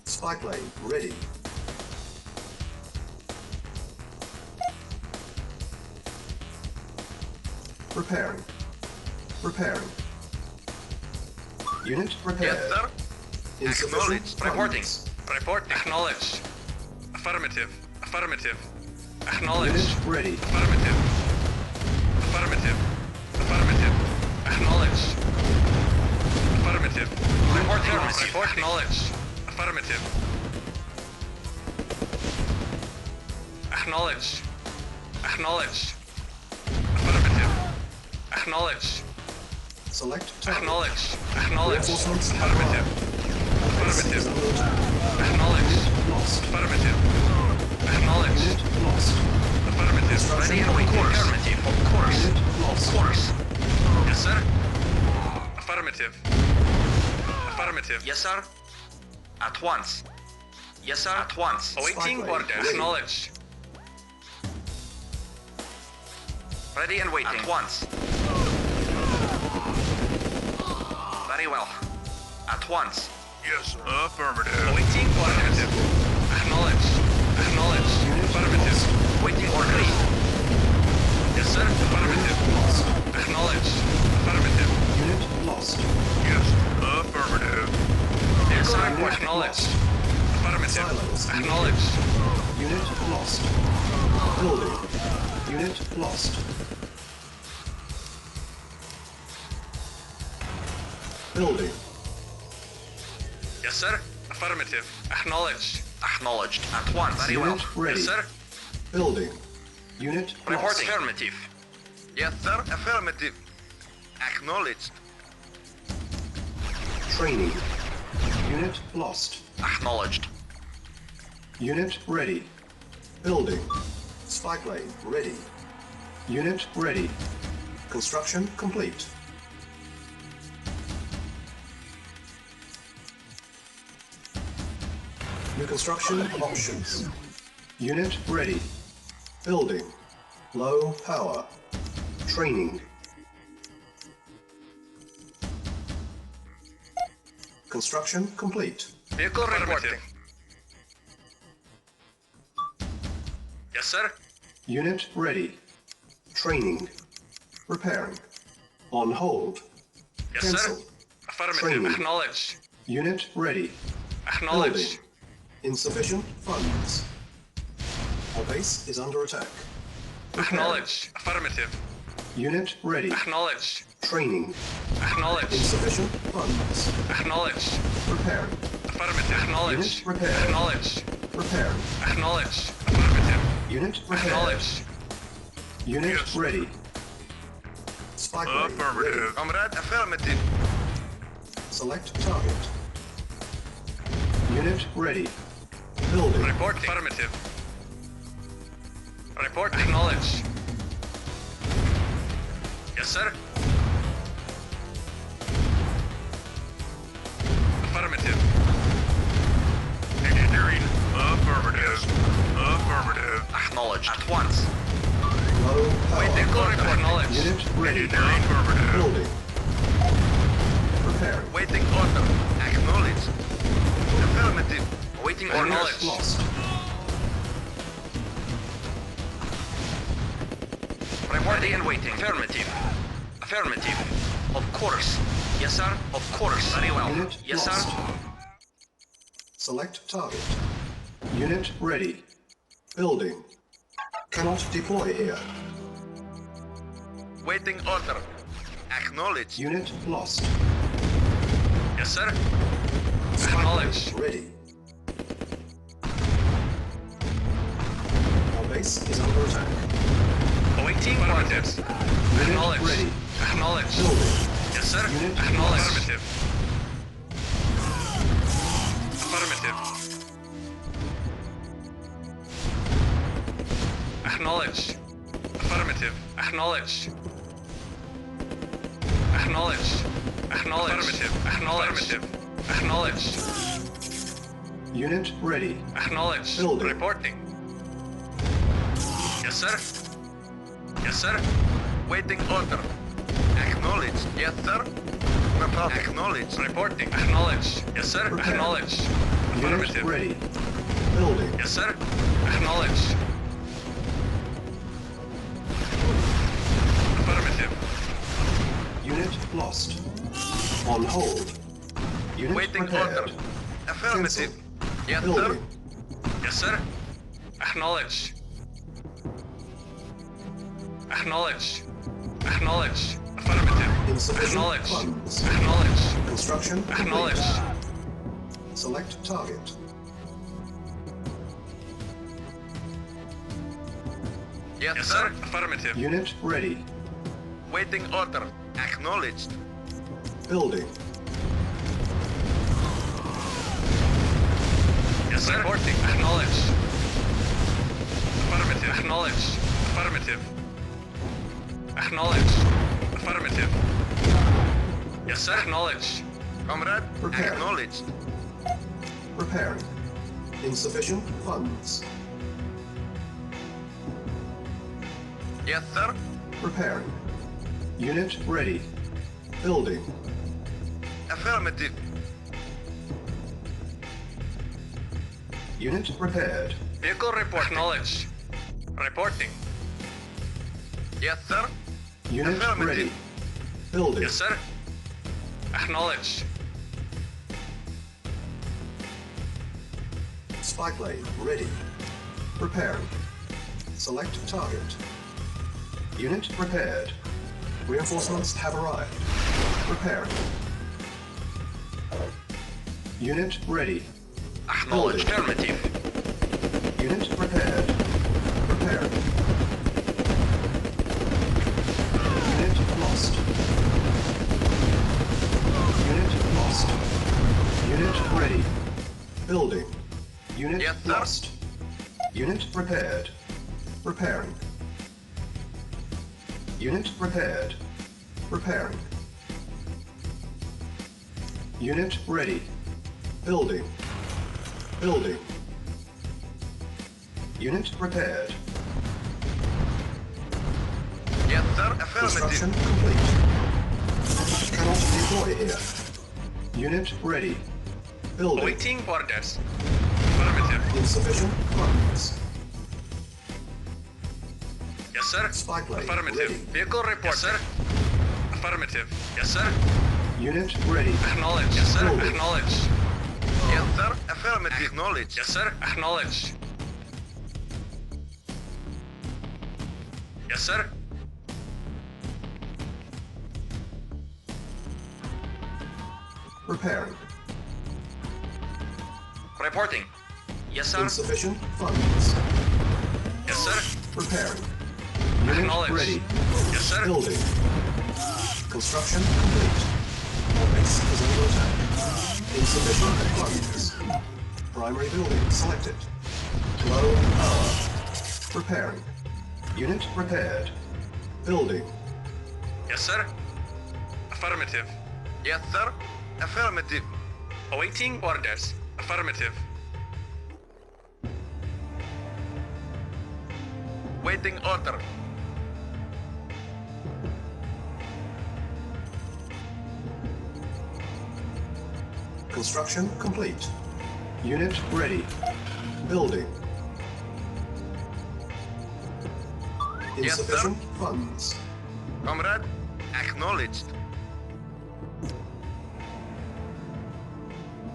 Speaker 7: Spy plane ready. Repairing. Repairing. Unit repaired.
Speaker 12: Yes, sir.
Speaker 7: Insufficient
Speaker 12: Acknowledged.
Speaker 3: Reporting.
Speaker 7: funds.
Speaker 3: Report. Acknowledged. Affirmative. Affirmative. Acknowledged.
Speaker 7: Unit ready.
Speaker 3: Affirmative. Affirmative. Affirmative. Acknowledged. Affirmative. Report. Report. Acknowledged. Affirmative. Acknowledged. Acknowledged. Affirmative. Acknowledged.
Speaker 7: Select target.
Speaker 3: Acknowledged. Acknowledged.
Speaker 7: Reinforcements have
Speaker 3: Affirmative.
Speaker 7: Base is
Speaker 3: Affirmative.
Speaker 7: under attack.
Speaker 3: Acknowledged.
Speaker 7: Lost.
Speaker 3: Affirmative. Acknowledged.
Speaker 7: Unit lost.
Speaker 3: Affirmative.
Speaker 7: Construction
Speaker 3: Ready and
Speaker 7: of
Speaker 3: waiting.
Speaker 7: course.
Speaker 3: Affirmative. Of course.
Speaker 7: Unit
Speaker 3: Of
Speaker 7: lost.
Speaker 3: course. Yes, sir. Affirmative. Affirmative.
Speaker 8: Yes, sir. At once. Yes, sir. At once.
Speaker 3: Awaiting
Speaker 7: Spy
Speaker 3: orders.
Speaker 7: ready.
Speaker 3: Acknowledged.
Speaker 8: Ready and waiting. At once. Very well. At once.
Speaker 11: Yes, sir. Affirmative.
Speaker 3: Awaiting affirmative. Acknowledge. Acknowledge. Affirmative.
Speaker 8: Waiting orders.
Speaker 3: Yes, sir. Affirmative. Acknowledge. Affirmative.
Speaker 7: Unit lost.
Speaker 11: Yes, affirmative.
Speaker 3: Yes, sir. Acknowledge. Affirmative.
Speaker 7: Silos.
Speaker 3: Acknowledge.
Speaker 7: Unit lost. Building. Unit lost. Building.
Speaker 3: Yes, sir. Affirmative. Acknowledge.
Speaker 8: Acknowledged at once. Very well.
Speaker 7: Unit ready.
Speaker 3: Yes, sir.
Speaker 7: Building. Unit
Speaker 8: Report
Speaker 7: lost.
Speaker 8: affirmative.
Speaker 12: Yes, sir. Affirmative. Acknowledged.
Speaker 7: Training. Unit lost.
Speaker 8: Acknowledged.
Speaker 7: Unit ready. Building. Spy plane ready. Unit ready. Construction complete. New construction options. Unit ready. Building. Low power. Training. Construction complete.
Speaker 3: Vehicle reporting. Yes, sir.
Speaker 7: Unit ready. Training. Repairing. On hold.
Speaker 3: Yes,
Speaker 7: Cancel.
Speaker 3: sir. Affirmative.
Speaker 7: Training.
Speaker 3: Acknowledge.
Speaker 7: Unit ready.
Speaker 3: Acknowledge.
Speaker 7: Building. Insufficient funds. Our base is under attack. Repairing.
Speaker 3: Acknowledge. Affirmative.
Speaker 7: Unit ready.
Speaker 3: Acknowledge.
Speaker 7: Training.
Speaker 3: Acknowledge.
Speaker 7: Insufficient funds.
Speaker 3: Acknowledge.
Speaker 7: Repairing.
Speaker 3: Affirmative. Acknowledge.
Speaker 7: Unit repaired.
Speaker 3: Acknowledge.
Speaker 7: Repairing.
Speaker 3: Acknowledge. Affirmative.
Speaker 7: Unit repaired.
Speaker 3: Acknowledge.
Speaker 7: Unit
Speaker 11: Yes.
Speaker 7: ready. Spy plane
Speaker 11: Affirmative.
Speaker 12: Comrade, affirmative.
Speaker 7: ready. Select target. Unit ready. Building.
Speaker 3: Report affirmative. Report acknowledge. Yes, sir. Affirmative.
Speaker 11: Engineering. Affirmative. Affirmative.
Speaker 8: Acknowledged at once.
Speaker 7: Low power.
Speaker 3: Waiting for acknowledge.
Speaker 7: Unit ready.
Speaker 11: Engineering. Affirmative.
Speaker 7: Building. Repairing.
Speaker 12: Waiting order. Acknowledged. Affirmative.
Speaker 8: Waiting
Speaker 3: Acknowledge.
Speaker 8: orders.
Speaker 7: Lost.
Speaker 8: Ready and waiting. Affirmative. Affirmative. Of course. Yes, sir. Of course. Very well.
Speaker 7: Unit
Speaker 8: Yes,
Speaker 7: lost.
Speaker 8: sir.
Speaker 7: Select target. Unit ready. Building. Cannot deploy here.
Speaker 12: Waiting order. Acknowledged.
Speaker 7: Unit lost.
Speaker 3: Yes, sir.
Speaker 7: Spy plane
Speaker 3: Acknowledge.
Speaker 7: ready. Our base is under attack.
Speaker 3: Awaiting affirmative.
Speaker 7: Unit
Speaker 3: Acknowledge.
Speaker 7: ready.
Speaker 3: Acknowledge.
Speaker 7: Building.
Speaker 3: Yes, sir.
Speaker 7: Unit
Speaker 3: Acknowledge.
Speaker 7: lost.
Speaker 3: Affirmative. Affirmative. Acknowledge. Affirmative. Acknowledge. Acknowledge. Acknowledge. Affirmative. Acknowledge. Acknowledge.
Speaker 7: Unit ready.
Speaker 3: Acknowledge.
Speaker 7: Building.
Speaker 3: Reporting. Yes, sir. Yes, sir.
Speaker 12: Waiting order. Acknowledged. Yes, sir. Reporting. Acknowledged.
Speaker 3: Reporting. Acknowledge. Yes, sir.
Speaker 7: Prepare.
Speaker 3: Acknowledge.
Speaker 7: Unit
Speaker 3: Affirmative.
Speaker 7: ready. Building.
Speaker 3: Yes, sir. Acknowledge. Affirmative.
Speaker 7: Unit lost. On hold. Unit
Speaker 12: Waiting
Speaker 7: prepared.
Speaker 12: order. Affirmative.
Speaker 7: Cancel.
Speaker 12: Yes, sir.
Speaker 7: Building.
Speaker 3: Yes, sir. Acknowledge. Acknowledge. Acknowledge. Affirmative.
Speaker 7: Insufficient
Speaker 3: Acknowledge.
Speaker 7: funds.
Speaker 3: Acknowledge.
Speaker 7: Construction complete.
Speaker 3: Acknowledge.
Speaker 7: Select target.
Speaker 12: Yes,
Speaker 3: Yes,
Speaker 12: sir.
Speaker 3: sir. Affirmative.
Speaker 7: Unit ready.
Speaker 12: Waiting order. Acknowledged.
Speaker 7: Building.
Speaker 3: Yes, sir. Reporting. Acknowledge. Affirmative. Acknowledge. Affirmative. Acknowledge. Affirmative. Yes, sir. Acknowledge.
Speaker 12: Comrade,
Speaker 7: Prepare.
Speaker 12: acknowledged.
Speaker 7: Repairing. Insufficient funds.
Speaker 12: Yes, sir.
Speaker 7: Repairing. Unit ready. Building.
Speaker 12: Affirmative.
Speaker 7: Unit repaired.
Speaker 3: Vehicle report. Acknowledged. Reporting.
Speaker 12: Yes, sir.
Speaker 7: Unit
Speaker 12: Affirmative.
Speaker 7: ready. Building.
Speaker 3: Yes, sir. Acknowledged.
Speaker 7: Spy plane ready. Preparing. Select target. Unit repaired. Reinforcements have arrived. Preparing. Unit ready.
Speaker 8: Acknowledge. Affirmative.
Speaker 7: Unit repaired. Preparing. Unit lost. Unit lost. Unit ready. Building. Unit
Speaker 12: Yes, sir.
Speaker 7: lost. Unit repaired. Repairing. Unit repaired. Repairing. Unit ready. Building. Building. Unit repaired.
Speaker 12: Yes, sir.
Speaker 7: Construction
Speaker 12: Affirmative.
Speaker 7: complete. Cannot deploy here. Unit ready. Building.
Speaker 3: Awaiting orders. Affirmative.
Speaker 7: Insufficient funds.
Speaker 3: Yes, sir.
Speaker 7: Spy plane
Speaker 3: Affirmative.
Speaker 7: ready.
Speaker 3: Vehicle report. Yes, sir. Affirmative. Yes, sir.
Speaker 7: Unit ready.
Speaker 3: Acknowledge. Yes, sir.
Speaker 7: Building.
Speaker 3: Acknowledge.
Speaker 12: Yes, sir. Affirmative. Acknowledge.
Speaker 3: Yes, sir. Acknowledge. Yes, sir.
Speaker 7: Repairing.
Speaker 3: Reporting. Yes, sir.
Speaker 7: Insufficient funds.
Speaker 3: Yes, sir.
Speaker 7: Repairing. Unit
Speaker 3: Acknowledge.
Speaker 7: ready.
Speaker 3: Yes, sir.
Speaker 7: Building. Construction complete. Our base is under attack. Insufficient funds. Primary building selected. Low power. Repairing. Unit repaired. Building.
Speaker 3: Yes, sir. Affirmative.
Speaker 12: Yes, sir. Affirmative.
Speaker 3: Awaiting orders. Affirmative.
Speaker 12: Waiting order.
Speaker 7: Construction complete. Unit ready. Building.
Speaker 12: Yes, sir.
Speaker 7: Insufficient funds.
Speaker 12: Comrade, acknowledged.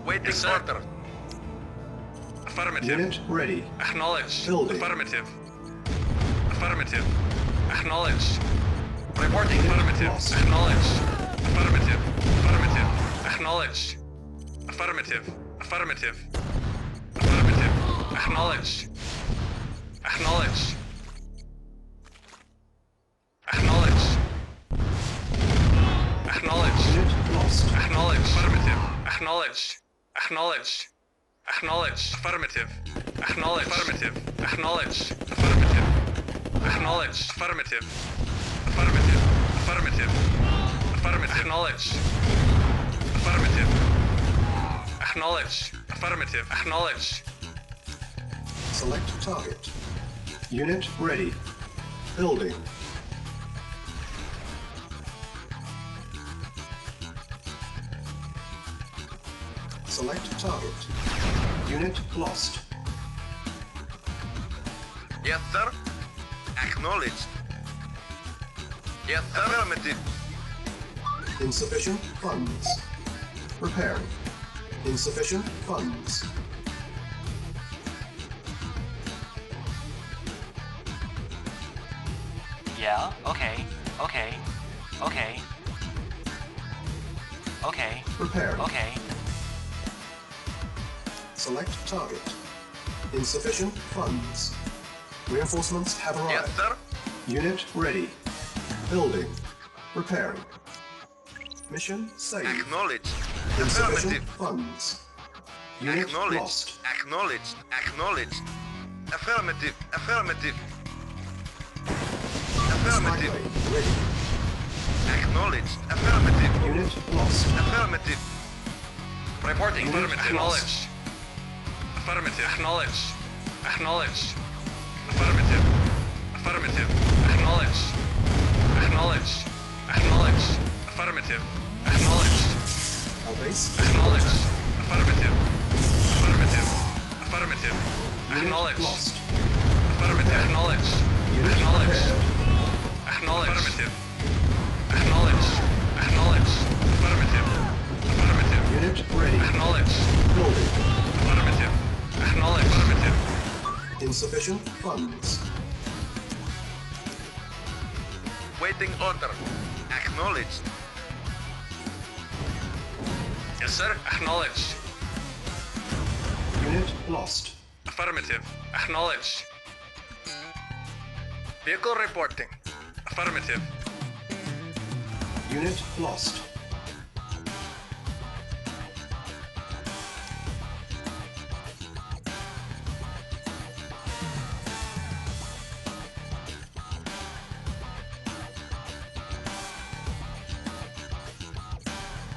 Speaker 12: Waiting
Speaker 3: Yes, sir.
Speaker 12: order.
Speaker 3: Affirmative.
Speaker 7: Unit ready.
Speaker 3: Acknowledge.
Speaker 7: Building.
Speaker 3: Affirmative. Affirmative. Acknowledge. Reporting. Affirmative.
Speaker 7: Lost.
Speaker 3: Acknowledge. Affirmative. Affirmative. Acknowledge. Affirmative. Affirmative. Affirmative. Acknowledge. Acknowledge. Acknowledge. Acknowledge.
Speaker 7: Unit lost.
Speaker 3: Acknowledge. Affirmative. Acknowledge. Acknowledge. Acknowledge. Affirmative. Acknowledge. Affirmative. Acknowledge. Affirmative. Acknowledge. Affirmative. Affirmative. Affirmative. Affirmative. Acknowledge. Affirmative. Acknowledge. Affirmative. Acknowledge.
Speaker 7: Select target. Unit ready. Building. Select target. Unit lost.
Speaker 12: Yes, sir. Acknowledged. Yes, sir. Affirmative.
Speaker 7: Insufficient funds. Repairing. Insufficient funds.
Speaker 5: Yeah, okay, okay, okay. Okay,
Speaker 7: Repairing.
Speaker 5: okay.
Speaker 7: Select target. Insufficient funds. Reinforcements have arrived.
Speaker 12: Yes, sir.
Speaker 7: Unit ready. Building. Repairing. Mission saved.
Speaker 12: Acknowledged.
Speaker 7: Insufficient
Speaker 12: Affirmative.
Speaker 7: funds. Unit
Speaker 12: Acknowledged.
Speaker 7: lost.
Speaker 12: Acknowledged. Acknowledged. Affirmative. Affirmative. Affirmative.
Speaker 7: Spy ready.
Speaker 12: Acknowledged. Affirmative.
Speaker 7: Unit lost.
Speaker 12: Affirmative.
Speaker 3: Reporting.
Speaker 7: Unit
Speaker 3: Affirmative.
Speaker 7: lost.
Speaker 3: Acknowledge. Affirmative. Acknowledge. Acknowledge. Affirmative. Affirmative. Acknowledge. Acknowledge. Acknowledge. Affirmative. Acknowledge.
Speaker 7: Our base is
Speaker 3: Acknowledge.
Speaker 7: under attack.
Speaker 3: Affirmative. Affirmative. Affirmative.
Speaker 7: Unit
Speaker 3: Acknowledged.
Speaker 7: lost.
Speaker 3: Affirmative. Acknowledged.
Speaker 7: Unit
Speaker 3: Acknowledged.
Speaker 7: prepared.
Speaker 3: Acknowledged. Affirmative. Acknowledged. Acknowledged. Affirmative. Affirmative.
Speaker 7: Unit ready.
Speaker 3: Acknowledged.
Speaker 7: Building.
Speaker 3: Affirmative. Acknowledged. Affirmative.
Speaker 7: Insufficient funds.
Speaker 12: Waiting order. Acknowledged.
Speaker 3: Yes, sir. Acknowledged.
Speaker 7: Unit lost.
Speaker 3: Affirmative. Acknowledged. Vehicle reporting. Affirmative.
Speaker 7: Unit lost.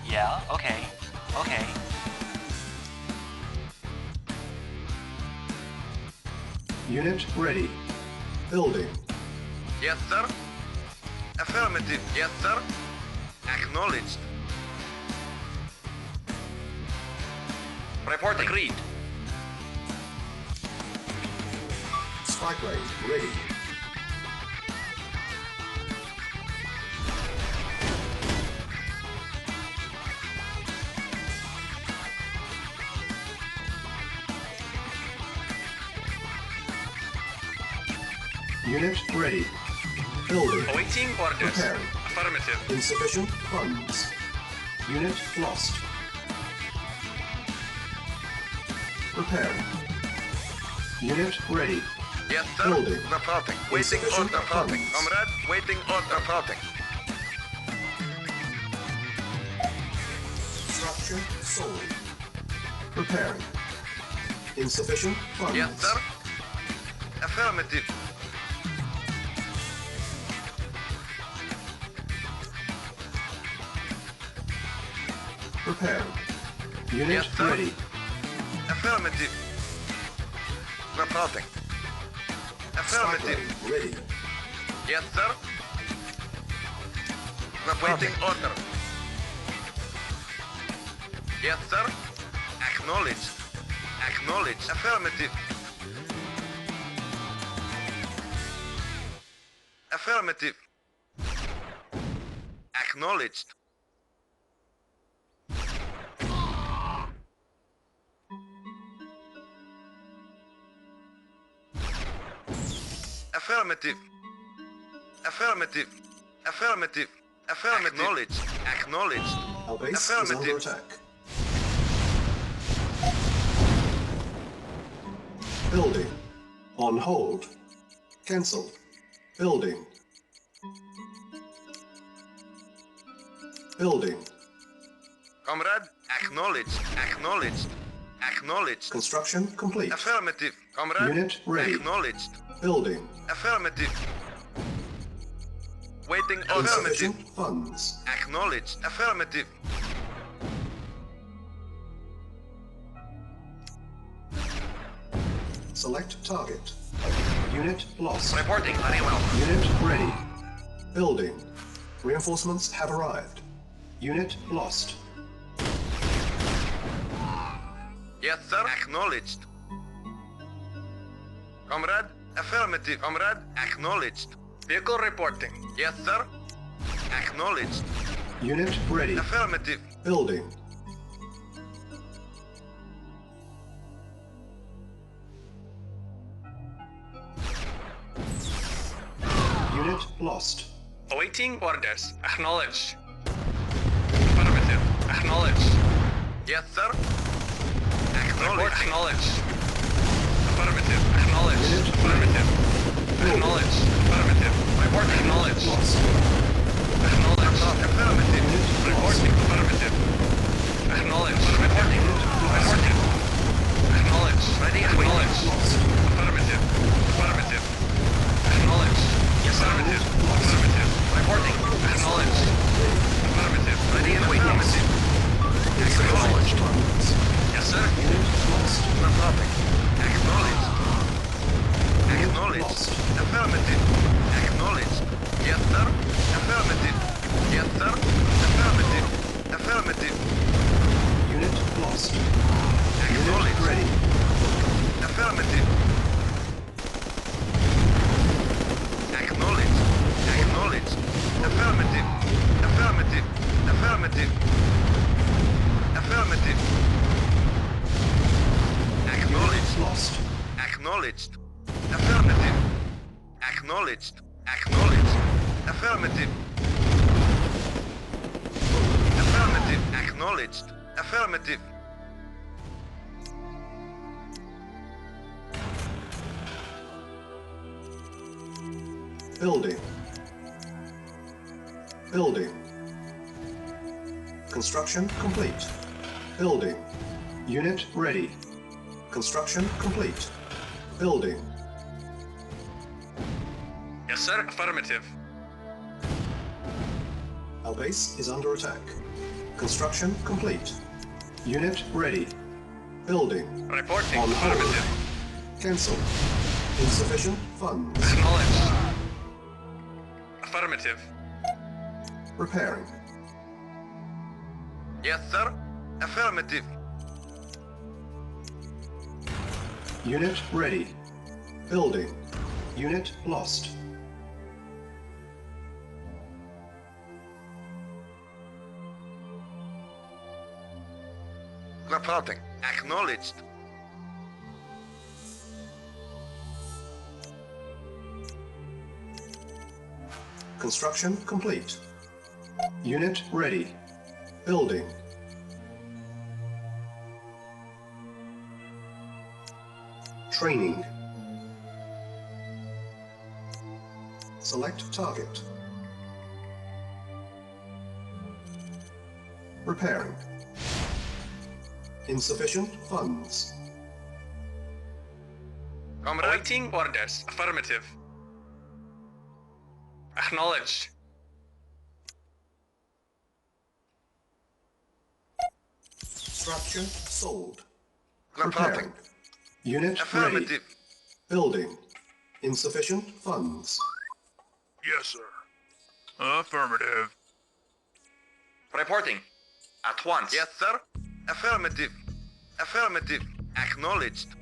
Speaker 13: Yeah, okay. Okay.
Speaker 7: Unit ready. Building.
Speaker 12: Yes, sir. Affirmative. Yes, sir. Acknowledged.
Speaker 8: Reporting. Agreed.
Speaker 7: Strike range ready. Unit ready. Building.
Speaker 3: Awaiting orders.
Speaker 7: Preparing.
Speaker 3: Affirmative.
Speaker 7: Insufficient funds. Unit lost. Repairing. Unit ready.
Speaker 12: Yes, sir.
Speaker 7: Building.
Speaker 12: Reporting. Waiting
Speaker 7: Insufficient
Speaker 12: order. Reporting.
Speaker 7: funds.
Speaker 12: Comrade, waiting order. Reporting.
Speaker 7: Structure sold. Repairing. Insufficient funds.
Speaker 12: Yes, sir. Affirmative.
Speaker 7: Repairing. Unit
Speaker 12: Yes, sir.
Speaker 7: ready.
Speaker 12: Affirmative. Reporting.
Speaker 7: Strike
Speaker 12: Affirmative.
Speaker 7: range ready.
Speaker 12: Yes, sir. Waiting order. Yes, sir. Acknowledged. Acknowledged. Affirmative. Affirmative. Acknowledged. Affirmative. Affirmative. Affirmative. Affirmative. Acknowledged. Acknowledged.
Speaker 7: Our base is under
Speaker 12: Affirmative.
Speaker 7: attack. Building. On hold. Cancel. Building. Building.
Speaker 12: Comrade, acknowledged. Acknowledged. Acknowledged.
Speaker 7: Construction complete.
Speaker 12: Affirmative. Comrade,
Speaker 7: Unit ready.
Speaker 12: acknowledged.
Speaker 7: Building.
Speaker 12: Affirmative. Waiting affirmative.
Speaker 7: Insufficient funds.
Speaker 12: Acknowledged. Affirmative.
Speaker 7: Select target. Unit lost.
Speaker 8: Reporting. Very well.
Speaker 7: Unit ready. Building. Reinforcements have arrived. Unit lost.
Speaker 12: Yes, sir. Acknowledged. Comrade, affirmative. Comrade, acknowledged.
Speaker 3: Vehicle reporting.
Speaker 12: Yes, sir. Acknowledged.
Speaker 7: Unit ready.
Speaker 12: Affirmative.
Speaker 7: Building. Unit lost.
Speaker 3: Awaiting orders. Acknowledged. Affirmative. Acknowledged.
Speaker 12: Yes, sir.
Speaker 3: Report
Speaker 12: Acknowledged.
Speaker 3: acknowledged. Affirmative. Acknowledged. Affirmative. Acknowledged. Affirmative. Report acknowledged.
Speaker 7: Lost.
Speaker 3: Acknowledged.
Speaker 12: Affirmative.
Speaker 3: Reporting. Affirmative. Acknowledged. Reporting. Affirmative. Acknowledged.
Speaker 8: Ready and
Speaker 3: Acknowledged.
Speaker 7: Lost.
Speaker 3: Affirmative. Affirmative. Acknowledged.
Speaker 8: Yes, sir.
Speaker 3: Affirmative. Affirmative.
Speaker 8: Reporting.
Speaker 3: Acknowledged. Affirmative.
Speaker 8: Ready and waiting.
Speaker 3: Affirmative.
Speaker 7: Insufficient funds.
Speaker 3: Yes, sir.
Speaker 7: Unit lost.
Speaker 12: Reporting. Acknowledged.
Speaker 7: Unit
Speaker 12: Acknowledged.
Speaker 7: lost.
Speaker 12: Affirmative. Acknowledged. Yes, sir. Affirmative. Yes, sir. Affirmative. Affirmative.
Speaker 7: Unit
Speaker 12: Acknowledged. Affirmative. Acknowledged. Acknowledged. Affirmative. Affirmative. Acknowledged. Affirmative.
Speaker 7: Building. Building. Construction complete. Building. Unit ready. Construction complete. Building.
Speaker 3: Yes, sir. Affirmative.
Speaker 7: Our base is under attack. Construction complete. Unit ready. Building.
Speaker 3: Reporting.
Speaker 7: On hold.
Speaker 3: Affirmative.
Speaker 7: Cancel. Insufficient funds.
Speaker 3: Acknowledged. Affirmative.
Speaker 7: Repairing.
Speaker 12: Yes, sir. Affirmative.
Speaker 7: Unit ready. Building. Unit lost.
Speaker 12: Reporting. Acknowledged.
Speaker 7: Construction complete. Unit ready. Building. Training. Select target. Repairing. Insufficient funds.
Speaker 3: Awaiting orders. Affirmative. Acknowledged.
Speaker 7: Structure sold.
Speaker 12: Reporting.
Speaker 7: Repairing. Unit
Speaker 12: Affirmative.
Speaker 7: ready. Building. Insufficient funds.
Speaker 11: Yes, sir. Affirmative.
Speaker 8: Reporting. At once.
Speaker 12: Yes, sir. Affirmative. Affirmative. Acknowledged.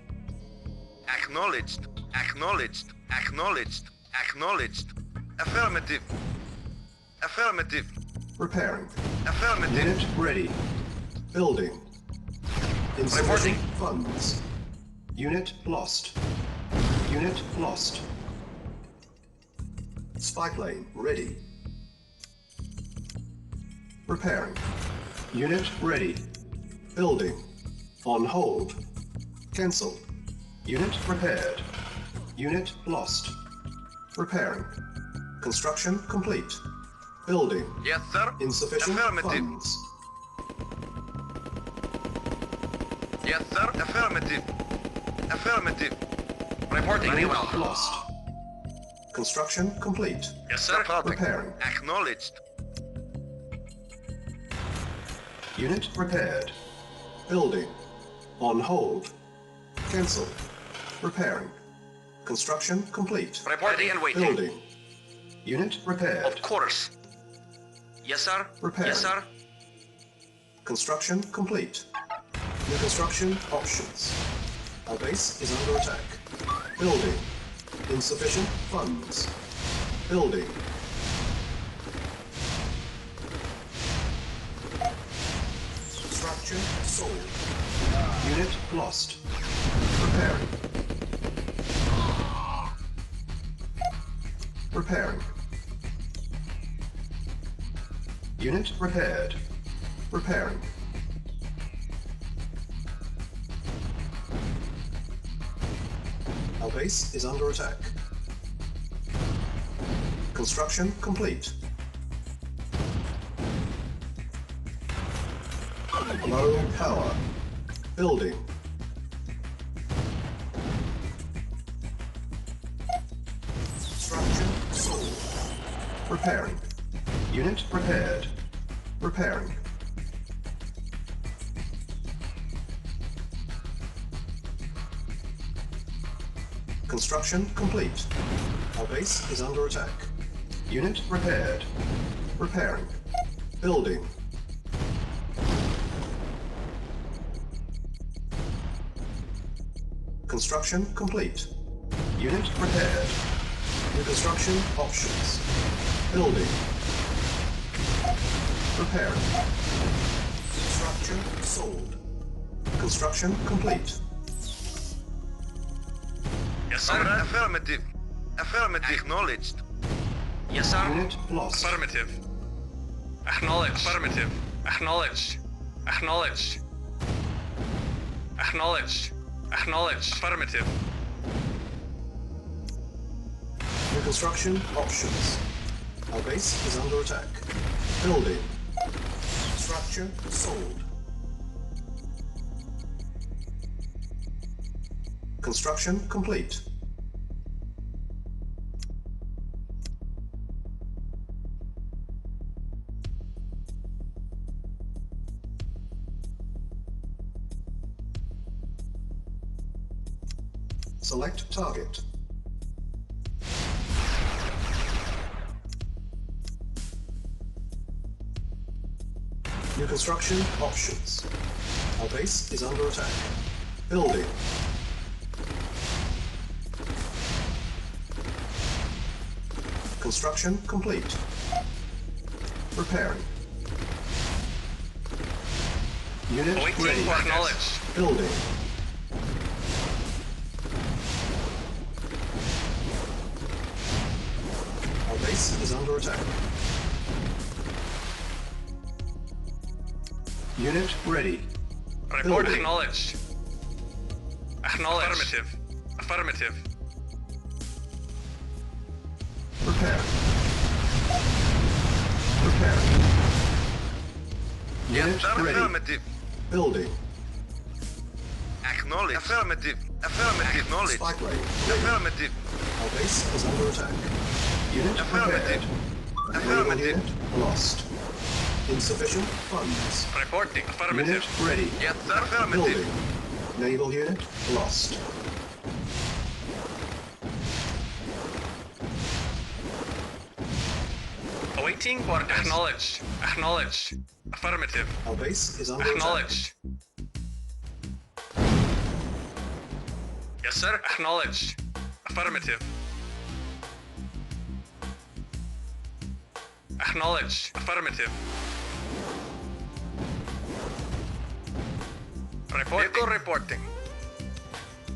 Speaker 12: Acknowledged. Acknowledged. Acknowledged. Acknowledged. Affirmative. Affirmative.
Speaker 7: Repairing.
Speaker 12: Affirmative.
Speaker 7: Unit ready. Building. Insufficient funds. Unit lost. Unit lost. Spy plane ready. Repairing. Unit ready. Building. On hold. Cancel. Unit repaired. Unit lost. Repairing. Construction complete. Building.
Speaker 12: Yes, sir.
Speaker 7: Insufficient
Speaker 12: Affirmative.
Speaker 7: funds.
Speaker 12: Yes, sir. Affirmative. Affirmative.
Speaker 8: Reporting. Very well.
Speaker 7: Lost. Construction complete.
Speaker 3: Yes, sir.
Speaker 12: Reporting.
Speaker 7: Repairing.
Speaker 12: Acknowledged.
Speaker 7: Unit repaired. Building. On hold. Cancel. Repairing. Construction complete.
Speaker 8: Reporting and waiting.
Speaker 7: Building. Unit repaired.
Speaker 8: Of course. Yes, sir.
Speaker 7: Repairing.
Speaker 8: Yes, sir.
Speaker 7: Construction complete. New construction options. Our base is under attack. Building. Insufficient funds. Building. Structure sold. Unit lost. Repairing. Repairing. Unit repaired. Repairing. Our base is under attack. Construction complete. Low power. Building. Structure sold. Repairing. Unit repaired. Repairing. Construction complete. Our base is under attack. Unit repaired. Repairing. Building. Construction complete. Unit repaired. New construction options. Building. Repairing. Structure sold. Construction complete.
Speaker 3: Yes, sir.
Speaker 12: Affirmative. Affirmative. Acknowledged.
Speaker 3: Yes, sir.
Speaker 7: Unit lost.
Speaker 3: Affirmative. Acknowledge. Affirmative. Acknowledge. Acknowledge. Acknowledge. Acknowledge. Affirmative.
Speaker 7: New construction options. Our base is under attack. Building. Structure sold. Construction complete. Select target. New construction options. Our base is under attack. Building. Construction complete. Repairing. Unit
Speaker 3: Awaiting
Speaker 7: ready.
Speaker 3: acknowledge.
Speaker 7: Building. Our base is under attack. Unit ready.
Speaker 3: Report
Speaker 7: Building.
Speaker 3: acknowledge. Acknowledge. Affirmative. Affirmative.
Speaker 7: Repair. Repair. Unit
Speaker 12: Yes, sir.
Speaker 7: ready.
Speaker 12: Affirmative.
Speaker 7: Building.
Speaker 12: Acknowledge. Affirmative. Affirmative. Acknowledge.
Speaker 7: Spike rate.
Speaker 12: Affirmative.
Speaker 7: Our base is under attack. Unit
Speaker 12: Affirmative.
Speaker 7: repaired.
Speaker 12: Affirmative.
Speaker 7: Unit lost. Insufficient funds.
Speaker 3: Reporting. Affirmative.
Speaker 7: Unit ready.
Speaker 12: Yes, sir. Affirmative.
Speaker 7: Building. Naval unit lost.
Speaker 3: Awaiting orders. Acknowledge. Acknowledge. Affirmative.
Speaker 7: Our base is under attack.
Speaker 3: Acknowledge. Yes, sir. Acknowledge. Affirmative. Acknowledge. Affirmative. Reporting. Vehicle reporting.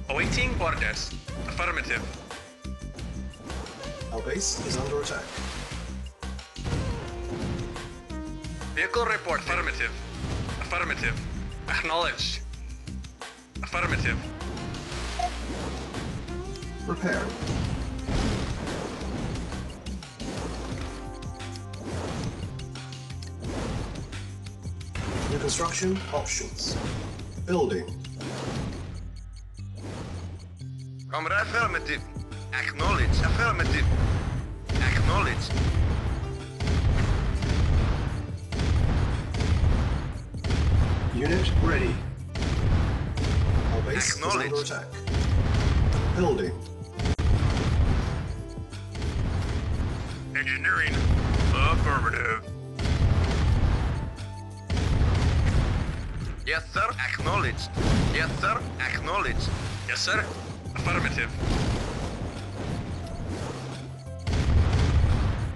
Speaker 3: Awaiting orders. Affirmative.
Speaker 7: Our base is under attack.
Speaker 3: Vehicle report. Affirmative. Affirmative. Acknowledge. Affirmative.
Speaker 7: Repair. New construction options. Building.
Speaker 12: Comrade. Affirmative. Acknowledge. Affirmative. Acknowledge.
Speaker 7: Unit ready. Our base is under
Speaker 12: Acknowledge.
Speaker 7: attack. Building.
Speaker 11: Engineering. Affirmative.
Speaker 12: Yes, sir. Acknowledged. Yes, sir. Acknowledged.
Speaker 3: Yes, sir. Affirmative.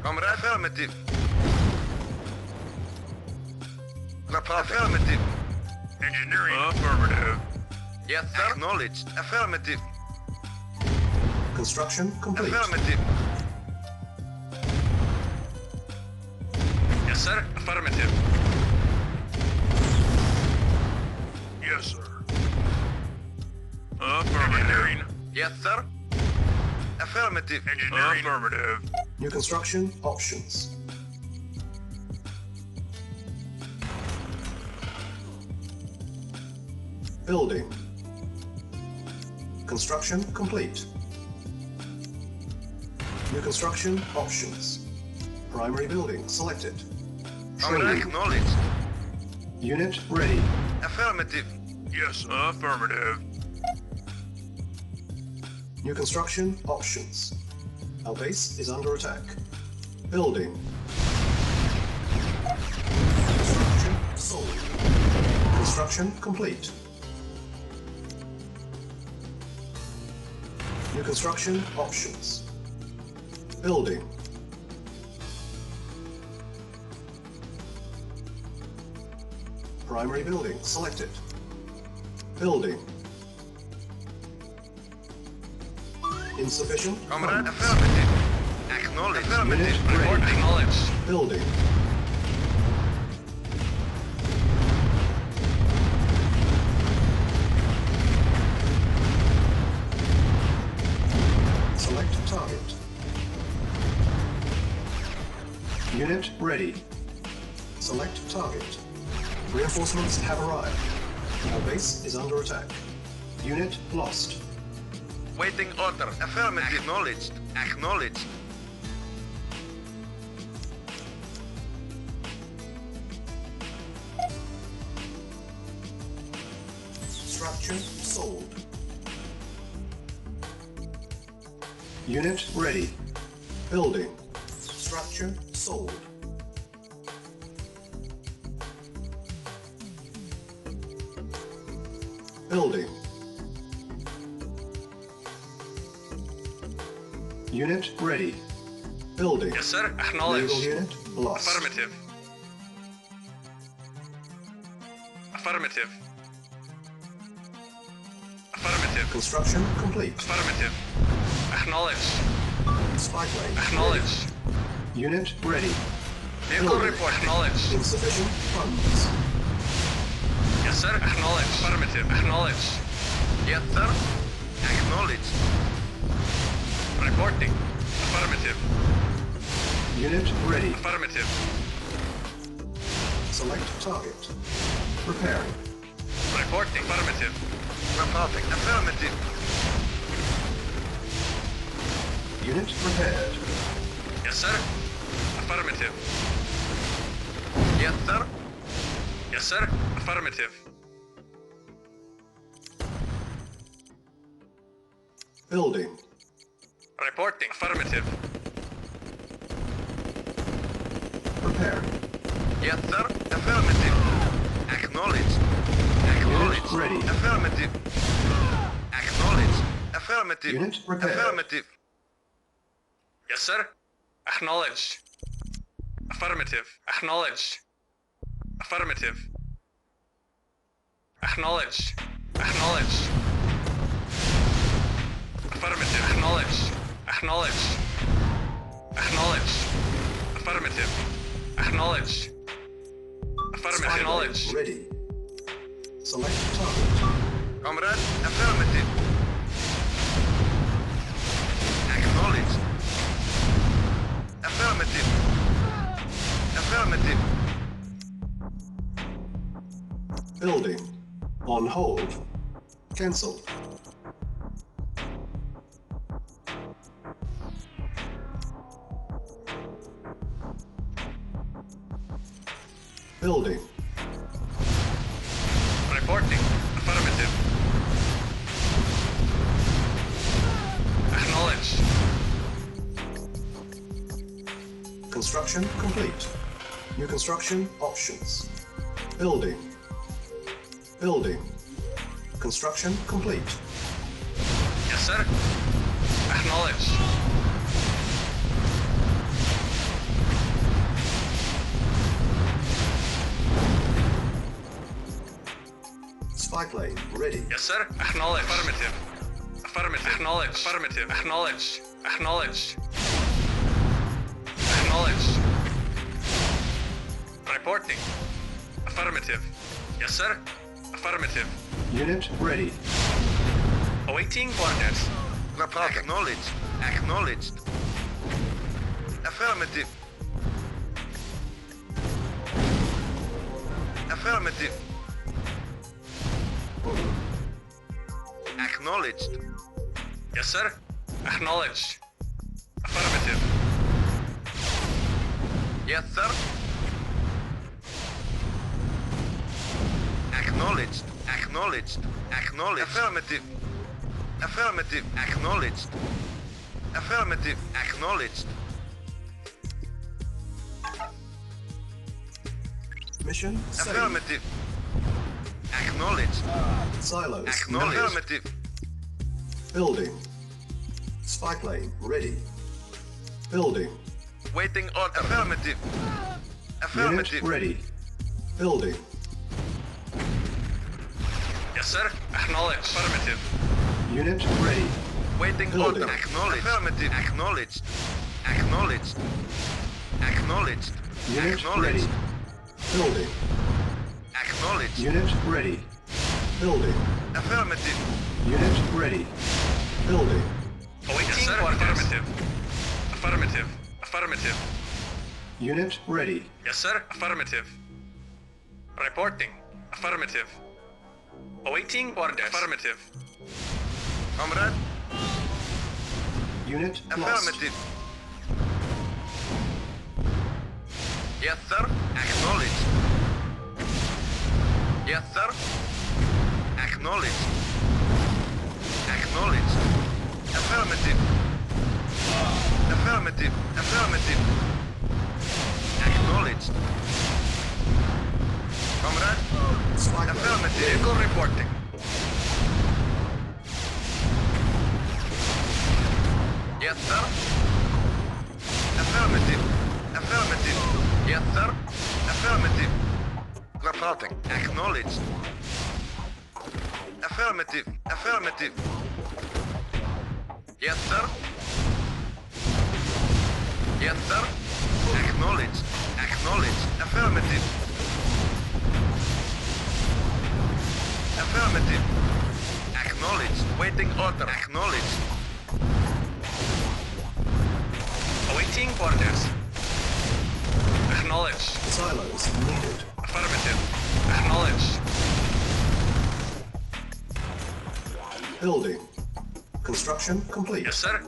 Speaker 12: Comrade. Affirmative. Affirmative.
Speaker 11: Engineering. Affirmative.
Speaker 12: Yes, sir. Acknowledged. Affirmative.
Speaker 7: Construction complete.
Speaker 12: Affirmative.
Speaker 3: Yes, sir. Affirmative.
Speaker 11: Yes, sir. Affirmative.
Speaker 12: Yes, sir. Affirmative.
Speaker 11: Engineering. Affirmative.
Speaker 7: New construction options. Building. Construction complete. New construction options. Primary building selected.
Speaker 12: Comrade.
Speaker 7: Training.
Speaker 12: Acknowledged.
Speaker 7: Unit ready.
Speaker 12: Affirmative.
Speaker 11: Yes, affirmative.
Speaker 7: New construction options. Our base is under attack. Building. Construction sold. Construction complete. New construction options. Building. Primary building selected. Building. Insufficient
Speaker 12: Comrade,
Speaker 7: funds.
Speaker 12: affirmative. Acknowledge. Affirmative.
Speaker 7: Unit
Speaker 3: Report
Speaker 7: ready.
Speaker 3: acknowledged.
Speaker 7: Building. Select target. Unit ready. Select target. Reinforcements have arrived. Our base is under attack. Unit lost.
Speaker 12: Waiting order. Affirmative. Acknowledged. Acknowledged.
Speaker 7: Structure sold. Unit ready. Building. Structure sold. Building. Unit ready. Building.
Speaker 3: Yes, sir.
Speaker 7: Naval
Speaker 3: Acknowledged.
Speaker 7: unit lost.
Speaker 3: Affirmative. Affirmative. Affirmative.
Speaker 7: Construction complete.
Speaker 3: Affirmative. Acknowledged.
Speaker 7: Spy plane.
Speaker 3: Acknowledged.
Speaker 7: Unit ready.
Speaker 3: Vehicle
Speaker 7: Building.
Speaker 3: report. Acknowledged.
Speaker 7: Insufficient funds.
Speaker 3: Yes, sir. Acknowledged. Affirmative. Acknowledged.
Speaker 12: Yes, sir. Acknowledged.
Speaker 3: Reporting. Affirmative.
Speaker 7: Unit ready.
Speaker 3: Affirmative.
Speaker 7: Select target. Preparing.
Speaker 3: Reporting. Affirmative.
Speaker 12: Reporting. Affirmative.
Speaker 7: Unit prepared.
Speaker 3: Yes, sir. Affirmative.
Speaker 12: Yes, sir.
Speaker 3: Yes, sir. Affirmative.
Speaker 7: Building.
Speaker 3: Reporting. Affirmative.
Speaker 7: Preparing.
Speaker 12: Yes, sir. Affirmative. Acknowledged. Acknowledged.
Speaker 7: Unit ready.
Speaker 12: Affirmative. Acknowledged. Affirmative.
Speaker 7: Unit prepared.
Speaker 12: Affirmative.
Speaker 3: Yes, sir. Acknowledged. Affirmative. Acknowledged. Affirmative. Acknowledged. Acknowledged. Affirmative. Acknowledged. Acknowledged. Acknowledged. Affirmative. Acknowledged. Affirmative.
Speaker 7: Spy
Speaker 3: Acknowledged.
Speaker 7: plane ready. Select target.
Speaker 12: Comrade, affirmative. Acknowledged. Affirmative. Affirmative.
Speaker 7: Building. On hold. Cancel. Building.
Speaker 3: Reporting. Affirmative. Acknowledged.
Speaker 7: Construction complete. New construction options. Building. Building. Construction complete.
Speaker 3: Yes, sir. Acknowledged.
Speaker 7: Spy plane ready.
Speaker 3: Yes, sir. Acknowledged. Affirmative. Affirmative. Acknowledged. Affirmative. Acknowledged. Acknowledged. Acknowledged. Reporting. Affirmative. Yes, sir. Affirmative.
Speaker 7: Unit ready.
Speaker 3: Awaiting orders.
Speaker 12: Reporting. Acknowledged. Acknowledged. Affirmative. Affirmative. Acknowledged.
Speaker 3: Yes, sir. Acknowledged. Affirmative.
Speaker 12: Yes, sir. Acknowledged. Acknowledged. Acknowledged. Affirmative. Affirmative. Acknowledged. Affirmative. Acknowledged.
Speaker 7: Mission saved.
Speaker 12: Affirmative. Acknowledged.
Speaker 7: Silos
Speaker 12: Acknowledged.
Speaker 7: managed.
Speaker 12: Affirmative.
Speaker 7: Building. Spy plane ready. Building.
Speaker 12: Waiting order. Affirmative. Affirmative.
Speaker 7: Unit ready. Building.
Speaker 3: Yes, sir. Acknowledged. Affirmative.
Speaker 7: Unit ready.
Speaker 12: Waiting
Speaker 7: Building.
Speaker 12: order. Acknowledged. Affirmative. Acknowledged. Acknowledged. Acknowledged.
Speaker 7: Unit
Speaker 12: Acknowledged.
Speaker 7: ready. Building.
Speaker 12: Acknowledged.
Speaker 7: Unit ready. Building.
Speaker 12: Affirmative.
Speaker 7: Unit ready. Building.
Speaker 3: Awaiting orders. Affirmative. Affirmative. Affirmative.
Speaker 7: Unit ready.
Speaker 3: Yes, sir. Affirmative. Reporting. Affirmative. Awaiting orders. Affirmative.
Speaker 12: Comrade.
Speaker 7: Unit lost.
Speaker 12: Affirmative. Yes, sir. Acknowledged. Yes, sir. Acknowledged. Acknowledged. Affirmative. Affirmative. Affirmative. Acknowledged. Comrade. Affirmative.
Speaker 3: Vehicle reporting.
Speaker 12: Yes, sir. Affirmative. Affirmative. Yes, sir. Affirmative. Reporting. Acknowledged. Affirmative. Affirmative. Yes, sir. Yes, sir. Acknowledged. Acknowledged. Affirmative. Affirmative. Acknowledged. Waiting order. Acknowledged.
Speaker 3: Awaiting orders. Acknowledge.
Speaker 7: Silos needed.
Speaker 3: Affirmative. Acknowledge.
Speaker 7: Building. Construction complete.
Speaker 3: Yes, sir.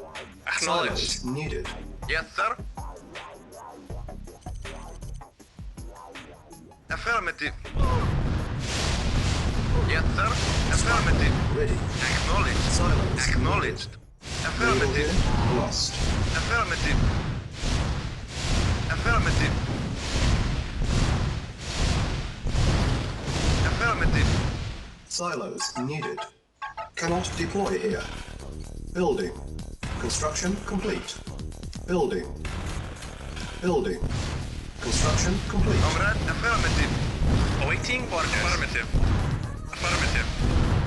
Speaker 3: Acknowledge.
Speaker 7: Silos needed.
Speaker 12: Yes, sir. Affirmative. Yes, sir. Affirmative.
Speaker 7: Ready.
Speaker 12: Acknowledged.
Speaker 7: Silos
Speaker 12: Acknowledged.
Speaker 7: Rail
Speaker 12: Affirmative.
Speaker 7: unit lost.
Speaker 12: Affirmative. Affirmative. Affirmative.
Speaker 7: Silos needed. Cannot deploy here. Building. Construction complete. Building. Building. Construction complete.
Speaker 12: Comrade, affirmative.
Speaker 3: Awaiting orders. Affirmative. Affirmative.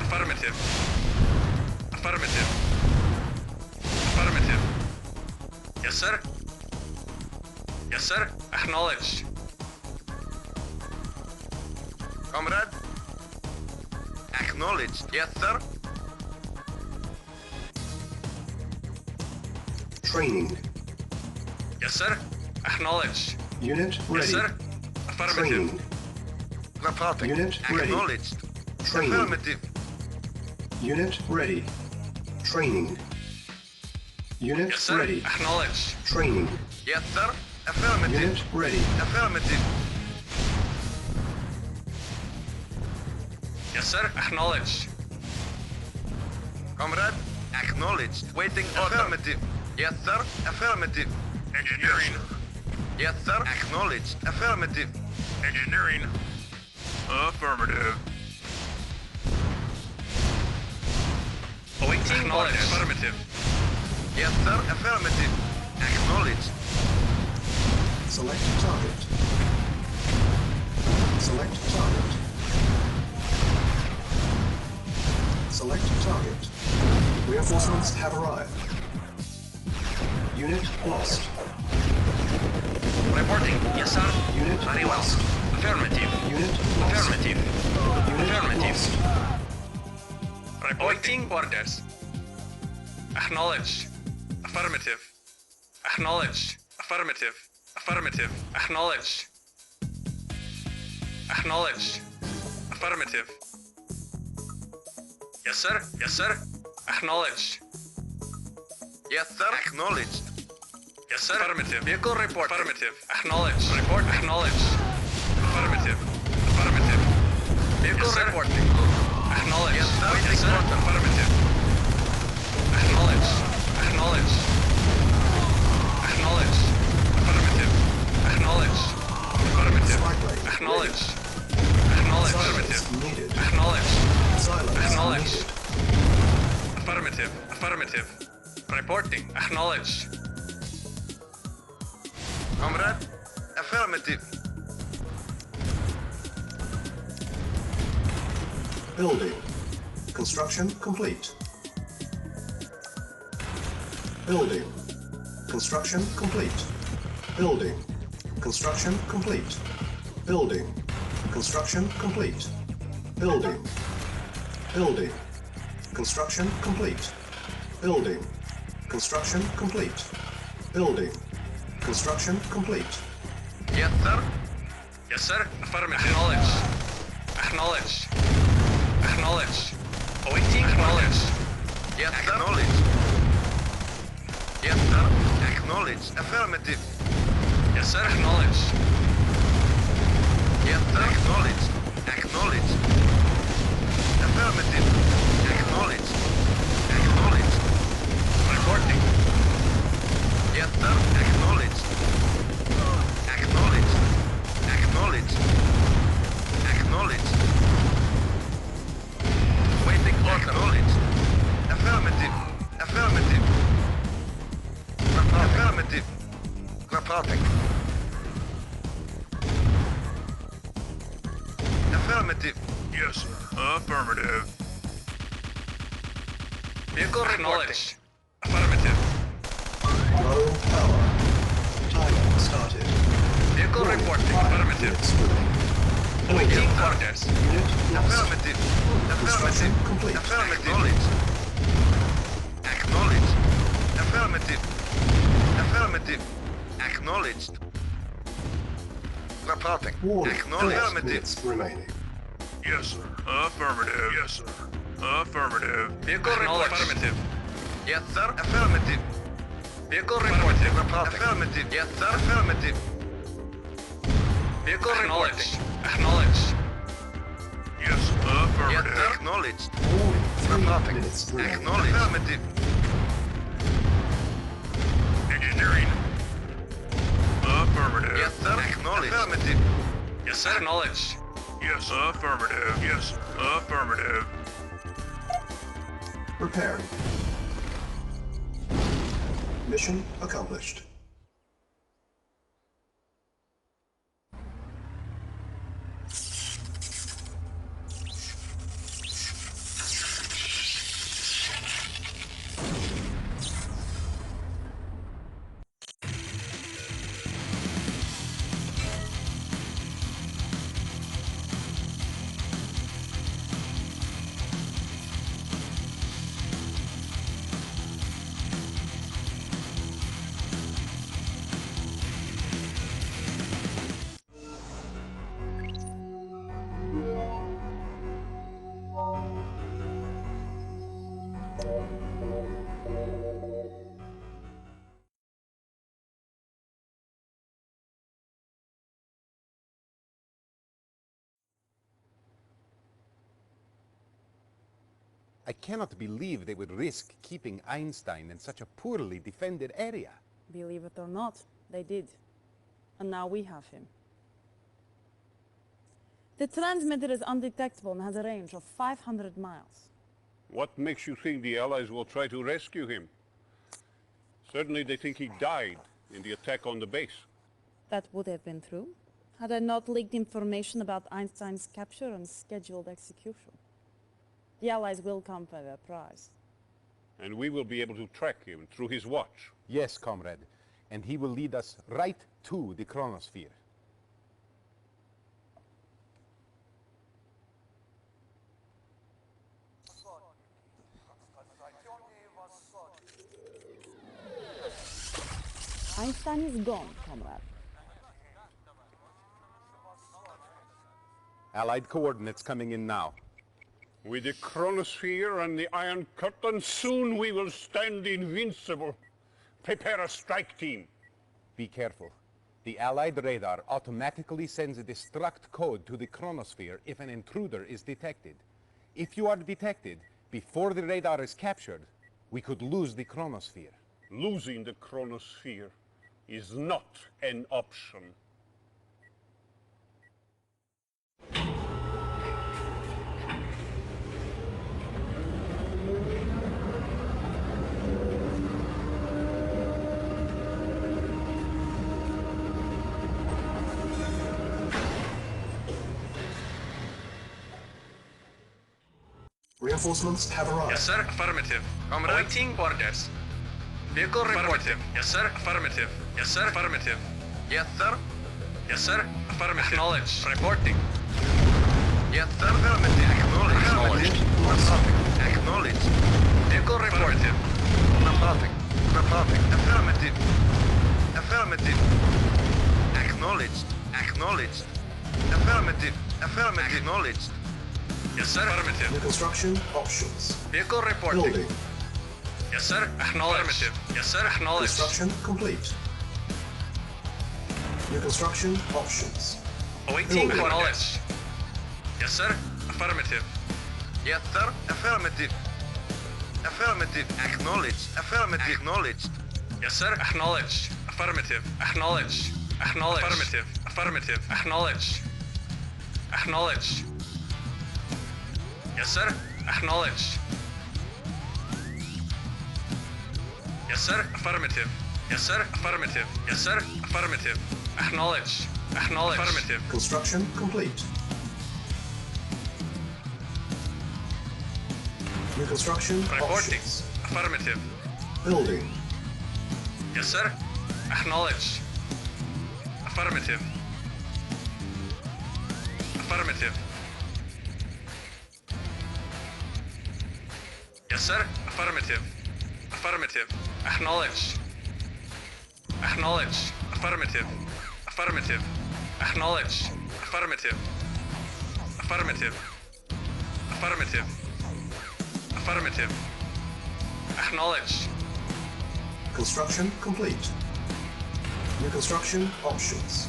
Speaker 3: Affirmative. Affirmative. Affirmative. Yes, sir. Yes, sir. Acknowledge.
Speaker 12: Comrade. Acknowledged. Yes, sir.
Speaker 7: Training.
Speaker 3: Yes, sir. Acknowledge.
Speaker 7: Unit ready.
Speaker 3: Yes, sir. Affirmative.
Speaker 7: Training.
Speaker 12: Reporting.
Speaker 7: Unit ready.
Speaker 12: Acknowledged.
Speaker 7: Training.
Speaker 12: Affirmative.
Speaker 7: Unit ready. Training. Unit
Speaker 3: Yes, sir.
Speaker 7: ready.
Speaker 3: Acknowledge.
Speaker 7: Training.
Speaker 12: Yes, sir. Affirmative.
Speaker 7: Unit ready.
Speaker 12: Affirmative.
Speaker 3: Yes, sir. Acknowledge.
Speaker 12: Comrade, acknowledged. Waiting order. Affirmative. Yes, sir. Affirmative.
Speaker 11: Engineering.
Speaker 12: Yes, sir. Acknowledged. Affirmative.
Speaker 11: Engineering. Affirmative.
Speaker 3: Awaiting orders. Affirmative.
Speaker 12: Yes, sir. Affirmative. Acknowledged.
Speaker 7: Select target. Select target. Select target. Reinforcements have arrived. Unit lost.
Speaker 8: Reporting. Yes, sir.
Speaker 7: Unit
Speaker 8: Very well.
Speaker 7: lost.
Speaker 8: Affirmative.
Speaker 7: Unit lost.
Speaker 8: Affirmative.
Speaker 7: Unit
Speaker 8: Affirmative.
Speaker 7: lost.
Speaker 3: Awaiting orders. Acknowledge. Affirmative. Acknowledge. Affirmative. Affirmative. Acknowledge. Acknowledge. Affirmative. Yes, sir. Yes, sir. Acknowledge.
Speaker 12: Yes, sir. Acknowledged.
Speaker 3: Yes, sir. Affirmative. Vehicle report. Affirmative. Acknowledge. Report. Acknowledge. Affirmative. Affirmative. Vehicle
Speaker 12: Yes, sir.
Speaker 3: reporting. Acknowledge.
Speaker 12: Yes, sir.
Speaker 3: Yes, sir. Affirmative. Acknowledge. Acknowledge. Acknowledge. Affirmative. Acknowledge. Affirmative. Acknowledge. Acknowledge. Affirmative.
Speaker 7: Silence needed.
Speaker 3: Acknowledge.
Speaker 7: Silence
Speaker 3: Acknowledge.
Speaker 7: needed.
Speaker 3: Affirmative. Affirmative. Reporting. Acknowledge.
Speaker 12: Comrade, affirmative.
Speaker 7: Building. Construction complete. Building. Construction complete. Building. Construction complete. Building. Construction complete. Building. Building. Construction complete. Building. Construction complete. Building. Construction complete.
Speaker 12: Yes, sir.
Speaker 3: Yes, sir. Affirmative. Acknowledge. Acknowledge. Acknowledge. Awaiting. Acknowledge.
Speaker 12: Yes, sir. Acknowledge. Yes, sir. Acknowledge. Affirmative.
Speaker 3: Yes, sir. Acknowledge.
Speaker 12: Yes, sir. Acknowledge. Acknowledge. Affirmative. Acknowledge. Acknowledge.
Speaker 3: Reporting.
Speaker 12: Yes, sir. Acknowledge. Acknowledge. Acknowledge. Acknowledge. Waiting order. Acknowledge. Affirmative. Affirmative. Affirmative. Reporting. Affirmative.
Speaker 11: Yes, sir. Affirmative.
Speaker 3: Vehicle acknowledge. Affirmative.
Speaker 7: Low power. Timer started.
Speaker 3: Vehicle reporting. Affirmative. Awaiting orders.
Speaker 7: Unit lost.
Speaker 12: Affirmative.
Speaker 7: Construction
Speaker 12: Affirmative.
Speaker 7: complete.
Speaker 12: Affirmative. Acknowledge. Affirmative. Affirmative. Acknowledged. Reporting.
Speaker 7: Warning.
Speaker 12: Acknowledge.
Speaker 7: 4
Speaker 12: Affirmative.
Speaker 7: minutes remaining.
Speaker 11: Yes, sir. Affirmative. Yes, sir. Affirmative.
Speaker 3: Vehicle acknowledge. Affirmative.
Speaker 12: Yes, sir. Affirmative.
Speaker 3: Vehicle reporting.
Speaker 12: Reporting. Affirmative. Yes, sir. Affirmative.
Speaker 3: Vehicle acknowledge. Acknowledge.
Speaker 11: Yes, affirmative.
Speaker 12: Yes, sir. Acknowledged.
Speaker 7: Warning. 3
Speaker 12: Reporting.
Speaker 7: minutes remaining.
Speaker 12: Acknowledged. Affirmative.
Speaker 11: Engineering. Affirmative.
Speaker 12: Yes, sir. Acknowledged. Affirmative.
Speaker 3: Yes, sir. Acknowledge.
Speaker 11: Yes, affirmative. Yes, sir. Affirmative.
Speaker 7: Preparing. Mission accomplished.
Speaker 9: I cannot believe they would risk keeping Einstein in such a poorly defended area.
Speaker 6: Believe it or not, they did. And now we have him. The transmitter is undetectable and has a range of 500 miles.
Speaker 4: What makes you think the Allies will try to rescue him? Certainly they think he died in the attack on the base.
Speaker 6: That would have been true, had I not leaked information about Einstein's capture and scheduled execution. The Allies will come for their prize.
Speaker 4: And we will be able to track him through his watch.
Speaker 9: Yes, comrade. And he will lead us right to the Chronosphere.
Speaker 6: Einstein is gone, comrade.
Speaker 9: Allied coordinates coming in now.
Speaker 4: With the Chronosphere and the Iron Curtain, soon we will stand invincible. Prepare a strike team.
Speaker 9: Be careful. The Allied radar automatically sends a destruct code to the Chronosphere if an intruder is detected. If you are detected before the radar is captured, we could lose the Chronosphere.
Speaker 4: Losing the Chronosphere is not an option.
Speaker 7: Reinforcements have arrived.
Speaker 3: Yes, sir. Affirmative. Awaiting orders. Vehicle reporting. Yes, sir. Affirmative. Yes, sir. Affirmative.
Speaker 12: Yes, sir.
Speaker 3: Yes, sir. Affirmative. Acknowledge. Reporting.
Speaker 12: Yes, sir. Affirmative. Acknowledged. Acknowledged.
Speaker 3: Vehicle reporting.
Speaker 12: Reporting. Reporting. Affirmative. Affirmative. Acknowledged. Acknowledged. Affirmative. Affirmative. Acknowledged.
Speaker 3: Yes, sir. Affirmative.
Speaker 7: New construction options.
Speaker 3: Vehicle reporting.
Speaker 7: Building.
Speaker 3: Yes, sir. Acknowledge. Yes, sir. Acknowledge.
Speaker 7: Construction complete. New construction options.
Speaker 3: Awaiting
Speaker 7: Building.
Speaker 3: acknowledge. Yes, sir. Affirmative.
Speaker 12: Yes, sir. Affirmative. Affirmative. Acknowledged. Affirmative. Acknowledged.
Speaker 3: Yes, sir. Acknowledge. Affirmative. Acknowledge. Acknowledge. Affirmative. Affirmative. Acknowledge. Acknowledge. Yes, sir. Acknowledge. Yes, sir. Affirmative. Yes, sir. Affirmative. Yes, sir. Affirmative. Acknowledge. Acknowledge. Affirmative.
Speaker 7: Construction complete. New construction
Speaker 3: Reporting.
Speaker 7: options.
Speaker 3: Affirmative.
Speaker 7: Building.
Speaker 3: Yes, sir. Acknowledge. Affirmative. Affirmative. Yes, sir. Affirmative. Affirmative. Acknowledge. Acknowledge. Affirmative. Affirmative. Acknowledge. Affirmative. Affirmative. Affirmative. Affirmative. Acknowledge.
Speaker 7: Construction complete. New construction options.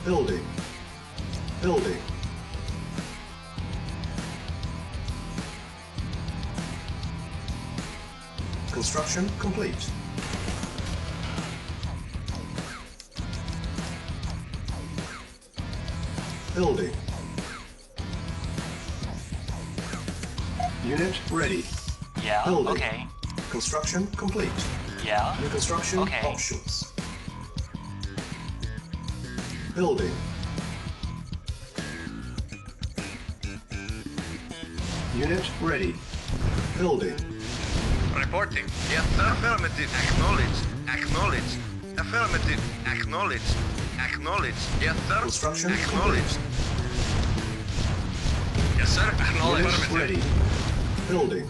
Speaker 7: Building. Building. Construction complete. Building. Unit ready.
Speaker 13: Yeah,
Speaker 7: Building.
Speaker 13: okay.
Speaker 7: Construction complete.
Speaker 13: Yeah.
Speaker 7: New construction
Speaker 13: Okay.
Speaker 7: options. Building. Unit ready. Building.
Speaker 3: Reporting.
Speaker 12: Yes, sir. Affirmative. Acknowledged. Acknowledged. Affirmative. Acknowledged. Acknowledged. Yes, sir.
Speaker 7: Construction
Speaker 12: Acknowledged.
Speaker 3: Yes, sir. Acknowledge.
Speaker 7: Unit
Speaker 3: Affirmative.
Speaker 7: ready. Building.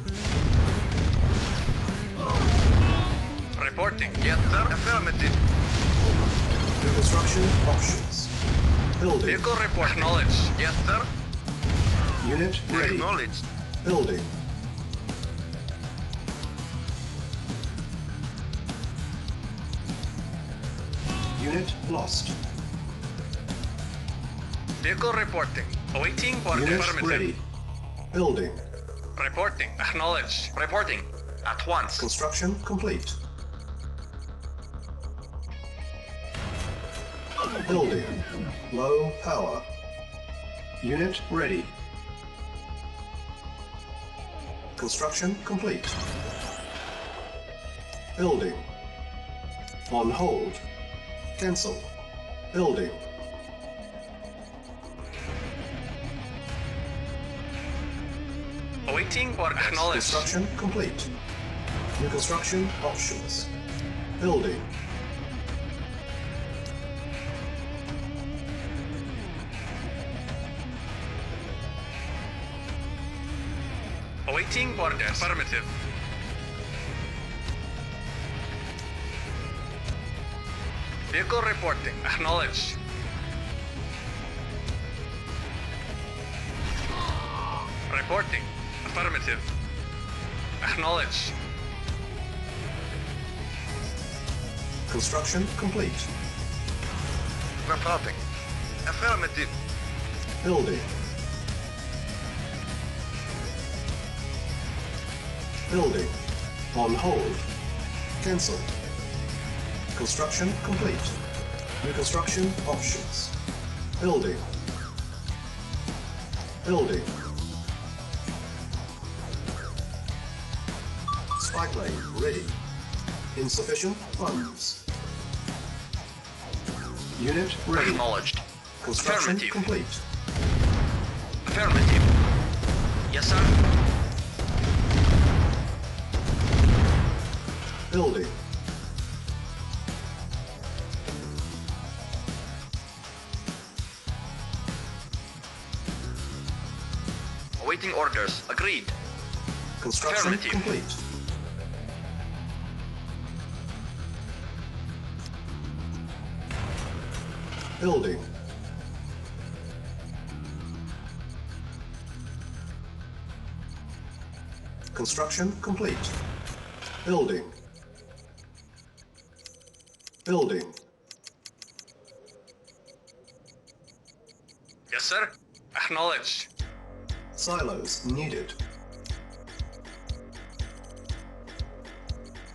Speaker 3: Reporting.
Speaker 12: Yes, sir. Affirmative.
Speaker 7: New construction options. Building.
Speaker 3: Vehicle report. Acknowledge.
Speaker 12: Yes, sir.
Speaker 7: Unit ready.
Speaker 12: Acknowledged.
Speaker 7: Building. Unit lost.
Speaker 3: Vehicle reporting. Awaiting for
Speaker 7: Unit
Speaker 3: affirmative.
Speaker 7: ready. Building.
Speaker 3: Reporting. Acknowledge.
Speaker 8: Reporting. At once.
Speaker 7: Construction complete. Building. Low power. Unit ready. Construction complete. Building. On hold. Cancel. Building.
Speaker 3: Awaiting for acknowledge.
Speaker 7: Construction complete. New construction options. Building.
Speaker 3: Awaiting for affirmative. Vehicle reporting. Acknowledge. Reporting. Affirmative. Acknowledge.
Speaker 7: Construction complete.
Speaker 12: Reporting. Affirmative.
Speaker 7: Building. Building. On hold. Cancel. Construction complete. New construction options. Building. Building. Spy plane ready. Insufficient funds. Unit ready.
Speaker 8: Acknowledged.
Speaker 7: Construction
Speaker 8: Affirmative.
Speaker 7: complete.
Speaker 8: Affirmative. Yes, sir.
Speaker 7: Building.
Speaker 8: Awaiting orders. Agreed.
Speaker 7: Construction
Speaker 8: Affirmative.
Speaker 7: complete. Building. Construction complete. Building. Building.
Speaker 3: Yes, sir. Acknowledged.
Speaker 7: Silos needed.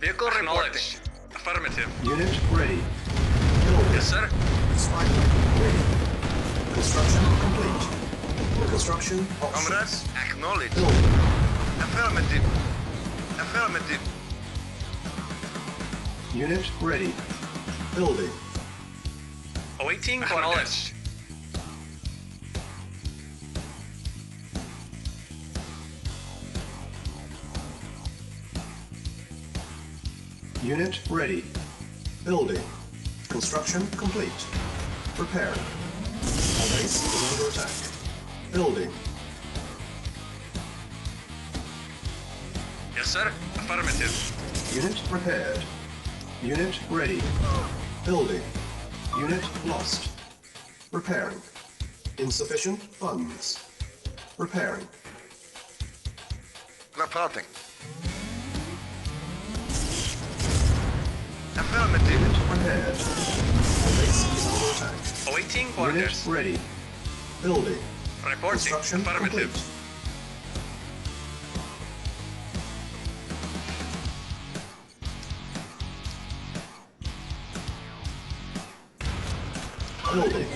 Speaker 3: Vehicle acknowledged. Affirmative.
Speaker 7: Unit ready. Building.
Speaker 3: Yes, sir.
Speaker 7: Spy plane ready. Construction complete. Construction options.
Speaker 12: Comrades, acknowledge.
Speaker 7: Building.
Speaker 12: Affirmative. Affirmative.
Speaker 7: Unit ready. Building.
Speaker 3: Awaiting acknowledged.
Speaker 7: Unit ready. Building. Construction complete. Repairing. Our base is under attack. Building.
Speaker 3: Yes, sir. Affirmative.
Speaker 7: Unit repaired. Unit ready. Building. Unit lost. Repairing. Insufficient funds. Repairing.
Speaker 12: Reporting. Affirmative.
Speaker 7: Unit repaired. Our base is under attack.
Speaker 3: Awaiting
Speaker 7: Unit
Speaker 3: orders.
Speaker 7: ready. Building.
Speaker 3: Reporting.
Speaker 7: Construction
Speaker 3: Affirmative.
Speaker 7: complete. Building.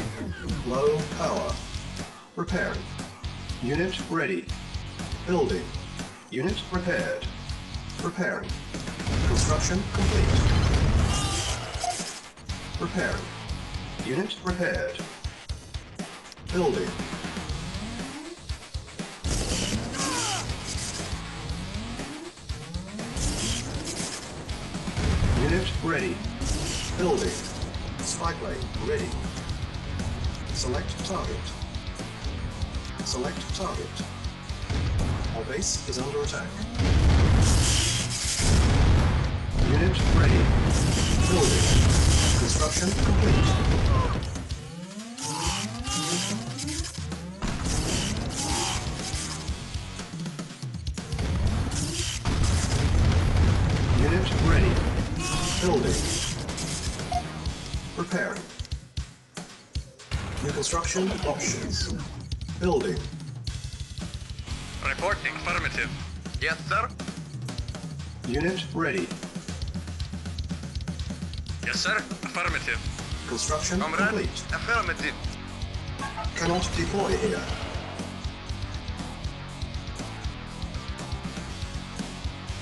Speaker 7: Low power. Repairing. Unit ready. Building. Unit repaired. Repairing. Construction complete. Repairing. Unit repaired. Building. Unit ready. Building. Spy plane ready. Select target. Select target. Our base is under attack. Unit ready. Building. Construction complete. Unit ready. Building. Repairing. New construction options. Building.
Speaker 3: Reporting. Affirmative.
Speaker 12: Yes, sir.
Speaker 7: Unit ready.
Speaker 3: Yes, sir. Affirmative.
Speaker 7: Construction
Speaker 12: Comrade,
Speaker 7: complete.
Speaker 12: affirmative.
Speaker 7: Cannot deploy here.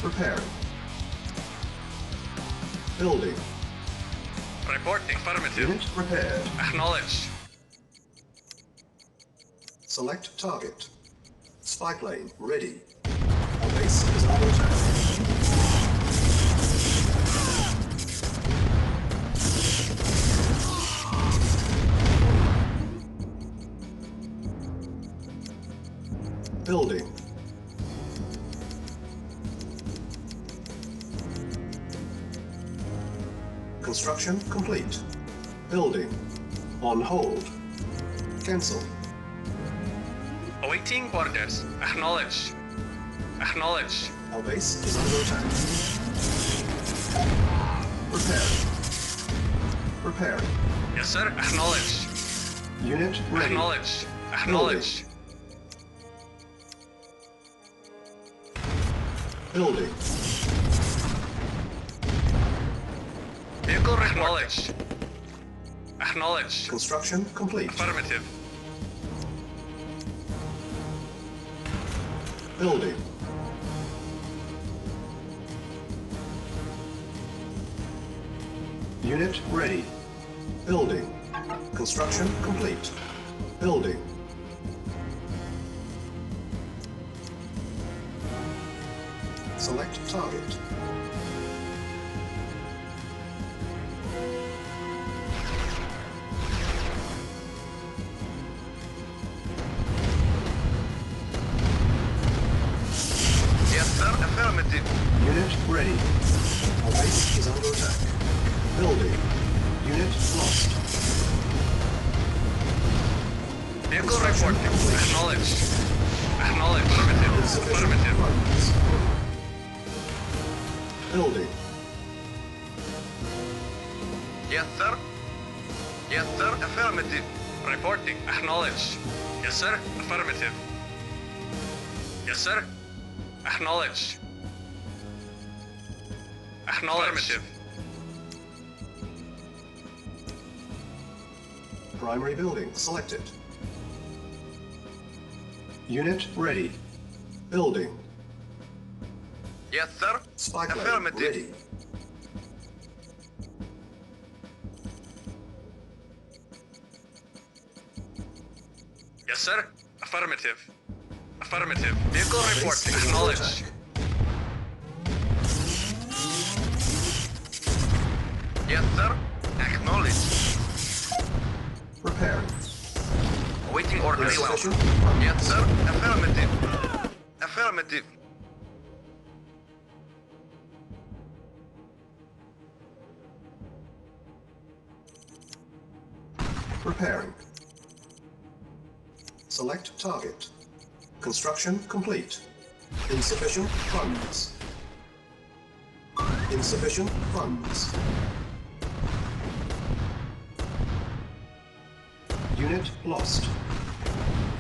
Speaker 7: Repairing. Building.
Speaker 3: Reporting. Affirmative.
Speaker 7: Unit repaired.
Speaker 3: Acknowledged.
Speaker 7: Select target. Spy plane ready. Our base is under attack. Building. Construction complete. Building. On hold. Cancel.
Speaker 3: Awaiting orders. Acknowledged. Acknowledged.
Speaker 7: Our base is under attack. Repairing. Repairing.
Speaker 3: Yes, sir. Acknowledged.
Speaker 7: Unit ready.
Speaker 3: Acknowledged. Acknowledged.
Speaker 7: Building.
Speaker 3: Vehicle acknowledged. Acknowledged.
Speaker 7: Construction complete.
Speaker 3: Affirmative.
Speaker 7: Building. Unit ready. Building. Construction complete. Building. Select target.
Speaker 12: sir. Affirmative.
Speaker 7: Unit ready. Our base is under attack. Building. Unit lost.
Speaker 3: Vehicle reporting. Acknowledged. Acknowledged. Affirmative. Affirmative.
Speaker 7: Funds. Building.
Speaker 12: Yes, sir. Yes, sir. Affirmative.
Speaker 3: Reporting. Acknowledged. Yes, sir. Affirmative. Yes, sir. Acknowledged. Acknowledged. Affirmative.
Speaker 7: Primary building selected. Unit ready. Building.
Speaker 12: Yes, sir.
Speaker 7: Spy plane
Speaker 12: Affirmative.
Speaker 7: ready.
Speaker 3: Yes, sir. Affirmative. Affirmative. Vehicle reporting. Acknowledged.
Speaker 12: Yes, sir. Acknowledged.
Speaker 7: Preparing.
Speaker 12: Awaiting order. Very well.
Speaker 7: Insufficient.
Speaker 12: Yes, sir. Affirmative. Affirmative.
Speaker 7: Preparing. Select target. Construction complete. Insufficient funds. Insufficient funds. Unit lost.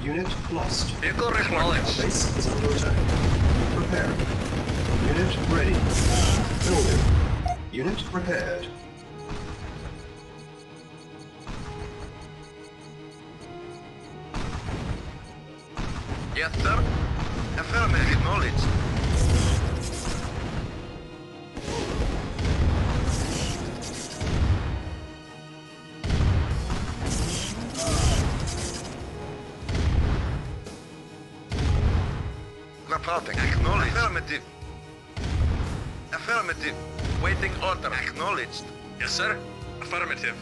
Speaker 7: Unit lost.
Speaker 3: Vehicle acknowledged.
Speaker 7: Base is under attack. Preparing. Unit ready. Building. Unit prepared.
Speaker 12: Yes, sir. Affirmative. Acknowledged. Reporting. Acknowledged. Affirmative. Affirmative. Waiting order. Acknowledged.
Speaker 3: Yes, sir. Affirmative.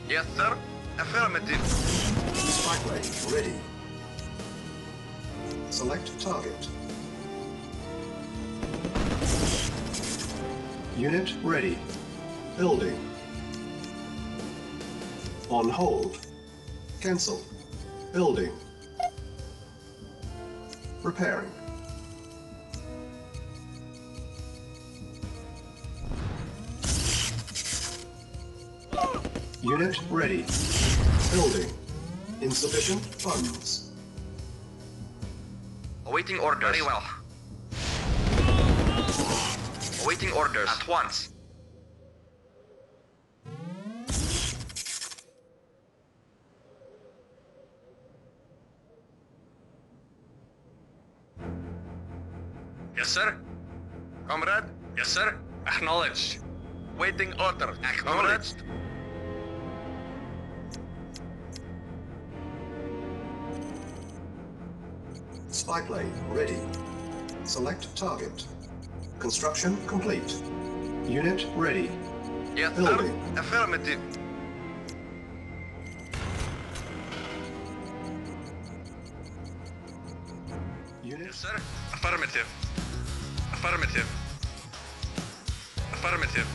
Speaker 12: Yes, sir. Affirmative.
Speaker 7: Spy plane ready. Select target. Unit ready. Building. On hold. Cancel. Building. Preparing. Unit ready. Building. Insufficient funds.
Speaker 8: Awaiting orders. Very well. Awaiting orders. At once.
Speaker 3: Yes, sir.
Speaker 12: Comrade.
Speaker 3: Yes, sir. Acknowledged.
Speaker 12: Waiting order. Acknowledged.
Speaker 7: Spy plane ready. Select target. Construction complete. Unit ready.
Speaker 12: Yes,
Speaker 7: Building.
Speaker 12: sir. Affirmative.
Speaker 7: Unit.
Speaker 3: Yes, sir. Affirmative. Affirmative. Affirmative.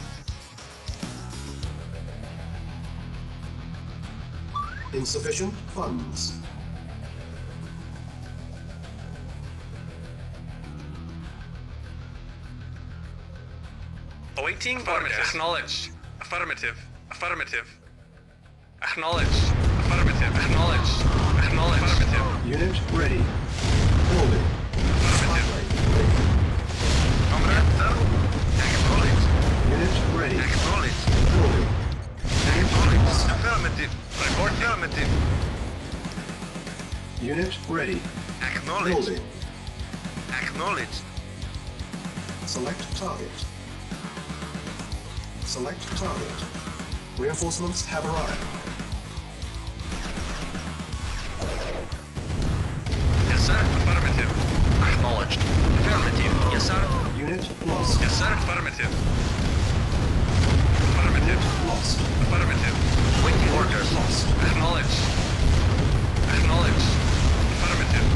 Speaker 7: Insufficient funds.
Speaker 3: Awaiting orders. Acknowledged. Affirmative. Affirmative. Acknowledged. Affirmative. Acknowledged. Acknowledged. Affirmative.
Speaker 7: Unit ready. Building. Spy
Speaker 3: Affirmative.
Speaker 7: plane ready.
Speaker 12: Comrade, sir. Acknowledged.
Speaker 7: Unit ready.
Speaker 12: Acknowledged.
Speaker 7: Building.
Speaker 12: Acknowledged. Affirmative.
Speaker 3: Report.
Speaker 12: Affirmative.
Speaker 7: Unit ready.
Speaker 12: Acknowledged.
Speaker 7: Building.
Speaker 12: Acknowledged.
Speaker 7: Select target. Select target. Reinforcements have arrived.
Speaker 3: Yes, sir. Affirmative.
Speaker 8: Acknowledged. Affirmative. Yes, sir.
Speaker 7: Unit lost.
Speaker 3: Yes, sir. Affirmative. Affirmative.
Speaker 7: Lost.
Speaker 3: Affirmative.
Speaker 8: Waiting orders.
Speaker 7: Lost.
Speaker 3: Acknowledged. Acknowledged. Affirmative.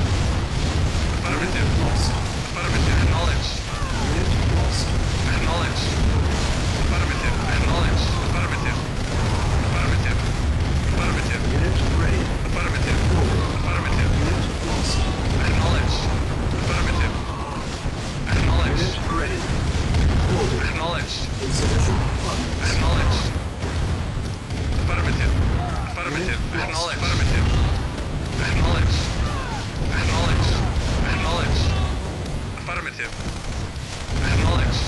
Speaker 3: Affirmative.
Speaker 7: Lost.
Speaker 3: Affirmative. Acknowledged. Acknowledged.
Speaker 7: Insufficient funds.
Speaker 3: Acknowledged. Affirmative. Affirmative. Acknowledged. Affirmative. Acknowledged. Acknowledged. Acknowledged. Affirmative. Acknowledged.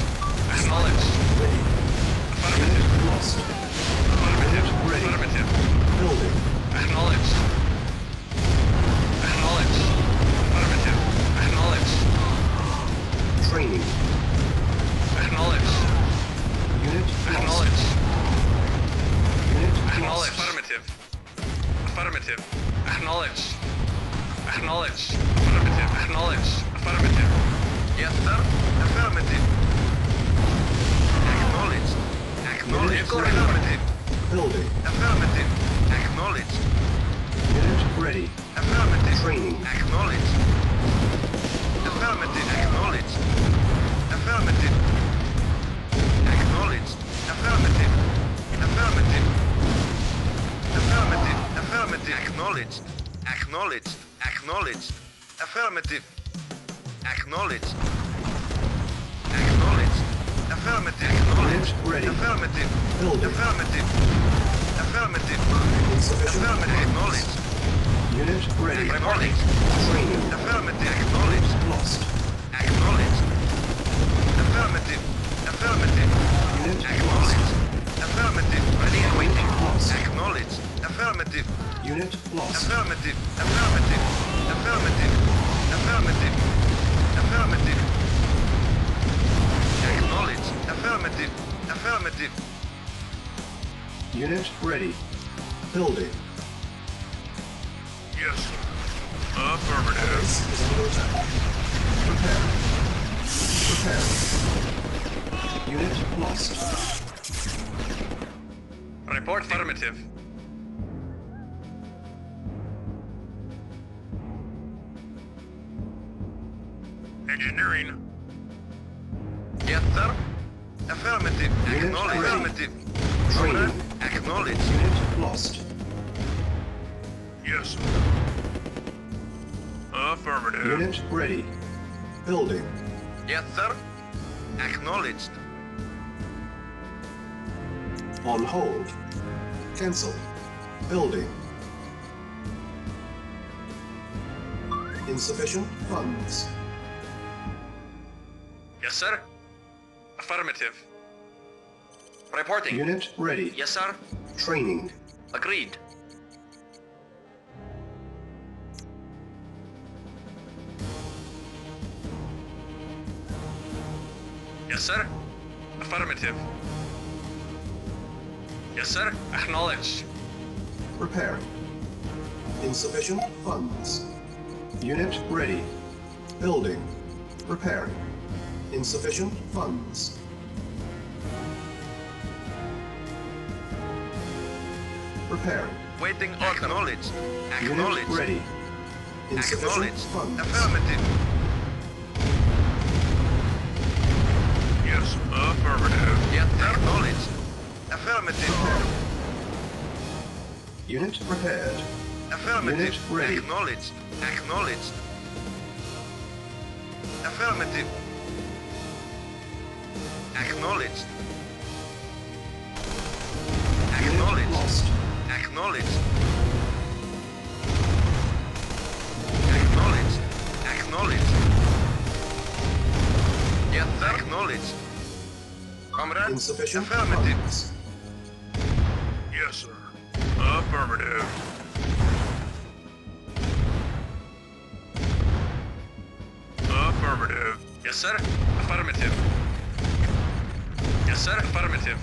Speaker 3: Acknowledged.
Speaker 7: Ready.
Speaker 3: Affirmative.
Speaker 7: Lost.
Speaker 3: Affirmative.
Speaker 7: Ready.
Speaker 3: Affirmative.
Speaker 7: Building.
Speaker 3: Acknowledged. Acknowledged. Affirmative. Acknowledged.
Speaker 7: Training.
Speaker 3: Acknowledged.
Speaker 7: Unit lost.
Speaker 3: Acknowledged.
Speaker 7: Unit
Speaker 3: Acknowledged.
Speaker 7: lost.
Speaker 3: Affirmative. Affirmative. Acknowledged. Acknowledged. Affirmative. Acknowledged. Affirmative.
Speaker 12: Yes, sir. Affirmative. Acknowledged. Acknowledged. Affirmative.
Speaker 7: Building.
Speaker 12: Affirmative. Acknowledged.
Speaker 7: Unit ready.
Speaker 12: Affirmative.
Speaker 7: Training.
Speaker 12: Acknowledged. Affirmative. Acknowledged. Affirmative. Acknowledged. Affirmative. Affirmative. Affirmative. Affirmative. Acknowledged. Acknowledged. Acknowledged. Affirmative. Acknowledged. Acknowledged. Affirmative. Acknowledged.
Speaker 7: Ready.
Speaker 12: Affirmative.
Speaker 7: Building.
Speaker 12: Affirmative. Affirmative.
Speaker 7: Insufficient
Speaker 12: Affirmative.
Speaker 7: funds.
Speaker 12: Acknowledged.
Speaker 7: Unit ready.
Speaker 12: Acknowledged.
Speaker 7: Training.
Speaker 12: Affirmative. Acknowledged.
Speaker 7: Lost.
Speaker 12: Acknowledged. Affirmative. Affirmative.
Speaker 7: Unit
Speaker 12: Acknowledged. Affirmative. Ready and waiting.
Speaker 7: Lost.
Speaker 12: Acknowledged. Affirmative.
Speaker 7: Unit lost.
Speaker 12: Affirmative. Affirmative. Affirmative. Affirmative. Affirmative. Acknowledged. Affirmative. Affirmative.
Speaker 7: Unit ready. Building.
Speaker 11: Yes, sir. Affirmative.
Speaker 7: Base is under attack. Prepare. Prepare. Unit lost.
Speaker 3: Report affirmative.
Speaker 11: Engineering.
Speaker 12: Yes, sir. Affirmative.
Speaker 7: Unit
Speaker 12: Acknowledged.
Speaker 7: ready.
Speaker 12: Affirmative.
Speaker 7: Training.
Speaker 12: Acknowledged.
Speaker 7: Unit lost.
Speaker 11: Yes, sir. Affirmative.
Speaker 7: Unit ready. Building.
Speaker 12: Yes, sir. Acknowledged.
Speaker 7: On hold. Cancel. Building. Insufficient funds.
Speaker 3: Yes, sir. Affirmative.
Speaker 8: Reporting.
Speaker 7: Unit ready.
Speaker 8: Yes, sir.
Speaker 7: Training.
Speaker 8: Agreed.
Speaker 3: Yes, sir. Affirmative. Yes, sir. Acknowledged.
Speaker 7: Preparing. Insufficient funds. Unit ready. Building. Repairing. Insufficient funds. Repairing.
Speaker 12: Waiting order. Acknowledged.
Speaker 7: Unit
Speaker 12: Acknowledged.
Speaker 7: ready. Insufficient
Speaker 12: Acknowledged.
Speaker 7: funds.
Speaker 12: Affirmative.
Speaker 11: Yes, affirmative.
Speaker 12: Yes, acknowledged. Affirmative.
Speaker 7: Unit prepared.
Speaker 12: Affirmative.
Speaker 7: Unit ready.
Speaker 12: Acknowledged. Acknowledged. Affirmative. Acknowledged. Acknowledged.
Speaker 7: Lost.
Speaker 12: Acknowledged. Acknowledged. Acknowledged. Yes, sir. Acknowledged. Comrade.
Speaker 7: Insufficient
Speaker 12: Affirmative.
Speaker 7: funds.
Speaker 11: Yes, sir. Affirmative. Affirmative.
Speaker 3: Yes, sir. Affirmative. Yes, sir. Affirmative.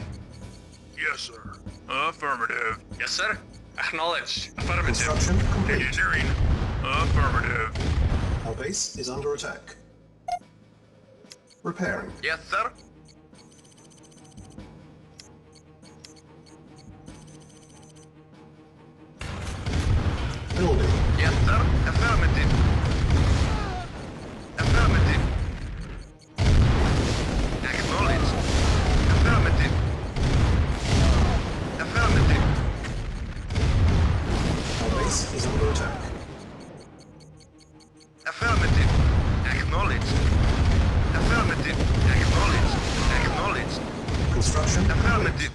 Speaker 11: Yes, sir. Affirmative.
Speaker 3: Yes, sir. Acknowledged. Affirmative.
Speaker 7: Construction complete.
Speaker 11: Engineering. Affirmative.
Speaker 7: Our base is under attack. Repairing.
Speaker 12: Yes, sir.
Speaker 7: Building.
Speaker 12: Yes, sir. Affirmative. Affirmative. Acknowledged. Affirmative. Affirmative.
Speaker 7: Our base is under attack.
Speaker 12: Affirmative. Acknowledged. Affirmative. Acknowledged.
Speaker 7: Construction
Speaker 12: Affirmative.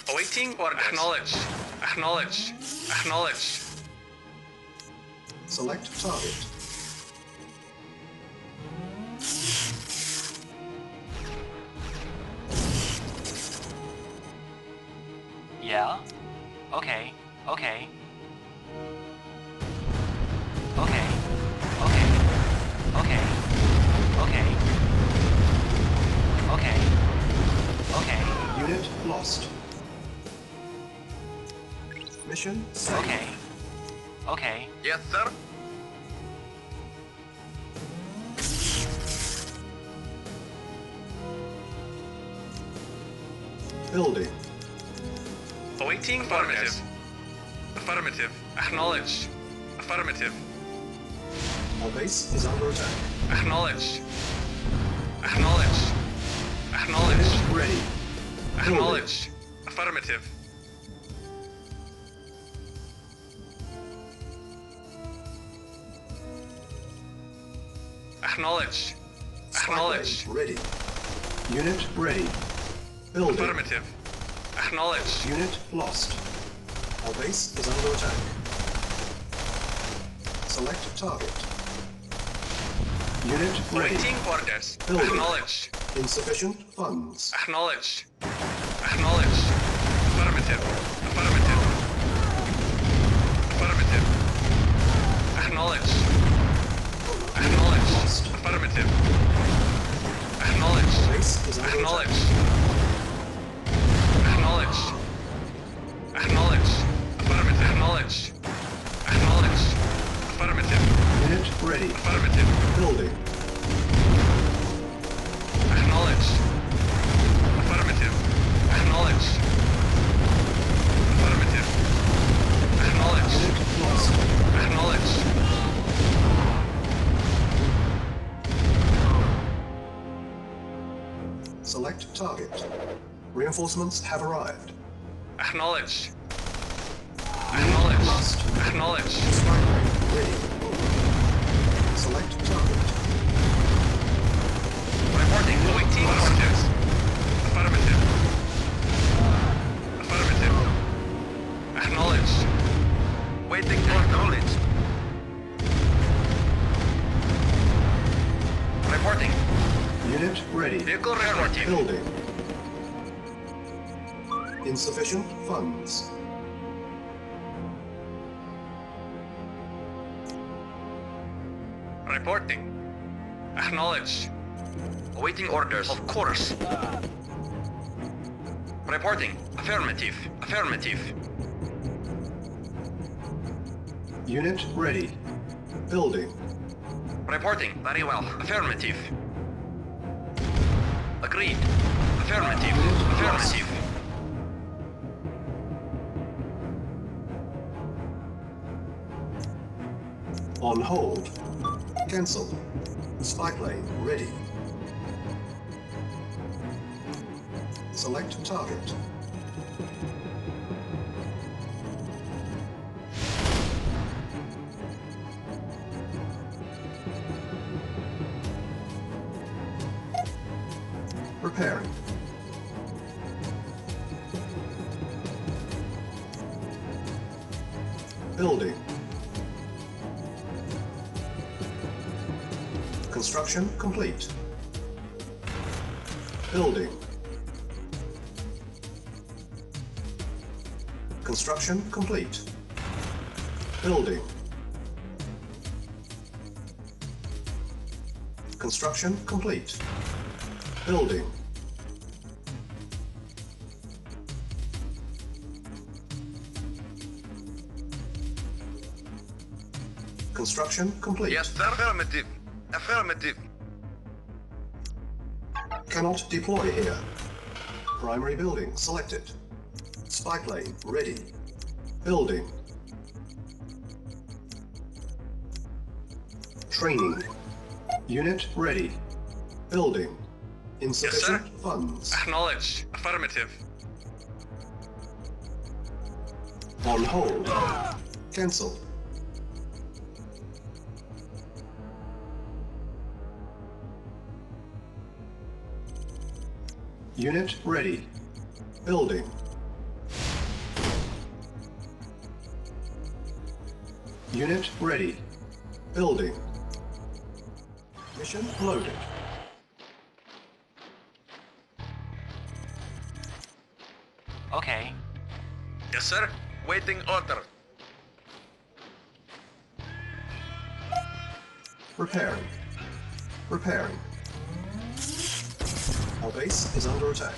Speaker 3: Awaiting orders. Acknowledge. Acknowledge. Acknowledge.
Speaker 7: Select target.
Speaker 13: Yeah? Okay. Okay. Okay. Okay. Okay. Okay. Okay. Okay.
Speaker 7: Unit lost. Mission saved.
Speaker 13: Okay. Okay.
Speaker 12: Yes, sir.
Speaker 7: Building.
Speaker 3: Awaiting affirmative. Affirmative. Acknowledge. Affirmative.
Speaker 7: Our base is under attack.
Speaker 3: Acknowledge. Acknowledge. Acknowledge.
Speaker 7: Ready.
Speaker 3: Acknowledge. Affirmative. Acknowledge. Acknowledge.
Speaker 7: Spy plane ready. Unit ready. Building.
Speaker 3: Affirmative. Acknowledge.
Speaker 7: Unit lost. Our base is under attack. Select target. Unit ready.
Speaker 3: Awaiting orders.
Speaker 7: Building.
Speaker 3: Acknowledge.
Speaker 7: Insufficient funds.
Speaker 3: Acknowledge. Acknowledge. Affirmative. Affirmative. Affirmative. Acknowledge. Acknowledge. Affirmative. Acknowledge.
Speaker 7: Base is under
Speaker 3: Acknowledge.
Speaker 7: attack.
Speaker 3: Acknowledge. Acknowledge. Affirmative. Acknowledge. Acknowledge. Affirmative.
Speaker 7: Unit ready.
Speaker 3: Affirmative.
Speaker 7: Building.
Speaker 3: Acknowledge. Affirmative. Acknowledge. Affirmative. Acknowledge.
Speaker 7: Unit lost.
Speaker 3: Acknowledge.
Speaker 7: Select target. Reinforcements have arrived.
Speaker 3: Acknowledge. Acknowledge.
Speaker 7: Lost.
Speaker 3: Acknowledge.
Speaker 7: Spy plane ready. Select target.
Speaker 3: Reporting. Awaiting orders. Affirmative. Affirmative. Acknowledge.
Speaker 12: Waiting for acknowledge.
Speaker 3: Reporting.
Speaker 7: Unit ready.
Speaker 3: Vehicle reporting.
Speaker 7: Building. Insufficient funds.
Speaker 3: Reporting. Acknowledge.
Speaker 8: Awaiting orders. Of course. Reporting. Affirmative. Affirmative.
Speaker 7: Unit ready. Building.
Speaker 8: Reporting. Very well. Affirmative. Agreed. Affirmative. Affirmative.
Speaker 7: On hold. Cancel. Spy plane ready. Select target. Repairing. Building. Construction complete. Building. Construction complete. Building. Construction complete. Building. Construction complete.
Speaker 12: Yes, sir. Affirmative. Affirmative.
Speaker 7: Cannot deploy here. Primary building selected. Spy plane ready. Building. Training. Unit ready. Building. Insufficient funds.
Speaker 3: Acknowledge. Affirmative.
Speaker 7: On hold. Cancel. Unit ready. Building. Unit ready. Building. Mission loaded.
Speaker 13: Okay.
Speaker 12: Yes, sir. Waiting order.
Speaker 7: Repairing. Repairing. Our base is under attack.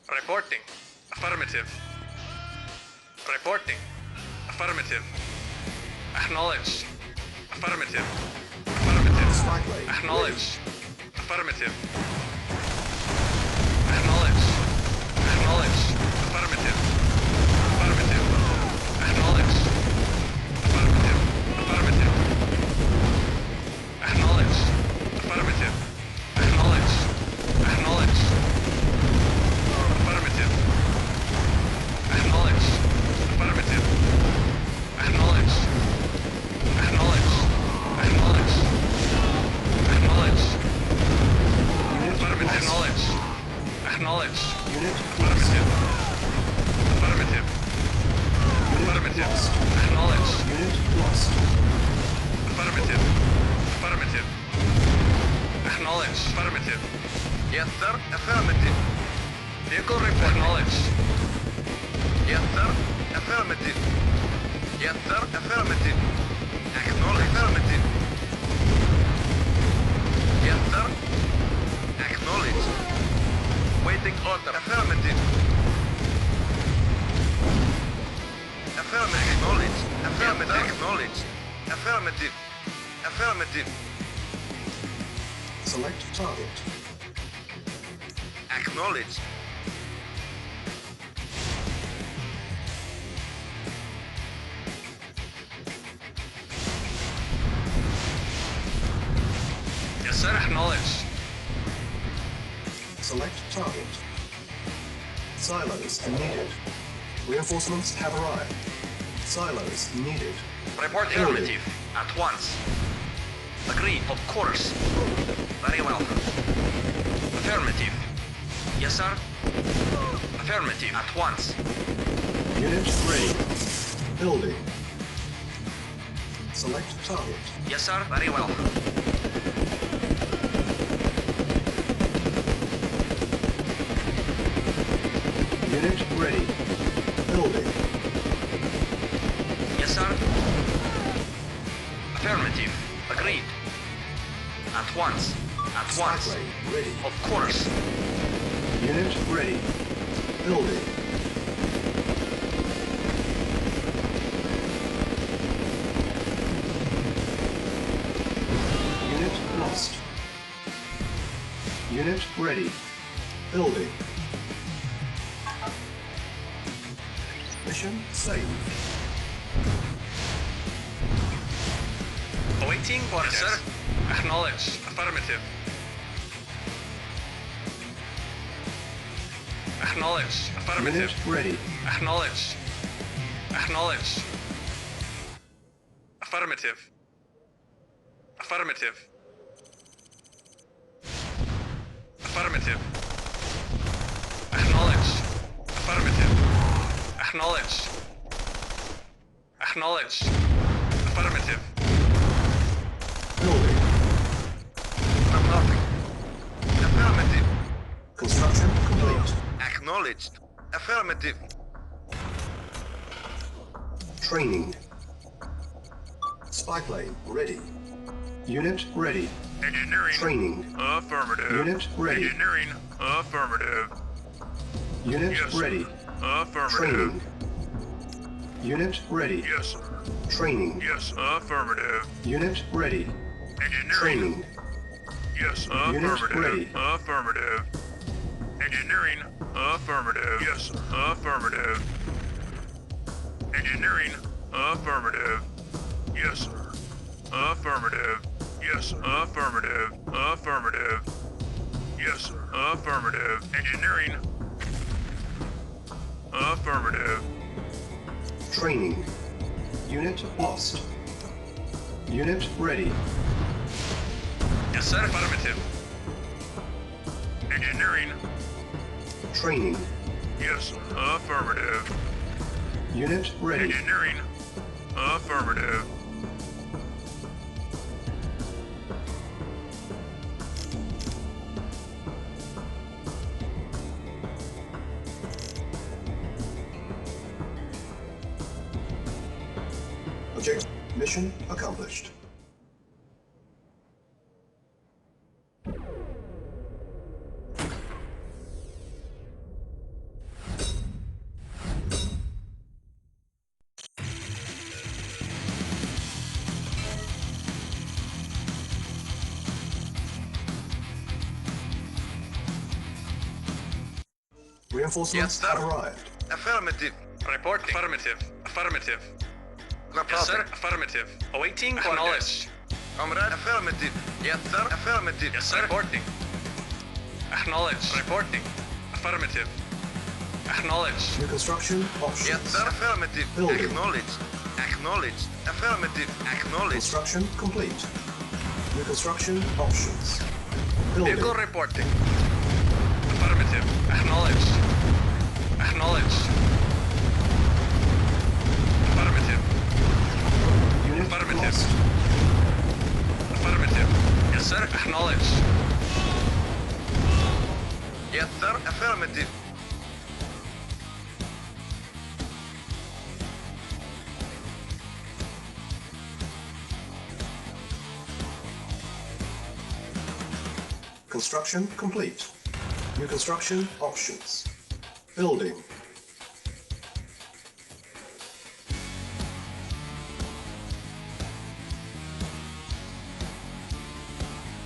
Speaker 3: Reporting. Affirmative. Reporting. Affirmative. Acknowledge. Affirmative. Affirmative. Acknowledge. Affirmative. Acknowledge. Acknowledge. Affirmative. Affirmative. Acknowledge. Affirmative. Affirmative. Acknowledge. Affirmative. Acknowledge. Acknowledge. Affirmative. Acknowledge. Affirmative. Acknowledge. Acknowledge. Acknowledge. Acknowledge. Affirmative. Acknowledge. Acknowledge. Affirmative. Affirmative. Affirmative. Acknowledge.
Speaker 7: Unit lost.
Speaker 3: Affirmative. Affirmative. Acknowledge. Affirmative.
Speaker 12: Yes, sir. Affirmative.
Speaker 3: Vehicle report. Acknowledge.
Speaker 12: Yes, sir. Affirmative. Yes, sir. Affirmative. Acknowledge. Affirmative. Yes, sir. Acknowledge. Waiting order. Affirmative. Affirmative. Acknowledge. Affirmative. Acknowledge. Affirmative. Affirmative.
Speaker 7: Select target.
Speaker 12: Acknowledge.
Speaker 3: Yes, sir. Acknowledge.
Speaker 7: Select target. Silos needed. Reinforcements have arrived. Silos needed.
Speaker 8: Report affirmative. At once. Agreed, of course. Very well. Affirmative. Yes, sir. Affirmative. At once.
Speaker 7: Unit ready. Building. Select target.
Speaker 8: Yes, sir. Very well.
Speaker 7: Unit ready. Building.
Speaker 8: Yes, sir. Affirmative. Agreed. At once. At once.
Speaker 7: Spy ready.
Speaker 8: Of course.
Speaker 7: Unit ready. Building. Unit lost. Unit ready. Building. Mission saved.
Speaker 3: Awaiting orders.
Speaker 8: Yes, sir.
Speaker 3: Acknowledge. Affirmative. Acknowledge. Affirmative.
Speaker 7: Unit ready.
Speaker 3: Acknowledge. Acknowledge. Affirmative. Affirmative. Affirmative. Acknowledge. Affirmative. Acknowledge. Acknowledge. Affirmative.
Speaker 7: Building.
Speaker 12: Nothing. Affirmative.
Speaker 7: Construction complete.
Speaker 12: Acknowledged. Affirmative.
Speaker 7: Training. Spy plane ready. Unit ready.
Speaker 11: Engineering.
Speaker 7: Training.
Speaker 11: Affirmative.
Speaker 7: Unit ready.
Speaker 11: Engineering. Affirmative.
Speaker 7: Unit
Speaker 11: Yes, sir.
Speaker 7: ready.
Speaker 11: Affirmative.
Speaker 7: Training. Unit ready.
Speaker 11: Yes, sir.
Speaker 7: Training.
Speaker 11: Yes, affirmative.
Speaker 7: Unit ready.
Speaker 11: Engineering.
Speaker 7: Training.
Speaker 11: Yes,
Speaker 7: Unit
Speaker 11: affirmative.
Speaker 7: ready.
Speaker 11: Affirmative. Engineering. Affirmative. Yes, sir. Affirmative. Engineering. Affirmative. Yes, sir. Affirmative. Yes, sir. Affirmative. Affirmative. Yes, sir. Affirmative. Engineering. Affirmative.
Speaker 7: Training. Unit lost. Unit ready.
Speaker 3: Yes, sir. Affirmative.
Speaker 11: Engineering.
Speaker 7: Training.
Speaker 11: Yes, sir. Affirmative.
Speaker 7: Unit ready.
Speaker 11: Engineering. Affirmative.
Speaker 7: Objective mission accomplished. Reinforcements have arrived.
Speaker 12: Affirmative.
Speaker 3: Reporting. Affirmative. Affirmative.
Speaker 12: Reporting.
Speaker 3: Yes, sir. Affirmative. Awaiting knowledge.
Speaker 12: Comrade. Affirmative. Yes, sir. Affirmative.
Speaker 3: Yes, sir. Reporting. Acknowledge. Reporting. Affirmative. Acknowledge.
Speaker 7: New construction options.
Speaker 12: Yes, sir. Affirmative.
Speaker 7: Building.
Speaker 12: Acknowledged. Acknowledged. Affirmative. Acknowledged.
Speaker 7: Construction complete. New construction options. Building.
Speaker 3: Vehicle reporting. Affirmative. Acknowledge. Acknowledge. Affirmative.
Speaker 7: Unit
Speaker 3: Affirmative.
Speaker 7: lost.
Speaker 3: Affirmative. Yes, sir. Acknowledge.
Speaker 12: Yes, sir. Affirmative.
Speaker 7: Construction complete. New construction options. Building.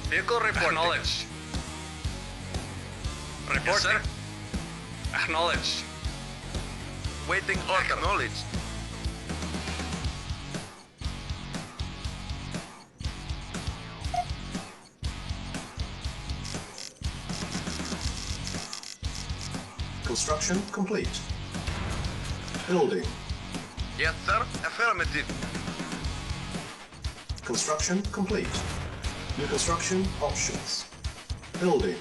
Speaker 3: Vehicle reporting. Acknowledge. Reporting. Yes, sir. Acknowledge.
Speaker 12: Waiting order. Acknowledged.
Speaker 7: Construction complete. Building.
Speaker 12: Yes, sir. Affirmative.
Speaker 7: Construction complete. New construction options. Building.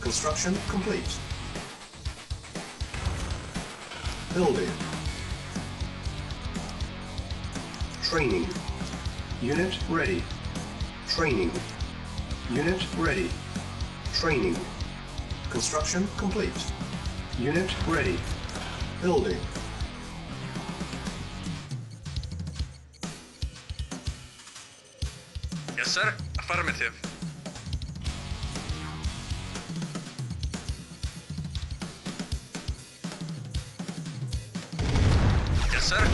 Speaker 7: Construction complete. Building. Training. Unit ready. Training. Unit ready. Training. Construction complete. Unit ready. Building.
Speaker 3: Yes, sir. Affirmative. Yes, sir.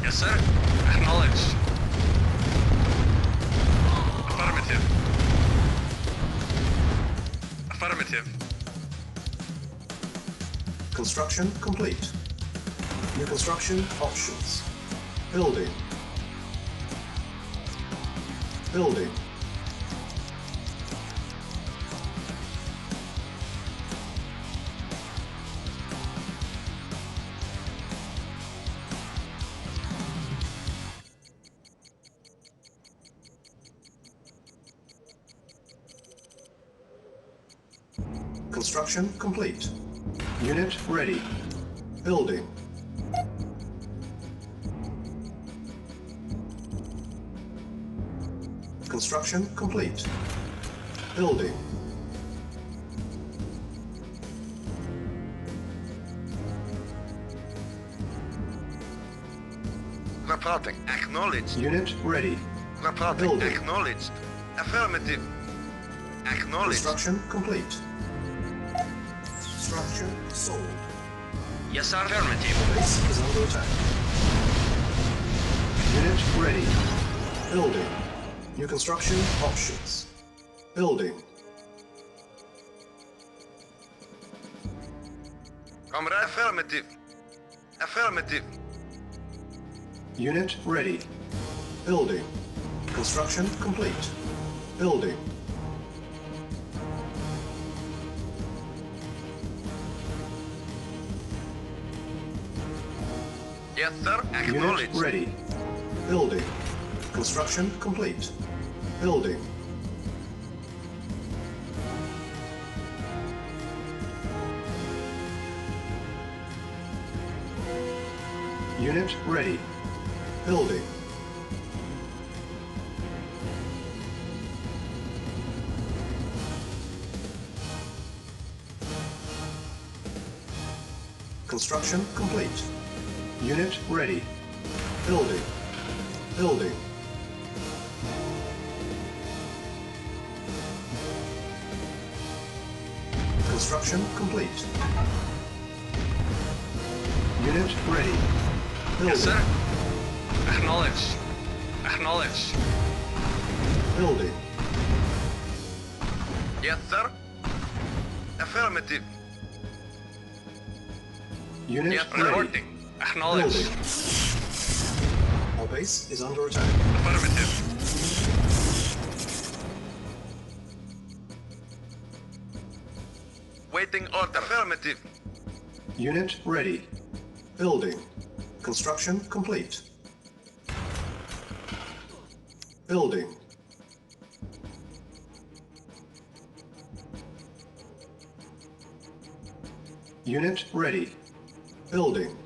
Speaker 3: Yes, sir. Acknowledge. Affirmative. Affirmative.
Speaker 7: Construction complete. New construction options. Building. Building. Construction complete. Unit ready. Building. Construction complete. Building.
Speaker 12: Reporting. Acknowledged.
Speaker 7: Unit ready.
Speaker 12: Reporting.
Speaker 7: Building.
Speaker 12: Acknowledged. Affirmative. Acknowledged.
Speaker 7: Construction complete. Structure sold.
Speaker 8: Yes, sir. Affirmative.
Speaker 7: Base is under attack. Unit ready. Building. New construction options. Building.
Speaker 12: Comrade. Affirmative. Affirmative.
Speaker 7: Unit ready. Building. Construction complete. Building.
Speaker 12: Yes, sir. Acknowledged.
Speaker 7: Unit ready. Building. Construction complete. Building. Unit ready. Building. Construction complete. Unit ready. Building. Building. Construction complete. Unit ready. Building.
Speaker 3: Yes, sir. Acknowledge. Acknowledge.
Speaker 7: Building.
Speaker 12: Yes, sir. Affirmative.
Speaker 7: Unit
Speaker 3: Yes,
Speaker 7: ready.
Speaker 3: reporting. Acknowledge.
Speaker 7: Building. Our base is under attack.
Speaker 3: Affirmative.
Speaker 12: Waiting order. Affirmative.
Speaker 7: Unit ready. Building. Construction complete. Building. Unit ready. Building.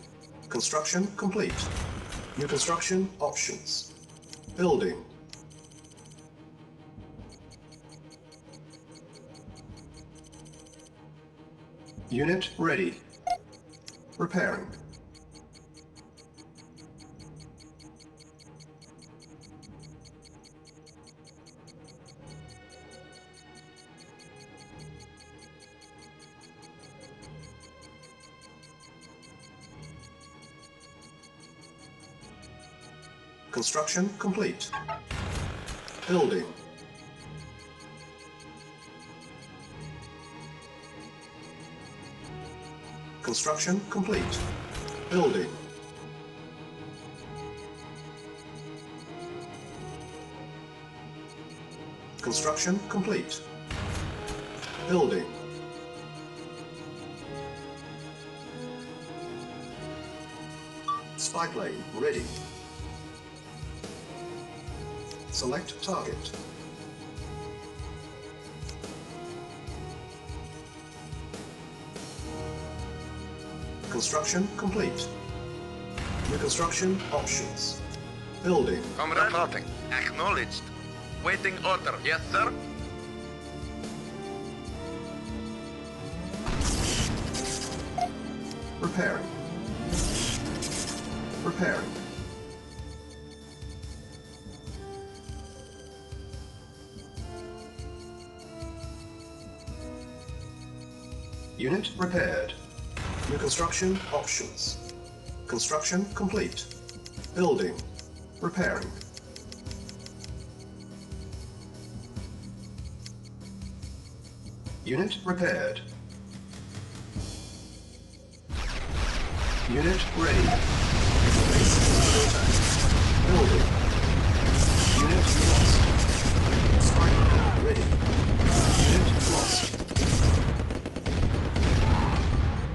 Speaker 7: Construction complete. New construction options. Building. Unit ready. Repairing. Construction complete. Building. Construction complete. Building. Construction complete. Building. Spy plane ready. Select target. Construction complete. New construction options. Building.
Speaker 12: Comrade. Reporting. Acknowledged. Waiting order. Yes, sir.
Speaker 7: Repairing. Repairing. Unit repaired. New construction options. Construction complete. Building. Repairing. Unit repaired. Unit ready. Base is under attack. Building. Unit lost. Strike ready. Unit lost.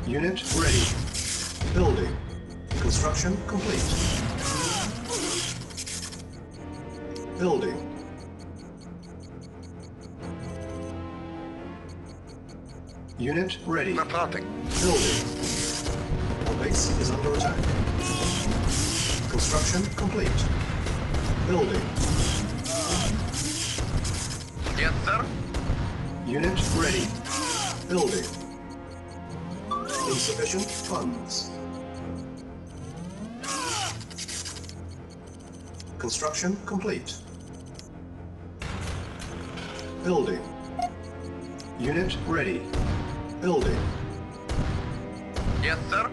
Speaker 7: Unit ready. Building. Construction complete. Building. Unit ready.
Speaker 12: Reporting.
Speaker 7: Building. Our base is under attack. Construction complete. Building.
Speaker 12: Yes, sir.
Speaker 7: Unit ready. Building. Insufficient funds. Construction complete. Building. Unit ready. Building.
Speaker 12: Yes, sir.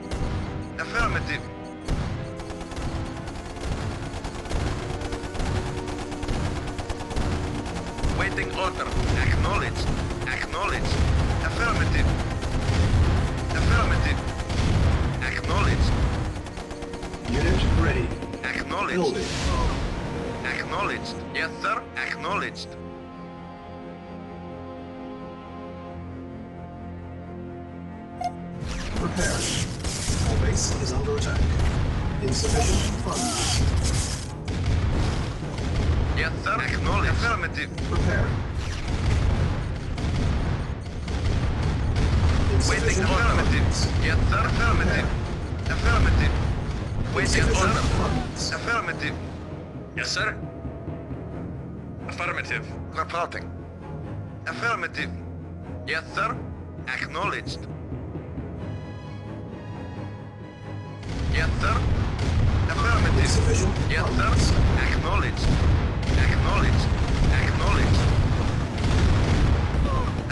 Speaker 12: Affirmative. Waiting order. Acknowledged. Acknowledged. Affirmative. Affirmative. Acknowledged.
Speaker 7: Unit ready.
Speaker 12: Acknowledged.
Speaker 7: Building.
Speaker 12: Acknowledged. Yes, sir. Acknowledged.
Speaker 7: Repairing. Our base is under attack. Insufficient funds.
Speaker 12: Yes, sir. Acknowledge. Affirmative.
Speaker 7: Preparing.
Speaker 12: Waiting
Speaker 7: Insufficient
Speaker 12: affirmative.
Speaker 7: funds.
Speaker 12: Yes, sir. Affirmative. Affirmative. Waiting
Speaker 7: Insufficient
Speaker 12: order.
Speaker 7: funds.
Speaker 12: Affirmative.
Speaker 3: Yes, sir. Affirmative.
Speaker 12: Reporting. Affirmative. Yes, sir. Acknowledged. Yes, sir. Affirmative.
Speaker 7: Insufficient
Speaker 12: Yes,
Speaker 7: funds.
Speaker 12: sir. Acknowledged. Acknowledged. Acknowledged.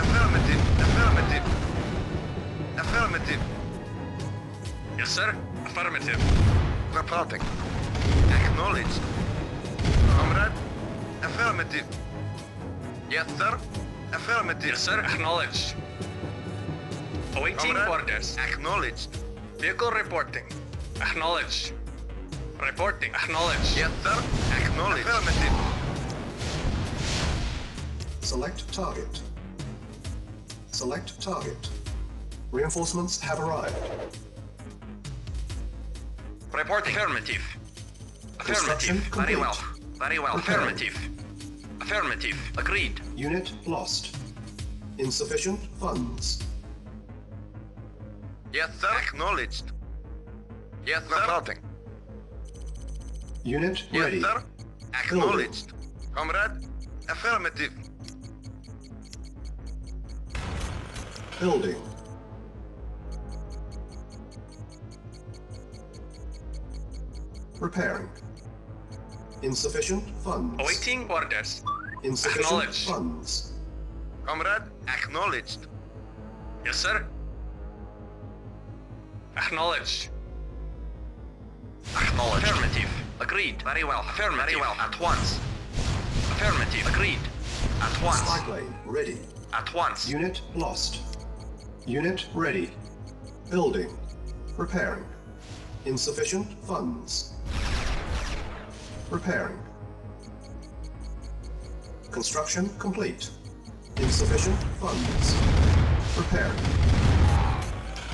Speaker 12: Affirmative. Affirmative. Affirmative.
Speaker 3: Yes, sir. Affirmative.
Speaker 12: Reporting. Acknowledged. Comrade. Affirmative. Yes, sir. Affirmative.
Speaker 3: Yes, sir. Acknowledged. Awaiting
Speaker 12: Comrade.
Speaker 3: orders.
Speaker 12: Acknowledged.
Speaker 3: Vehicle reporting. Acknowledged. Reporting. Acknowledged.
Speaker 12: Yes, sir. Acknowledged. Affirmative.
Speaker 7: Select target. Select target. Reinforcements have arrived.
Speaker 8: Reporting. Affirmative.
Speaker 7: Construction
Speaker 8: Affirmative. Very
Speaker 7: complete.
Speaker 8: well. Very well.
Speaker 7: Preparing.
Speaker 8: Affirmative. Affirmative. Agreed.
Speaker 7: Unit lost. Insufficient funds.
Speaker 12: Yes, sir. Acknowledged. Yes, sir. Reporting.
Speaker 7: Unit
Speaker 12: Yes,
Speaker 7: ready.
Speaker 12: sir. Acknowledged. Comrade. Affirmative.
Speaker 7: Building. Repairing. Insufficient funds.
Speaker 3: Awaiting orders.
Speaker 7: Insufficient
Speaker 3: Acknowledged.
Speaker 7: funds.
Speaker 12: Comrade. Acknowledged.
Speaker 3: Yes, sir. Acknowledged.
Speaker 8: Acknowledged. Affirmative. Agreed. Very well. Affirmative. Very well. At once. Affirmative. Agreed. At once.
Speaker 7: Spy plane ready.
Speaker 8: At once.
Speaker 7: Unit lost. Unit ready. Building. Repairing. Insufficient funds. Repairing. Construction complete. Insufficient funds. Repairing.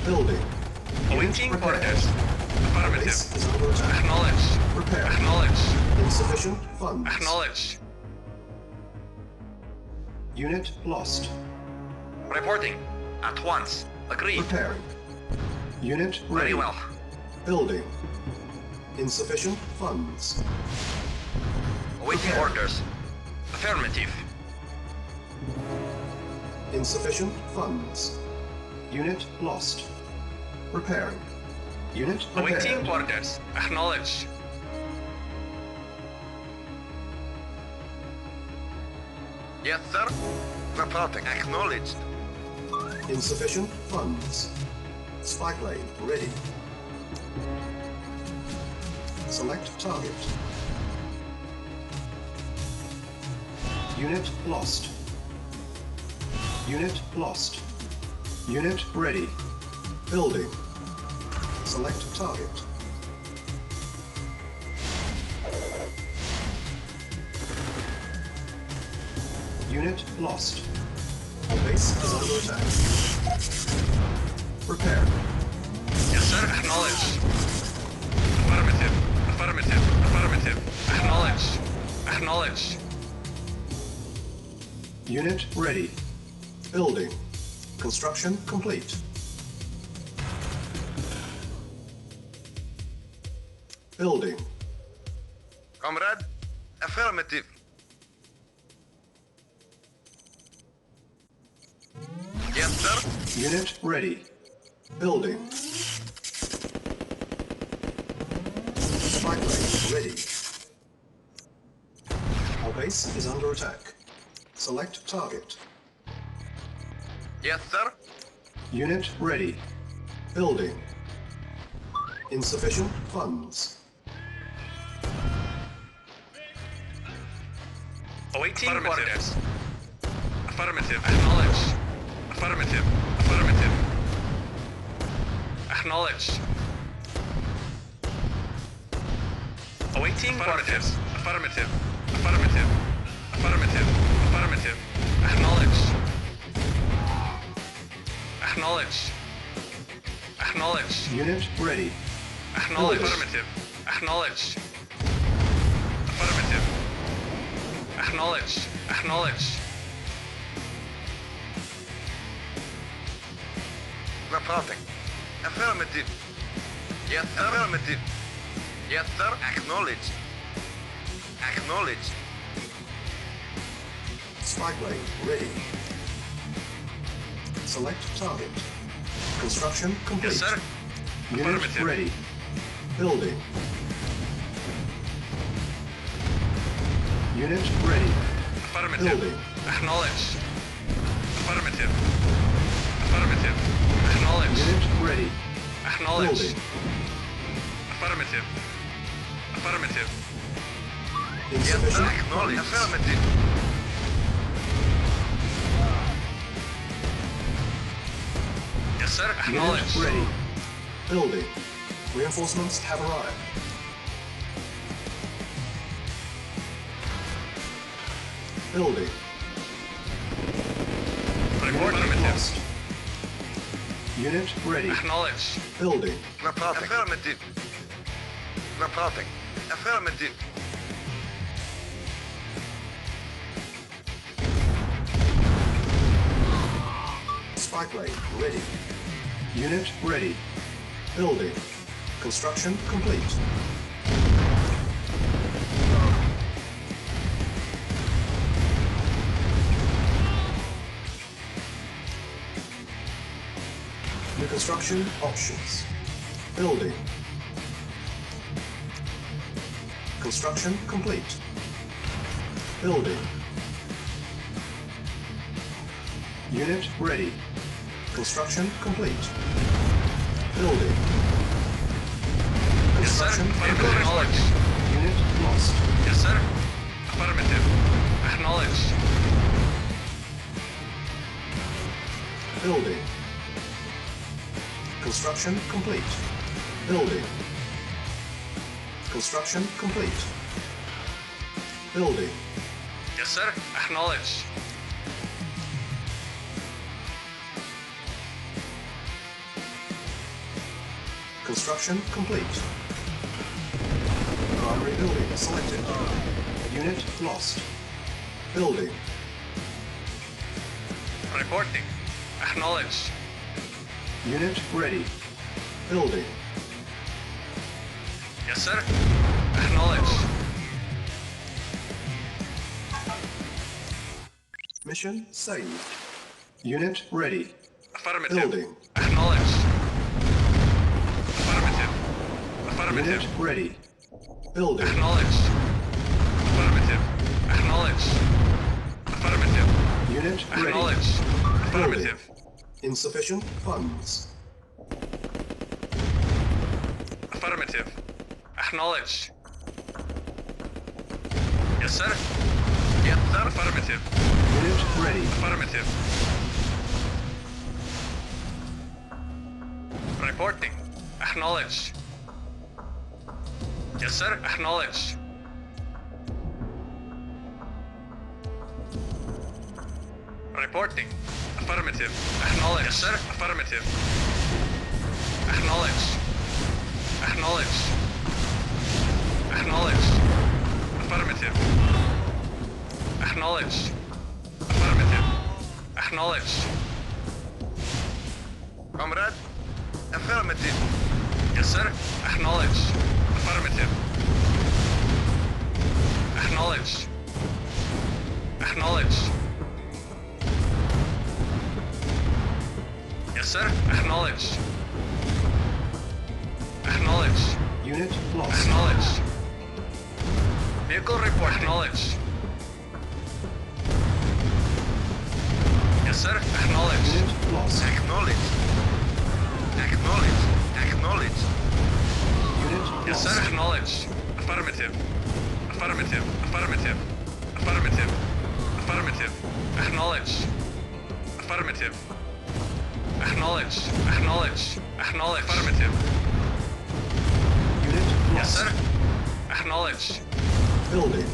Speaker 7: Building.
Speaker 3: Awaiting
Speaker 7: Unit repaired.
Speaker 3: orders. Affirmative.
Speaker 7: Base is under attack.
Speaker 3: Acknowledged.
Speaker 7: Repairing.
Speaker 3: Acknowledged.
Speaker 7: Insufficient funds.
Speaker 3: Acknowledged.
Speaker 7: Unit lost.
Speaker 8: Reporting. At once. Agreed.
Speaker 7: Repairing. Unit ready.
Speaker 8: Very well.
Speaker 7: Building. Insufficient funds.
Speaker 8: Awaiting
Speaker 7: Prepared.
Speaker 8: orders. Affirmative.
Speaker 7: Insufficient funds. Unit lost. Repairing. Unit
Speaker 3: Awaiting
Speaker 7: repaired.
Speaker 3: orders. Acknowledged.
Speaker 12: Yes, sir. Reporting. Acknowledged.
Speaker 7: Insufficient funds. Spy plane ready. Select target. Unit lost. Unit lost. Unit ready. Building. Select target. Unit lost. Our base is under attack. Repair.
Speaker 3: Yes, sir. Acknowledged. Affirmative. Affirmative. Affirmative. Acknowledged. Acknowledged.
Speaker 7: Unit ready. Building. Construction complete. Building.
Speaker 12: Comrade. Affirmative. Yes, sir.
Speaker 7: Unit ready. Building. Spy plane ready. Our base is under attack. Select target.
Speaker 12: Yes, sir.
Speaker 7: Unit ready. Building. Insufficient funds.
Speaker 3: Awaiting orders. Affirmative. Acknowledged. Affirmative. Affirmative. Acknowledged. Awaiting orders. Affirmative. Affirmative. Affirmative. Affirmative. Acknowledged. Acknowledged. Acknowledged.
Speaker 7: Unit ready.
Speaker 3: Acknowledge. Affirmative. Acknowledge. Affirmative. Acknowledge. Acknowledge.
Speaker 12: Reporting. Affirmative. Yes, sir. Affirmative. Yes, sir. Acknowledge. Acknowledge.
Speaker 7: Spy plane ready. Select target. Construction complete.
Speaker 3: Yes, sir.
Speaker 7: Unit
Speaker 3: Affirmative.
Speaker 7: ready. Building. Unit ready.
Speaker 3: Affirmative.
Speaker 7: Building.
Speaker 3: Acknowledge. Affirmative. Affirmative. Acknowledge.
Speaker 7: Unit ready.
Speaker 3: Acknowledge.
Speaker 7: Building.
Speaker 3: Affirmative. Affirmative.
Speaker 12: Yes, sir.
Speaker 7: Insufficient
Speaker 12: Acknowledge.
Speaker 7: funds.
Speaker 12: Affirmative.
Speaker 3: Yes, sir.
Speaker 7: Unit
Speaker 3: Acknowledge.
Speaker 7: ready. Building. Reinforcements have arrived. Building.
Speaker 3: Report.
Speaker 7: Unit
Speaker 3: Affirmative.
Speaker 7: lost. Unit ready.
Speaker 3: Acknowledge.
Speaker 7: Building.
Speaker 12: Reporting. Affirmative. Reporting. Affirmative.
Speaker 7: Spy plane ready. Unit ready. Building. Construction complete. New construction options. Building. Construction complete. Building. Unit ready. Construction complete. Building.
Speaker 3: Yes, sir.
Speaker 7: Construction
Speaker 3: Vehicle
Speaker 7: complete.
Speaker 3: acknowledge.
Speaker 7: Unit lost.
Speaker 3: Yes, sir. Affirmative. Acknowledge.
Speaker 7: Building. Construction complete. Building. Construction complete. Building.
Speaker 3: Yes, sir. Acknowledge.
Speaker 7: Construction complete. Primary building selected. Unit lost. Building.
Speaker 3: Reporting. Acknowledge.
Speaker 7: Unit ready. Building.
Speaker 3: Yes, sir. Acknowledge.
Speaker 7: Mission saved. Unit ready.
Speaker 3: Affirmative.
Speaker 7: Building.
Speaker 3: Acknowledge. Affirmative. Affirmative.
Speaker 7: Unit ready. Building.
Speaker 3: Acknowledge. Affirmative. Acknowledge. Affirmative.
Speaker 7: Unit ready.
Speaker 3: Acknowledge. Affirmative.
Speaker 7: Insufficient funds.
Speaker 3: Affirmative. Acknowledge. Yes, sir. Yes, sir. Affirmative.
Speaker 7: Unit ready.
Speaker 3: Affirmative. Reporting. Acknowledge. Yes, sir. Acknowledge. Reporting. Affirmative. Acknowledge. Yes, sir. Affirmative. Acknowledge. Acknowledge. Acknowledge. Affirmative. Acknowledge. Affirmative. Acknowledge.
Speaker 12: Comrade. Affirmative.
Speaker 3: Yes, sir. Acknowledge. Affirmative. Acknowledge. Acknowledge. Yes, sir. Acknowledge. Acknowledge.
Speaker 7: Unit lost.
Speaker 3: Acknowledge. Vehicle report. Acknowledge. Yes, sir. Acknowledge.
Speaker 7: Unit lost.
Speaker 12: Acknowledge. Acknowledge. Acknowledge.
Speaker 7: Unit
Speaker 3: Yes,
Speaker 7: lost.
Speaker 3: sir. Acknowledge. Affirmative. Affirmative. Affirmative. Affirmative. Affirmative. Acknowledge. Affirmative. Acknowledge. Acknowledge. Acknowledge. Affirmative.
Speaker 7: Unit lost.
Speaker 3: Yes, sir. Acknowledge.
Speaker 7: Building.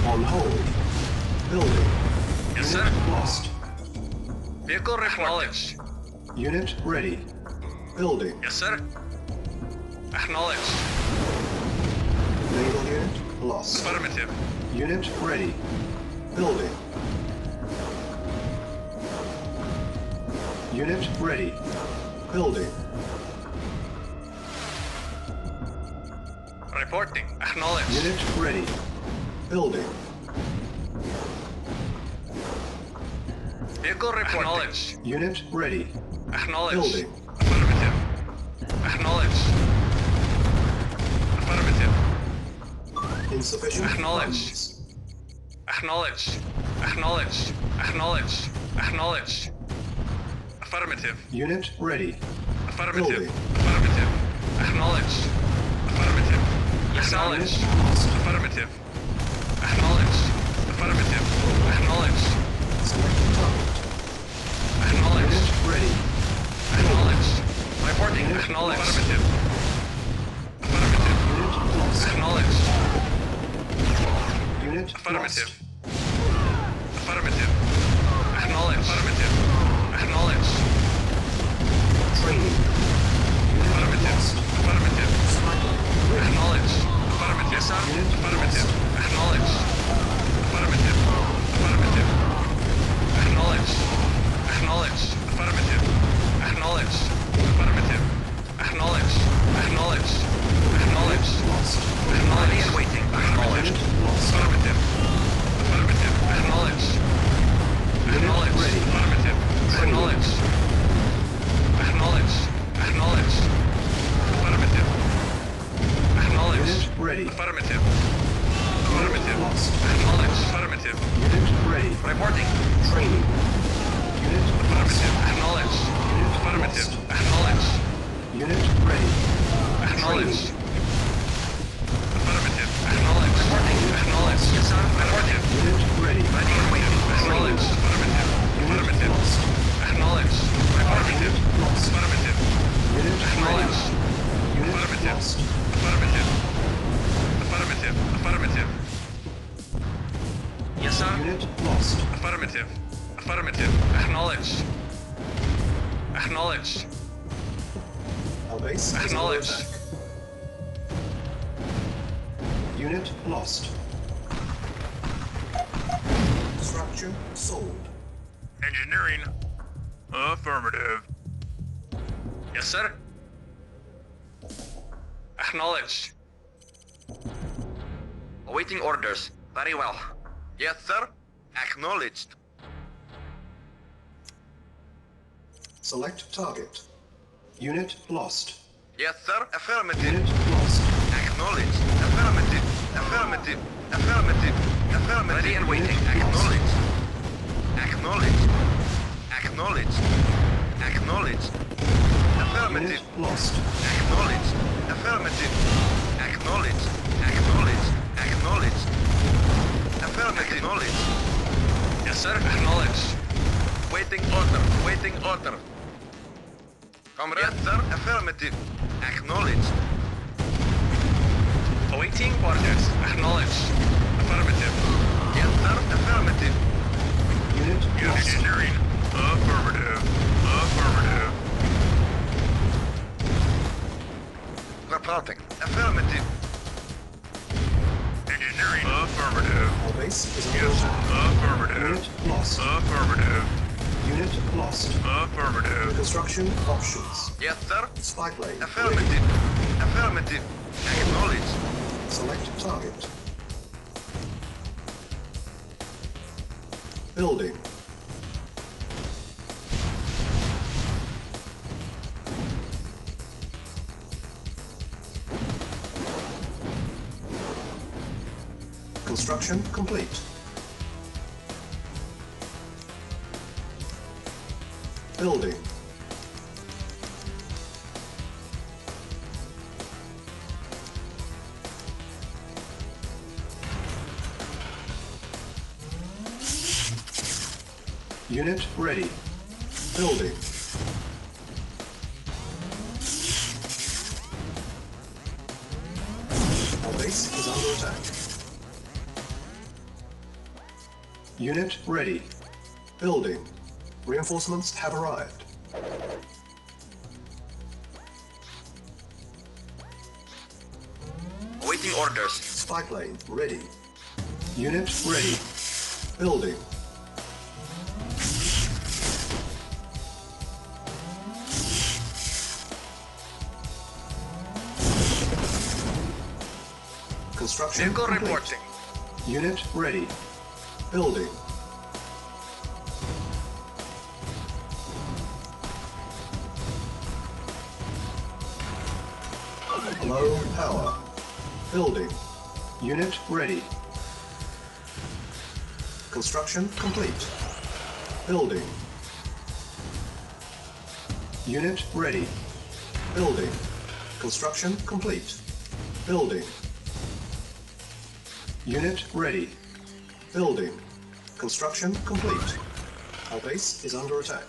Speaker 7: On hold. Building.
Speaker 3: Yes,
Speaker 7: Unit
Speaker 3: sir.
Speaker 7: lost.
Speaker 3: Vehicle report. Acknowledge.
Speaker 7: Unit ready. Building.
Speaker 3: Yes, sir. Acknowledged.
Speaker 7: Naval unit lost.
Speaker 3: Affirmative.
Speaker 7: Unit ready. Building. Unit ready. Building.
Speaker 3: Reporting. Acknowledged.
Speaker 7: Unit ready. Building.
Speaker 3: Vehicle reporting. Acknowledged.
Speaker 7: Unit ready.
Speaker 3: Acknowledged.
Speaker 7: Building.
Speaker 3: Affirmative. Acknowledged. Affirmative.
Speaker 7: Insufficient
Speaker 3: Acknowledged.
Speaker 7: funds.
Speaker 3: Acknowledged. Acknowledged. Acknowledged. Acknowledged. Affirmative.
Speaker 7: Unit ready.
Speaker 3: Affirmative.
Speaker 7: Building.
Speaker 3: Affirmative. Acknowledged. Affirmative.
Speaker 7: Yes, sir.
Speaker 3: Acknowledged.
Speaker 7: Unit lost.
Speaker 3: Affirmative. Acknowledged. Affirmative. Acknowledged.
Speaker 7: Selecting target.
Speaker 3: Acknowledged.
Speaker 7: Unit ready.
Speaker 3: Acknowledged. Reporting.
Speaker 7: Unit
Speaker 3: Acknowledged.
Speaker 7: lost.
Speaker 3: Affirmative. Affirmative.
Speaker 7: Unit lost.
Speaker 3: Acknowledged.
Speaker 7: Unit
Speaker 3: Affirmative.
Speaker 7: lost.
Speaker 3: Affirmative. Acknowledged. Affirmative. Acknowledged.
Speaker 7: Training.
Speaker 3: Affirmative. Affirmative.
Speaker 7: Sniper. Ready.
Speaker 3: Acknowledged. Affirmative. Yes, sir.
Speaker 7: Unit
Speaker 3: Affirmative.
Speaker 7: lost.
Speaker 3: Acknowledged. Affirmative. Affirmative. Acknowledged. Acknowledged. Affirmative. Acknowledged. Affirmative. Acknowledged. Acknowledged. Acknowledged.
Speaker 7: Lost.
Speaker 3: Acknowledged.
Speaker 8: And waiting.
Speaker 3: Acknowledged.
Speaker 7: Unit lost.
Speaker 3: Affirmative. Affirmative. Acknowledged. Acknowledged.
Speaker 7: ready.
Speaker 3: Affirmative. Acknowledged. Acknowledged. Acknowledged. Affirmative. Acknowledged.
Speaker 7: Unit ready.
Speaker 3: Affirmative. Affirmative.
Speaker 7: Lost.
Speaker 3: Acknowledged. Affirmative.
Speaker 7: Unit ready.
Speaker 3: Reporting.
Speaker 7: Training. Unit lost.
Speaker 3: Affirmative. Acknowledged.
Speaker 7: Unit
Speaker 3: Affirmative.
Speaker 7: lost.
Speaker 3: Acknowledged.
Speaker 7: Unit ready.
Speaker 3: Acknowledged. Affirmative. Acknowledged. Reporting. Acknowledged. Yes, sir. Reporting.
Speaker 7: Unit ready.
Speaker 3: Acknowledged. Affirmative. Affirmative.
Speaker 7: Lost.
Speaker 3: Acknowledged. Affirmative.
Speaker 7: Unit lost.
Speaker 3: Affirmative.
Speaker 7: Unit
Speaker 3: Acknowledged.
Speaker 7: ready. Unit
Speaker 3: Affirmative.
Speaker 7: lost.
Speaker 3: Affirmative. Affirmative. Affirmative.
Speaker 8: Yes, sir.
Speaker 7: Unit lost.
Speaker 3: Affirmative. Affirmative. Acknowledged. Acknowledged.
Speaker 7: Our base is under
Speaker 3: Acknowledged.
Speaker 7: attack. Unit lost. Structure sold.
Speaker 11: Engineering. Affirmative.
Speaker 3: Yes, sir. Acknowledged.
Speaker 8: Awaiting orders. Very well.
Speaker 12: Yes, sir. Acknowledged.
Speaker 7: Select target. Unit lost.
Speaker 12: Yes, sir. Affirmative.
Speaker 7: Unit lost.
Speaker 12: Acknowledged. Affirmative. Affirmative. Affirmative. Affirmative.
Speaker 8: Ready and waiting.
Speaker 12: Acknowledged. Acknowledged. Acknowledged. Acknowledged. Affirmative.
Speaker 7: Unit lost.
Speaker 12: Acknowledged. Affirmative. Acknowledged. Acknowledged. Acknowledged. Affirmative. Acknowledged.
Speaker 3: Yes, sir. Acknowledged.
Speaker 12: Waiting order. Waiting order. Comrade. Yes, sir. Affirmative. Acknowledged.
Speaker 3: Awaiting orders. Acknowledged. Affirmative.
Speaker 12: Yes, sir. Affirmative.
Speaker 7: Unit lost.
Speaker 11: Engineering. Affirmative. Affirmative.
Speaker 12: Reporting. Affirmative.
Speaker 11: Engineering. Affirmative.
Speaker 7: Our base is under
Speaker 11: Yes.
Speaker 7: attack.
Speaker 11: Affirmative.
Speaker 7: Unit lost.
Speaker 11: Affirmative.
Speaker 7: Unit lost.
Speaker 11: Affirmative.
Speaker 7: Construction options.
Speaker 12: Yes, sir.
Speaker 7: Spy plane.
Speaker 12: Affirmative. Affirmative. Acknowledged.
Speaker 7: Select target. Building. Construction complete. Building. Unit ready. Building. Our base is under attack. Unit ready. Building. Reinforcements have arrived.
Speaker 8: orders.
Speaker 7: Spy plane ready. Unit ready. Building. Construction
Speaker 3: Vehicle
Speaker 7: complete.
Speaker 3: reporting.
Speaker 7: Unit ready. Building. Low power. Building. Unit ready. Construction complete. Building. Unit ready. Building. Construction complete. Building. Unit ready. Building. Construction complete. Our base is under attack.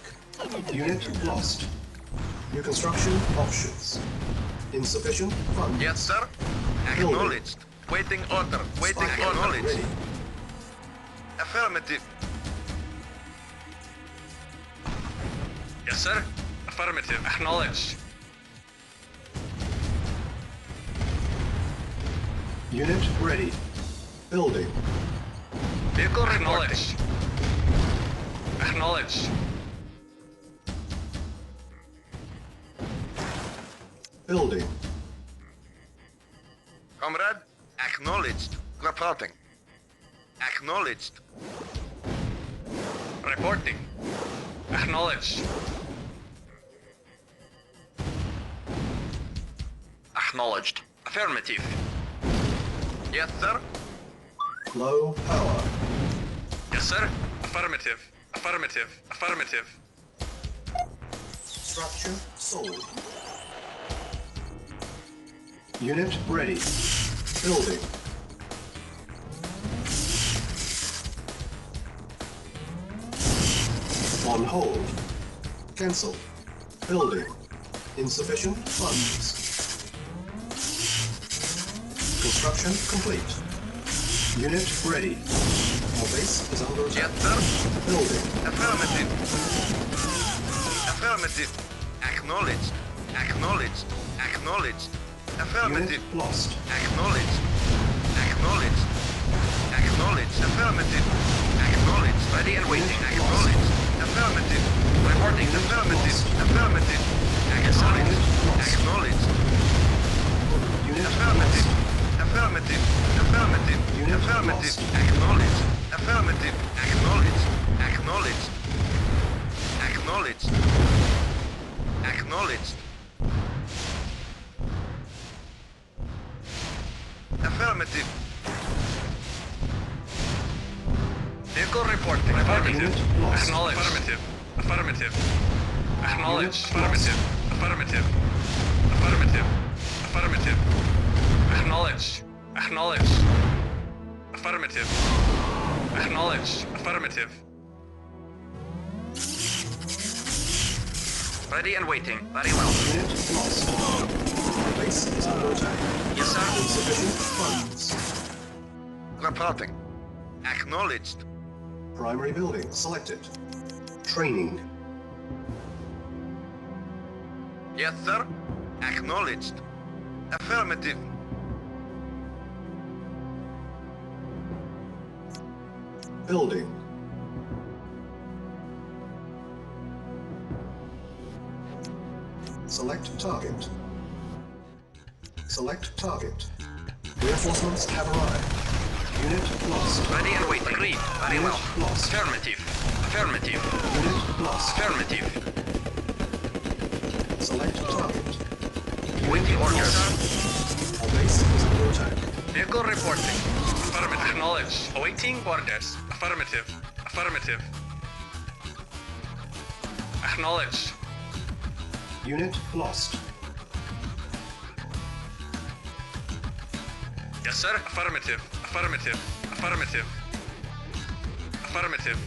Speaker 7: Unit lost. New construction options. Insufficient funds.
Speaker 12: Yes, sir. Acknowledged. Waiting order. Waiting acknowledged.
Speaker 7: Ready.
Speaker 12: Affirmative.
Speaker 3: Yes, sir. Affirmative. Acknowledged.
Speaker 7: Unit ready. Building.
Speaker 3: Vehicle acknowledged. Acknowledged.
Speaker 7: Building.
Speaker 12: Comrade, acknowledged. Reporting. Acknowledged.
Speaker 3: Reporting. Acknowledged.
Speaker 8: Acknowledged. Affirmative.
Speaker 12: Yes, sir.
Speaker 7: Low power.
Speaker 3: Yes, sir. Affirmative. Affirmative. Affirmative.
Speaker 7: Structure sold. Unit ready. Building. On hold. Cancel. Building. Insufficient funds. Construction complete. Unit ready. Our base is under attack.
Speaker 12: Yes, sir.
Speaker 7: Building.
Speaker 12: Affirmative. Affirmative. Acknowledged. Acknowledged. Acknowledged. Affirmative.
Speaker 7: Unit lost.
Speaker 12: Acknowledged. Acknowledged. Acknowledged. Affirmative. Acknowledged.
Speaker 8: Ready and waiting.
Speaker 12: Acknowledged. Affirmative.
Speaker 8: Reporting.
Speaker 12: Affirmative. Affirmative. Acknowledged. Acknowledged.
Speaker 7: Unit
Speaker 12: Affirmative.
Speaker 7: lost.
Speaker 12: Affirmative. Affirmative.
Speaker 7: Unit
Speaker 12: Affirmative.
Speaker 7: lost.
Speaker 12: Acknowledged. Affirmative. Acknowledged. Acknowledged. Acknowledged. Acknowledged. Affirmative.
Speaker 3: Vehicle reporting. Affirmative.
Speaker 7: Unit lost.
Speaker 3: Acknowledged. Affirmative. Affirmative. Acknowledged. Affirmative. Affirmative. Affirmative. Affirmative. Acknowledged. Acknowledged. Affirmative. Acknowledged. Affirmative.
Speaker 8: Ready and waiting. Very well.
Speaker 7: Unit lost. Our base is under attack.
Speaker 8: Yes, sir.
Speaker 7: Insufficient funds.
Speaker 12: Reporting. Acknowledged.
Speaker 7: Primary building selected. Training.
Speaker 12: Yes, sir. Acknowledged. Affirmative.
Speaker 7: Building. Select target. Select target. Reinforcements have arrived. Unit lost.
Speaker 8: Ready and waiting. Agreed. Very
Speaker 7: Unit
Speaker 8: well.
Speaker 7: lost.
Speaker 8: Affirmative. Affirmative.
Speaker 7: Unit lost.
Speaker 8: Affirmative.
Speaker 7: Select target.
Speaker 8: Waiting orders.
Speaker 7: Our base is under attack.
Speaker 3: Vehicle reporting. Affirmative. Acknowledged. Awaiting orders. Affirmative. Affirmative. Acknowledged.
Speaker 7: Unit lost.
Speaker 3: Yes, sir. Affirmative. Affirmative. Affirmative. Affirmative.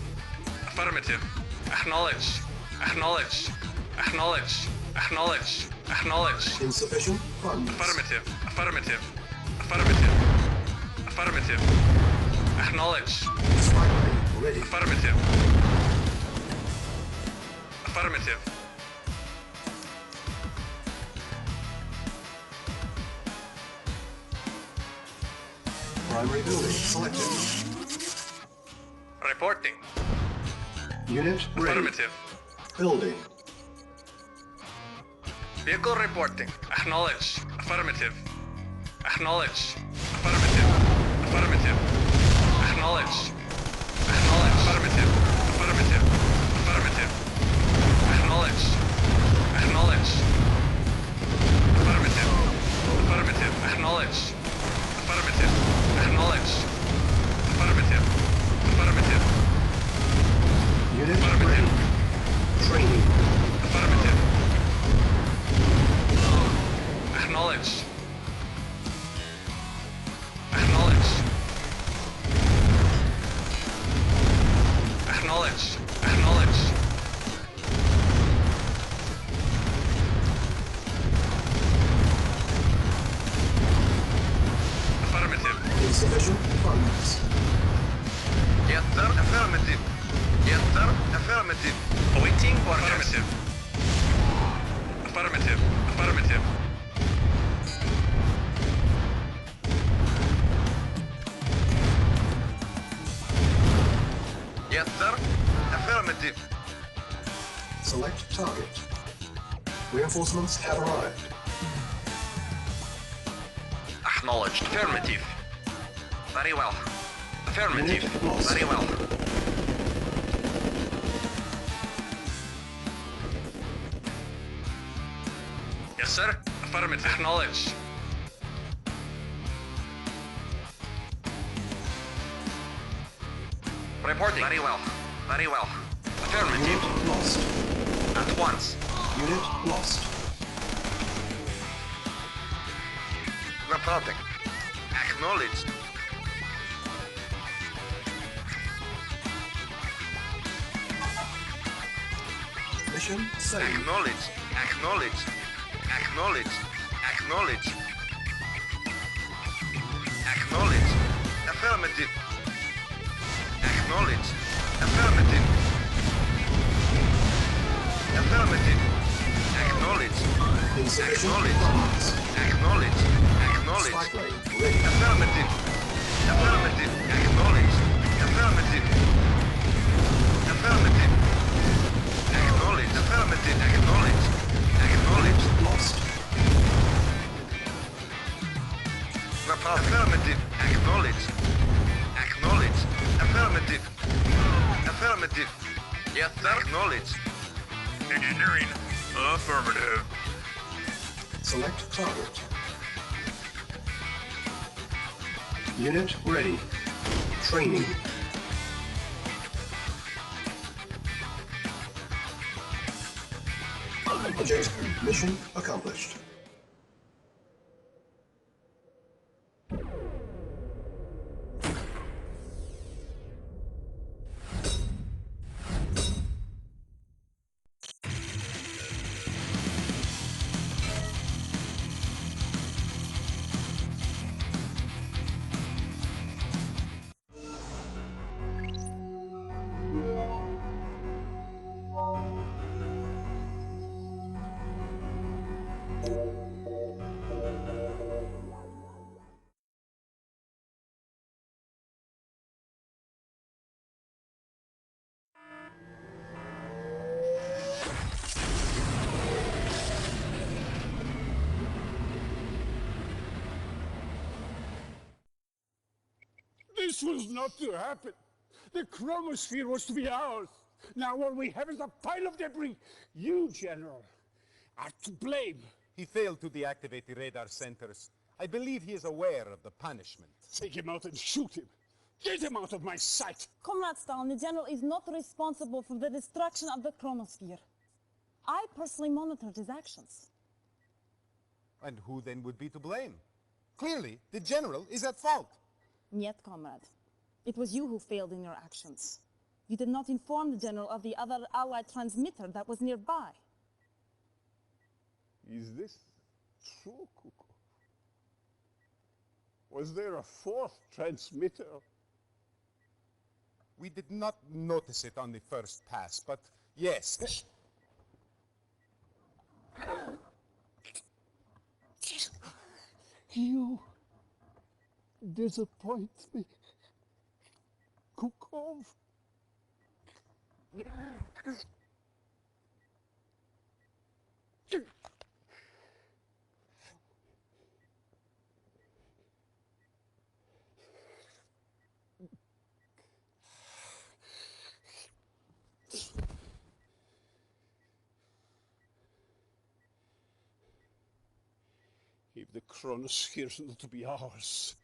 Speaker 3: Affirmative. Acknowledged. Acknowledged. Acknowledged. Acknowledged. Acknowledged.
Speaker 7: Insufficient funds.
Speaker 3: Affirmative. Affirmative. Affirmative. Affirmative. Acknowledged.
Speaker 7: Spy plane ready.
Speaker 3: Affirmative. Affirmative.
Speaker 7: Primary building selected.
Speaker 3: Reporting.
Speaker 7: Unit ready.
Speaker 3: Affirmative.
Speaker 7: Building.
Speaker 3: Vehicle reporting. Acknowledge. Affirmative. Acknowledge. Affirmative. Affirmative. Acknowledge. Acknowledge. Affirmative. Affirmative. Affirmative. Acknowledge. Acknowledge. Affirmative. Affirmative. Acknowledge. Affirmative. Acknowledge. Affirmative. Affirmative.
Speaker 7: Unit
Speaker 3: Affirmative.
Speaker 7: ready. Training.
Speaker 3: Affirmative. Acknowledge. Acknowledge. Acknowledge. Acknowledge. Affirmative.
Speaker 7: Insufficient funds.
Speaker 12: Yes, sir. Affirmative. Yes, sir. Affirmative.
Speaker 3: Awaiting orders. Affirmative. Affirmative. Affirmative.
Speaker 12: Yes, sir. Affirmative.
Speaker 7: Select target. Reinforcements have arrived.
Speaker 8: Acknowledged. Affirmative. Very well. Affirmative.
Speaker 7: Unit lost.
Speaker 8: Very well.
Speaker 3: Yes, sir. Affirmative. Acknowledge.
Speaker 8: Reporting. Very well. Very well. Affirmative.
Speaker 7: Unit lost.
Speaker 8: At once.
Speaker 7: Unit lost.
Speaker 12: Reporting. Acknowledged.
Speaker 7: Mission saved.
Speaker 12: Acknowledged. Acknowledged. Acknowledged. Acknowledged. Acknowledged. Affirmative. Acknowledged. Affirmative. Affirmative. Acknowledged.
Speaker 7: Insufficient
Speaker 12: Acknowledged.
Speaker 7: funds.
Speaker 12: Acknowledged. Acknowledged.
Speaker 7: Spike lane ready.
Speaker 12: Affirmative. Affirmative. Acknowledged. Affirmative. Affirmative. Acknowledged. Affirmative. Acknowledged. Acknowledged.
Speaker 7: Lost.
Speaker 12: Affirmative. Acknowledged. Acknowledged. Affirmative. Affirmative. Yes, sir. Acknowledged.
Speaker 11: Engineering. Affirmative.
Speaker 7: Select target. Unit ready. Training. Objective mission accomplished.
Speaker 4: This was not to happen. The Chronosphere was to be ours. Now all we have is a pile of debris. You, General, are to blame.
Speaker 9: He failed to deactivate the radar centers. I believe he is aware of the punishment.
Speaker 4: Take him out and shoot him. Get him out of my sight.
Speaker 6: Comrade Stalin, the general is not responsible for the destruction of the Chronosphere. I personally monitored his actions.
Speaker 9: And who then would be to blame? Clearly, the general is at fault.
Speaker 6: Niet, comrade. It was you who failed in your actions. You did not inform the general of the other Allied transmitter that was nearby.
Speaker 4: Is this true, Kuko? Was there a fourth transmitter?
Speaker 9: We did not notice it on the first pass, but yes.
Speaker 4: You disappoint me. Kukov. If the Chronosphere is not to be ours,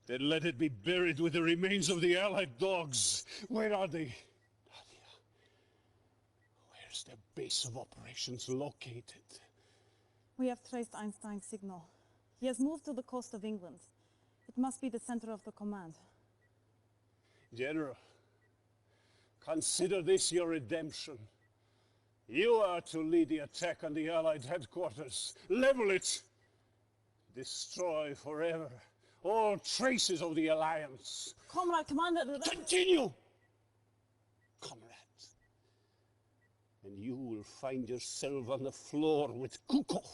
Speaker 4: then let it be buried with the remains of the Allied dogs. Where are they? Nadia, where's their base of operations located?
Speaker 6: We have traced Einstein's signal. He has moved to the coast of England. It must be the center of the command.
Speaker 4: General, consider this your redemption. You are to lead the attack on the Allied headquarters. Level it! Destroy forever all traces of the Alliance.
Speaker 6: Comrade, Commander...
Speaker 4: Continue! Comrade. And you will find yourself on the floor with Kukov.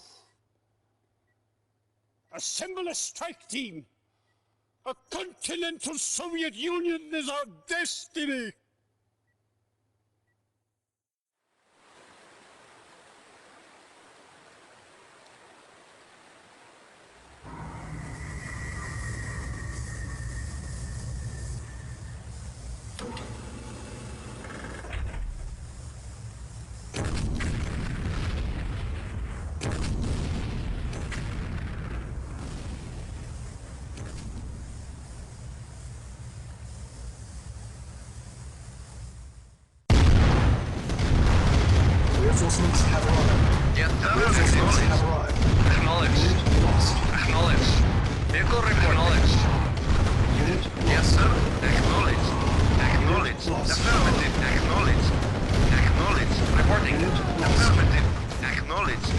Speaker 4: Assemble a strike team! A continental Soviet Union is our destiny!
Speaker 7: Reinforcements have arrived.
Speaker 8: Yes, sir.
Speaker 7: Reinforcements have arrived.
Speaker 8: Acknowledged.
Speaker 7: Unit lost.
Speaker 8: Acknowledged. Vehicle report. Acknowledged.
Speaker 7: Unit lost.
Speaker 8: Yes, sir. Acknowledged. Acknowledged.
Speaker 7: Lost.
Speaker 8: Affirmative. Acknowledged. Acknowledged. Reporting.
Speaker 7: Unit lost.
Speaker 8: Affirmative. Acknowledged.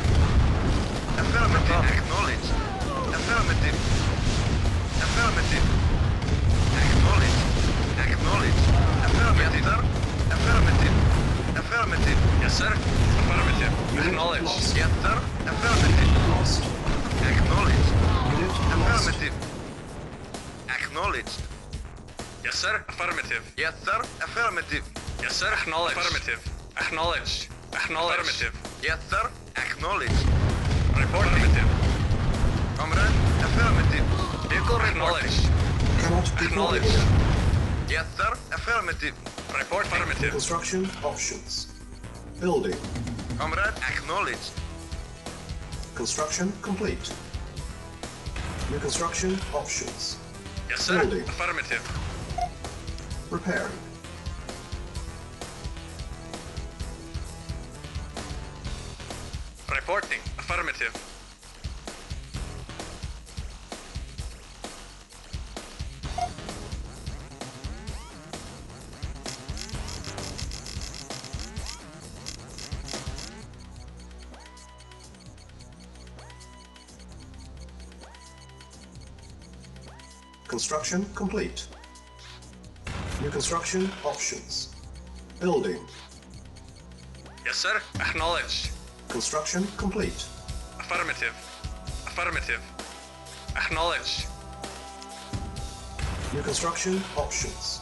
Speaker 8: Affirmative. Acknowledged. Affirmative. Affirmative. Acknowledged. Acknowledged. Affirmative. Yes, sir. Affirmative. Affirmative. Yes, sir. Affirmative.
Speaker 7: Unit
Speaker 8: Acknowledged.
Speaker 7: lost.
Speaker 8: Yes, sir. Affirmative.
Speaker 7: Lost.
Speaker 8: Acknowledged.
Speaker 7: Unit lost.
Speaker 8: Affirmative. Acknowledged. Yes, sir. Affirmative. Yes, sir. Affirmative. Yes, sir. Acknowledged. Affirmative. Acknowledged. Acknowledged. Affirmative. Yes, sir. Acknowledged. Report. Affirmative. Comrade. Affirmative. Vehicle acknowledged.
Speaker 7: Cannot deploy
Speaker 8: Acknowledged.
Speaker 7: here.
Speaker 8: Yes, sir. Affirmative. Report. Affirmative.
Speaker 7: Construction options. Building.
Speaker 8: Comrade. Acknowledged.
Speaker 7: Construction complete. New construction options.
Speaker 8: Yes, sir.
Speaker 7: Building.
Speaker 8: Affirmative.
Speaker 7: Repairing.
Speaker 8: Reporting. Affirmative.
Speaker 7: Construction complete. New construction options. Building.
Speaker 8: Yes, sir. Acknowledged.
Speaker 7: Construction complete.
Speaker 8: Affirmative. Affirmative. Acknowledged.
Speaker 7: New construction options.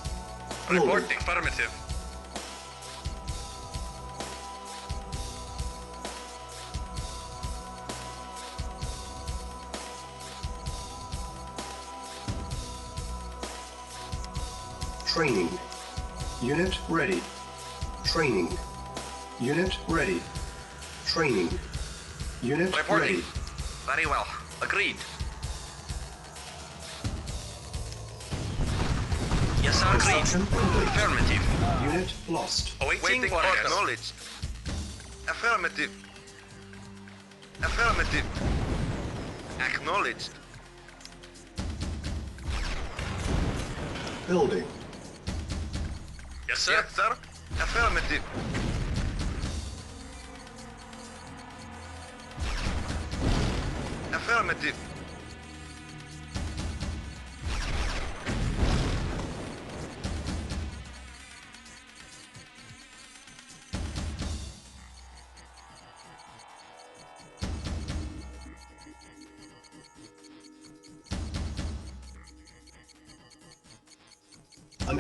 Speaker 7: Building.
Speaker 8: Reporting. Affirmative.
Speaker 7: Training. Unit ready. Training. Unit ready. Training. Unit
Speaker 8: Reporting.
Speaker 7: ready.
Speaker 8: Very well. Agreed. Yes, sir. Agreed.
Speaker 7: Construction complete.
Speaker 8: Affirmative.
Speaker 7: Unit lost.
Speaker 8: Waiting for orders. Acknowledged. Affirmative. Affirmative. Acknowledged.
Speaker 7: Building.
Speaker 8: Yes, sir. Yes, sir. Affirmative. Affirmative.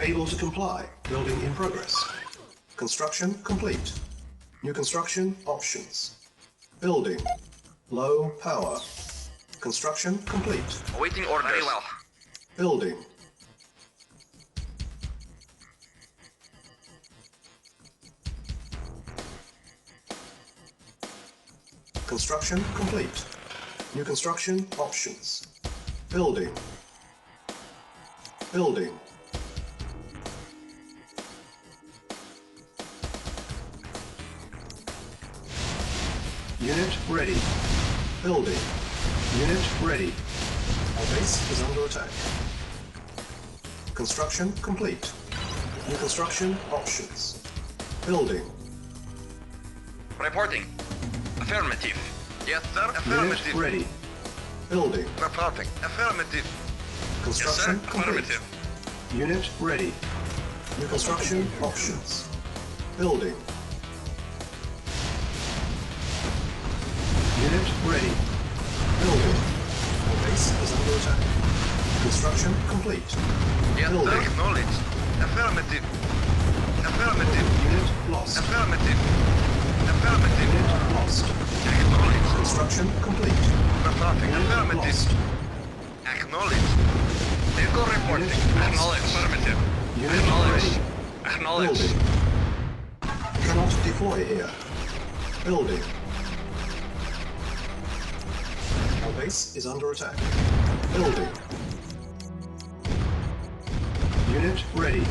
Speaker 7: Unable to comply. Building in progress. Construction complete. New construction options. Building. Low power. Construction complete.
Speaker 8: Awaiting orders. Very well.
Speaker 7: Building. Construction complete. New construction options. Building. Building. Unit ready. Building. Unit ready. Our base is under attack. Construction complete. New construction options. Building.
Speaker 8: Reporting. Affirmative. Yes, sir. Affirmative.
Speaker 7: Unit ready. Building.
Speaker 12: Reporting. Affirmative.
Speaker 7: Construction
Speaker 8: Yes, sir.
Speaker 7: complete.
Speaker 8: Affirmative.
Speaker 7: Unit ready. New construction options. Building. Unit ready. Building. Our base is under attack. Construction complete.
Speaker 12: Yes,
Speaker 7: Building.
Speaker 12: sir. Acknowledged. Affirmative. Affirmative.
Speaker 7: Unit lost.
Speaker 12: Affirmative. Affirmative.
Speaker 7: Unit lost.
Speaker 12: Acknowledged.
Speaker 7: Construction complete.
Speaker 12: Reporting.
Speaker 7: Unit
Speaker 12: Affirmative.
Speaker 7: lost.
Speaker 12: Acknowledged.
Speaker 8: Vehicle reporting.
Speaker 7: Unit lost.
Speaker 8: Acknowledge. Affirmative.
Speaker 7: Unit
Speaker 8: Acknowledge.
Speaker 7: ready.
Speaker 8: Acknowledge.
Speaker 7: Building. Cannot deploy here. Building. Our base is under attack. Building. Unit ready.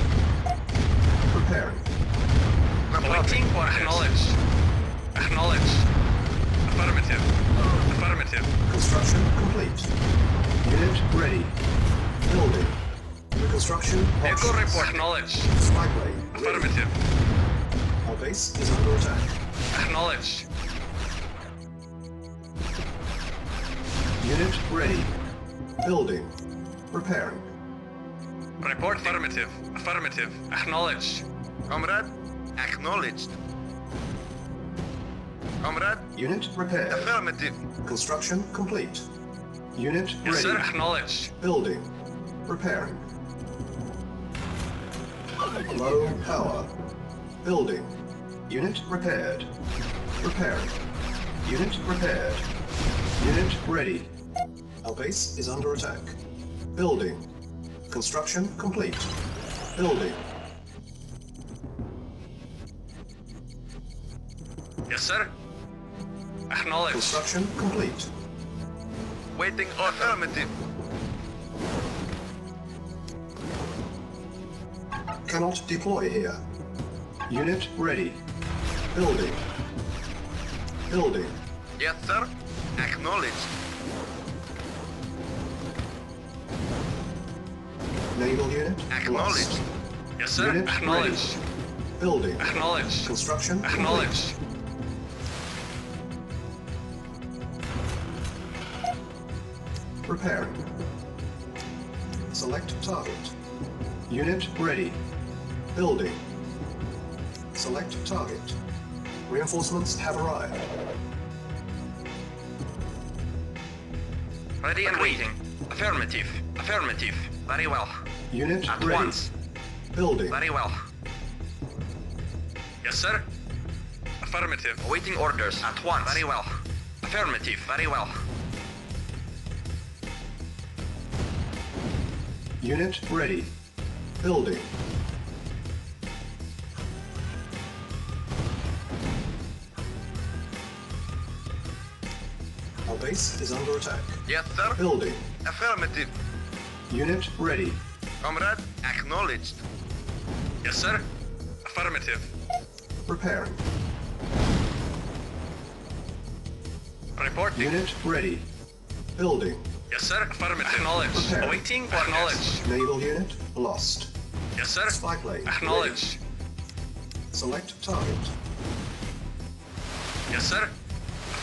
Speaker 7: Preparing.
Speaker 8: Awaiting or acknowledge. Acknowledge. Affirmative. Affirmative.
Speaker 7: Construction complete. Unit ready. Building. New construction
Speaker 8: Vehicle
Speaker 7: options.
Speaker 8: report. Acknowledge.
Speaker 7: Spy plane ready.
Speaker 8: Affirmative.
Speaker 7: Our base is under attack.
Speaker 8: Acknowledge.
Speaker 7: Unit ready. Building. Preparing.
Speaker 8: Report. Affirmative. Affirmative. Acknowledge.
Speaker 12: Comrade. Acknowledged. Comrade.
Speaker 7: Unit repaired.
Speaker 12: Affirmative.
Speaker 7: Construction complete. Unit
Speaker 8: Yes,
Speaker 7: ready.
Speaker 8: sir. Acknowledge.
Speaker 7: Building. Repairing. Low power. Building. Unit repaired. Repairing. Unit repaired. Unit ready. Our base is under attack. Building. Construction complete. Building.
Speaker 8: Yes, sir. Acknowledge.
Speaker 7: Construction complete.
Speaker 12: Waiting order. Affirmative.
Speaker 7: Cannot deploy here. Unit ready. Building. Building.
Speaker 12: Yes, sir. Acknowledged.
Speaker 7: Naval unit
Speaker 12: Acknowledged.
Speaker 7: lost.
Speaker 8: Yes, sir.
Speaker 7: Unit
Speaker 8: Acknowledge.
Speaker 7: ready. Building.
Speaker 8: Acknowledge.
Speaker 7: Construction complete.
Speaker 8: Acknowledge.
Speaker 7: Preparing. Select target. Unit ready. Building. Select target. Reinforcements have arrived.
Speaker 8: Ready and waiting. Affirmative. Affirmative. Very well.
Speaker 7: Unit
Speaker 8: At
Speaker 7: ready.
Speaker 8: once.
Speaker 7: Building.
Speaker 8: Very well. Yes, sir. Affirmative. Awaiting orders. At once. Very well. Affirmative. Very well.
Speaker 7: Unit ready. Building. Our base is under attack.
Speaker 12: Yes, sir.
Speaker 7: Building.
Speaker 12: Affirmative.
Speaker 7: Unit ready.
Speaker 12: Comrade. Acknowledged.
Speaker 8: Yes, sir. Affirmative.
Speaker 7: Preparing.
Speaker 8: Reporting.
Speaker 7: Unit ready. Building.
Speaker 8: Yes, sir. Affirmative. Acknowledge.
Speaker 7: Prepare.
Speaker 8: Awaiting. Acknowledge.
Speaker 7: Naval unit lost.
Speaker 8: Yes, sir.
Speaker 7: Spy plane.
Speaker 8: Acknowledge.
Speaker 7: ready. Select target.
Speaker 8: Yes, sir.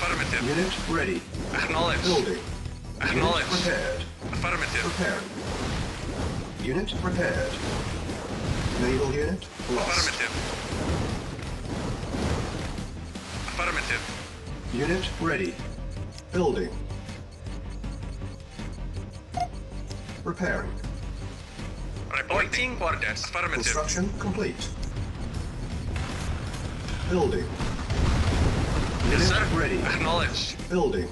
Speaker 8: Affirmative.
Speaker 7: Unit ready.
Speaker 8: Acknowledge.
Speaker 7: Building.
Speaker 8: Acknowledge.
Speaker 7: Unit prepared.
Speaker 8: Affirmative.
Speaker 7: Preparing. Unit prepared. Naval unit lost.
Speaker 8: Affirmative. Affirmative.
Speaker 7: Unit ready. Building. Preparing.
Speaker 3: Reporting orders. Affirmative.
Speaker 7: Construction complete. Building.
Speaker 3: Yes,
Speaker 7: Unit
Speaker 3: sir.
Speaker 7: ready.
Speaker 3: Acknowledge.
Speaker 7: Building.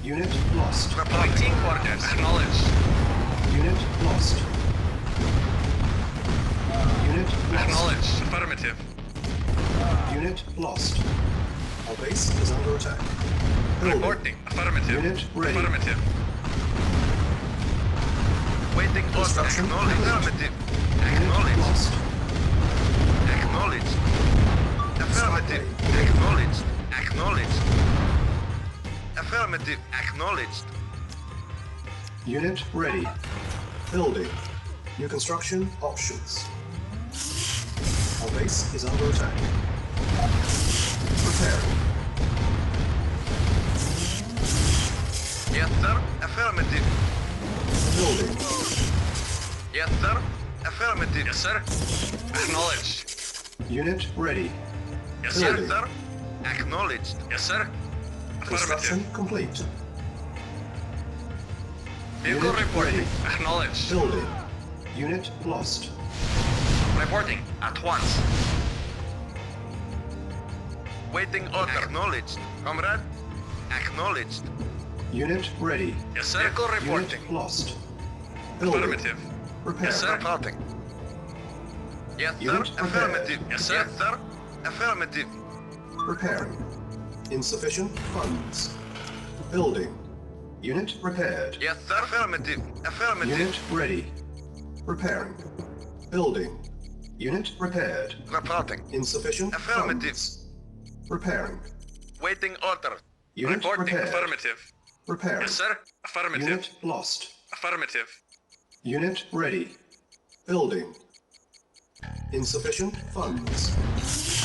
Speaker 7: Unit lost.
Speaker 3: Reporting orders. Acknowledge.
Speaker 7: Unit lost. Unit lost.
Speaker 3: Acknowledge. Affirmative.
Speaker 7: Unit lost. Our base is under attack. Building.
Speaker 3: Reporting. Affirmative.
Speaker 7: Unit ready.
Speaker 3: Affirmative.
Speaker 12: Waiting order.
Speaker 7: Construction
Speaker 12: Acknowledge.
Speaker 7: complete.
Speaker 12: Affirmative.
Speaker 7: Unit
Speaker 12: Acknowledge.
Speaker 7: lost.
Speaker 12: Acknowledge. Affirmative. Acknowledged. Acknowledged. Affirmative. Acknowledged.
Speaker 7: Unit ready. Building. New construction options. Our base is under attack. Preparing.
Speaker 12: Yes, sir. Affirmative.
Speaker 7: Building.
Speaker 12: Yes, sir. Affirmative.
Speaker 3: Yes, sir. Acknowledge.
Speaker 7: Unit ready.
Speaker 3: Yes, sir.
Speaker 12: Yes, sir. Acknowledged.
Speaker 3: Yes, sir.
Speaker 7: Construction
Speaker 3: Affirmative.
Speaker 7: complete.
Speaker 3: Vehicle
Speaker 7: Unit
Speaker 3: reporting.
Speaker 7: ready.
Speaker 3: Acknowledge.
Speaker 7: Building. Unit lost.
Speaker 8: Reporting at once.
Speaker 12: Waiting order. Acknowledged. Comrade. Acknowledged.
Speaker 7: Unit ready.
Speaker 3: Yes, sir.
Speaker 12: Vehicle reporting.
Speaker 7: Unit lost. Building.
Speaker 3: Affirmative.
Speaker 7: Repair.
Speaker 3: Yes, sir.
Speaker 12: Reporting. Yes, sir.
Speaker 7: Unit prepared.
Speaker 12: Affirmative.
Speaker 3: Yes, sir.
Speaker 12: Yes, sir. Affirmative.
Speaker 7: Repairing. Insufficient funds. Building. Unit repaired.
Speaker 12: Yes, sir. Affirmative. Affirmative.
Speaker 7: Unit ready. Repairing. Building. Unit repaired.
Speaker 12: Reporting.
Speaker 7: Insufficient
Speaker 12: Affirmative.
Speaker 7: funds. Repairing.
Speaker 12: Waiting order.
Speaker 7: Unit
Speaker 3: Reporting.
Speaker 7: repaired.
Speaker 3: Affirmative.
Speaker 7: Repairing.
Speaker 3: Yes, sir. Affirmative.
Speaker 7: Unit lost.
Speaker 3: Affirmative.
Speaker 7: Unit ready. Building. Insufficient funds.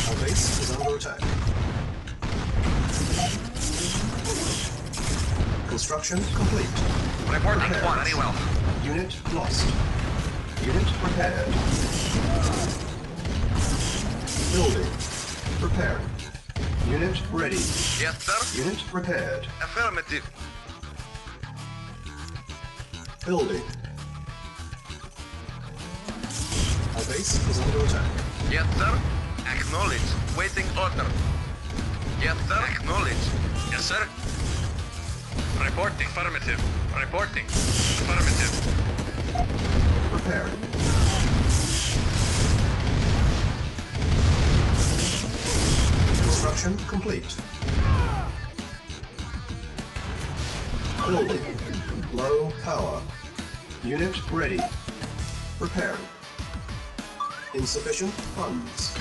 Speaker 7: Our base is under attack. Construction complete.
Speaker 8: Reporting
Speaker 7: Repaired.
Speaker 8: at once. Very well.
Speaker 7: Unit lost. Unit repaired. Building. Repairing. Unit ready.
Speaker 12: Yes, sir.
Speaker 7: Unit repaired.
Speaker 12: Affirmative.
Speaker 7: Building. Our base is under attack.
Speaker 12: Yes, sir. Acknowledge. Waiting order. Yes, sir. Acknowledge.
Speaker 3: Yes, sir. Reporting. Affirmative. Reporting. Affirmative.
Speaker 7: Repairing. Construction complete. Building. Low power. Unit ready. Repairing. Insufficient funds.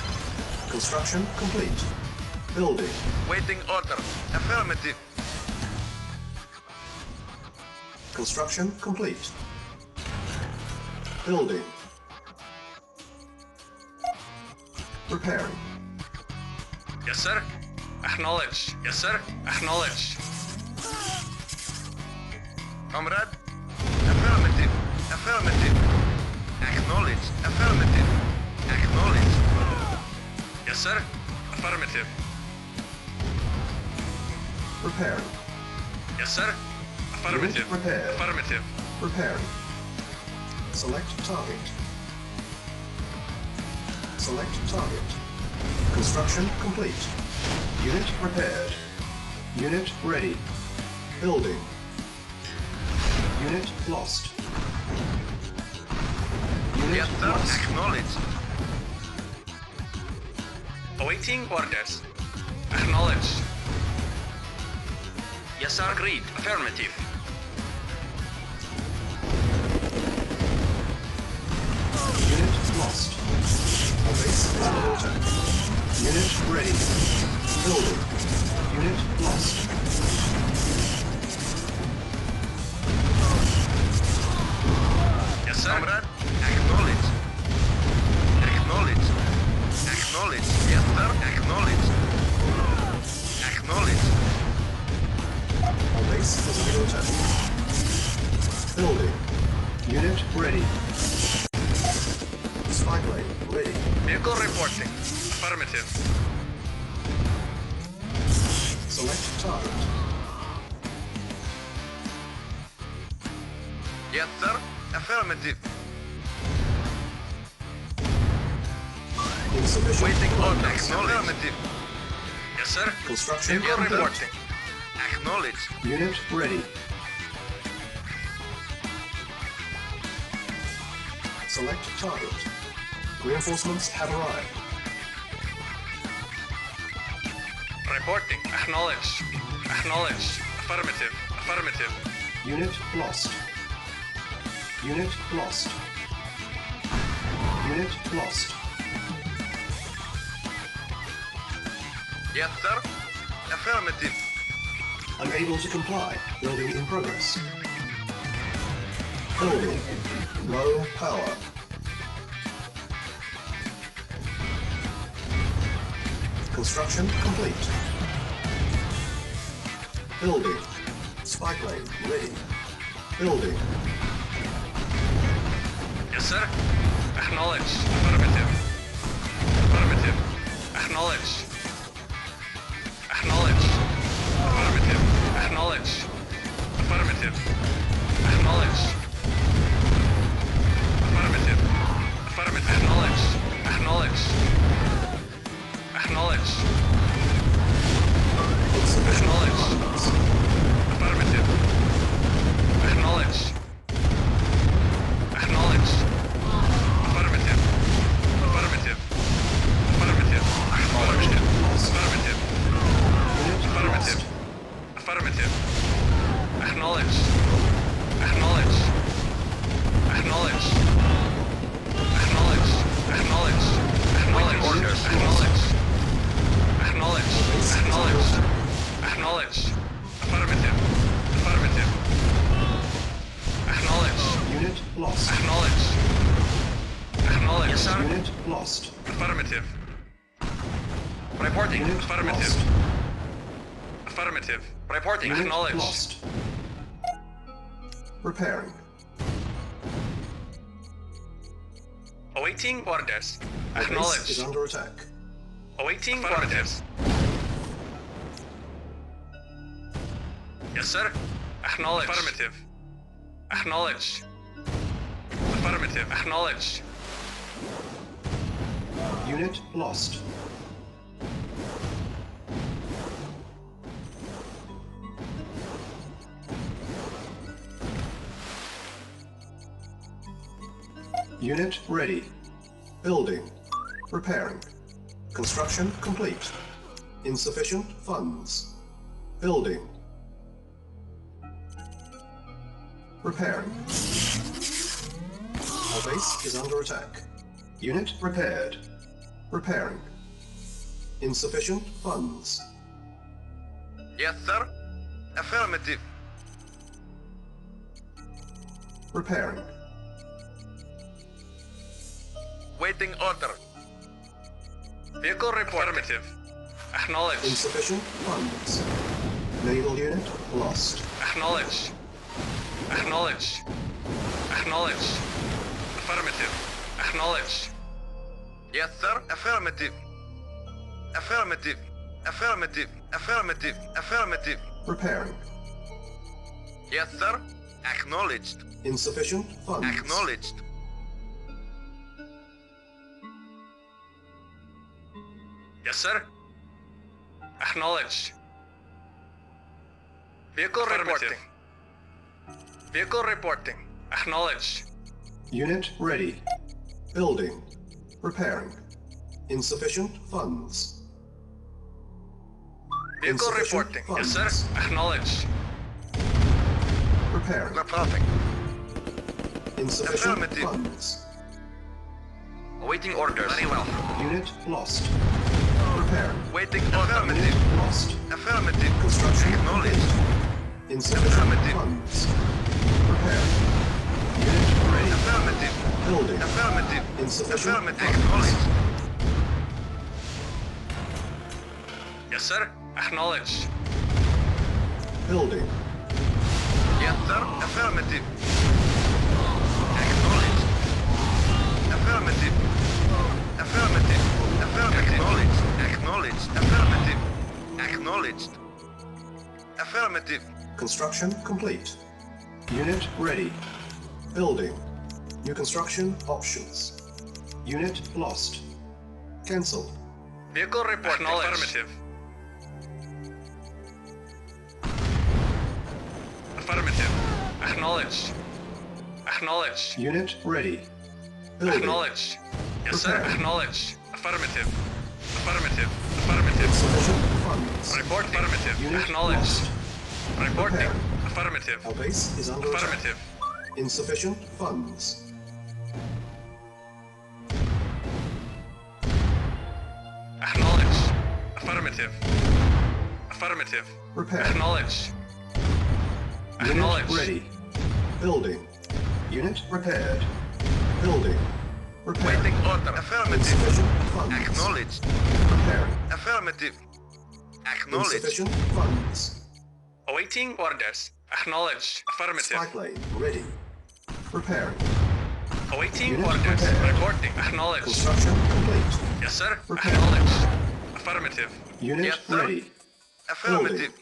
Speaker 7: Construction complete. Building.
Speaker 12: Waiting order. Affirmative.
Speaker 7: Construction complete. Building. Repairing.
Speaker 3: Yes, sir. Acknowledge. Yes, sir. Acknowledge.
Speaker 12: Comrade. Affirmative. Affirmative. Acknowledge. Affirmative. Acknowledge.
Speaker 3: Yes, sir. Affirmative.
Speaker 7: Repairing.
Speaker 3: Yes, sir. Affirmative.
Speaker 7: Unit repaired.
Speaker 3: Affirmative.
Speaker 7: Repairing. Select target. Select target. Construction complete. Unit repaired. Unit ready. Building. Unit lost. Unit
Speaker 12: Yes, sir.
Speaker 7: lost.
Speaker 12: Acknowledge.
Speaker 3: Awaiting orders. Acknowledge.
Speaker 8: Yes, sir. Agreed. Affirmative.
Speaker 7: Unit lost. Our base is under attack. Unit ready. Building. Unit lost.
Speaker 3: Yes, sir.
Speaker 12: Comrade. Acknowledge. Acknowledge. Acknowledge. Yes, sir. Acknowledge. Acknowledge.
Speaker 7: Our base is under attack. Building. Unit ready. Spy plane ready.
Speaker 3: Vehicle reporting. Affirmative.
Speaker 7: Select target.
Speaker 12: Yes, sir. Affirmative.
Speaker 7: Insufficient
Speaker 12: Waiting
Speaker 7: funds.
Speaker 12: orders. Affirmative. Yes, sir.
Speaker 7: Construction
Speaker 12: Vehicle
Speaker 7: complete.
Speaker 12: reporting. Acknowledged.
Speaker 7: Unit ready. Select target. Reinforcements have arrived.
Speaker 3: Reporting. Acknowledge. Acknowledge. Affirmative. Affirmative.
Speaker 7: Unit lost. Unit lost. Unit lost.
Speaker 12: Yes, sir. Affirmative.
Speaker 7: Unable to comply. Building in progress. Building. Low power. Construction complete. Building. Spy plane ready. Building.
Speaker 3: Yes, sir. Acknowledge. Affirmative. Affirmative. Acknowledge. Acknowledge. Affirmative. Acknowledge. Affirmative. Acknowledge. Affirmative. Affirmative. Acknowledge. Acknowledge. Acknowledge. Acknowledge. Affirmative. Acknowledge. Acknowledge. Affirmative. Affirmative. Affirmative. Acknowledged. Affirmative. Affirmative. Affirmative. Acknowledge. Acknowledge. Acknowledge. Acknowledge. Acknowledge. Acknowledge.
Speaker 12: Orders.
Speaker 3: Acknowledge. Acknowledge. Acknowledge. Acknowledge. Affirmative. Affirmative. Acknowledge.
Speaker 7: Unit lost.
Speaker 3: Acknowledge. Acknowledge.
Speaker 12: Yes, sir.
Speaker 7: Unit lost.
Speaker 3: Affirmative.
Speaker 12: Reporting.
Speaker 7: Unit
Speaker 3: Affirmative.
Speaker 7: lost.
Speaker 3: Affirmative.
Speaker 12: Reporting.
Speaker 7: Unit
Speaker 3: Acknowledge.
Speaker 7: lost. Repairing.
Speaker 3: Awaiting orders.
Speaker 7: The base
Speaker 3: Acknowledge.
Speaker 7: is under attack.
Speaker 3: Awaiting orders. Yes, sir. Acknowledge. Affirmative. Acknowledge. Affirmative. Acknowledge.
Speaker 7: Unit lost. Unit ready. Building. Repairing. Construction complete. Insufficient funds. Building. Repairing. Our base is under attack. Unit repaired. Repairing. Insufficient funds.
Speaker 12: Yes, sir. Affirmative.
Speaker 7: Repairing.
Speaker 12: Waiting order.
Speaker 3: Vehicle report. Affirmative. Acknowledge.
Speaker 7: Insufficient funds. Naval unit lost.
Speaker 3: Acknowledge. Acknowledge. Acknowledge. Affirmative. Acknowledge.
Speaker 12: Yes, sir. Affirmative. Affirmative. Affirmative. Affirmative. Affirmative.
Speaker 7: Repairing.
Speaker 12: Yes, sir. Acknowledged.
Speaker 7: Insufficient funds.
Speaker 12: Acknowledged.
Speaker 3: Yes, sir. Acknowledge. Vehicle reporting. Vehicle reporting. Acknowledge.
Speaker 7: Unit ready. Building. Repairing. Insufficient funds.
Speaker 3: Vehicle
Speaker 7: Insufficient
Speaker 3: reporting.
Speaker 7: funds.
Speaker 3: Yes, sir. Acknowledge.
Speaker 7: Repairing.
Speaker 12: Reporting.
Speaker 7: Insufficient
Speaker 12: Affirmative.
Speaker 7: funds.
Speaker 12: Awaiting orders. Very well.
Speaker 7: Unit lost. Repairing.
Speaker 12: Waiting affirmative.
Speaker 7: Unit lost.
Speaker 12: Affirmative.
Speaker 7: Construction
Speaker 12: Acknowledged.
Speaker 7: complete. Insufficient
Speaker 12: Affirmative.
Speaker 7: funds. Repairing. Unit ready.
Speaker 12: Affirmative.
Speaker 7: Building.
Speaker 12: Affirmative.
Speaker 7: Insufficient
Speaker 12: Affirmative.
Speaker 7: funds.
Speaker 12: Acknowledged.
Speaker 3: Yes, sir. Acknowledge.
Speaker 7: Building.
Speaker 12: Yes, sir. Affirmative. Acknowledged. Affirmative. Affirmative. Affirmative. Acknowledged. Acknowledged. Affirmative. Acknowledged. Affirmative.
Speaker 7: Construction complete. Unit ready. Building. New construction options. Unit lost. Cancel.
Speaker 3: Vehicle report. Acknowledge. Affirmative. Affirmative. Acknowledge. Acknowledge.
Speaker 7: Unit ready. Building.
Speaker 3: Acknowledge. Yes, sir.
Speaker 7: Prepare.
Speaker 3: Acknowledge. Affirmative. Affirmative. Affirmative.
Speaker 7: Insufficient funds.
Speaker 3: Report. Affirmative.
Speaker 7: Unit
Speaker 3: Acknowledge.
Speaker 7: lost.
Speaker 3: Reporting.
Speaker 7: Prepare.
Speaker 3: Affirmative.
Speaker 7: Our base is under attack.
Speaker 3: Affirmative.
Speaker 7: Insufficient funds.
Speaker 3: Acknowledge. Affirmative. Affirmative.
Speaker 7: Prepare.
Speaker 3: Acknowledge.
Speaker 7: Unit
Speaker 3: Acknowledge.
Speaker 7: ready. Building. Unit repaired. Building. Repaired.
Speaker 12: Waiting order. Affirmative.
Speaker 7: Insufficient funds.
Speaker 12: Acknowledged.
Speaker 7: Preparing.
Speaker 12: Affirmative. Acknowledged.
Speaker 7: Insufficient funds.
Speaker 3: Awaiting orders. Acknowledge. Affirmative.
Speaker 7: Spy plane ready. Preparing.
Speaker 3: Awaiting
Speaker 7: Unit
Speaker 3: orders.
Speaker 7: prepared.
Speaker 3: Reporting. Acknowledge.
Speaker 7: Construction complete.
Speaker 3: Yes, sir.
Speaker 7: Prepared.
Speaker 3: Acknowledge. Affirmative.
Speaker 7: Unit
Speaker 12: Yes, sir.
Speaker 7: ready.
Speaker 12: Affirmative.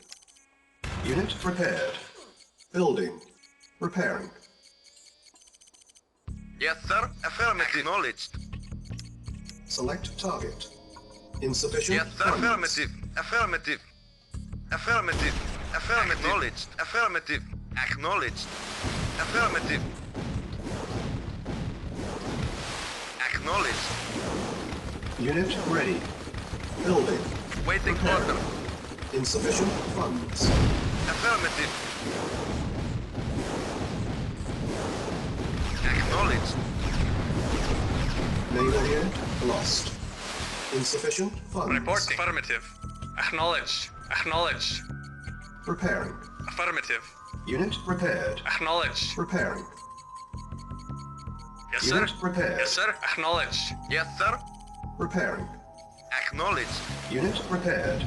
Speaker 7: Unit prepared. Building. Repairing.
Speaker 12: Yes, sir. Affirmative. Acknowledged.
Speaker 7: Select target. Insufficient
Speaker 12: Yes, sir.
Speaker 7: funds.
Speaker 12: Affirmative. Affirmative. Affirmative. Affirmative. Acknowledged. Affirmative. Acknowledged. Affirmative. Acknowledged.
Speaker 7: Unit ready. Building.
Speaker 12: Waiting
Speaker 7: Prepared.
Speaker 12: order.
Speaker 7: Insufficient funds.
Speaker 12: Affirmative. Acknowledged.
Speaker 7: Naval unit lost. Insufficient funds.
Speaker 3: Reporting. Affirmative. Acknowledge. Acknowledge.
Speaker 7: Repairing.
Speaker 3: Affirmative.
Speaker 7: Unit repaired.
Speaker 3: Acknowledge.
Speaker 7: Repairing.
Speaker 3: Yes, sir.
Speaker 7: Unit repaired.
Speaker 3: Yes, sir. Acknowledge.
Speaker 12: Yes, sir.
Speaker 7: Repairing.
Speaker 12: Acknowledged.
Speaker 7: Unit repaired.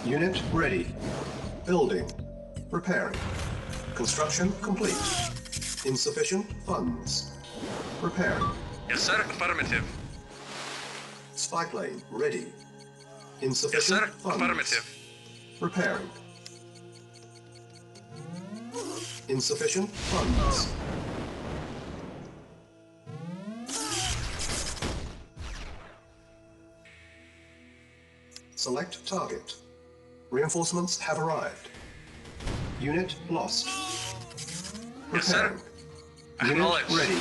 Speaker 7: Unit ready. Building. Repairing. Construction complete. Insufficient funds. Repairing.
Speaker 3: Yes, sir. Affirmative.
Speaker 7: Spy plane ready.
Speaker 3: Yes,
Speaker 7: Insufficient
Speaker 3: sir.
Speaker 7: funds.
Speaker 3: Affirmative.
Speaker 7: Repairing. Insufficient funds. Select target. Reinforcements have arrived. Unit lost.
Speaker 3: Yes, sir.
Speaker 7: Repairing. Unit
Speaker 3: Acknowledge.
Speaker 7: ready.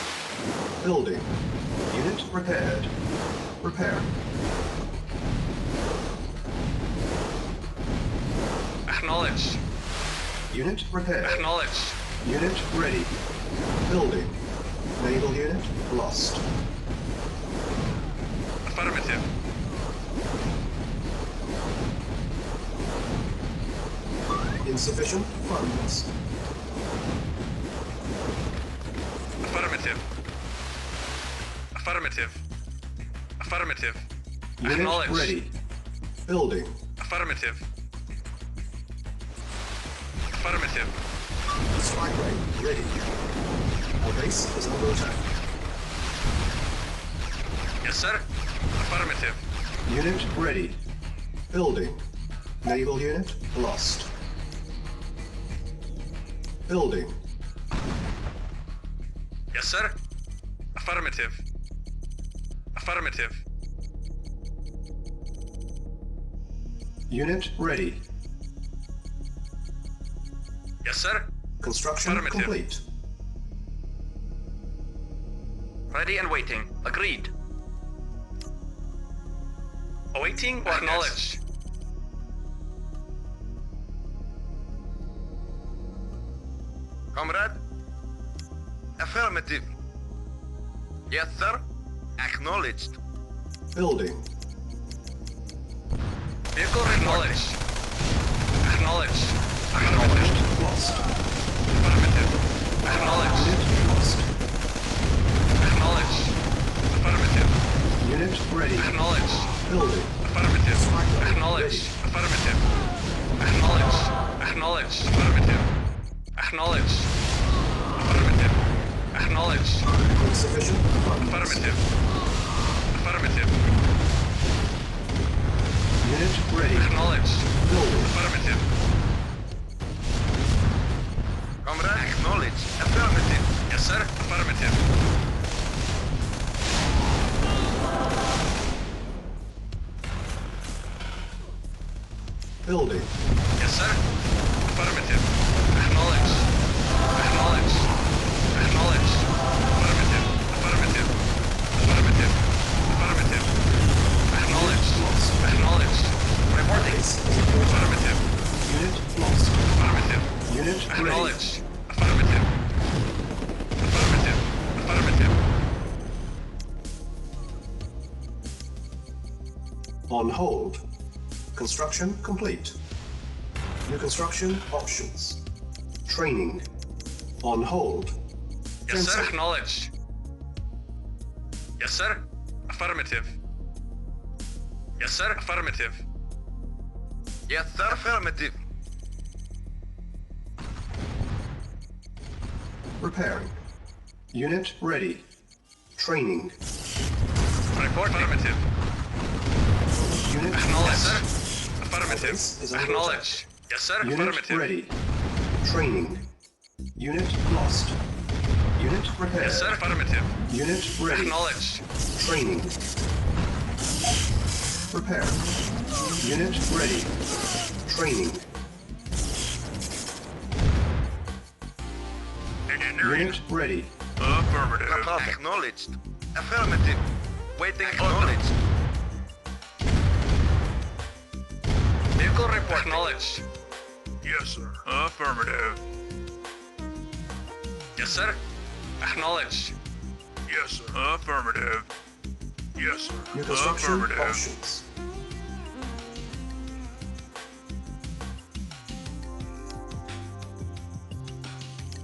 Speaker 7: Building. Unit repaired. Repairing.
Speaker 3: Acknowledge.
Speaker 7: Unit repaired.
Speaker 3: Acknowledge.
Speaker 7: Unit ready. Building. Naval unit lost.
Speaker 3: Affirmative.
Speaker 7: Insufficient funds.
Speaker 3: Affirmative. Affirmative. Affirmative.
Speaker 7: Unit
Speaker 3: Acknowledge.
Speaker 7: ready. Building.
Speaker 3: Affirmative. Affirmative.
Speaker 7: Spy plane ready. Our base is under attack.
Speaker 3: Yes, sir. Affirmative.
Speaker 7: Unit ready. Building. Naval unit lost. Building.
Speaker 3: Yes, sir. Affirmative. Affirmative.
Speaker 7: Unit ready.
Speaker 3: Yes, sir.
Speaker 7: Construction
Speaker 3: Affirmative.
Speaker 7: complete.
Speaker 8: Ready and waiting. Agreed.
Speaker 3: Awaiting orders. Acknowledge.
Speaker 12: Comrade? Affirmative. Yes, sir. Acknowledged.
Speaker 7: Building.
Speaker 3: Vehicle acknowledge. Acknowledge.
Speaker 7: Acknowledged. Lost.
Speaker 3: Affirmative. Acknowledge.
Speaker 7: Unit lost.
Speaker 3: Acknowledge. Affirmative.
Speaker 7: Unit ready.
Speaker 3: Acknowledge.
Speaker 7: Building.
Speaker 3: Affirmative.
Speaker 7: Spy
Speaker 3: Acknowledge.
Speaker 7: ready.
Speaker 3: Affirmative. Acknowledge. Acknowledge. Affirmative. Acknowledge. Affirmative. Acknowledge.
Speaker 7: Insufficient funds.
Speaker 3: Affirmative. Affirmative.
Speaker 7: Unit ready.
Speaker 3: Acknowledge.
Speaker 7: Building.
Speaker 3: Affirmative.
Speaker 12: Comrade? Acknowledged. Affirmative.
Speaker 3: Yes, sir. Affirmative.
Speaker 7: Building.
Speaker 3: Yes, sir. Affirmative. Acknowledge. Acknowledge. Acknowledge. Affirmative. Affirmative. Affirmative. Affirmative. Acknowledge. Acknowledge. Reporting. Affirmative.
Speaker 7: Unit lost.
Speaker 3: Affirmative.
Speaker 7: Unit
Speaker 3: Acknowledge. Affirmative. Affirmative. Affirmative.
Speaker 7: On hold. Construction complete. New construction options. Training. On hold.
Speaker 3: Yes, sir. Acknowledge. Yes, sir. Affirmative. Yes, sir. Affirmative.
Speaker 12: Yes, sir. Affirmative.
Speaker 7: Repairing. Unit ready. Training.
Speaker 3: Report. Affirmative.
Speaker 7: Unit
Speaker 3: Acknowledge,
Speaker 7: lost.
Speaker 3: sir. Affirmative.
Speaker 7: Base is under
Speaker 3: Acknowledge. Yes, sir.
Speaker 7: Unit
Speaker 3: Affirmative.
Speaker 7: ready. Training. Unit lost. Unit repaired.
Speaker 3: Yes, sir. Affirmative.
Speaker 7: Unit ready.
Speaker 3: Acknowledge.
Speaker 7: Training. Repair. Unit ready. Training. Unit ready.
Speaker 11: Affirmative.
Speaker 12: Acknowledged. Affirmative. Waiting acknowledged.
Speaker 3: Vehicle report. Acknowledge.
Speaker 11: Yes, sir. Affirmative.
Speaker 3: Yes, sir. Acknowledge.
Speaker 11: Yes, sir. Affirmative. Yes, sir.
Speaker 7: New construction
Speaker 11: Affirmative.
Speaker 7: options.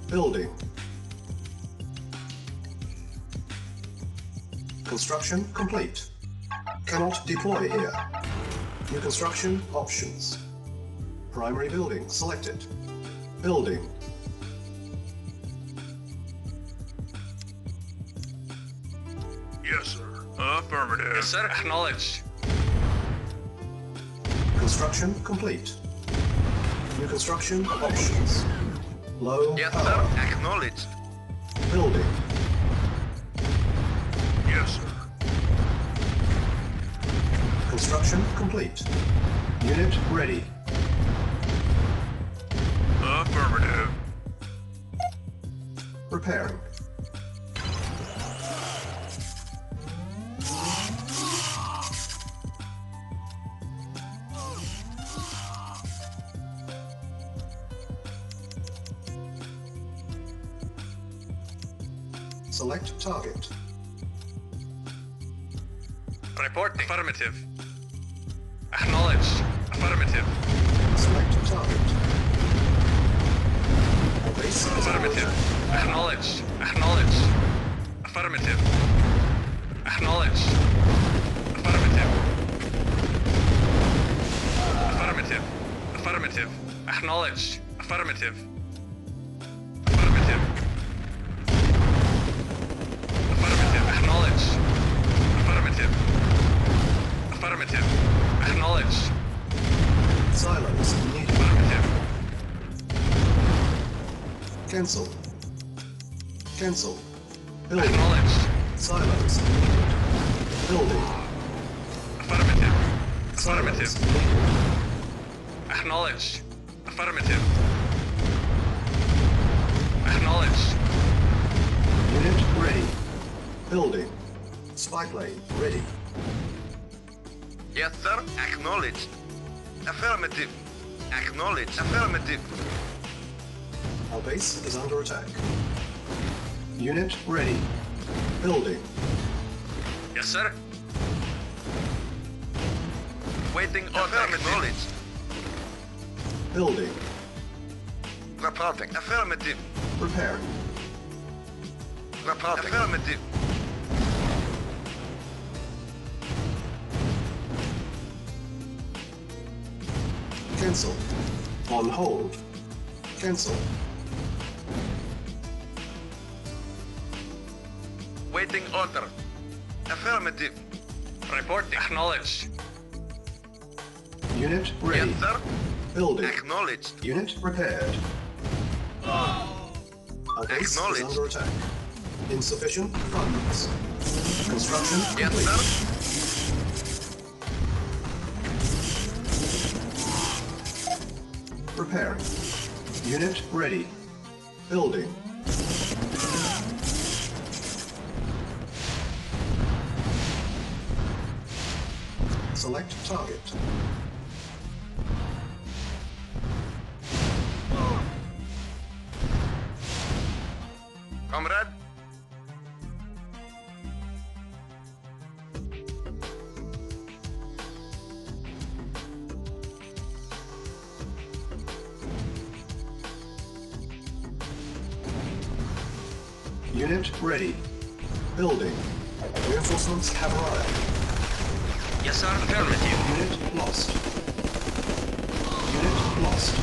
Speaker 7: Building. Construction complete. Cannot deploy here. New construction options. Primary building selected. Building.
Speaker 11: Yes, sir. Affirmative.
Speaker 3: Yes, sir. Acknowledge.
Speaker 7: Construction complete. New construction options. Low
Speaker 12: Yes,
Speaker 7: power.
Speaker 12: sir. Acknowledged.
Speaker 7: Building.
Speaker 11: Yes, sir.
Speaker 7: Construction complete. Unit ready.
Speaker 11: Affirmative.
Speaker 7: Repairing. Select target.
Speaker 3: Reporting. Affirmative. Acknowledge. Affirmative.
Speaker 7: Select target. Base is under
Speaker 3: Affirmative.
Speaker 7: attack.
Speaker 3: Acknowledge. Acknowledge. Affirmative. Acknowledge. Affirmative. Affirmative. Affirmative. Acknowledge. Affirmative. Affirmative. Affirmative. Acknowledge. Affirmative. Affirmative. Acknowledge.
Speaker 7: Silence needed.
Speaker 3: Affirmative.
Speaker 7: Cancel. Cancel. Building.
Speaker 3: Acknowledge.
Speaker 7: Silence needed. Building.
Speaker 3: Affirmative.
Speaker 7: Silence
Speaker 3: Affirmative.
Speaker 7: needed.
Speaker 3: Acknowledge. Affirmative. Acknowledge.
Speaker 7: Unit ready. Building. Spy plane ready.
Speaker 12: Yes, sir. Acknowledged. Affirmative. Acknowledged. Affirmative.
Speaker 7: Our base is under attack. Unit ready. Building.
Speaker 3: Yes, sir.
Speaker 12: Waiting order. Acknowledged.
Speaker 7: Building.
Speaker 12: Reporting. Affirmative.
Speaker 7: Repairing.
Speaker 12: Reporting. Affirmative.
Speaker 7: Cancel. On hold. Cancel.
Speaker 12: Waiting order. Affirmative.
Speaker 3: Report. Acknowledge.
Speaker 7: Unit ready.
Speaker 12: Yes, sir.
Speaker 7: Building.
Speaker 12: Acknowledged.
Speaker 7: Unit repaired. Our base is
Speaker 12: Acknowledged.
Speaker 7: under attack. Insufficient funds. Construction
Speaker 12: Yes,
Speaker 7: complete.
Speaker 12: sir.
Speaker 7: Preparing. Unit ready. Building. Select target.
Speaker 12: Comrade?
Speaker 7: Unit ready. Building. Reinforcements have arrived.
Speaker 8: Yes, sir. Affirmative.
Speaker 7: Unit lost. Unit lost.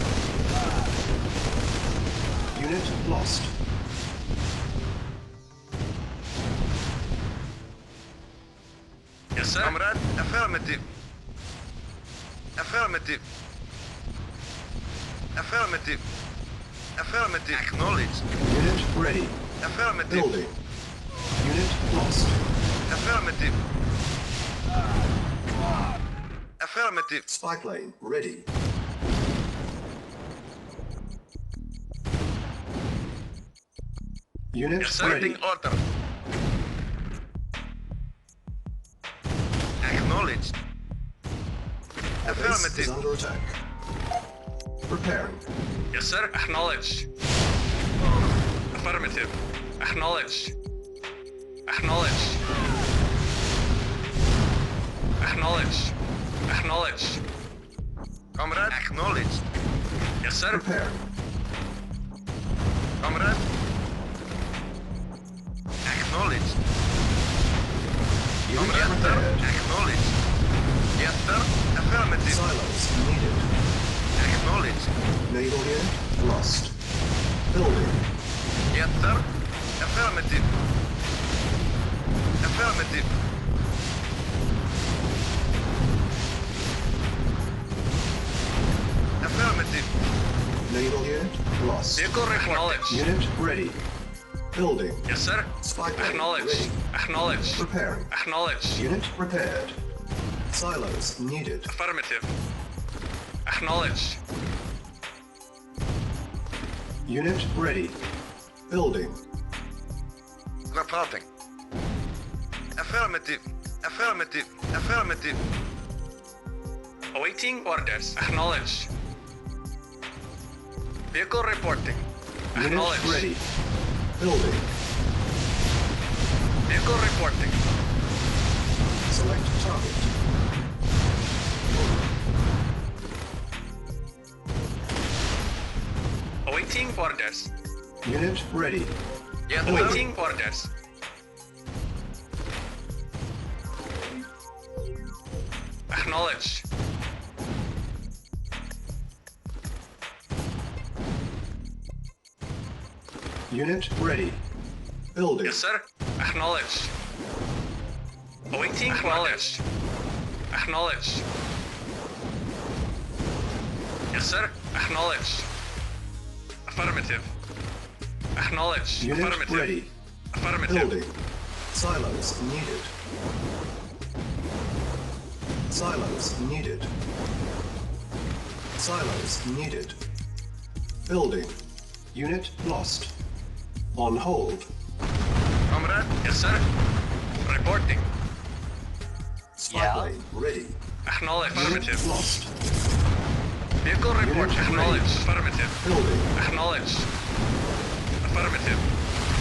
Speaker 7: Unit lost.
Speaker 8: Yes, sir.
Speaker 12: Comrade? Affirmative. Affirmative. Affirmative. Affirmative. Acknowledged.
Speaker 7: Unit ready.
Speaker 12: Affirmative.
Speaker 7: Building. Unit lost.
Speaker 12: Affirmative. Affirmative.
Speaker 7: Spy plane ready. Unit
Speaker 12: Yes, sir.
Speaker 7: ready.
Speaker 12: Waiting order. Acknowledged.
Speaker 7: Our base is
Speaker 12: Affirmative.
Speaker 7: under attack. Preparing.
Speaker 3: Yes, sir. Acknowledge. Affirmative. Acknowledge. Acknowledge. Acknowledge. Acknowledge.
Speaker 12: Comrade? Acknowledged.
Speaker 3: Yes, sir.
Speaker 7: Preparing.
Speaker 12: Comrade? Acknowledged.
Speaker 7: Unit
Speaker 12: Comrade?
Speaker 7: prepared.
Speaker 12: Acknowledged. Yes, sir. Affirmative.
Speaker 7: Silos needed.
Speaker 12: Acknowledged.
Speaker 7: Naval unit lost. Building.
Speaker 12: Yes, sir. Affirmative. Affirmative. Affirmative.
Speaker 7: Naval unit lost.
Speaker 3: Vehicle acknowledge.
Speaker 7: Unit ready. Building.
Speaker 3: Yes, sir.
Speaker 7: Spy plane
Speaker 3: Acknowledge.
Speaker 7: ready.
Speaker 3: Acknowledge.
Speaker 7: Preparing.
Speaker 3: Acknowledge.
Speaker 7: Unit prepared. Silos needed.
Speaker 3: Affirmative. Acknowledge.
Speaker 7: Unit ready. Building.
Speaker 12: Reporting. Affirmative. Affirmative. Affirmative.
Speaker 3: Awaiting orders. Acknowledge. Vehicle reporting.
Speaker 7: Unit
Speaker 3: Acknowledge.
Speaker 7: ready. Building.
Speaker 3: Vehicle reporting.
Speaker 7: Select target.
Speaker 3: Awaiting orders.
Speaker 7: Unit ready.
Speaker 12: Yes, sir.
Speaker 3: Awaiting orders. Acknowledge.
Speaker 7: Unit ready. Building.
Speaker 3: Yes, sir. Acknowledge. Awaiting orders. Acknowledge. Yes, sir. Acknowledge. Affirmative. Acknowledge.
Speaker 7: Unit
Speaker 3: Affirmative.
Speaker 7: ready.
Speaker 3: Affirmative.
Speaker 7: Building. Silos needed. Silos needed. Silos needed. Building. Unit lost. On hold.
Speaker 12: Comrade?
Speaker 3: Yes, sir. Reporting.
Speaker 7: Spy
Speaker 13: Yeah.
Speaker 7: plane ready.
Speaker 3: Acknowledge.
Speaker 7: Unit
Speaker 3: Affirmative.
Speaker 7: lost.
Speaker 3: Vehicle report.
Speaker 7: Unit
Speaker 3: Acknowledge.
Speaker 7: ready.
Speaker 3: Affirmative.
Speaker 7: Building.
Speaker 3: Acknowledge. Affirmative.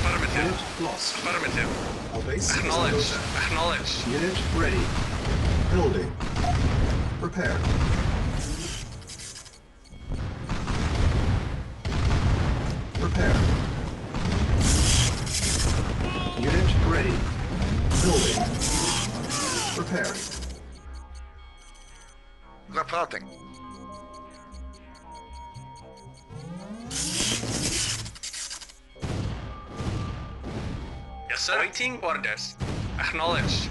Speaker 3: Affirmative.
Speaker 7: Unit lost.
Speaker 3: Affirmative.
Speaker 7: Our base is under
Speaker 3: Acknowledge.
Speaker 7: attack.
Speaker 3: Acknowledge.
Speaker 7: Unit ready. Building. Prepare. Prepare. Unit ready. Building. Preparing.
Speaker 12: Reporting.
Speaker 3: Yes, sir. Awaiting orders. Acknowledge.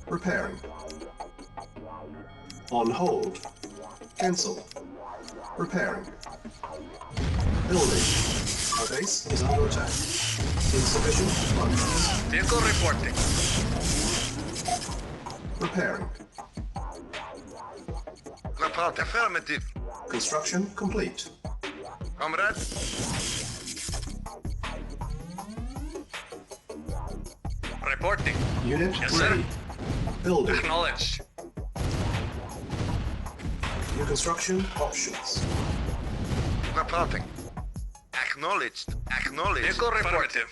Speaker 7: Preparing. On hold. Cancel. Preparing. Building. Our base is under attack. Insufficient funds.
Speaker 3: Vehicle reporting.
Speaker 7: Repairing.
Speaker 12: Report. Affirmative.
Speaker 7: Construction complete.
Speaker 12: Comrade.
Speaker 3: Reporting.
Speaker 7: Unit
Speaker 3: Yes, sir.
Speaker 7: ready. Building.
Speaker 3: Acknowledged.
Speaker 7: New construction options.
Speaker 12: Reporting. Acknowledged. Acknowledged.
Speaker 3: Vehicle reporting.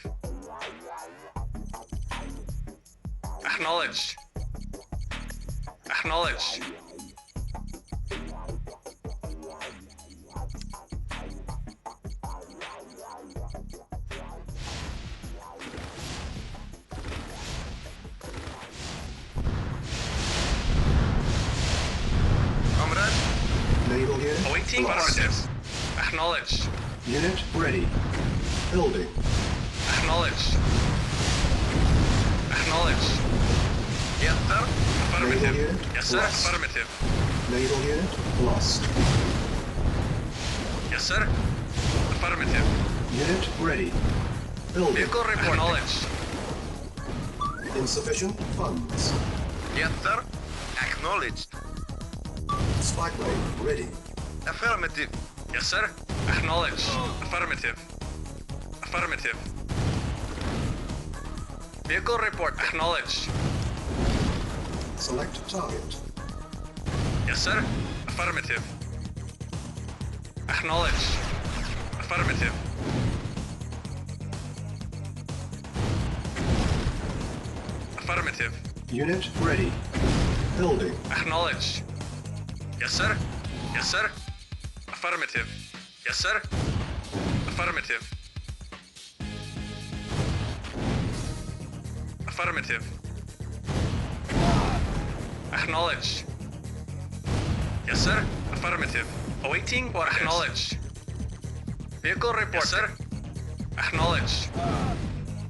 Speaker 3: Acknowledged. Acknowledged.
Speaker 12: Comrade.
Speaker 7: Naval unit
Speaker 3: Awaiting
Speaker 7: lost.
Speaker 3: orders. Acknowledged.
Speaker 7: Unit ready. Building.
Speaker 3: Acknowledged. Acknowledged.
Speaker 12: Yes, sir.
Speaker 3: Affirmative.
Speaker 7: Naval unit
Speaker 3: Yes, sir.
Speaker 7: lost.
Speaker 3: Affirmative.
Speaker 7: Naval unit lost.
Speaker 3: Yes, sir. Affirmative.
Speaker 7: Unit ready. Building.
Speaker 3: Vehicle reporting. Acknowledged.
Speaker 7: Insufficient funds.
Speaker 12: Yes, sir. Acknowledged.
Speaker 7: Spy plane ready.
Speaker 12: Affirmative.
Speaker 3: Yes, sir. Acknowledged. Affirmative. Affirmative. Vehicle report. Acknowledged.
Speaker 7: Select target.
Speaker 3: Yes, sir. Affirmative. Acknowledged. Affirmative. Affirmative.
Speaker 7: Unit ready. Building.
Speaker 3: Acknowledged. Yes, sir. Yes, sir. Affirmative. Yes, sir. Affirmative. Affirmative. Acknowledged. Yes, sir. Affirmative. Awaiting or acknowledged. Vehicle report. Yes, sir. Acknowledged.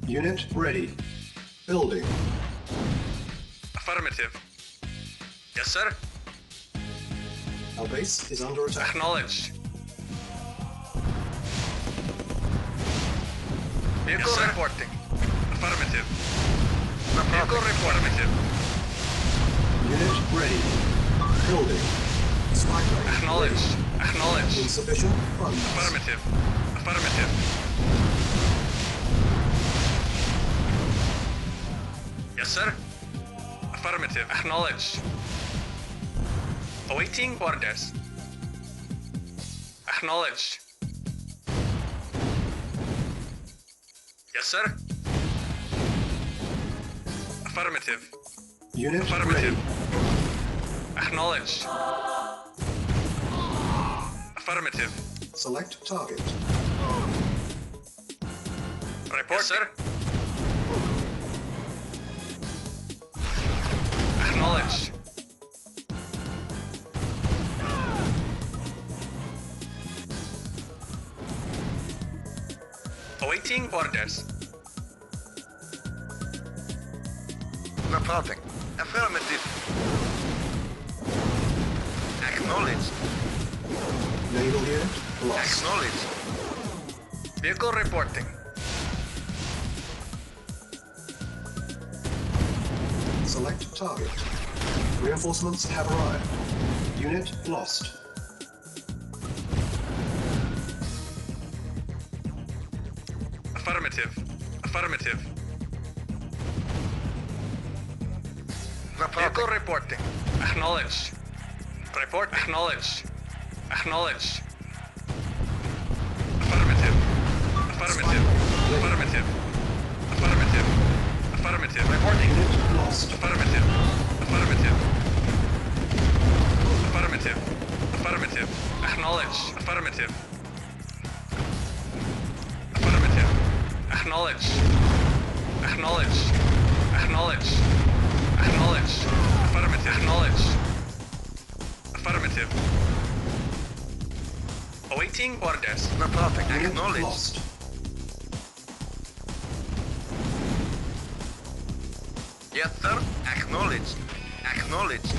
Speaker 7: Unit ready. Building.
Speaker 3: Affirmative. Yes, sir.
Speaker 7: Our base is under attack.
Speaker 3: Acknowledged. Vehicle reporting. Affirmative. Vehicle reporting.
Speaker 7: Unit ready. Building. Spy plane
Speaker 3: Acknowledged.
Speaker 7: ready.
Speaker 3: Acknowledged.
Speaker 7: Insufficient funds.
Speaker 3: Affirmative. Affirmative. Yes, sir. Affirmative. Acknowledged. Awaiting orders. Acknowledged. Yes, sir. Affirmative.
Speaker 7: Unit
Speaker 3: Affirmative.
Speaker 7: ready.
Speaker 3: Acknowledged. Affirmative.
Speaker 7: Select target.
Speaker 3: Report, sir. Acknowledged. Awaiting orders.
Speaker 12: Reporting. Affirmative. Acknowledged.
Speaker 7: Naval unit lost.
Speaker 12: Acknowledged.
Speaker 3: Vehicle reporting.
Speaker 7: Select target. Reinforcements have arrived. Unit lost.
Speaker 3: Affirmative. Affirmative. Vehicle reporting. Acknowledged. Report acknowledged. Acknowledged. Affirmative. Affirmative. Affirmative. Affirmative. Affirmative. Reporting.
Speaker 7: Unit lost.
Speaker 3: Affirmative. Affirmative. Affirmative. Affirmative. Acknowledged. Affirmative. Affirmative. Acknowledged. Acknowledged. Acknowledged. Acknowledged. Affirmative. Acknowledged. Affirmative. Awaiting orders.
Speaker 12: Reporting.
Speaker 7: Unit
Speaker 12: Acknowledged.
Speaker 7: lost.
Speaker 12: Yes, sir. Acknowledged. Acknowledged.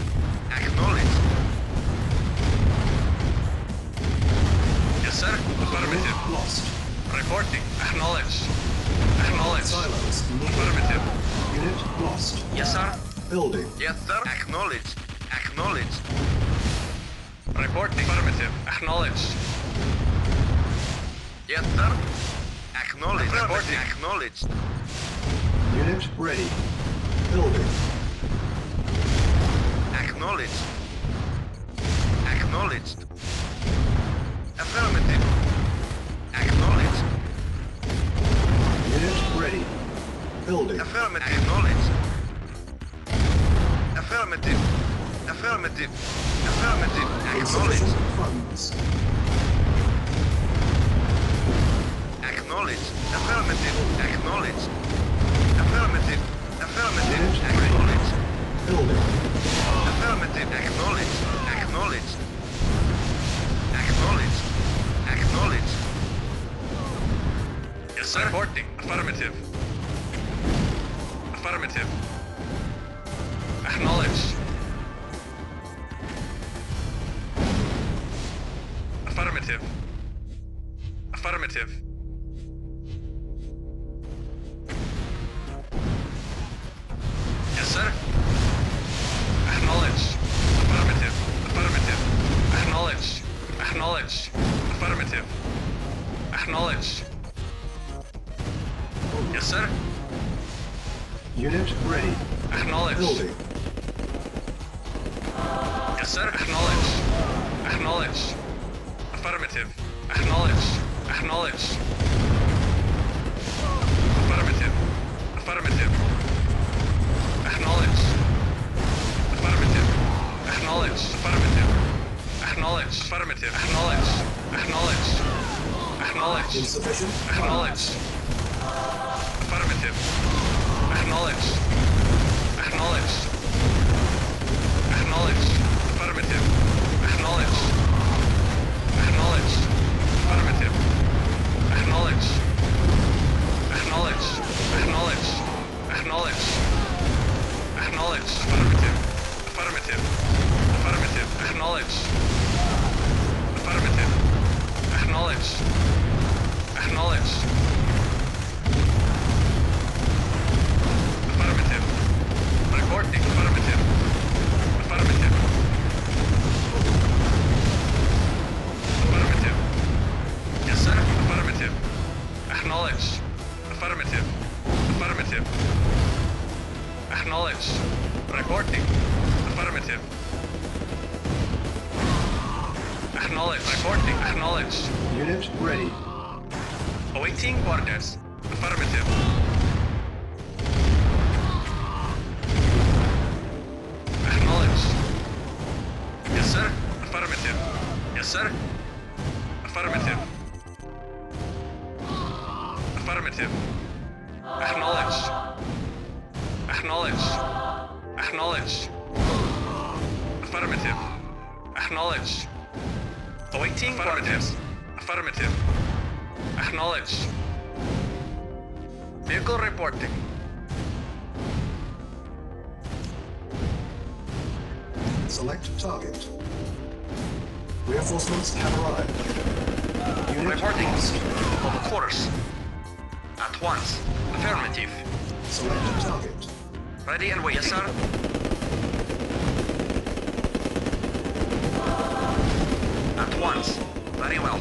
Speaker 12: Acknowledged.
Speaker 3: Yes, sir. Affirmative.
Speaker 7: lost.
Speaker 3: Reporting. Acknowledge. Acknowledge.
Speaker 7: Silos needed.
Speaker 3: Affirmative.
Speaker 7: Unit lost.
Speaker 8: Yes, sir.
Speaker 7: Building.
Speaker 12: Yes, sir. Acknowledged. Acknowledged.
Speaker 3: Reporting. Affirmative. Acknowledge.
Speaker 12: Yes, sir. Acknowledged.
Speaker 3: Reporting.
Speaker 12: Acknowledged.
Speaker 7: Unit ready. Building.
Speaker 12: Acknowledged. Acknowledged. Affirmative. Acknowledged.
Speaker 7: Unit ready. Building.
Speaker 12: Affirmative. Acknowledged. Affirmative. Affirmative. Affirmative. Acknowledged.
Speaker 7: Insufficient funds.
Speaker 12: Acknowledged. Affirmative. Acknowledged. Affirmative. Affirmative.
Speaker 7: Unit
Speaker 12: Acknowledged.
Speaker 7: Building.
Speaker 12: Affirmative. Acknowledged. Acknowledged. Acknowledged. Acknowledged.
Speaker 3: Yes, sir. Reporting. Affirmative. Affirmative. Acknowledge. Affirmative. Affirmative. Yes, sir. Acknowledge. Affirmative. Affirmative. Acknowledge. Acknowledge. Affirmative. Acknowledge. Yes, sir.
Speaker 7: Unit ready.
Speaker 3: Acknowledge.
Speaker 7: Building.
Speaker 3: Yes, sir. Acknowledge. Acknowledge. Affirmative. Acknowledge. Acknowledge. Affirmative. Affirmative. Acknowledge. Affirmative. Acknowledge. Affirmative. Acknowledge. Affirmative. Acknowledge. Acknowledge. Acknowledge.
Speaker 7: Insufficient
Speaker 3: Acknowledge. Affirmative. Acknowledge. Acknowledge. Acknowledge. Affirmative. Acknowledge. Acknowledge. Affirmative. Acknowledge. Acknowledge. Acknowledge. Acknowledge. Acknowledge. Affirmative. Affirmative. Affirmative. Acknowledge. Affirmative. Acknowledge. Acknowledge. Affirmative. Reporting. Affirmative. Affirmative. Affirmative. Yes, sir. Affirmative. Acknowledge. Affirmative. Affirmative. Acknowledge. Reporting. Affirmative. Acknowledge. Reporting. Acknowledge.
Speaker 7: Unit ready.
Speaker 3: Awaiting orders. Affirmative. Acknowledge. Yes, sir. Affirmative. Yes, sir. Affirmative. Affirmative. Acknowledge. Acknowledge. Acknowledge. Affirmative. Acknowledge. Awaiting orders. Affirmative. Acknowledge. Vehicle reporting.
Speaker 7: Select target. Reinforcements have arrived. Unit
Speaker 8: Reporting.
Speaker 7: lost.
Speaker 8: Of course. At once. Affirmative.
Speaker 7: Select target.
Speaker 8: Ready and wait. Yes, sir. At once. Very well.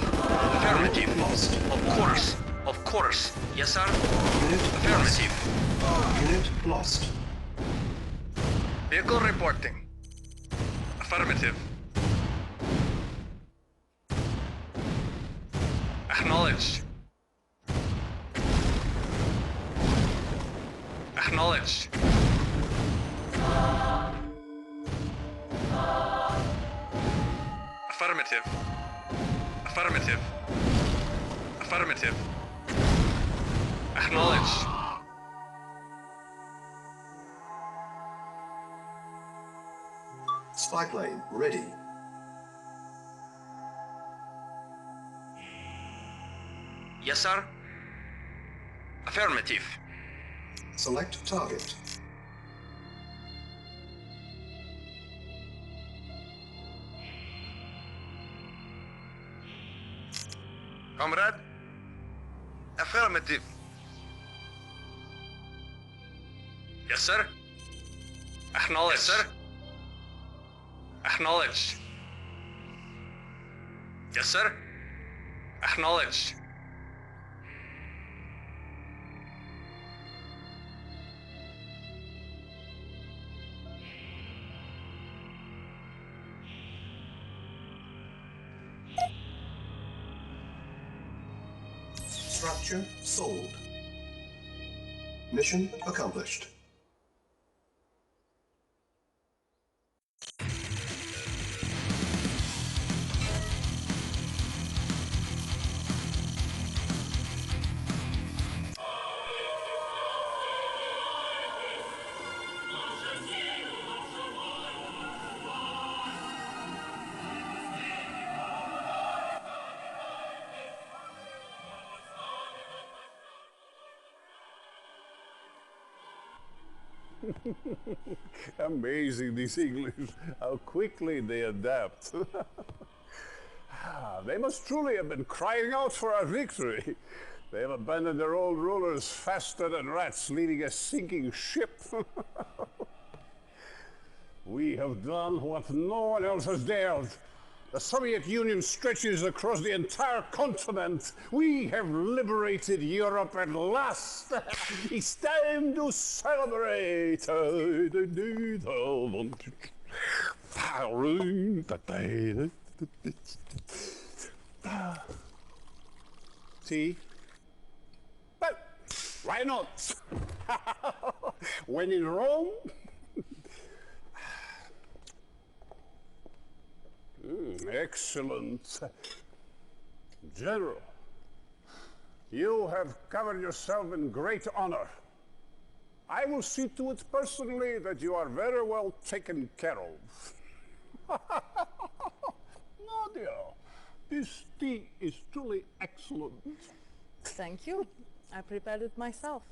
Speaker 8: Affirmative.
Speaker 7: Unit lost.
Speaker 8: Of course. Of course. Yes, sir.
Speaker 7: Unit
Speaker 8: Affirmative.
Speaker 7: lost. Unit lost.
Speaker 3: Vehicle reporting. Affirmative. Acknowledge. Acknowledge. Affirmative. Affirmative. Affirmative. Acknowledge.
Speaker 7: Spy plane ready.
Speaker 8: Yes, sir. Affirmative.
Speaker 7: Select target.
Speaker 12: Comrade, Affirmative.
Speaker 3: Yes, sir. Acknowledge. Yes, sir. Acknowledge. Yes, sir. Acknowledge.
Speaker 7: Structure sold. Mission accomplished.
Speaker 4: Amazing, these English, how quickly they adapt. They must truly have been crying out for our victory. They have abandoned their old rulers faster than rats leading a sinking ship. We have done what no one else has dared. The Soviet Union stretches across the entire continent. We have liberated Europe at last. It's time to celebrate. See? Well, why not? When in Rome. Excellent. General, you have covered yourself in great honor. I will see to it personally that you are very well taken care of. Nadia, this tea is truly excellent.
Speaker 6: Thank you. I prepared it myself.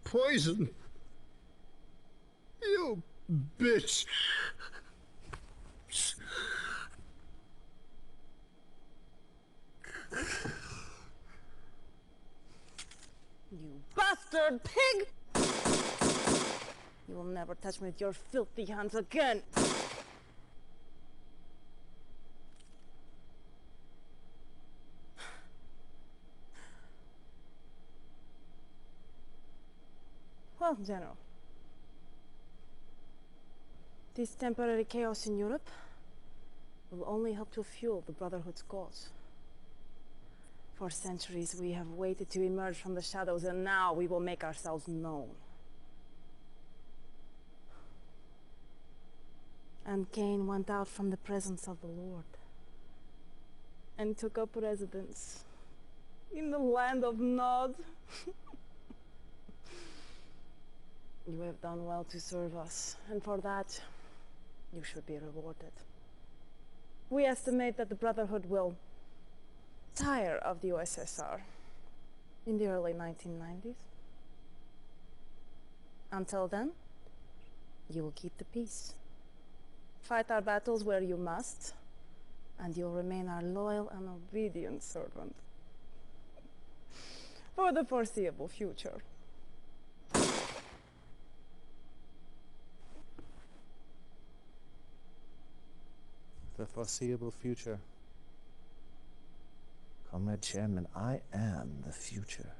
Speaker 4: Poison. You bitch.
Speaker 6: You bastard pig! You will never touch me with your filthy hands again! Well, General, this temporary chaos in Europe will only help to fuel the Brotherhood's cause. For centuries we have waited to emerge from the shadows, and now we will make ourselves known. And Cain went out from the presence of the Lord and took up residence in the land of Nod. You have done well to serve us, and for that, you should be rewarded. We estimate that the Brotherhood will tire of the USSR in the early 1990s. Until then, you will keep the peace. Fight our battles where you must, and you'll remain our loyal and obedient servant for the foreseeable future.
Speaker 14: The foreseeable future. Comrade Chairman, I am the future.